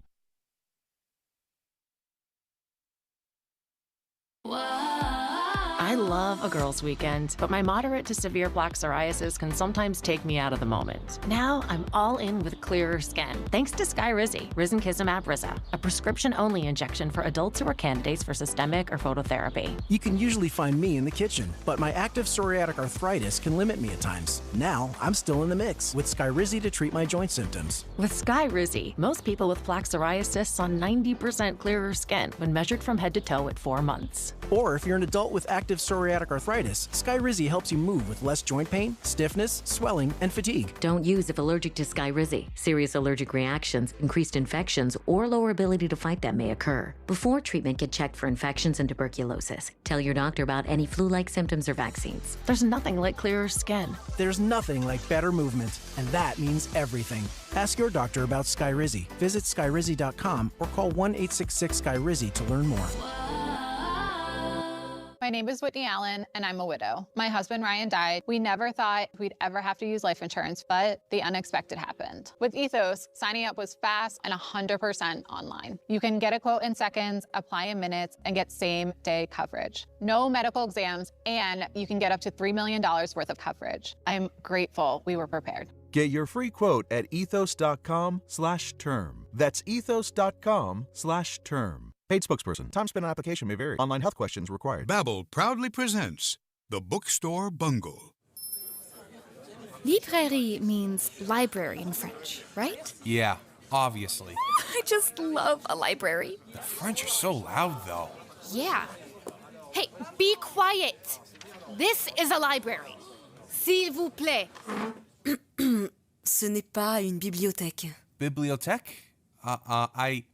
I love a girls' weekend, but my moderate to severe plaque psoriasis can sometimes take me out of the moment. Now I'm all in with clearer skin, thanks to Skyrizi, Risankizumab Riza, a prescription-only injection for adults who are candidates for systemic or phototherapy. You can usually find me in the kitchen, but my active psoriatic arthritis can limit me at times. Now, I'm still in the mix with Skyrizi to treat my joint symptoms. With Skyrizi, most people with plaque psoriasis saw 90% clearer skin when measured from head to toe at 4 months. Or if you're an adult with active psoriatic arthritis, Skyrizi helps you move with less joint pain, stiffness, swelling, and fatigue. Don't use if allergic to Skyrizi. Serious allergic reactions, increased infections, or lower ability to fight them may occur. Before treatment, get checked for infections and tuberculosis. Tell your doctor about any flu-like symptoms or vaccines. There's nothing like clearer skin. There's nothing like better movement, and that means everything. Ask your doctor about Skyrizi. Visit skyrizi.com or call 1-866-SKYRIZI to learn more. My name is Whitney Allen, and I'm a widow. My husband, Ryan, died. We never thought we'd ever have to use life insurance, but the unexpected happened. With Ethos, signing up was fast and 100% online. You can get a quote in seconds, apply in minutes, and get same-day coverage. No medical exams, and you can get up to $3 million worth of coverage. I'm grateful we were prepared. Get your free quote at ethos.com/term. That's ethos.com/term. Paid spokesperson. Time spent on application may vary. Online health questions required. Babbel proudly presents The Bookstore Bungle. Librairie means library in French, right? Yeah, obviously. I just love a library. The French are so loud, though. Yeah. Hey, be quiet. This is a library. S'il vous plaît. Ce n'est pas une bibliothèque. Bibliothèque? I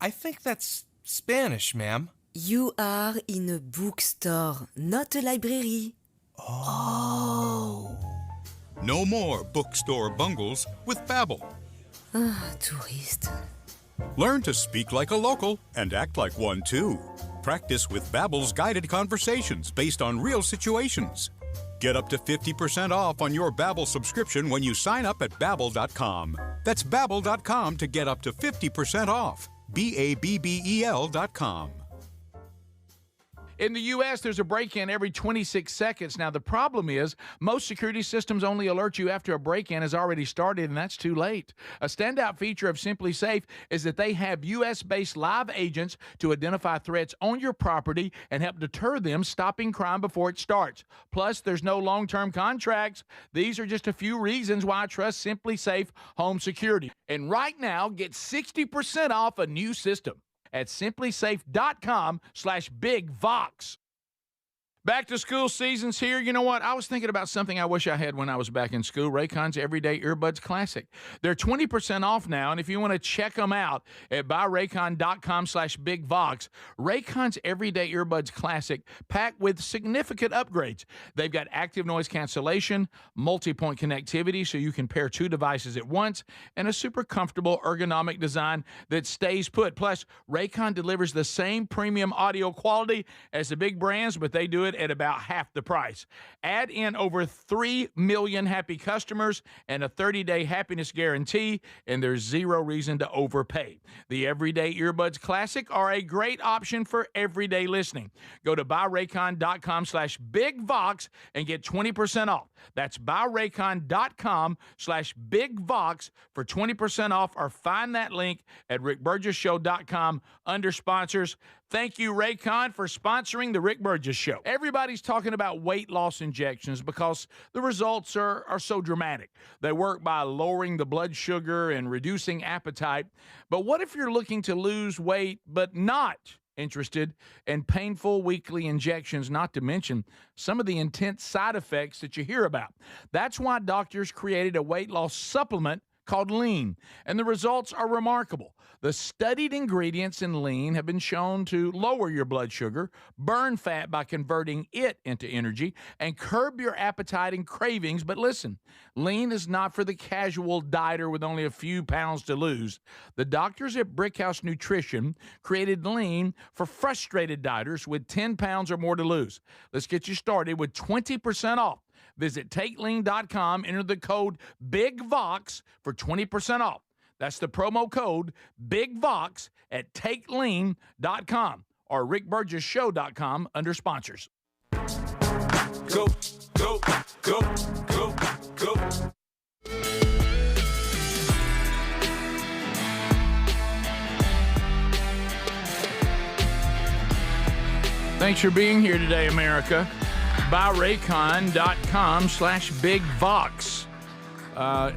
think that's Spanish, ma'am. You are in a bookstore, not a library. Oh. No more bookstore bungles with Babbel. Ah, touriste. Learn to speak like a local and act like one too. Practice with Babbel's guided conversations based on real situations. Get up to 50% off on your Babbel subscription when you sign up at Babbel.com. That's Babbel.com to get up to 50% off. Babbel.com. In the U.S., there's a break-in every 26 seconds. Now, the problem is most security systems only alert you after a break-in has already started, and that's too late. A standout feature of Simply Safe is that they have U.S.-based live agents to identify threats on your property and help deter them, stopping crime before it starts. Plus, there's no long-term contracts. These are just a few reasons why I trust Simply Safe Home Security. And right now, get 60% off a new system at simplysafe.com/bigvox. Back to school season's here. You know what? I was thinking about something I wish I had when I was back in school. Raycon's Everyday Earbuds Classic. They're 20% off now, and if you want to check them out at buyraycon.com/bigvox, Raycon's Everyday Earbuds Classic packed with significant upgrades. They've got active noise cancellation, multi-point connectivity so you can pair two devices at once, and a super comfortable ergonomic design that stays put. Plus, Raycon delivers the same premium audio quality as the big brands, but they do it at about half the price. Add in over 3 million happy customers and a 30-day happiness guarantee, and there's zero reason to overpay. The Everyday Earbuds Classic are a great option for everyday listening. Go to buyraycon.com/bigvox and get 20% off. That's buyraycon.com/bigvox for 20% off, or find that link at rickburgesshow.com under sponsors. Thank you, Raycon, for sponsoring the Rick Burgess Show. Everybody's talking about weight loss injections because the results are so dramatic. They work by lowering the blood sugar and reducing appetite. But what if you're looking to lose weight but not interested in painful weekly injections, not to mention some of the intense side effects that you hear about? That's why doctors created a weight loss supplement called Lean, and the results are remarkable. The studied ingredients in Lean have been shown to lower your blood sugar, burn fat by converting it into energy, and curb your appetite and cravings. But listen, Lean is not for the casual dieter with only a few pounds to lose. The doctors at Brickhouse Nutrition created Lean for frustrated dieters with 10 pounds or more to lose. Let's get you started with 20% off. Visit TakeLean.com, enter the code BIGVOX for 20% off. That's the promo code BIGVOX at TakeLean.com or RickBurgessShow.com under sponsors. Go, go, go, go, go. Thanks for being here today, America. BuyRaycon.com/bigvox.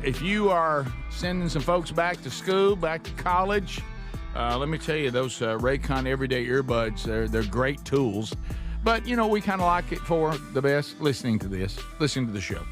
If you are sending some folks back to school, back to college, let me tell you, those Raycon Everyday Earbuds, they're great tools. But, you know, we kind of like it for the best listening to the show.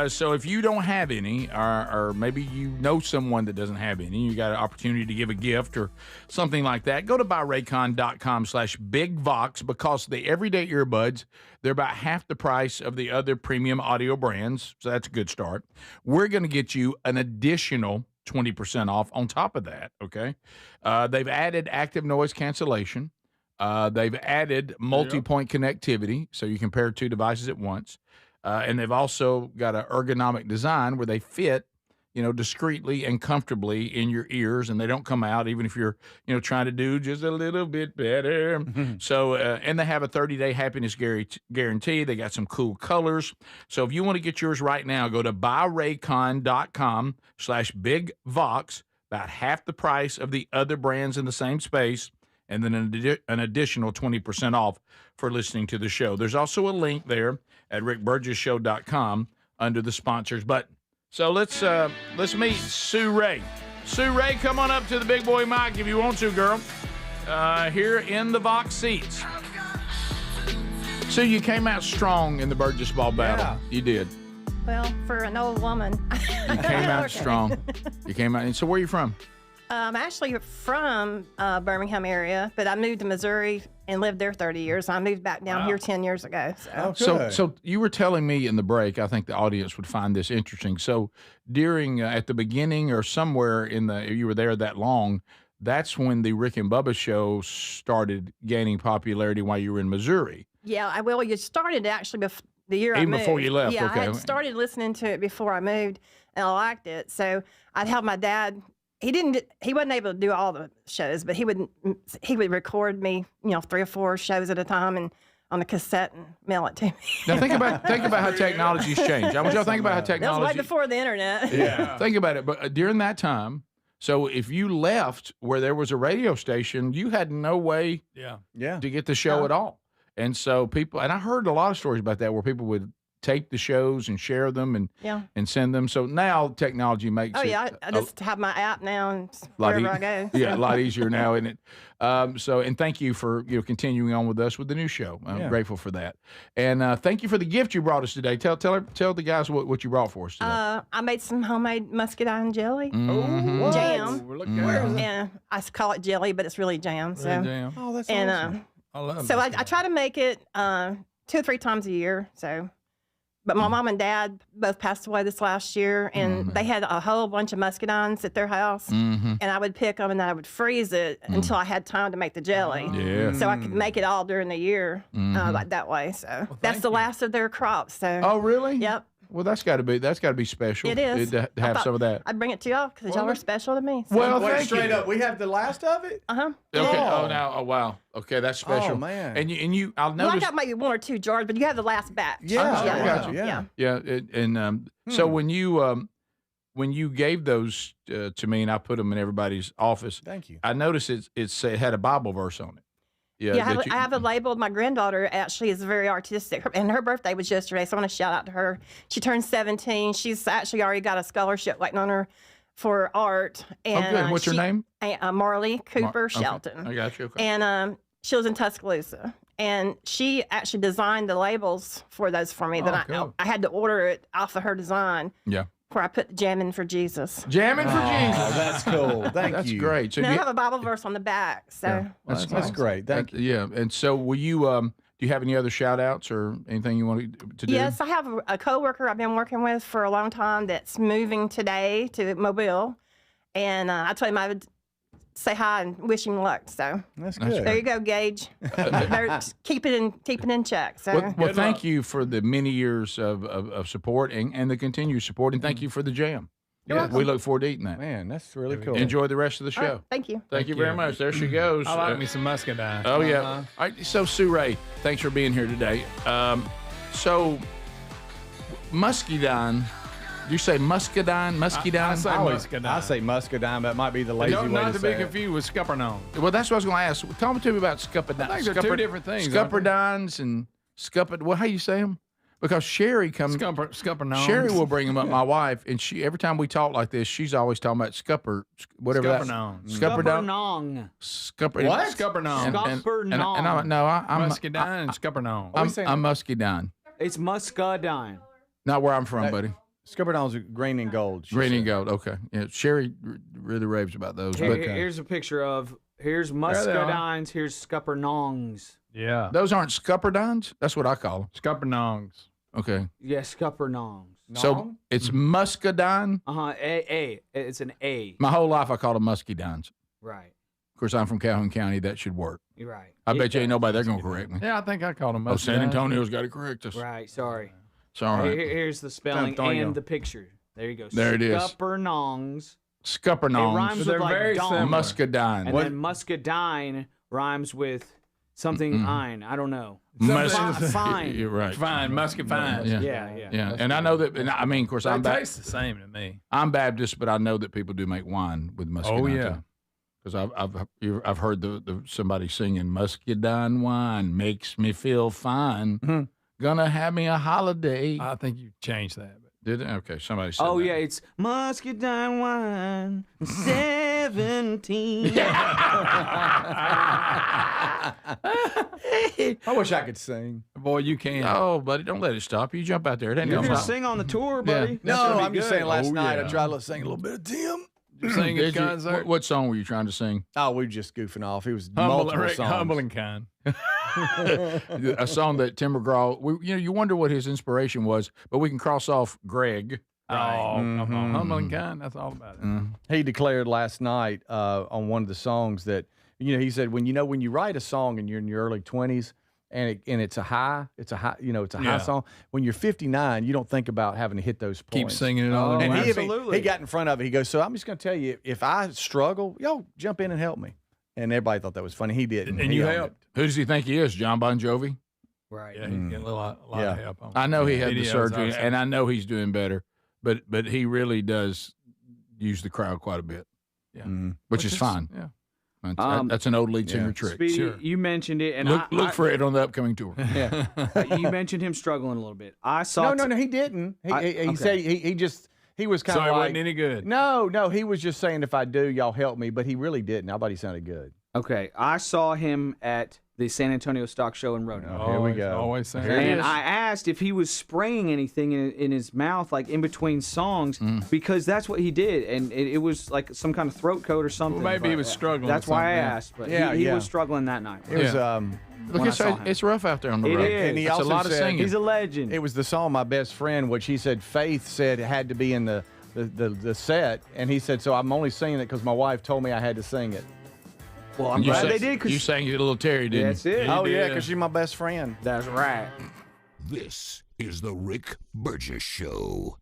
So if you don't have any, or maybe you know someone that doesn't have any, you got an opportunity to give a gift or something like that, go to buyraycon.com/bigvox, because the Everyday Earbuds, they're about half the price of the other premium audio brands. So that's a good start. We're going to get you an additional 20% off on top of that, okay? They've added active noise cancellation. They've added multi-point connectivity, so you can pair two devices at once. And they've also got an ergonomic design where they fit, you know, discreetly and comfortably in your ears, and they don't come out even if you're, you know, trying to do just a little bit better. So, and they have a 30-day happiness guarantee. They got some cool colors. So if you want to get yours right now, go to buyraycon.com/bigvox, about half the price of the other brands in the same space, and then an additional 20% off for listening to the show. There's also a link there at rickburgesshow.com under the sponsors button. So let's meet Sue Ray. Sue Ray, come on up to the big boy mic if you want to, girl. Here in the Vox seats. Sue, you came out strong in the Burgess Ball battle. Yeah. You did. Well, for an old woman. You came out strong. You came out. And so where are you from? I'm actually from Birmingham area, but I moved to Missouri and lived there 30 years. I moved back down here 10 years ago. So you were telling me in the break, I think the audience would find this interesting. So during, at the beginning or somewhere you were there that long, that's when the Rick and Bubba show started gaining popularity while you were in Missouri. Yeah, you started actually the year I moved. Even before you left, yeah, okay. I had started listening to it before I moved, and I liked it. So I'd help my dad. He wasn't able to do all the shows, but he would record me, 3 or 4 shows at a time and on a cassette and mail it to me. Now think about how technology's changed. I want y'all to think about how technology. That was way before the internet. Yeah. Think about it. But during that time, so if you left where there was a radio station, you had no way to get the show at all. And so people, and I heard a lot of stories about that where people would tape the shows and share them and send them. So now technology makes I just have my app now and wherever I go. Yeah, a lot easier now, isn't it? And thank you for continuing on with us with the new show. I'm grateful for that. And thank you for the gift you brought us today. Tell the guys what you brought for us today. I made some homemade muscadine jelly. Mm-hmm. Jam. Where is it? And I call it jelly, but it's really jam. So. Jam. Oh, that's awesome. I love So I try to make it 2 or 3 times a year. So. But my mom and dad both passed away this last year, and they had a whole bunch of muscadines at their house. Mm-hmm. And I would pick them, and I would freeze it until I had time to make the jelly. Yeah. So I could make it all during the year, like that way. So that's the last of their crops. So. Oh, really? Yep. Well, that's got to be special. It is. To have some of that. I'd bring it to y'all because y'all are special to me. So. Well, Wait, thank straight you. up, we have the last of it. Uh-huh. Okay. Yeah. Oh, wow. Okay, that's special. Oh, man. And you, I'll Well, I notice. got maybe 1 or 2 jars, but you have the last batch. Yeah, I got you. Yeah. So when you gave those to me and I put them in everybody's office, thank you. I noticed it had a Bible verse on it. Yeah, I have it labeled. My granddaughter actually is very artistic, and her birthday was yesterday, so I want to shout out to her. She turned 17. She's actually already got a scholarship waiting on her for art. And, good. What's her name? Marley Cooper Shelton. I got you. Okay. And she was in Tuscaloosa, and she actually designed the labels for those for me. That I had to order it off of her design. Yeah. Where I put Jammin' for Jesus. Jammin' for Jesus. That's cool. Thank That's you. great. So I have a Bible verse on the back. So that's great. Thank you. Yeah. And so will you do you have any other shout outs or anything you want to do? Yes, I have a coworker I've been working with for a long time that's moving today to Mobile. And I told him I would say hi and wish him luck. So that's good. There you go, Gage. keep it in check. So Well, thank you for the many years of support and the continued support, and thank you for the jam. We look forward to eating that. Man, that's really cool. Enjoy the rest of the show. All right, thank you. Thank you very much. There she goes. I like me some muscadine. Oh, yeah. All right, so, Sue Ray, thanks for being here today. So, muscadine, do you say muscadine? Muscadine? I say muscadine. I say muscadine, but it might be the lazy way to say it. Not to be confused with scuppernong. Well, that's what I was going to ask. Tell me about scupperdines. I think they're 2 different things. Scupperdines and how you say them? Because Sherry comes. Scuppernong. Sherry will bring them up. My wife, and she every time we talk like this, she's always talking about whatever that. Scuppernong. What? Scuppernong. I'm muscadine and scuppernong. I'm muscadine. It's muscadine. Not where I'm from, buddy. Scuppernong's green and gold. Green and gold. Okay. Yeah. Sherry really raves about those. Here's a picture of. Here's muscadines. Here's scuppernongs. Yeah. Those aren't scupperdines? That's what I call them. Scuppernongs. Okay. Yeah, scuppernongs. So it's muscadine? A. It's an A. My whole life I called them muscadines. Right. Of course, I'm from Calhoun County. That should work. You're right. I bet you ain't nobody there going to correct me. Yeah, I think I called them muscadines. San Antonio's got to correct us. Right. Sorry. It's all right. Here's the spelling and the picture. There you go. There it is. Scuppernongs. Scuppernongs. It rhymes with like dong. Muscadine. And then muscadine rhymes with something ein. I don't know. Fine. You're right. Fine. Muscadine. Yeah. And I know that, and I mean, of course, It tastes the same to me. I'm Baptist, but I know that people do make wine with muscadine. Oh, yeah. Because I've heard somebody singing, muscadine wine makes me feel fine. Mm-hmm. Gonna have me a holiday. I think you changed that. Did it? Okay, somebody said Oh, that. yeah, it's muscadine wine, 17. I wish I could sing. Boy, you can. Oh, buddy, don't let it stop you. Jump out there. It ain't You're no going to problem. sing on the tour, buddy. No, I'm just saying last night yeah. I tried to sing a little bit of Tim. Sing at concert. What song were you trying to sing? Oh, we were just goofing off. It was Humble, multiple Rick, songs. humble and kind. A song that Tim McGraw. You wonder what his inspiration was, but we can cross off Greg. Right. Oh, come on. Mhm. Humble and kind. That's all about it. He declared last night on one of the songs that, he said, when you write a song and you're in your early 20s and it's a high high song. When you're 59, you don't think about having to hit those points. Keep singing it all. And absolutely. he got in front of it. He goes, so I'm just going to tell you, if I struggle, yo, jump in and help me. And everybody thought that was funny. He did. And you helped. Who does he think he is? John Bon Jovi? Right. Yeah, he's getting a lot of help. On I know he had the videos, surgery, awesome. and I know he's doing better. But he really does use the crowd quite a bit. Yeah. Which is fine. Yeah. That's an old lead singer trick. Speedy, you mentioned it, and look for it on the upcoming tour. Yeah, you mentioned him struggling a little bit. I saw. No, he didn't. He said he was kind So of it like, wasn't any good. No, he was just saying if I do, y'all help me. But he really didn't. I thought he sounded good. Okay, I saw him at the San Antonio Stock Show in Roanoke. Oh, here we go. Always saying. And I asked if he was spraying anything in his mouth, like in between songs, because that's what he did, and it was like some kind of throat coat or something. Well, maybe he was struggling. That's with why I something. asked. But he was struggling that night. It was. Look, it's rough out there on the road. It is. And he That's also a lot of said, singing. He's a legend. It was the song "My Best Friend," which he said Faith said it had to be in the set, and he said so. I'm only singing it because my wife told me I had to sing it. Well, I'm glad they did. You sang your little Terry, didn't That's it. Oh yeah, because she's my best friend. That's right. This is the Rick Burgess Show.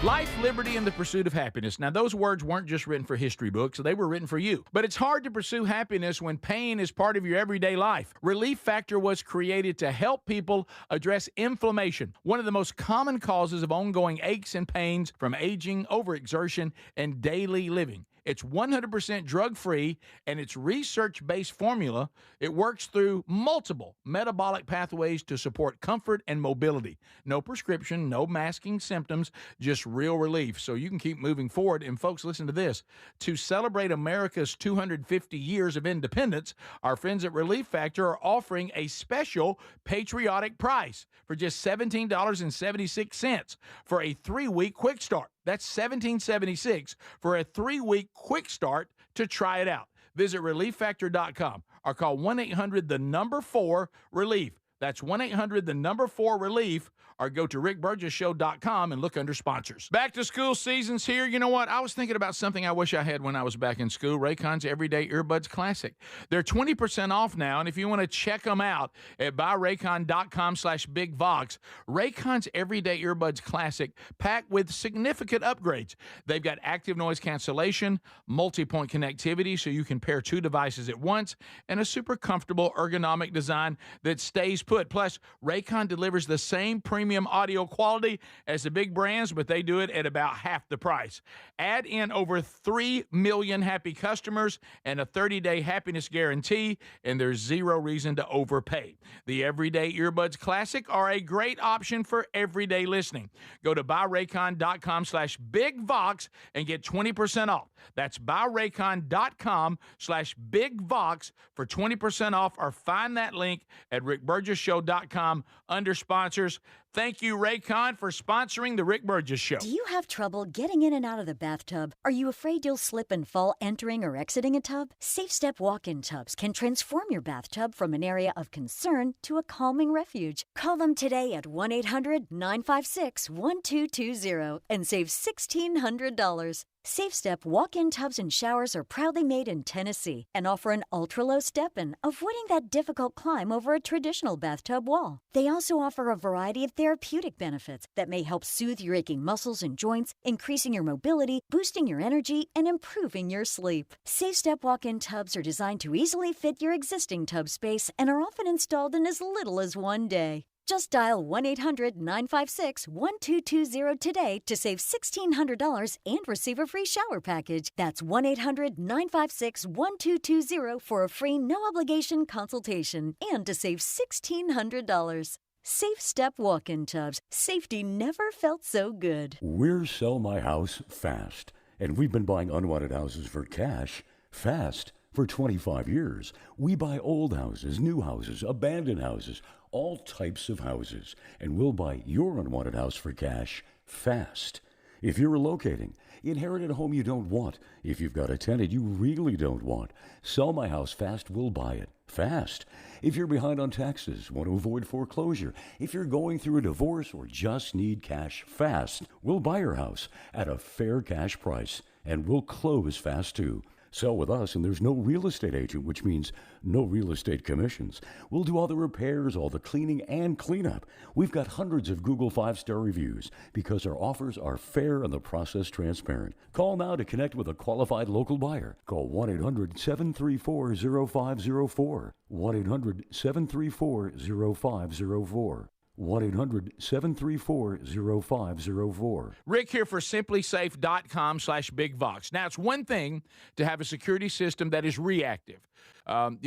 Life, liberty, and the pursuit of happiness. Now, those words weren't just written for history books, they were written for you. But it's hard to pursue happiness when pain is part of your everyday life. Relief Factor was created to help people address inflammation, one of the most common causes of ongoing aches and pains from aging, overexertion, and daily living. It's 100% drug-free, and its research-based formula, it works through multiple metabolic pathways to support comfort and mobility. No prescription, no masking symptoms, just real relief, so you can keep moving forward. And folks, listen to this. To celebrate America's 250 years of independence, our friends at Relief Factor are offering a special patriotic price for just $17.76 for a 3-week quick start. That's $17.76 for a 3-week quick start to try it out. Visit ReliefFactor.com or call 1-800-4-RELIEF. That's 1-800-4-RELIEF, or go to rickburgessshow.com and look under sponsors. Back to school season's here. You know what? I was thinking about something I wish I had when I was back in school, Raycon's Everyday Earbuds Classic. They're 20% off now, and if you want to check them out at buyraycon.com/bigvox, Raycon's Everyday Earbuds Classic packed with significant upgrades. They've got active noise cancellation, multi-point connectivity so you can pair 2 devices at once, and a super comfortable ergonomic design that stays put. Plus, Raycon delivers the same premium audio quality as the big brands, but they do it at about half the price. Add in over 3 million happy customers and a 30-day happiness guarantee, and there's zero reason to overpay. The Everyday Earbuds Classic are a great option for everyday listening. Go to buyraycon.com/bigvox and get 20% off. That's buyraycon.com/bigvox for 20% off, or find that link at rickburgessshow.com under sponsors. Thank you, Raycon, for sponsoring the Rick Burgess Show. Do you have trouble getting in and out of the bathtub? Are you afraid you'll slip and fall entering or exiting a tub? SafeStep walk-in tubs can transform your bathtub from an area of concern to a calming refuge. Call them today at 1-800-956-1220 and save $1,600. SafeStep walk-in tubs and showers are proudly made in Tennessee and offer an ultra-low step-in, avoiding that difficult climb over a traditional bathtub wall. They also offer a variety of therapeutic benefits that may help soothe your aching muscles and joints, increasing your mobility, boosting your energy, and improving your sleep. SafeStep walk-in tubs are designed to easily fit your existing tub space and are often installed in as little as 1 day. Just dial 1-800-956-1220 today to save $1,600 and receive a free shower package. That's 1-800-956-1220 for a free no-obligation consultation and to save $1,600. SafeStep walk-in tubs. Safety never felt so good. We're Sell My House Fast, and we've been buying unwanted houses for cash fast. For 25 years, we buy old houses, new houses, abandoned houses, all types of houses, and we'll buy your unwanted house for cash fast. If you're relocating, inherit a home you don't want. If you've got a tenant you really don't want, Sell My House Fast will buy it fast. If you're behind on taxes, want to avoid foreclosure, if you're going through a divorce or just need cash fast, we'll buy your house at a fair cash price, and we'll close fast too. Sell with us, and there's no real estate agent, which means no real estate commissions. We'll do all the repairs, all the cleaning, and cleanup. We've got hundreds of Google 5-star reviews because our offers are fair and the process transparent. Call now to connect with a qualified local buyer. Call 1-800-734-0504. 1-800-734-0504. 1-800-734-0504. Rick here for simplysafe.com/bigvox. Now, it's one thing to have a security system that is reactive, but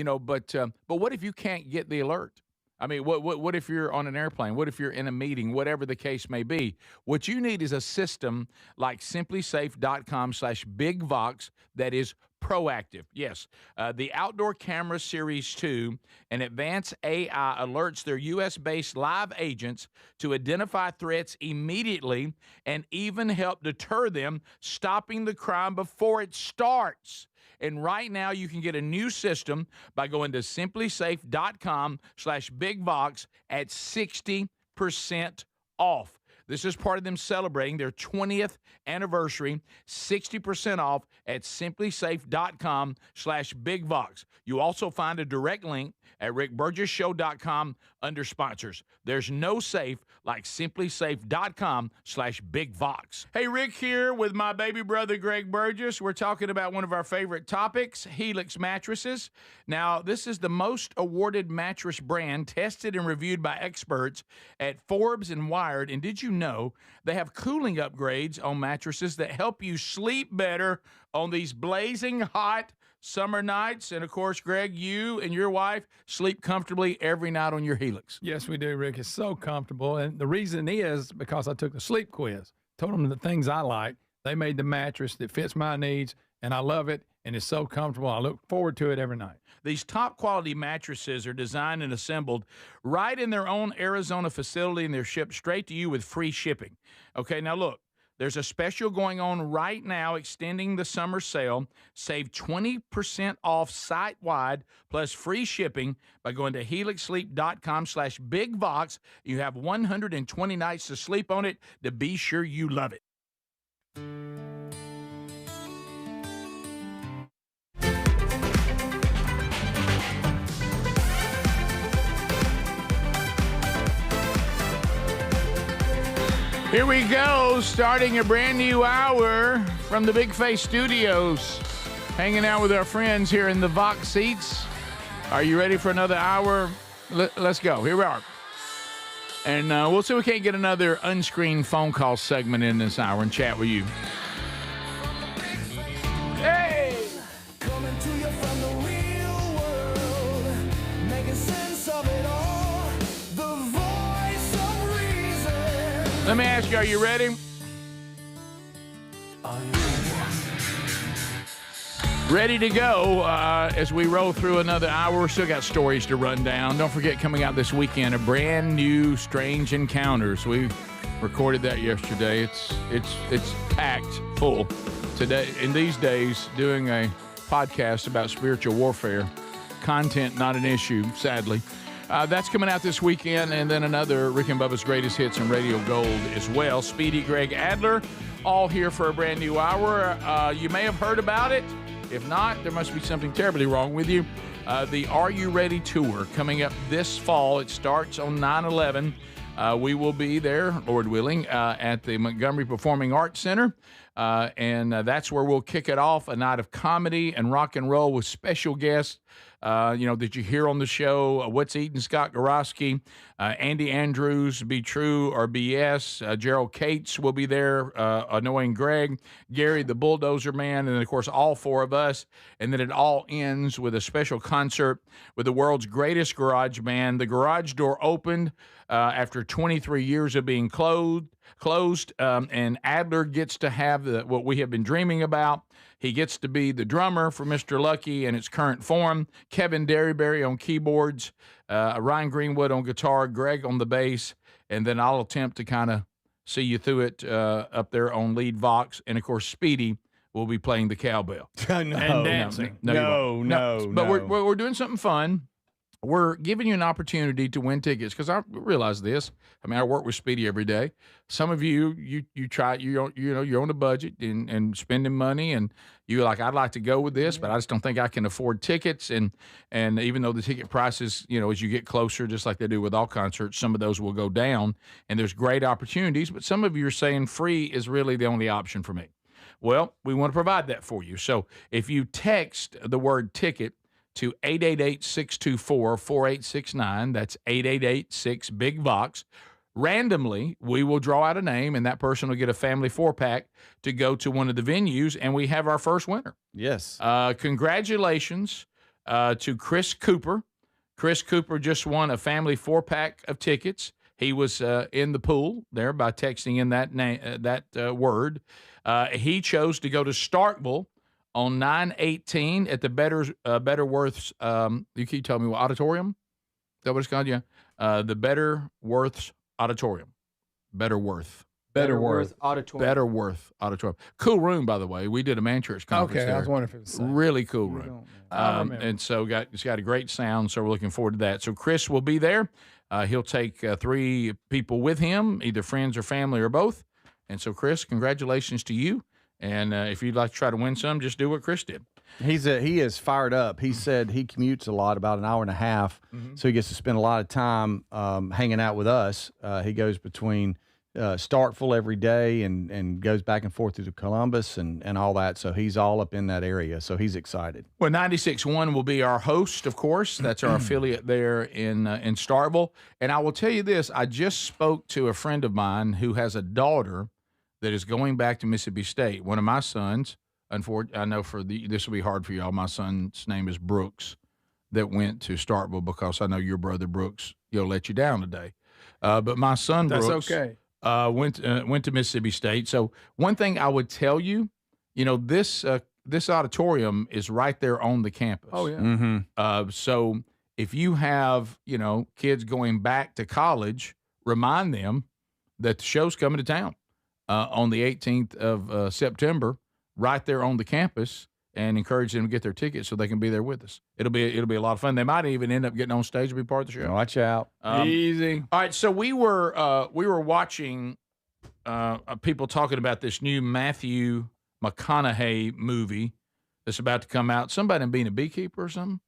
what if you can't get the alert? I mean, what if you're on an airplane? What if you're in a meeting? Whatever the case may be. What you need is a system like simplysafe.com/bigvox that is proactive. Yes, the Outdoor Camera Series 2 and advanced AI alerts their U.S.-based live agents to identify threats immediately and even help deter them, stopping the crime before it starts. And right now, you can get a new system by going to simplysafe.com/bigvox at 60% off. This is part of them celebrating their 20th anniversary, 60% off at simplysafe.com/bigvox. You also find a direct link at rickburgessshow.com under sponsors. There's no safe like simplysafe.com/bigvox. Hey, Rick here with my baby brother, Greg Burgess. We're talking about one of our favorite topics, Helix mattresses. Now, this is the most awarded mattress brand tested and reviewed by experts at Forbes and Wired. And did you know they have cooling upgrades on mattresses that help you sleep better on these blazing hot summer nights? And of course, Greg, you and your wife sleep comfortably every night on your Helix. Yes, we do, Rick. It's so comfortable. And the reason is because I took the sleep quiz, told them the things I like. They made the mattress that fits my needs, and I love it, and it's so comfortable. I look forward to it every night. These top quality mattresses are designed and assembled right in their own Arizona facility, and they're shipped straight to you with free shipping. Okay, now look. There's a special going on right now extending the summer sale. Save 20% off site-wide plus free shipping by going to helixsleep.com/bigvox. You have 120 nights to sleep on it to be sure you love it. Here we go, starting a brand new hour from the Big Face Studios, hanging out with our friends here in the Vox seats. Are you ready for another hour? Let's go. Here we are. And we'll see if we can't get another unscreened phone call segment in this hour and chat with you. Hey! Coming to you from the real world, making sense of it all, the voice of reason. Let me ask you, are you ready? Ready to go as we roll through another hour. We still got stories to run down. Don't forget, coming out this weekend, a brand new Strange Encounters. We recorded that yesterday. It's packed full today. In these days, doing a podcast about spiritual warfare, content not an issue, sadly. That's coming out this weekend, and then another Rick and Bubba's Greatest Hits and Radio Gold as well. Speedy, Greg, Adler, all here for a brand new hour. You may have heard about it. If not, there must be something terribly wrong with you. The Are You Ready Tour coming up this fall. It starts on 9/11. We will be there, Lord willing, at the Montgomery Performing Arts Center. And that's where we'll kick it off, a night of comedy and rock and roll with special guests, that you hear on the show. What's Eating Scott Gorosky, Andy Andrews, Be True or BS, Gerald Cates will be there, Annoying Greg, Gary the Bulldozer Man, and then, of course, all four of us. And then it all ends with a special concert with the world's greatest garage band. The garage door opened after 23 years of being closed, and Adler gets to have what we have been dreaming about. He gets to be the drummer for Mr. Lucky in its current form. Kevin Derryberry on keyboards, Ryan Greenwood on guitar, Greg on the bass, and then I'll attempt to kind of see you through it up there on lead Vox. And, of course, Speedy will be playing the cowbell. And dancing. No. But we're doing something fun. We're giving you an opportunity to win tickets because I realize this. I mean, I work with Speedy every day. Some of you try, you're on a budget and spending money, and you're like, I'd like to go with this, but I just don't think I can afford tickets. And even though the ticket prices, as you get closer, just like they do with all concerts, some of those will go down, and there's great opportunities. But some of you are saying free is really the only option for me. Well, we want to provide that for you. So if you text the word ticket to 888-624-4869. That's 888-6-BIG-VOX. Randomly, we will draw out a name, and that person will get a family 4-pack to go to one of the venues, and we have our first winner. Yes. Congratulations to Chris Cooper. Chris Cooper just won a family 4-pack of tickets. He was in the pool there by texting in that name, word. He chose to go to Starkville on 9/18 at the Betterworth's, you keep telling me what, auditorium? Is that what it's called? Yeah. The Betterworth's Auditorium. Betterworth Auditorium. Cool room, by the way. We did a man church conference there. I was wondering if it was the same. Really cool room. And so it's got a great sound, so we're looking forward to that. So Chris will be there. He'll take 3 people with him, either friends or family or both. And so, Chris, congratulations to you. And if you'd like to try to win some, just do what Chris did. He is fired up. He said he commutes a lot, about an hour and a half, so he gets to spend a lot of time hanging out with us. He goes between Starkville every day and goes back and forth through Columbus and all that. So he's all up in that area. So he's excited. Well, 96.1 will be our host, of course. That's our affiliate there in Starkville. And I will tell you this. I just spoke to a friend of mine who has a daughter that is going back to Mississippi State. One of my sons, unfortunately, I know this will be hard for y'all. My son's name is Brooks, that went to Starkville because I know your brother Brooks, let you down today. But my son Brooks, okay. Went to Mississippi State. So one thing I would tell you, this auditorium is right there on the campus. Oh yeah. Mm-hmm. So if you have kids going back to college, remind them that the show's coming to town. On the 18th of September, right there on the campus, and encourage them to get their tickets so they can be there with us. It'll be a lot of fun. They might even end up getting on stage to be part of the show. Watch out. Easy. All right, so we were watching people talking about this new Matthew McConaughey movie that's about to come out. Somebody being a beekeeper or something.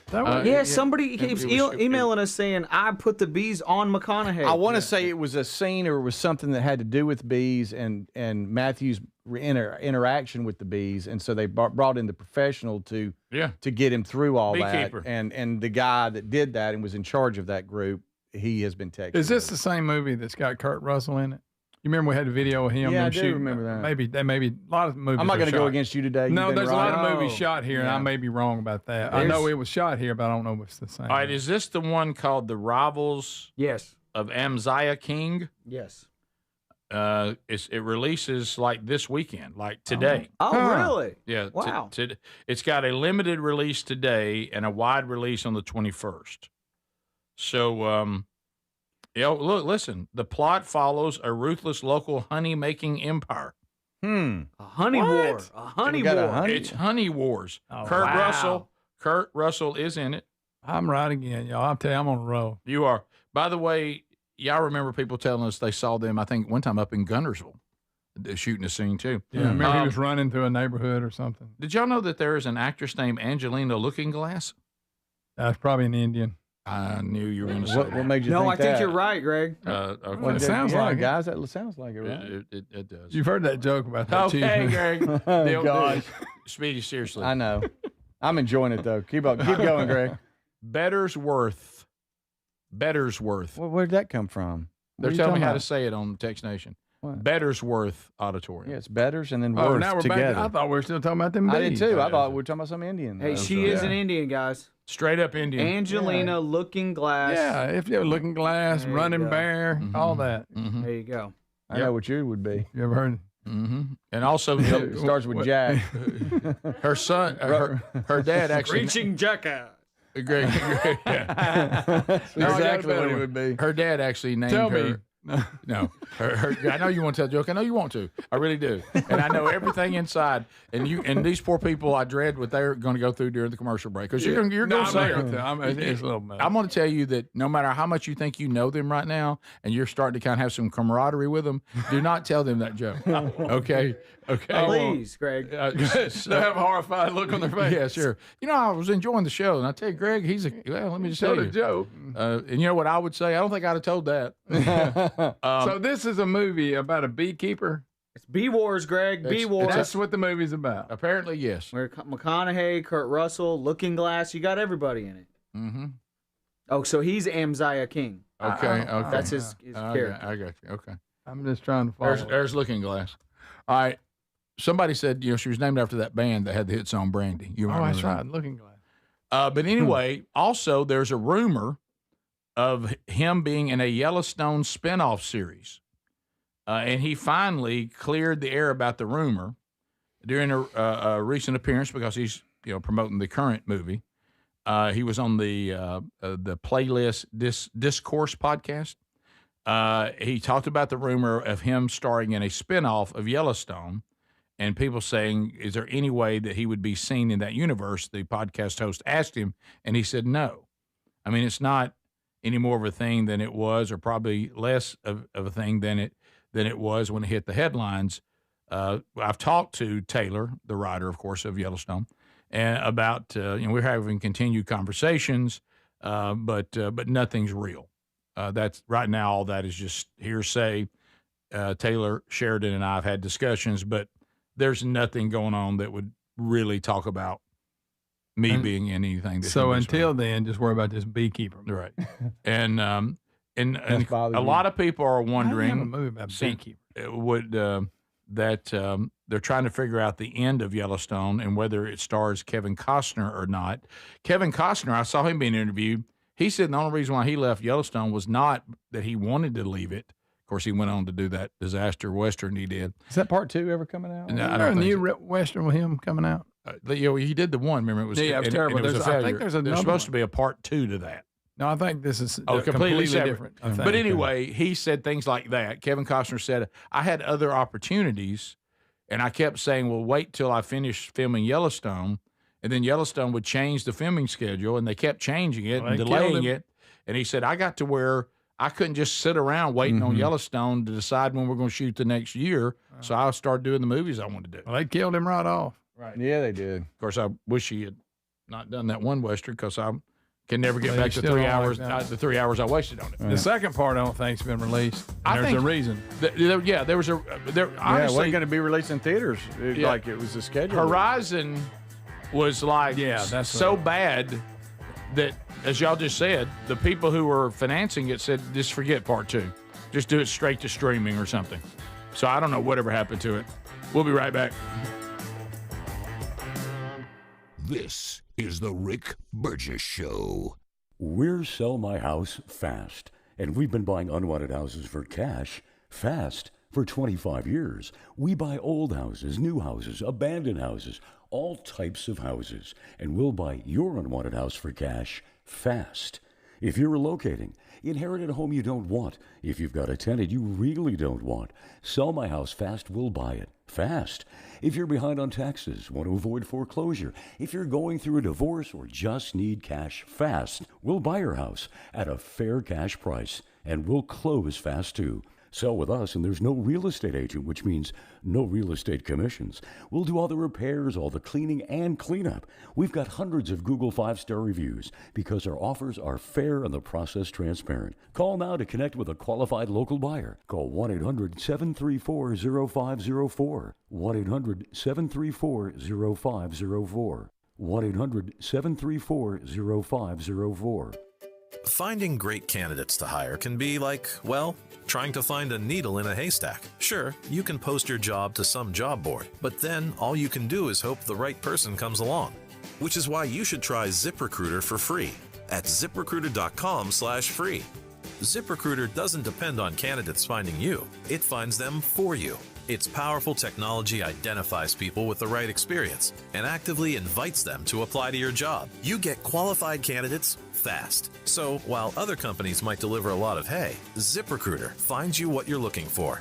Somebody keeps emailing us saying, I put the bees on McConaughey. I want to say it was a scene or it was something that had to do with bees and Matthew's interaction with the bees. And so they brought in the professional to get him through all Beekeeper. that. And the guy that did that and was in charge of that group, he has been texted. Is this the same movie that's got Kurt Russell in it? You remember we had a video of him? Yeah, I shooting? do remember that. Maybe a lot of movies. I'm not going to go against you today. No, there's a lot of movies Oh. shot here, and I may be wrong about that. I know it was shot here, but I don't know if it's the same. All right, is this the one called The Rivals of Amaziah King? Yes. It releases like this weekend, like today. Oh, really? Yeah. Wow. It's got a limited release today and a wide release on the 21st. So, look, listen. The plot follows a ruthless local honey-making empire. A honey war. A honey war. It's Honey Wars. Oh, Kurt Russell is in it. I'm right again, y'all. I'll tell you, I'm on a roll. You are. By the way, y'all remember people telling us they saw them, I think, one time up in Guntersville, shooting a scene, too. Yeah, remember he was running through a neighborhood or something. Did y'all know that there is an actress named Angelina Lookingglass? That's probably an Indian. I knew you were going to say What made you think I that? think you're right, Greg. Okay. Well, it sounds like it. guys. That sounds like it, right? It does. You've heard that joke about that Okay, Greg. Oh, gosh. Speedy, seriously. I know. I'm enjoying it, though. Keep going, Greg. Bettersworth. Well, where'd that come from? They're telling me how to say it on Text Nation. What? Bettersworth Auditorium. Yeah, it's Betters and then Oh, Worth now we're together. back. I thought we were still talking about them I did bees. too. I thought we were talking about some Indian. Hey, she is an Indian, guys. Straight up Indian. Angelina Lookingglass. Yeah, if you're Looking Glass, There you Running go. Bear, all that. There you go. I know what you would be. You ever heard? Mm-hmm. And also, It starts with Jack. Her son, her dad actually. Reaching jackass. Great. Yeah. That's exactly what it would be. Her dad actually named Tell her. me. No, I know you want to tell a joke. I know you want to. I really do, and I know everything inside. And these poor people, I dread what they're going to go through during the commercial break because you're going to say it. It's a little bit. I'm going to tell you that no matter how much you think you know them right now, and you're starting to kind of have some camaraderie with them, do not tell them that joke. Okay. Please, Greg. They have a horrified look on their face. Yeah, sure. You know, I was enjoying the show, and I tell you, Greg, let me just tell you. a joke. And you know what I would say? I don't think I'd have told that. So this is a movie about a beekeeper. It's Bee Wars, Greg. Bee Wars. That's what the movie's about. Apparently, yes. Where McConaughey, Kurt Russell, Looking Glass, you got everybody in it. Mm-hmm. Oh, so he's Amziah King. Okay. That's his character. I got you. Okay. I'm just trying to follow. There's Looking Glass. All right. Somebody said, she was named after that band that had the hit song Brandy. You remember that's that? right. Looking Glass. But anyway, also there's a rumor of him being in a Yellowstone spinoff series. And he finally cleared the air about the rumor during a recent appearance because he's promoting the current movie. He was on the Playlist Discourse podcast. He talked about the rumor of him starring in a spinoff of Yellowstone, and people saying, is there any way that he would be seen in that universe? The podcast host asked him, and he said no. I mean, it's not any more of a thing than it was, or probably less of a thing than it was when it hit the headlines. I've talked to Taylor, the writer, of course, of Yellowstone, and about we're having continued conversations, but nothing's real. That's right now. All that is just hearsay. Taylor Sheridan and I have had discussions, but there's nothing going on that would really talk about me being in anything. So until then, just worry about this beekeeper. Right. And a lot of people are wondering, I have a movie about beekeeper. They're trying to figure out the end of Yellowstone and whether it stars Kevin Costner or not. Kevin Costner, I saw him being interviewed. He said the only reason why he left Yellowstone was not that he wanted to leave it. Of course, he went on to do that disaster Western he did. Is that part 2 ever coming out? No, I don't think new Western with him coming out. He did the one. Remember, it was terrible. And it was a failure. I think there's supposed to be a part 2 to that. No, I think this is completely different. But anyway, he said things like that. Kevin Costner said, I had other opportunities, and I kept saying, well, wait till I finish filming Yellowstone. And then Yellowstone would change the filming schedule, and they kept changing it and delaying it. And he said, I got to where I couldn't just sit around waiting on Yellowstone to decide when we're going to shoot the next year. So I started doing the movies I wanted to do. Well, they killed him right off. Right. Yeah, they did. Of course, I wish he had not done that one Western because I can never get back to 3 hours. The 3 hours I wasted on it. The second part, I don't think's been released. There's a reason. There was a. Honestly, it wasn't going to be released in theaters. Like it was a schedule. Horizon was like that's so bad that, as y'all just said, the people who were financing it said, just forget part 2. Just do it straight to streaming or something. So I don't know whatever happened to it. We'll be right back. This is the Rick Burgess Show. We're Sell My House Fast, and we've been buying unwanted houses for cash fast for 25 years. We buy old houses, new houses, abandoned houses, all types of houses, and we'll buy your unwanted house for cash fast. If you're relocating, inherited a home you don't want, if you've got a tenant you really don't want, Sell My House Fast will buy it fast. If you're behind on taxes, want to avoid foreclosure, if you're going through a divorce or just need cash fast, we'll buy your house at a fair cash price, and we'll close fast too. Sell with us, and there's no real estate agent, which means no real estate commissions. We'll do all the repairs, all the cleaning, and cleanup. We've got hundreds of Google 5-star reviews because our offers are fair and the process transparent. Call now to connect with a qualified local buyer. Call 1-800-734-0504. 1-800-734-0504. 1-800-734-0504. Finding great candidates to hire can be like, well, trying to find a needle in a haystack. Sure, you can post your job to some job board, but then all you can do is hope the right person comes along. Which is why you should try ZipRecruiter for free at ZipRecruiter.com/free. ZipRecruiter doesn't depend on candidates finding you. It finds them for you. Its powerful technology identifies people with the right experience and actively invites them to apply to your job. You get qualified candidates fast. So while other companies might deliver a lot of hay, ZipRecruiter finds you what you're looking for.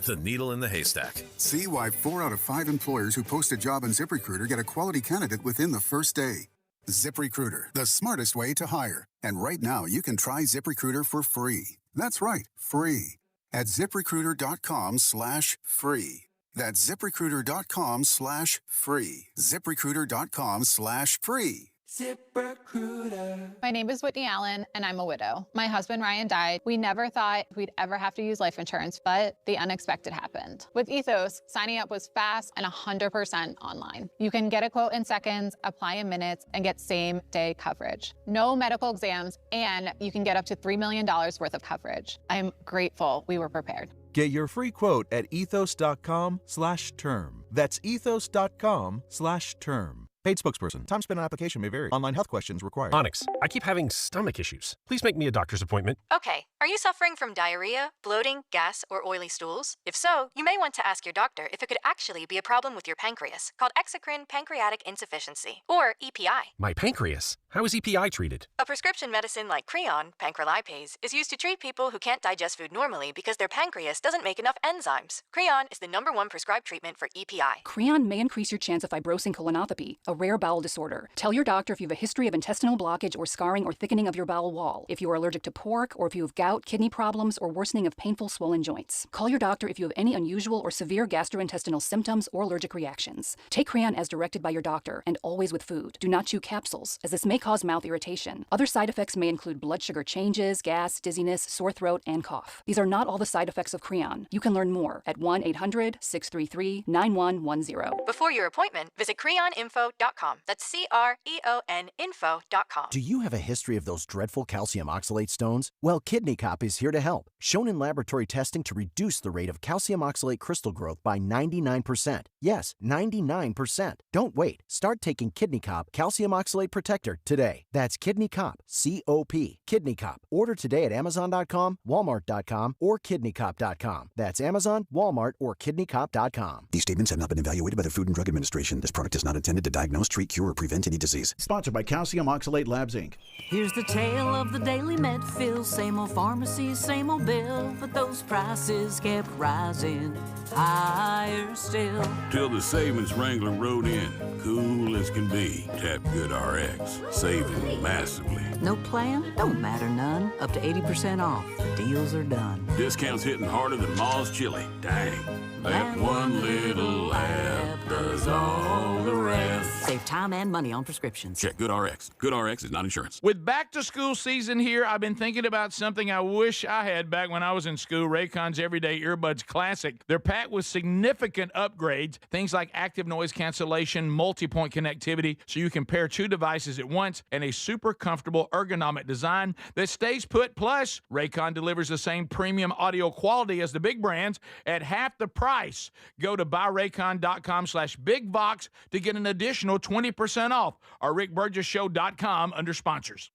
The needle in the haystack. See why 4 out of 5 employers who post a job on ZipRecruiter get a quality candidate within the first day. ZipRecruiter, the smartest way to hire. And right now, you can try ZipRecruiter for free. That's right, free. At ZipRecruiter.com/free. That's ZipRecruiter.com/free. ZipRecruiter.com/free. ZipRecruiter. My name is Whitney Allen, and I'm a widow. My husband, Ryan, died. We never thought we'd ever have to use life insurance, but the unexpected happened. With Ethos, signing up was fast and 100% online. You can get a quote in seconds, apply in minutes, and get same-day coverage. No medical exams, and you can get up to $3 million worth of coverage. I'm grateful we were prepared. Get your free quote at ethos.com/term. That's ethos.com/term. Paid spokesperson. Time spent on application may vary. Online health questions required. Onyx, I keep having stomach issues. Please make me a doctor's appointment. Okay, are you suffering from diarrhea, bloating, gas, or oily stools? If so, you may want to ask your doctor if it could actually be a problem with your pancreas, called exocrine pancreatic insufficiency, or EPI. My pancreas? How is EPI treated? A prescription medicine like Creon, pancrelipase, is used to treat people who can't digest food normally because their pancreas doesn't make enough enzymes. Creon is the #1 prescribed treatment for EPI. Creon may increase your chance of fibrosing colonopathy, a rare bowel disorder. Tell your doctor if you have a history of intestinal blockage or scarring or thickening of your bowel wall, if you are allergic to pork, or if you have gout, kidney problems, or worsening of painful swollen joints. Call your doctor if you have any unusual or severe gastrointestinal symptoms or allergic reactions. Take Creon as directed by your doctor, and always with food. Do not chew capsules, as this may cause mouth irritation. Other side effects may include blood sugar changes, gas, dizziness, sore throat, and cough. These are not all the side effects of Creon. You can learn more at 1-800-633-9110. Before your appointment, visit creoninfo.com. That's CREON info.com. Do you have a history of those dreadful calcium oxalate stones? Well, Kidney Cop is here to help. Shown in laboratory testing to reduce the rate of calcium oxalate crystal growth by 99%. Yes, 99%. Don't wait. Start taking Kidney Cop Calcium Oxalate Protector today. That's Kidney Cop, C-O-P. Kidney Cop. Order today at Amazon.com, Walmart.com, or KidneyCop.com. That's Amazon, Walmart, or KidneyCop.com. These statements have not been evaluated by the Food and Drug Administration. This product is not intended to diagnose, treat, cure, or prevent any disease. Sponsored by Calcium Oxalate Labs, Inc. Here's the tale of the daily med fill. Same old pharmacy, same old bill. But those prices kept rising higher still. Till the savings wrangler rode in. Cool as can be. Tap Good RX. Saving massively. No plan? Don't matter none. Up to 80% off. The deals are done. Discounts hitting harder than Ma's chili. Dang. That one little app does all the rest. Save time and money on prescriptions. Check Good RX. Good RX is not insurance. With back-to-school season here, I've been thinking about something I wish I had back when I was in school, Raycon's Everyday Earbuds Classic. They're packed with significant upgrades, things like active noise cancellation, multi-point connectivity, so you can pair 2 devices at once, and a super comfortable ergonomic design that stays put. Plus, Raycon delivers the same premium audio quality as the big brands at half the price. Go to buyraycon.com/bigbox to get an additional 20% off, or rickburgessshow.com under sponsors.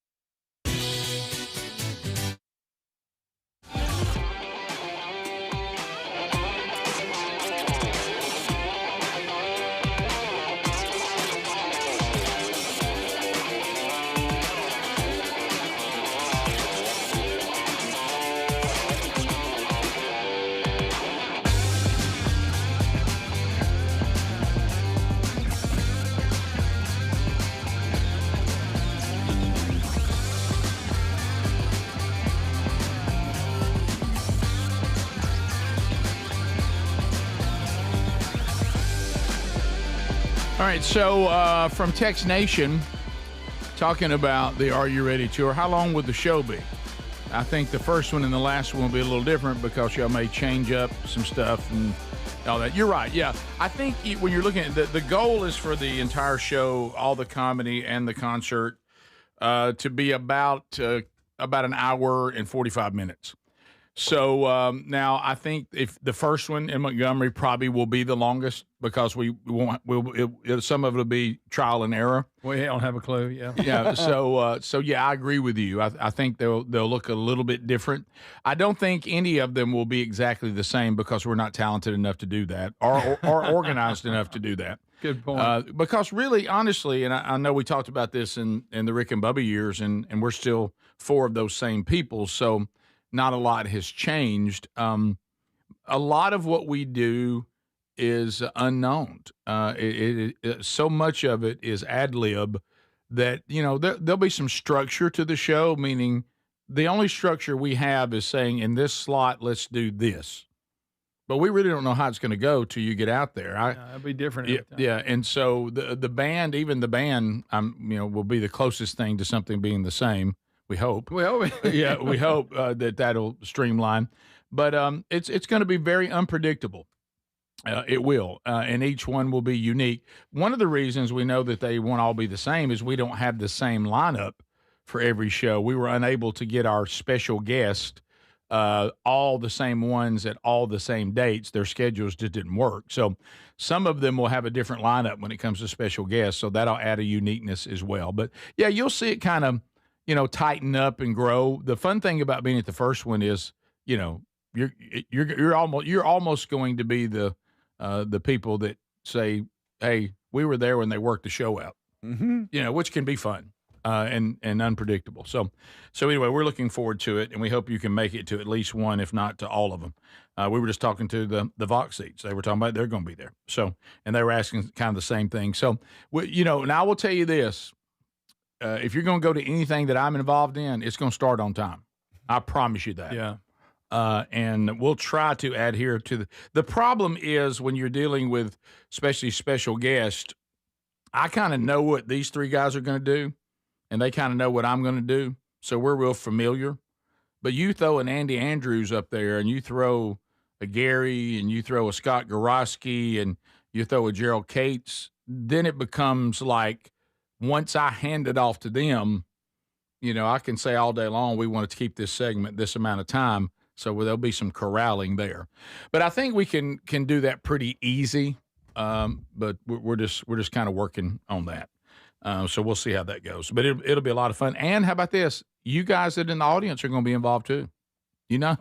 All right, so from Tex Nation, talking about the Are You Ready tour, how long would the show be? I think the first one and the last one will be a little different because y'all may change up some stuff and all that. You're right, yeah. I think when you're looking at the goal is for the entire show, all the comedy and the concert, to be about an hour and 45 minutes. So now I think if the first one in Montgomery probably will be the longest because we won't. Some of it will be trial and error. We don't have a clue. Yeah. Yeah. So yeah, I agree with you. I think they'll look a little bit different. I don't think any of them will be exactly the same because we're not talented enough to do that or organized enough to do that. Good point. Because really, honestly, and I know we talked about this in the Rick and Bubba years, and we're still 4 of those same people. So not a lot has changed. A lot of what we do is unknown. So much of it is ad lib that, there'll be some structure to the show, meaning the only structure we have is saying in this slot, let's do this. But we really don't know how it's going to go till you get out there. It'll be different. Yeah. And so the band, even the band, will be the closest thing to something being the same. We hope. Yeah, we hope that'll streamline. But it's going to be very unpredictable. It will, and each one will be unique. One of the reasons we know that they won't all be the same is we don't have the same lineup for every show. We were unable to get our special guest all the same ones at all the same dates. Their schedules just didn't work. So some of them will have a different lineup when it comes to special guests. So that'll add a uniqueness as well. But yeah, you'll see it kind of, tighten up and grow. The fun thing about being at the first one is, you're almost going to be the people that say, "Hey, we were there when they worked the show out," which can be fun and unpredictable. So anyway, we're looking forward to it, and we hope you can make it to at least one, if not to all of them. We were just talking to the Vox seats. They were talking about they're going to be there. So, and they were asking kind of the same thing. So, and I will tell you this. If you're going to go to anything that I'm involved in, it's going to start on time. I promise you that. Yeah. And we'll try to adhere to the problem is when you're dealing with especially special guests, I kind of know what these 3 guys are going to do, and they kind of know what I'm going to do. So we're real familiar. But you throw an Andy Andrews up there, and you throw a Gary, and you throw a Scott Gorosky, and you throw a Gerald Cates, then it becomes like, once I hand it off to them, I can say all day long, we want to keep this segment this amount of time. So there'll be some corralling there. But I think we can do that pretty easy. But we're just kind of working on that. So we'll see how that goes. But it'll be a lot of fun. And how about this? You guys that in the audience are going to be involved too.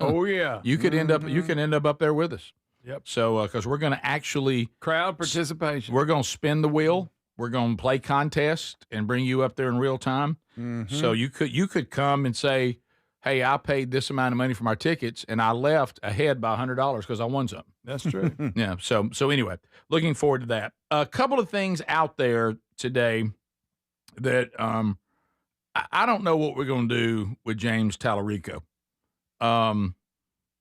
Oh yeah. You could end up there with us. Yep. So because we're going to actually crowd participation. We're going to spin the wheel. We're going to play contest and bring you up there in real time. Mm-hmm. So you could come and say, "Hey, I paid this amount of money for my tickets, and I left ahead by $100 because I won something." That's true. Yeah. So anyway, looking forward to that. A couple of things out there today that I don't know what we're going to do with James Talarico.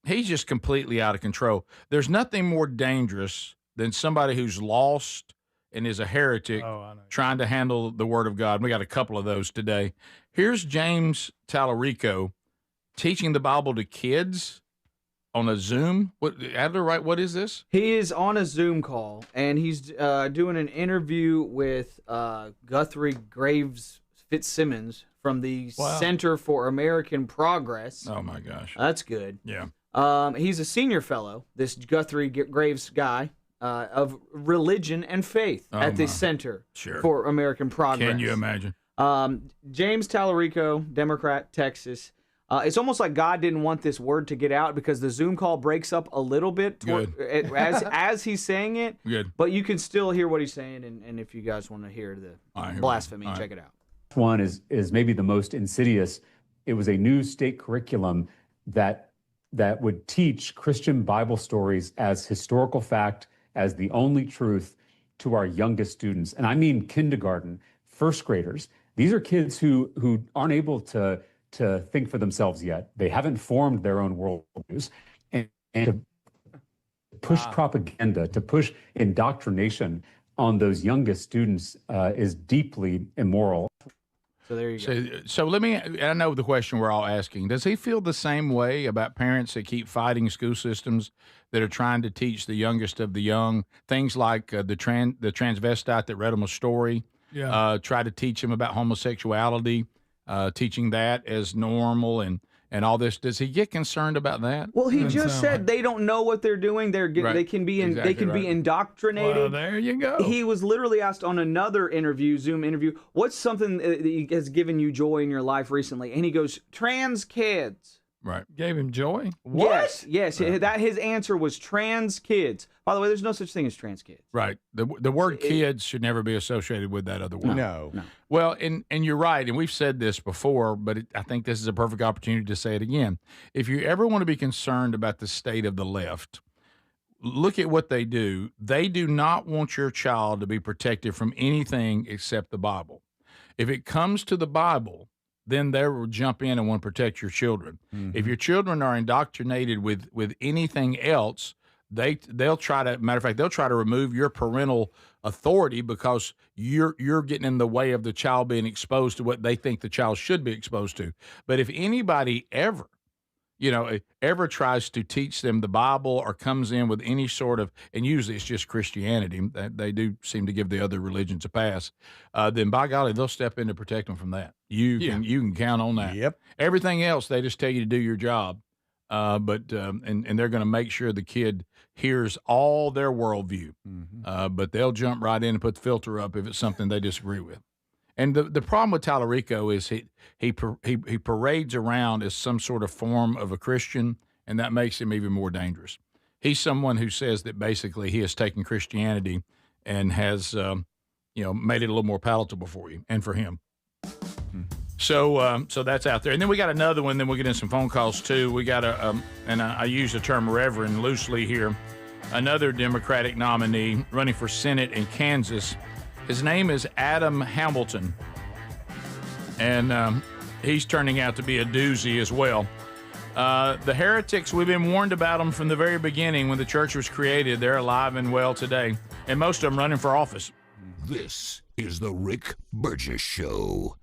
He's just completely out of control. There's nothing more dangerous than somebody who's lost and is a heretic trying to handle the Word of God. We got a couple of those today. Here's James Talarico teaching the Bible to kids on a Zoom. Adler, right? What is this? He is on a Zoom call, and he's doing an interview with Guthrie Graves Fitzsimmons from the Center for American Progress. Oh, my gosh. That's good. Yeah. He's a senior fellow, this Guthrie Graves guy, of religion and faith at the Center for American Progress. Can you imagine? James Talarico, Democrat, Texas. It's almost like God didn't want this word to get out because the Zoom call breaks up a little bit as he's saying it. Good. But you can still hear what he's saying, and if you guys want to hear the blasphemy, check it out. One is maybe the most insidious. It was a new state curriculum that would teach Christian Bible stories as historical fact, as the only truth to our youngest students. And I mean kindergarten, first graders. These are kids who aren't able to think for themselves yet. They haven't formed their own worldviews. And to push propaganda, to push indoctrination on those youngest students is deeply immoral. So there you go. So I know the question we're all asking. Does he feel the same way about parents that keep fighting school systems that are trying to teach the youngest of the young things like the transvestite that read him a story? Yeah. Try to teach him about homosexuality, teaching that as normal and and all this. Does he get concerned about that? Well, he just said they don't know what they're doing. They can be be indoctrinated. Well, there you go. He was literally asked on another interview, Zoom interview, what's something that has given you joy in your life recently? And he goes, trans kids. Right. Gave him joy? What? Yes. That his answer was trans kids. By the way, there's no such thing as trans kids. Right. The word kids should never be associated with that other word. No. Well, and you're right, and we've said this before, but I think this is a perfect opportunity to say it again. If you ever want to be concerned about the state of the left, look at what they do. They do not want your child to be protected from anything except the Bible. If it comes to the Bible, then they will jump in and want to protect your children. Mm-hmm. If your children are indoctrinated with anything else, they'll try to, matter of fact, they'll try to remove your parental authority because you're getting in the way of the child being exposed to what they think the child should be exposed to. But if anybody ever tries to teach them the Bible or comes in with any sort of, and usually it's just Christianity, they do seem to give the other religions a pass, then by golly, they'll step in to protect them from that. You can count on that. Yep. Everything else, they just tell you to do your job, but they're going to make sure the kid hears all their worldview, but they'll jump right in and put the filter up if it's something they disagree with. And the problem with Talarico is he parades around as some sort of form of a Christian, and that makes him even more dangerous. He's someone who says that basically he has taken Christianity and has made it a little more palatable for you and for him. So that's out there. And then we got another one. Then we'll get in some phone calls too. We got and I use the term reverend loosely here, another Democratic nominee running for Senate in Kansas. His name is Adam Hamilton, and he's turning out to be a doozy as well. The heretics, we've been warned about them from the very beginning when the church was created. They're alive and well today, and most of them running for office. This is the Rick Burgess Show.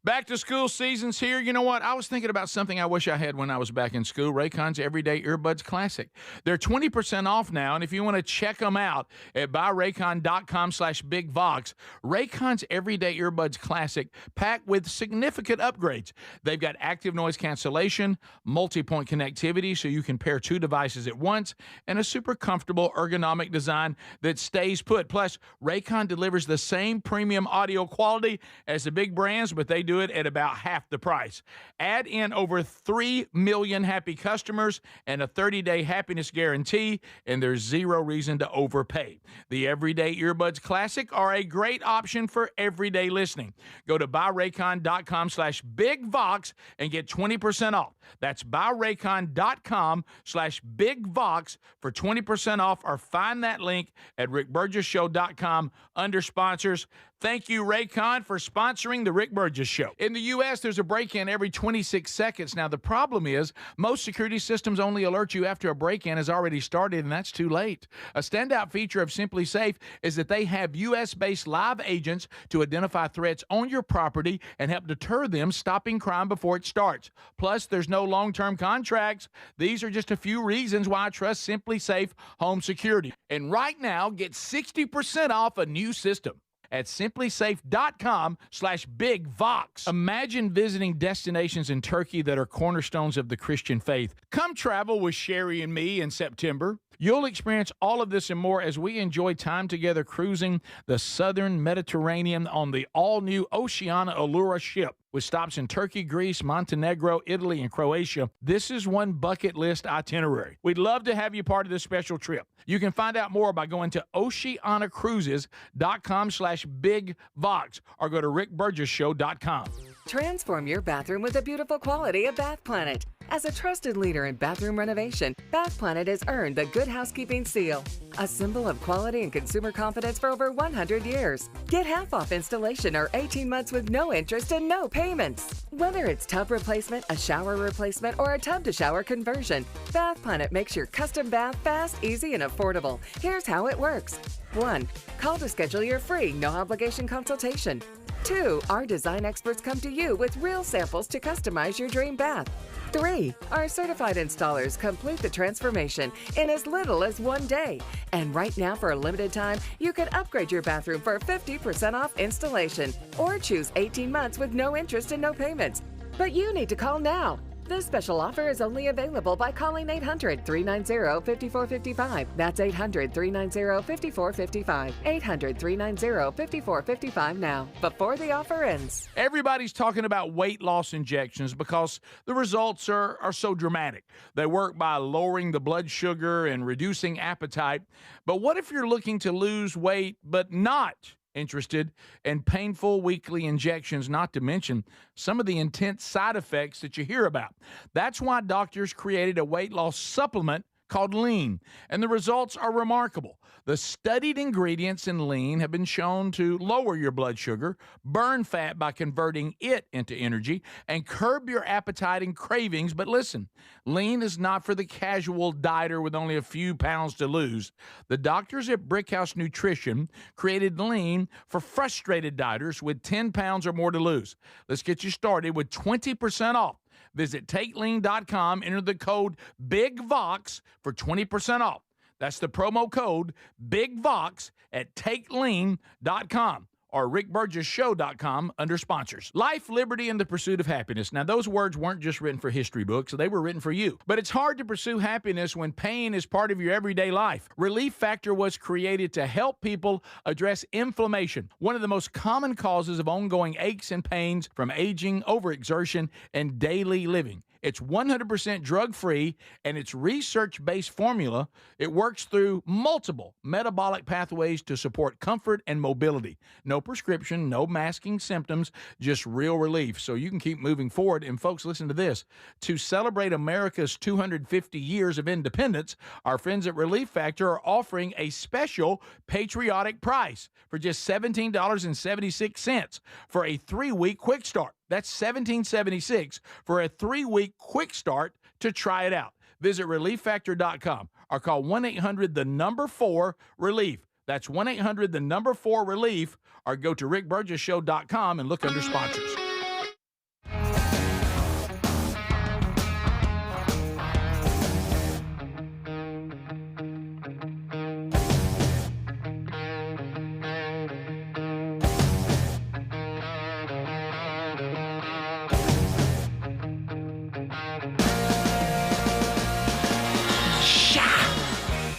Back to school season's here. You know what? I was thinking about something I wish I had when I was back in school. Raycon's Everyday Earbuds Classic. They're 20% off now, and if you want to check them out at buyraycon.com/bigvox, Raycon's Everyday Earbuds Classic packed with significant upgrades. They've got active noise cancellation, multi-point connectivity so you can pair two devices at once, and a super comfortable ergonomic design that stays put. Plus, Raycon delivers the same premium audio quality as the big brands, but they do it at about half the price. Add in over 3 million happy customers and a 30-day happiness guarantee, and there's zero reason to overpay. The Everyday Earbuds Classic are a great option for everyday listening. Go to buyraycon.com/bigvox and get 20% off. That's buyraycon.com/bigvox for 20% off, or find that link at rickburgesshow.com under sponsors. Thank you, Raycon, for sponsoring the Rick Burgess Show. In the U.S., there's a break-in every 26 seconds. Now, the problem is most security systems only alert you after a break-in has already started, and that's too late. A standout feature of Simply Safe is that they have U.S.-based live agents to identify threats on your property and help deter them, stopping crime before it starts. Plus, there's no long-term contracts. These are just a few reasons why I trust Simply Safe Home Security. And right now, get 60% off a new system at simplysafe.com/bigvox. Imagine visiting destinations in Turkey that are cornerstones of the Christian faith. Come travel with Sherry and me in September. You'll experience all of this and more as we enjoy time together cruising the southern Mediterranean on the all-new Oceania Allura ship. With stops in Turkey, Greece, Montenegro, Italy, and Croatia, this is one bucket list itinerary. We'd love to have you part of this special trip. You can find out more by going to oceanacruises.com/bigvox or go to rickburgesshow.com. Transform your bathroom with the beautiful quality of Bath Planet. As a trusted leader in bathroom renovation, Bath Planet has earned the Good Housekeeping seal, a symbol of quality and consumer confidence for over 100 years. Get half off installation or 18 months with no interest and no payments. Whether it's tub replacement, a shower replacement, or a tub-to-shower conversion, Bath Planet makes your custom bath fast, easy, and affordable. Here's how it works. 1. Call to schedule your free, no-obligation consultation. 2, our design experts come to you with real samples to customize your dream bath. 3, our certified installers complete the transformation in as little as 1 day. And right now, for a limited time, you can upgrade your bathroom for 50% off installation or choose 18 months with no interest and no payments. But you need to call now. This special offer is only available by calling 800-390-5455. That's 800-390-5455. 800-390-5455 now, before the offer ends. Everybody's talking about weight loss injections because the results are so dramatic. They work by lowering the blood sugar and reducing appetite. But what if you're looking to lose weight but not interested in painful weekly injections, not to mention some of the intense side effects that you hear about? That's why doctors created a weight loss supplement called Lean, and the results are remarkable. The studied ingredients in Lean have been shown to lower your blood sugar, burn fat by converting it into energy, and curb your appetite and cravings. But listen, Lean is not for the casual dieter with only a few pounds to lose. The doctors at Brickhouse Nutrition created Lean for frustrated dieters with 10 pounds or more to lose. Let's get you started with 20% off. Visit TakeLean.com, enter the code BIGVOX for 20% off. That's the promo code BIGVOX at TakeLean.com or RickBurgessShow.com under sponsors. Life, liberty, and the pursuit of happiness. Now, those words weren't just written for history books. They were written for you. But it's hard to pursue happiness when pain is part of your everyday life. Relief Factor was created to help people address inflammation, one of the most common causes of ongoing aches and pains from aging, overexertion, and daily living. It's 100% drug-free, and its research-based formula, it works through multiple metabolic pathways to support comfort and mobility. No prescription, no masking symptoms, just real relief, so you can keep moving forward. And folks, listen to this. To celebrate America's 250 years of independence, our friends at Relief Factor are offering a special patriotic price for just $17.76 for a 3-week quick start. That's $17.76 for a 3-week quick start to try it out. Visit ReliefFactor.com or call 1-800-4-RELIEF. That's 1-800-4-RELIEF, or go to RickBurgessShow.com and look under sponsors.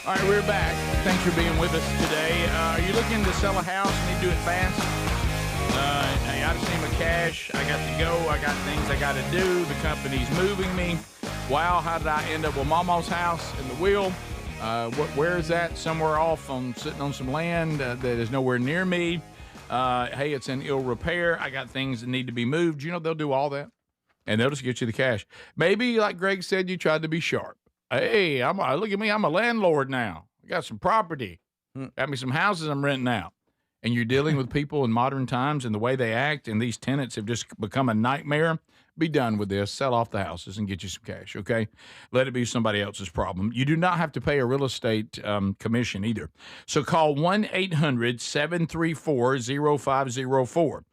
All right, we're back. Thanks for being with us today. Are you looking to sell a house and you do it fast? Hey, I just need my cash. I got to go. I got things I got to do. The company's moving me. Wow, how did I end up with Mama's house in the wheel? Where is that? Somewhere off sitting on some land that is nowhere near me. Hey, it's in ill repair. I got things that need to be moved. You know, they'll do all that, and they'll just get you the cash. Maybe, like Greg said, you tried to be sharp. Hey, look at me. I'm a landlord now. I got some property. Got me some houses I'm renting out. And you're dealing with people in modern times and the way they act, and these tenants have just become a nightmare. Be done with this. Sell off the houses and get you some cash, okay? Let it be somebody else's problem. You do not have to pay a real estate commission either. So call 1-800-734-0504.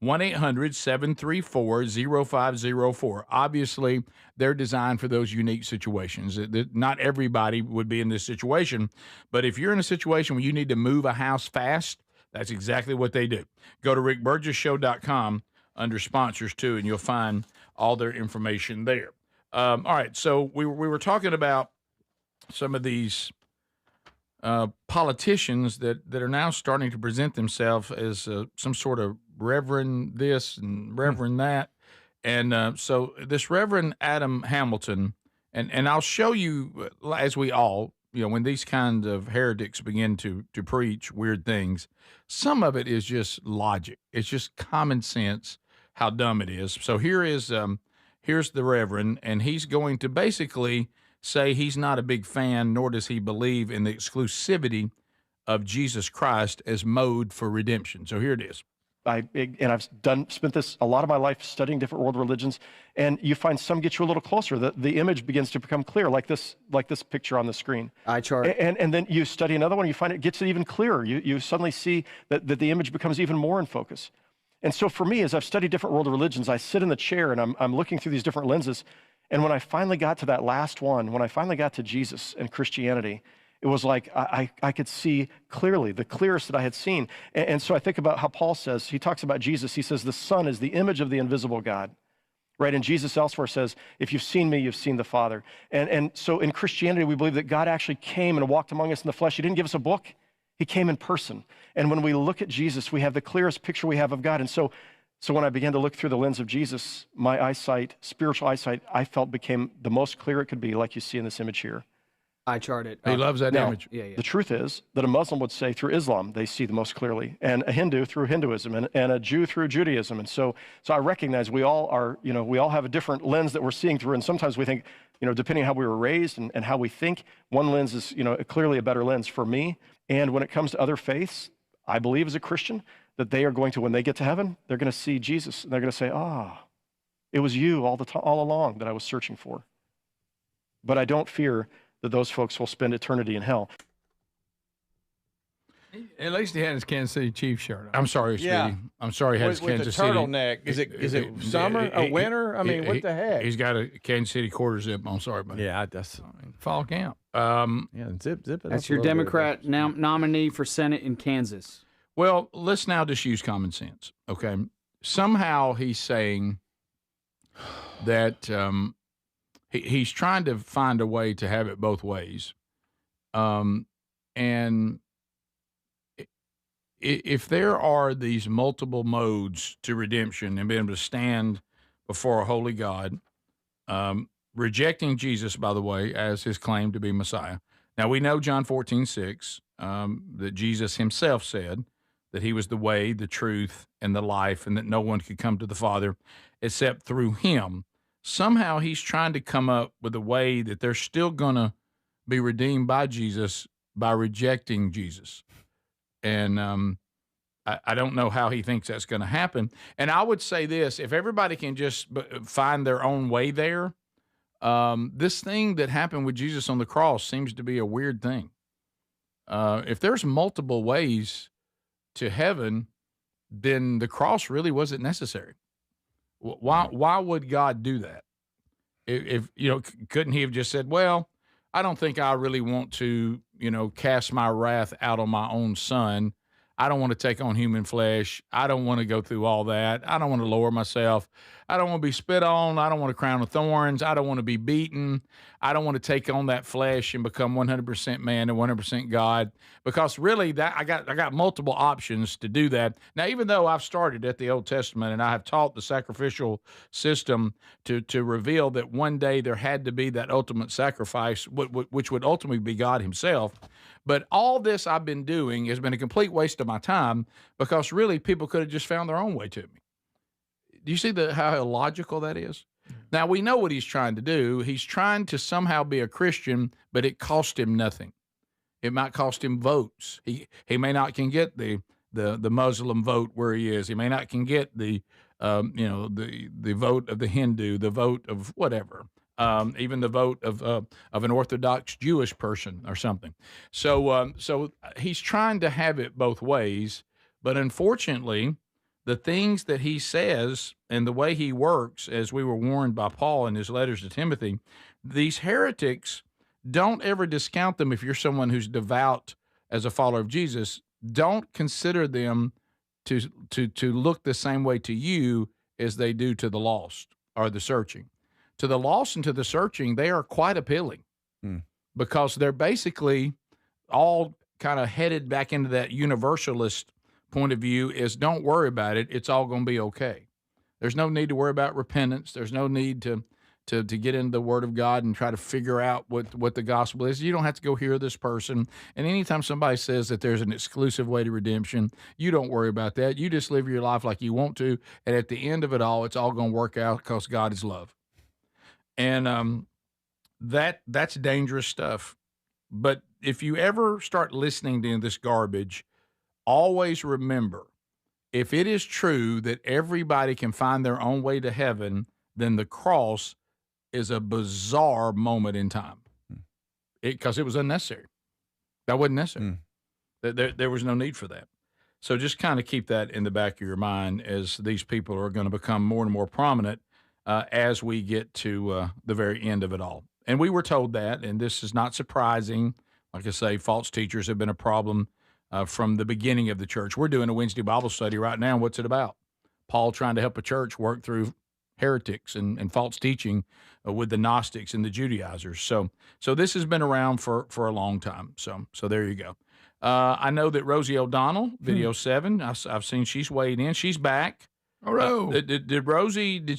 1-800-734-0504. Obviously, they're designed for those unique situations. Not everybody would be in this situation, but if you're in a situation where you need to move a house fast, that's exactly what they do. Go to RickBurgessShow.com under sponsors, too, and you'll find all their information there. All right, so we were talking about some of these politicians that are now starting to present themselves as some sort of Reverend this and Reverend that. And so this Reverend Adam Hamilton, and I'll show you, as we all, when these kinds of heretics begin to preach weird things, some of it is just logic. It's just common sense how dumb it is. So here's the Reverend, and he's going to basically say he's not a big fan, nor does he believe in the exclusivity of Jesus Christ as mode for redemption. So here it is. I've spent a lot of my life studying different world religions, and you find some get you a little closer. The image begins to become clear, like this picture on the screen. Eye chart. And then you study another one, you find it gets even clearer. You suddenly see that the image becomes even more in focus. And so for me, as I've studied different world religions, I sit in the chair and I'm looking through these different lenses. And when I finally got to that last one, when I finally got to Jesus and Christianity, it was like I could see clearly, the clearest that I had seen. And so I think about how Paul says, he talks about Jesus, he says, the Son is the image of the invisible God, right? And Jesus elsewhere says, if you've seen me, you've seen the Father. And so in Christianity, we believe that God actually came and walked among us in the flesh. He didn't give us a book. He came in person. And when we look at Jesus, we have the clearest picture we have of God. And so when I began to look through the lens of Jesus, my eyesight, spiritual eyesight, I felt became the most clear it could be, like you see in this image here. I charted. He loves that image. Yeah. The truth is that a Muslim would say through Islam, they see the most clearly, and a Hindu through Hinduism, and a Jew through Judaism. And so I recognize we all are, we all have a different lens that we're seeing through. And sometimes we think, depending on how we were raised and how we think, one lens is, clearly a better lens for me. And when it comes to other faiths, I believe as a Christian that they are going to, when they get to heaven, they're going to see Jesus. And they're going to say, it was you all along that I was searching for. But I don't fear that those folks will spend eternity in hell. At least he had his Kansas City Chiefs shirt on. I'm sorry, Speedy. Yeah. I'm sorry he had his with Kansas the City. turtleneck. Is it summer or winter? I mean, what the heck? He's got a Kansas City quarter zip on. Sorry, buddy. Yeah, that's fall camp. Zip it. That's your Democrat nominee for Senate in Kansas. Well, let's now just use common sense, okay? Somehow he's saying that he's trying to find a way to have it both ways. And if there are these multiple modes to redemption and being able to stand before a holy God, rejecting Jesus, by the way, as his claim to be Messiah. Now, we know John 14:6, that Jesus himself said that he was the way, the truth, and the life, and that no one could come to the Father except through him. Somehow he's trying to come up with a way that they're still going to be redeemed by Jesus by rejecting Jesus. And I don't know how he thinks that's going to happen. And I would say this, if everybody can just find their own way there, this thing that happened with Jesus on the cross seems to be a weird thing. If there's multiple ways to heaven, then the cross really wasn't necessary. Why would God do that? If couldn't he have just said, well, I don't think I really want to, cast my wrath out on my own son. I don't want to take on human flesh. I don't want to go through all that. I don't want to lower myself. I don't want to be spit on. I don't want a crown of thorns. I don't want to be beaten. I don't want to take on that flesh and become 100% man and 100% God, because really that I got multiple options to do that. Now, even though I've started at the Old Testament and I have taught the sacrificial system to reveal that one day there had to be that ultimate sacrifice, which would ultimately be God himself. But all this I've been doing has been a complete waste of my time, because really people could have just found their own way to me. Do you see how illogical that is? Now, we know what he's trying to do. He's trying to somehow be a Christian, but it cost him nothing. It might cost him votes. He may not can get the Muslim vote where he is. He may not can get the vote of the Hindu, the vote of whatever. Even the vote of an Orthodox Jewish person or something. So he's trying to have it both ways, but unfortunately, the things that he says and the way he works, as we were warned by Paul in his letters to Timothy, these heretics, don't ever discount them. If you're someone who's devout as a follower of Jesus, don't consider them to look the same way to you as they do to the lost or the searching. To the lost and to the searching, they are quite appealing because they're basically all kind of headed back into that universalist point of view is don't worry about it. It's all going to be okay. There's no need to worry about repentance. There's no need to get into the Word of God and try to figure out what the gospel is. You don't have to go hear this person. And anytime somebody says that there's an exclusive way to redemption, you don't worry about that. You just live your life like you want to. And at the end of it all, it's all going to work out because God is love. And that's dangerous stuff. But if you ever start listening to this garbage, always remember, if it is true that everybody can find their own way to heaven, then the cross is a bizarre moment in time. Because it was unnecessary. That wasn't necessary. There was no need for that. So just kind of keep that in the back of your mind as these people are going to become more and more prominent as we get to the very end of it all. And we were told that, and this is not surprising. Like I say, false teachers have been a problem from the beginning of the church. We're doing a Wednesday Bible study right now. What's it about? Paul trying to help a church work through heretics and false teaching with the Gnostics and the Judaizers. So this has been around for a long time. So there you go. I know that Rosie O'Donnell, video 7, I've seen she's weighed in. She's back. Oh, did Rosie? Do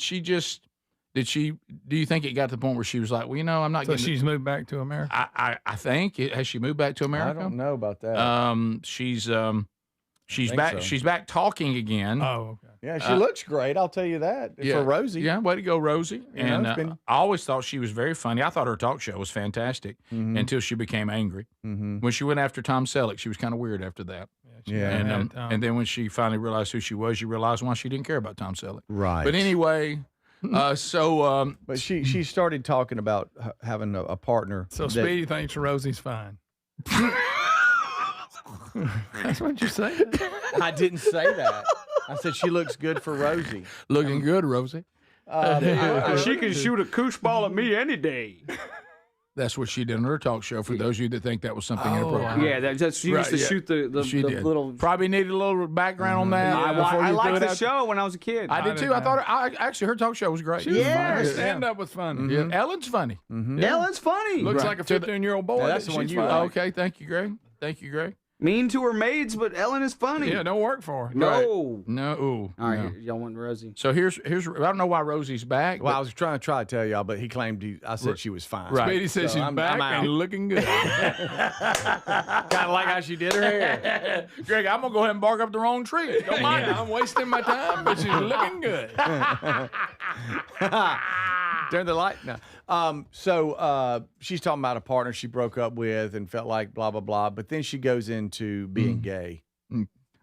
you think it got to the point where she was like, well, I'm not so getting. She's moved back to America. I think has she moved back to America? I don't know about that. She's back. so. She's back talking again. Oh, okay. Yeah, she looks great. I'll tell you that for Rosie. Yeah, way to go, Rosie. And it's been- I always thought she was very funny. I thought her talk show was fantastic until she became angry. When she went after Tom Selleck, she was kind of weird after that. Yeah. And then when she finally realized who she was, you realized why she didn't care about Tom Selleck. Right. But anyway, but she started talking about having a partner. So that- Speedy thinks Rosie's fine. That's what you said. I didn't say that. I said she looks good for Rosie. Looking good, Rosie. She can shoot a koosh ball at me any day. That's what she did on her talk show. For those of you that think that was something inappropriate. Yeah, that's she used to shoot the little. Probably needed a little background on that. I liked the show when I was a kid. I did too. I thought actually her talk show was great. Her stand-up was funny. Yeah. Ellen's funny. Ellen's funny. Looks like a 15-year-old boy. that's the one She's you fine. like. Okay, thank you, Greg. Mean to her maids, but Ellen is funny. Yeah, don't work for her. No. No. Ooh, All right, no. y'all want Rosie? So here's I don't know why Rosie's back. Well, I was trying to tell y'all, but he claimed I said she was fine. Right. Speedy says So she's I'm back out. and looking good. Kind of like how she did her hair. Greg, I'm gonna go ahead and bark up the wrong tree. Don't mind. I'm wasting my time, but she's looking good. Turn the light now. So she's talking about a partner she broke up with and felt like blah blah blah. But then she goes into being gay.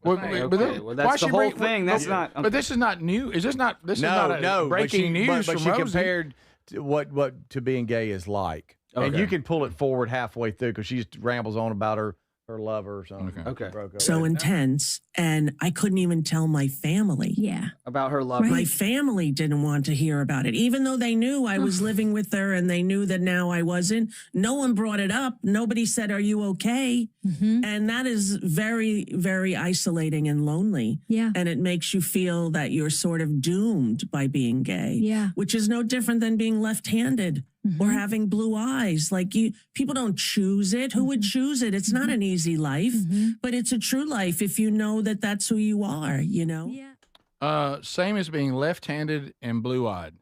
Well, Well, that's the whole thing. That's not. But this is not new. Is this not? This is not a breaking news but from she Rosie. compared to what to being gay is like, and you can pull it forward halfway through because she just rambles on about her lover or something. Okay. Broke up So with. intense, and I couldn't even tell my family. Yeah. About her love. My family didn't want to hear about it, even though they knew I was living with her and they knew that now I wasn't. No one brought it up. Nobody said, "Are you okay?" And that is very, very isolating and lonely. Yeah. And it makes you feel that you're sort of doomed by being gay. Yeah. Which is no different than being left-handed or having blue eyes. Like people don't choose it. Who would choose it? It's not an easy life, but it's a true life if you know that that's who you are, Yeah. Same as being left-handed and blue-eyed.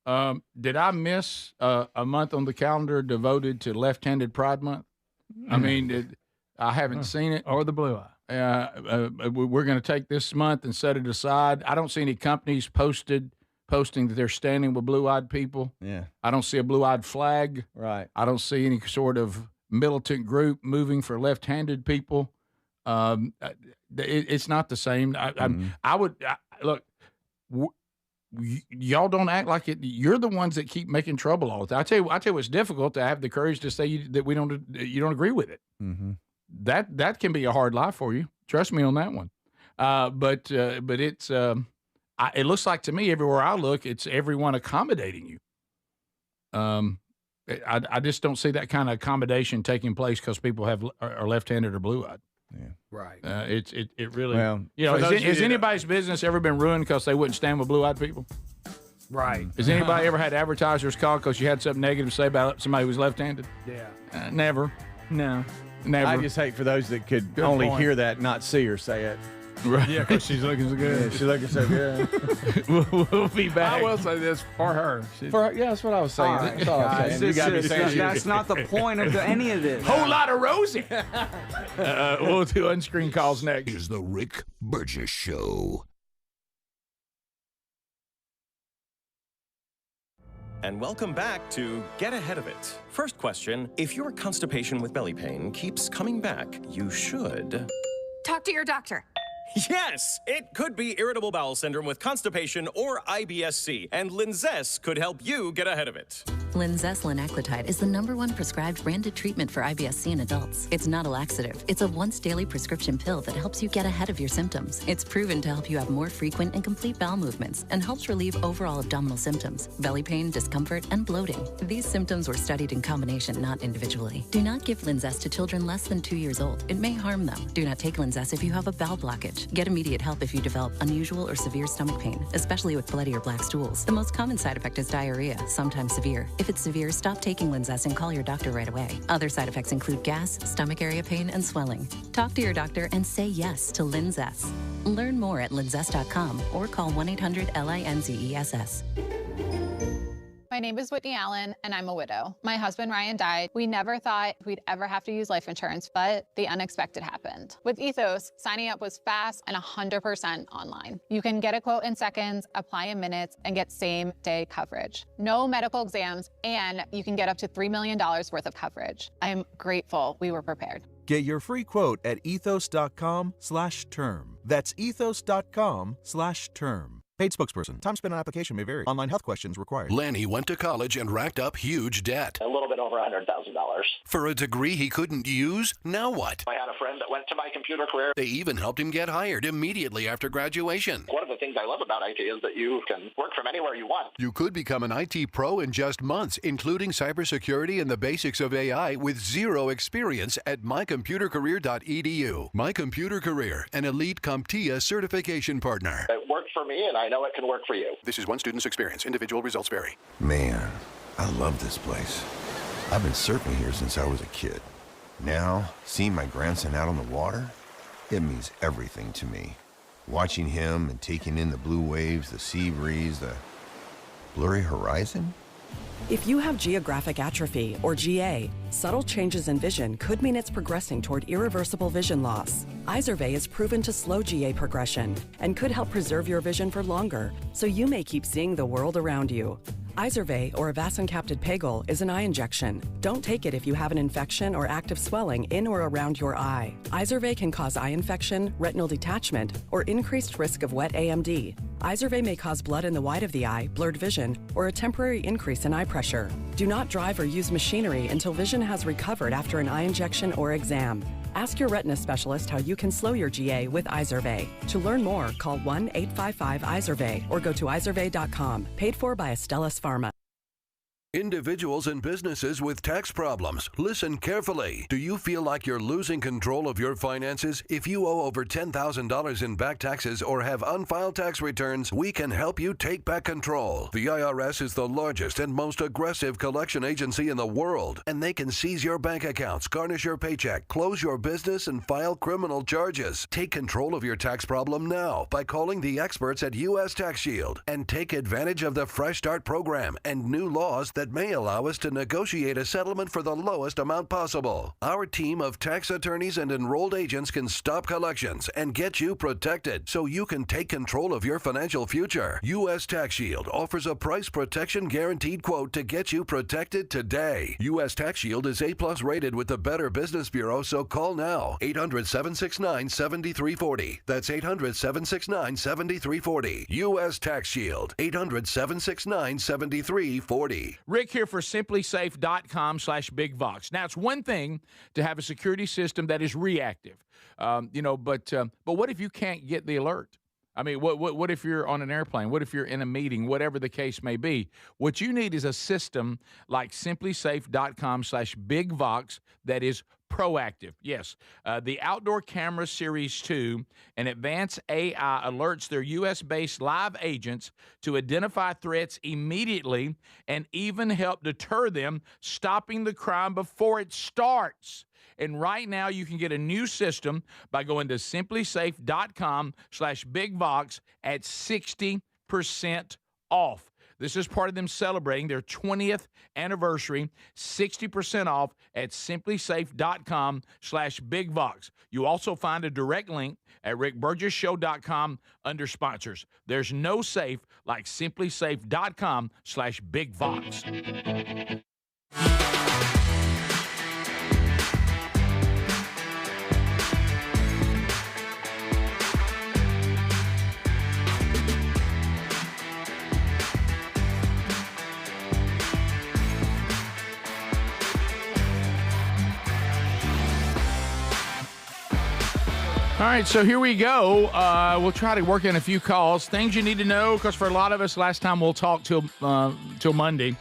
Did I miss a month on the calendar devoted to Left-Handed Pride Month? I mean, I haven't seen it. Or the blue eye. We're going to take this month and set it aside. I don't see any companies posting that they're standing with blue-eyed people. Yeah. I don't see a blue-eyed flag. Right. I don't see any sort of militant group moving for left-handed people. It's not the same. Look. Y'all don't act like it. You're the ones that keep making trouble all the time. I tell you, it's difficult to have the courage to say that you don't agree with it. That can be a hard life for you. Trust me on that one. But it's it looks like to me everywhere I look, it's everyone accommodating you. I just don't see that kind of accommodation taking place because people are left-handed or blue-eyed. Yeah. Right. It really. Well, has anybody's business ever been ruined because they wouldn't stand with blue-eyed people? Right. Has anybody ever had advertisers call because you had something negative to say about somebody who was left-handed? Yeah. Never. No. Never. I just hate for those that could Good only point. hear that, not see her say it. Right. Yeah, because she's looking so good. Yeah, she's looking so good. we'll be back. I will say this for her. Yeah, that's what I was saying. All right, That's all I'm guys, saying. You gotta be saying that's not the point of any of this. Whole lot of Rosie. We'll do unscreened calls next. Is the Rick Burgess Show. And welcome back to Get Ahead of It. First question, if your constipation with belly pain keeps coming back, you should... Talk to your doctor. Yes, it could be irritable bowel syndrome with constipation or IBS-C, and Linzess could help you get ahead of it. Linzess linaclotide is the #1 prescribed branded treatment for IBS-C in adults. It's not a laxative. It's a once-daily prescription pill that helps you get ahead of your symptoms. It's proven to help you have more frequent and complete bowel movements and helps relieve overall abdominal symptoms, belly pain, discomfort, and bloating. These symptoms were studied in combination, not individually. Do not give Linzess to children less than 2 years old. It may harm them. Do not take Linzess if you have a bowel blockage. Get immediate help if you develop unusual or severe stomach pain, especially with bloody or black stools. The most common side effect is diarrhea, sometimes severe. If it's severe, stop taking Linzess and call your doctor right away. Other side effects include gas, stomach area pain, and swelling. Talk to your doctor and say yes to Linzess. Learn more at linzess.com or call 1-800-LINZESS. My name is Whitney Allen, and I'm a widow. My husband, Ryan, died. We never thought we'd ever have to use life insurance, but the unexpected happened. With Ethos, signing up was fast and 100% online. You can get a quote in seconds, apply in minutes, and get same-day coverage. No medical exams, and you can get up to $3 million worth of coverage. I am grateful we were prepared. Get your free quote at ethos.com/term. That's ethos.com/term. Paid spokesperson. Time spent on application may vary. Online health questions required. Lanny went to college and racked up huge debt. A little bit over $100,000. For a degree he couldn't use? Now what? I had a friend that went to my computer career. They even helped him get hired immediately after graduation. One of the things I love about IT is that you can work from anywhere you want. You could become an IT pro in just months, including cybersecurity and the basics of AI with zero experience at mycomputercareer.edu. My Computer Career, an elite CompTIA certification partner. It worked for me, and I know it can work for you. This is one student's experience. Individual results vary. Man, I love this place. I've been surfing here since I was a kid. Now, seeing my grandson out on the water, it means everything to me. Watching him and taking in the blue waves, the sea breeze, the blurry horizon. If you have geographic atrophy, or GA, subtle changes in vision could mean it's progressing toward irreversible vision loss. Izervay is proven to slow GA progression and could help preserve your vision for longer, so you may keep seeing the world around you. Izervay, or avacincaptad pegol, is an eye injection. Don't take it if you have an infection or active swelling in or around your eye. Izervay can cause eye infection, retinal detachment, or increased risk of wet AMD. Izervay may cause blood in the white of the eye, blurred vision, or a temporary increase in eye pressure. Do not drive or use machinery until vision has recovered after an eye injection or exam. Ask your retina specialist how you can slow your GA with Izervay. To learn more, call 1-855-IZERVAY or go to izervay.com. Paid for by Astellas Pharma. Individuals and businesses with tax problems, listen carefully. Do you feel like you're losing control of your finances? If you owe over $10,000 in back taxes or have unfiled tax returns, we can help you take back control. The IRS is the largest and most aggressive collection agency in the world, and they can seize your bank accounts, garnish your paycheck, close your business, and file criminal charges. Take control of your tax problem now by calling the experts at U.S. Tax Shield and take advantage of the Fresh Start program and new laws that may allow us to negotiate a settlement for the lowest amount possible. Our team of tax attorneys and enrolled agents can stop collections and get you protected so you can take control of your financial future. U.S. Tax Shield offers a price protection guaranteed quote to get you protected today. U.S. Tax Shield is A+ rated with the Better Business Bureau, so call now. 800-769-7340. That's 800-769-7340. U.S. Tax Shield. 800-769-7340. Rick here for simplysafe.com/bigvox. Now, it's one thing to have a security system that is reactive, but what if you can't get the alert? I mean, what if you're on an airplane? What if you're in a meeting? Whatever the case may be. What you need is a system like simplysafe.com/bigvox that is proactive. Yes, the Outdoor Camera Series 2 and Advanced AI alerts their U.S.-based live agents to identify threats immediately and even help deter them, stopping the crime before it starts. And right now, you can get a new system by going to simplysafe.com/bigvox at 60% off. This is part of them celebrating their 20th anniversary, 60% off at simplysafe.com/bigvox. You also find a direct link at rickburgessshow.com under sponsors. There's no safe like simplysafe.com/bigvox. All right, so here we go. We'll try to work in a few calls. Things you need to know, because for a lot of us, last time we'll talk till Monday.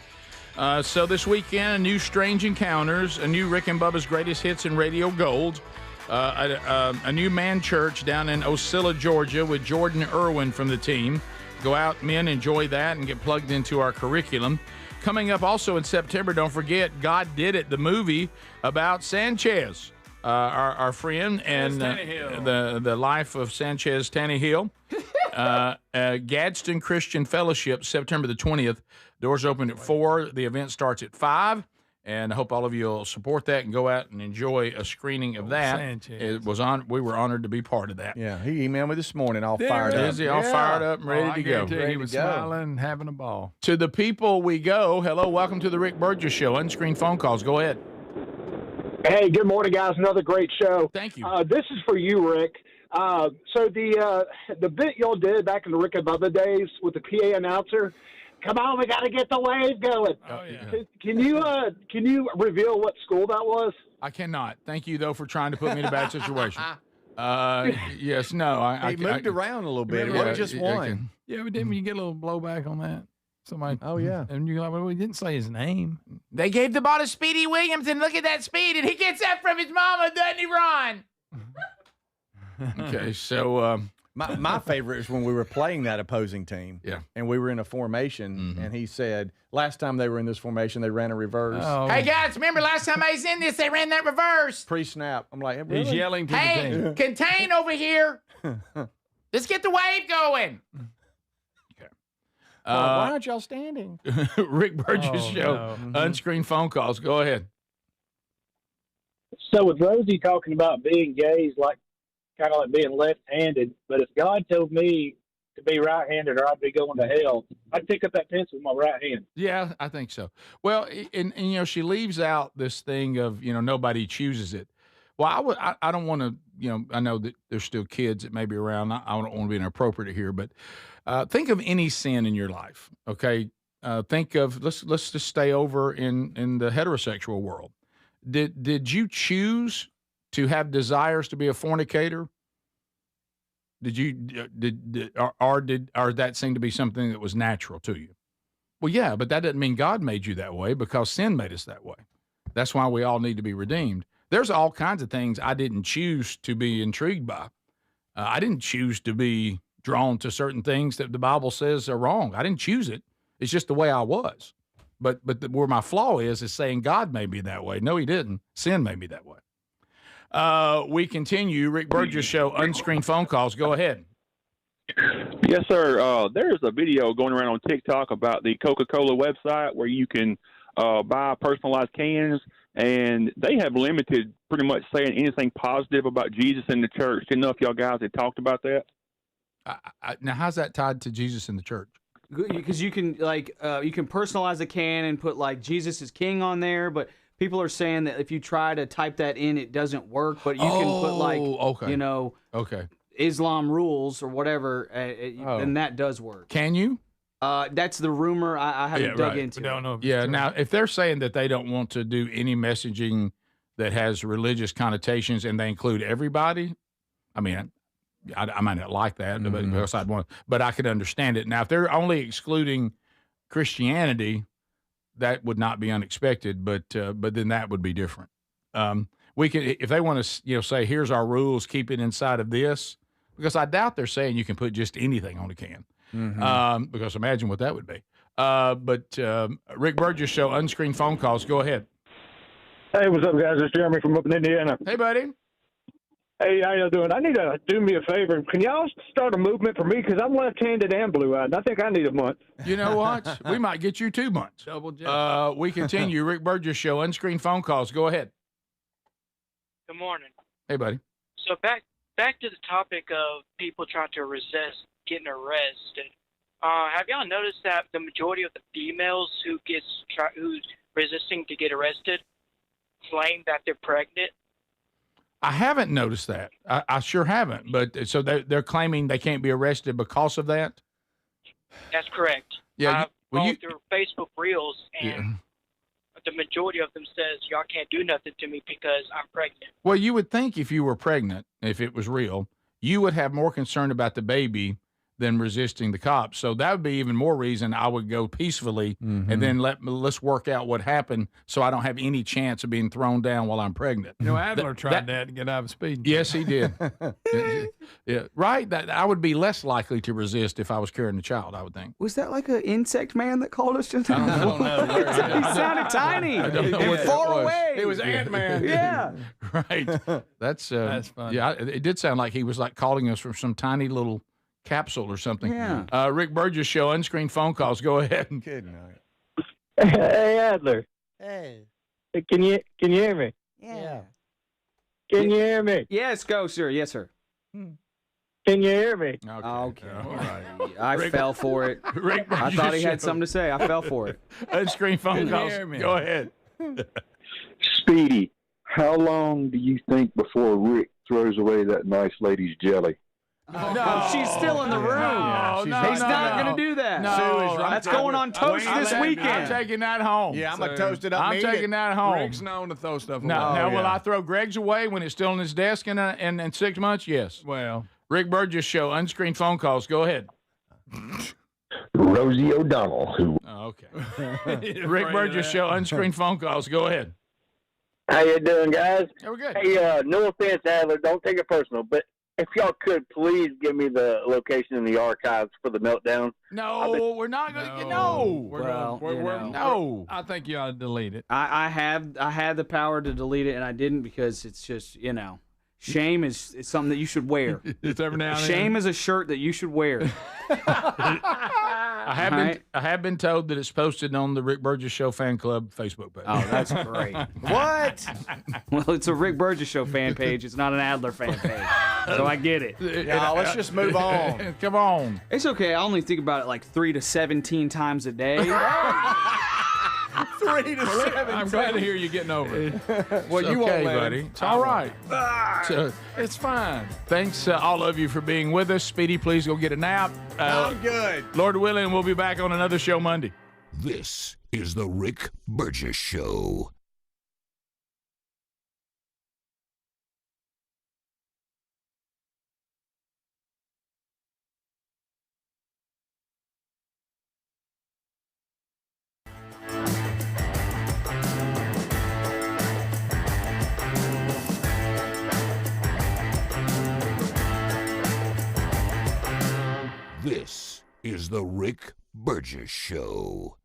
So this weekend, a new Strange Encounters, a new Rick and Bubba's Greatest Hits and Radio Gold, a new man church down in Ocilla, Georgia, with Jordan Irwin from the team. Go out, men, enjoy that, and get plugged into our curriculum. Coming up also in September, don't forget, God Did It, the movie about Sanchez, our friend, and the life of Sanchez Tannehill. Gadsden Christian Fellowship, September the 20th. Doors open at 4. The event starts at 5. And I hope all of you will support that and go out and enjoy a screening of that. Sanchez. We were honored to be part of that. Yeah, he emailed me this morning, all fired up. Is he all fired up and ready to go? He was smiling, having a ball. To the people we go. Hello, welcome to the Rick Burgess Show. Unscreened phone calls. Go ahead. Hey, good morning, guys. Another great show. Thank you. This is for you, Rick. So the bit y'all did back in the Rick and Bubba days with the PA announcer. Come on, we got to get the wave going. Oh, yeah. Can you reveal what school that was? I cannot. Thank you, though, for trying to put me in a bad situation. Yes, no. He moved around a little bit. It wasn't just one. Yeah, but then when you get a little blowback on that, somebody. Oh, yeah. And you're like, well, we didn't say his name. They gave the ball to Speedy Williams, and look at that speed, and he gets that from his mama, doesn't he, Ron? Okay, so my favorite is when we were playing that opposing team. Yeah. And we were in a formation, and he said, last time they were in this formation, they ran a reverse. Oh. Hey, guys, remember last time I was in this, they ran that reverse. Pre-snap. I'm like, hey, really? He's yelling to the team. Contain over here. Let's get the wave going. Okay. Why aren't y'all standing? Rick Burgess Show. No. Unscreened phone calls. Go ahead. So with Rosie talking about being gay is like kind of like being left-handed, but if God told me to be right-handed or I'd be going to hell, I'd pick up that pencil with my right hand. Yeah, I think so. Well, and you know, she leaves out this thing of, you know, nobody chooses it. Well, I don't want to, you know, I know that there's still kids that may be around. I don't want to be inappropriate here, but think of any sin in your life, okay? Think of, let's just stay over in the heterosexual world. Did you choose to have desires to be a fornicator? Or that seemed to be something that was natural to you? Well, yeah, but that doesn't mean God made you that way, because sin made us that way. That's why we all need to be redeemed. There's all kinds of things I didn't choose to be intrigued by. I didn't choose to be drawn to certain things that the Bible says are wrong. I didn't choose it. It's just the way I was. But where my flaw is saying God made me that way. No, he didn't. Sin made me that way. We continue. Rick Burgess Show, unscreened phone calls. Go ahead. Yes, sir. There's a video going around on TikTok about the Coca-Cola website where you can buy personalized cans, and they have limited pretty much saying anything positive about Jesus in the church. Didn't know if y'all guys had talked about that. Now, how's that tied to Jesus in the church? Because you can you can personalize a can and put like Jesus is King on there, but people are saying that if you try to type that in, it doesn't work. But you can put like you know, Islam rules or whatever, and that does work. Can you? That's the rumor. I haven't dug into. We don't know. Yeah. Now, if they're saying that they don't want to do any messaging that has religious connotations and they include everybody, I mean, I might not like that, because I'd want, but I could understand it. Now, if they're only excluding Christianity, that would not be unexpected, but then that would be different. We could, if they want to, say, here's our rules, keep it inside of this, because I doubt they're saying you can put just anything on a can. Because imagine what that would be. But Rick Burgess Show, unscreened phone calls. Go ahead. Hey, what's up, guys? It's Jeremy from up in Indiana. Hey, buddy. Hey, how y'all doing? I need to do me a favor. Can y'all start a movement for me? Because I'm left-handed and blue-eyed. I think I need a month. You know what? We might get you 2 months. Double jump. We continue. Rick Burgess Show, unscreened phone calls. Go ahead. Good morning. Hey, buddy. So back to the topic of people trying to resist getting arrested. Have y'all noticed that the majority of the females who's resisting to get arrested claim that they're pregnant? I haven't noticed that. I sure haven't. But so they're claiming they can't be arrested because of that? That's correct. Yeah. I've gone through Facebook Reels, and the majority of them says y'all can't do nothing to me because I'm pregnant. Well, you would think if you were pregnant, if it was real, you would have more concern about the baby than resisting the cops. So that would be even more reason I would go peacefully and then let's work out what happened so I don't have any chance of being thrown down while I'm pregnant. You know, Adler tried that to get out of speed. Yes, he did. Yeah, right? That I would be less likely to resist if I was carrying a child, I would think. Was that like an insect man that called us just now? I don't know. He sounded tiny and far away. It was Ant-Man. Yeah. Right. That's funny. Yeah, it did sound like he was like calling us from some tiny little capsule or something. Yeah. Rick Burgess Show, unscreened phone calls. Go ahead. Good night. Hey, Adler. Hey. Can you hear me? Yeah. Can you hear me? Yes, go, sir. Yes, sir. Can you hear me? Okay. All right. I fell for it. Rick I Burgess thought he had Show. something to say. I fell for it. Unscreened phone Couldn't calls. hear me. Go ahead. Speedy, how long do you think before Rick throws away that nice lady's jelly? No, she's still in the room. No, He's not going to do that. No, that's going on toast this weekend. I'm taking that home. Yeah, I'm going to toast it up. I'm taking that home. Rick's known to throw stuff away. Now, will I throw Greg's away when it's still on his desk in 6 months? Yes. Well, Rick Burgess Show, unscreened phone calls. Go ahead. Rosie O'Donnell, who... Oh, okay. Rick Burgess Show, unscreened phone calls. Go ahead. How you doing, guys? Yeah, we're good. Hey, no offense, Adler. Don't take it personal, but if y'all could please give me the location in the archives for the meltdown. No, we're not going to. No. No. I think you ought to delete it. I had the power to delete it, and I didn't because it's just, shame is something that you should wear. It's every now and then. Shame is a shirt that you should wear. I have been told that it's posted on the Rick Burgess Show fan club Facebook page. Oh, that's great. What? Well, it's a Rick Burgess Show fan page. It's not an Adler fan page. So I get it. No, let's just move on. Come on. It's okay. I only think about it like 3 to 17 times a day. 3 to 7. I'm glad to hear you getting over it. Well, It's you won't okay, let buddy. him. It's all right. So, It's fine. thanks all of you for being with us. Speedy, please go get a nap. I'm good. Lord willing, we'll be back on another show Monday. This is the Rick Burgess Show. This is the Rick Burgess Show.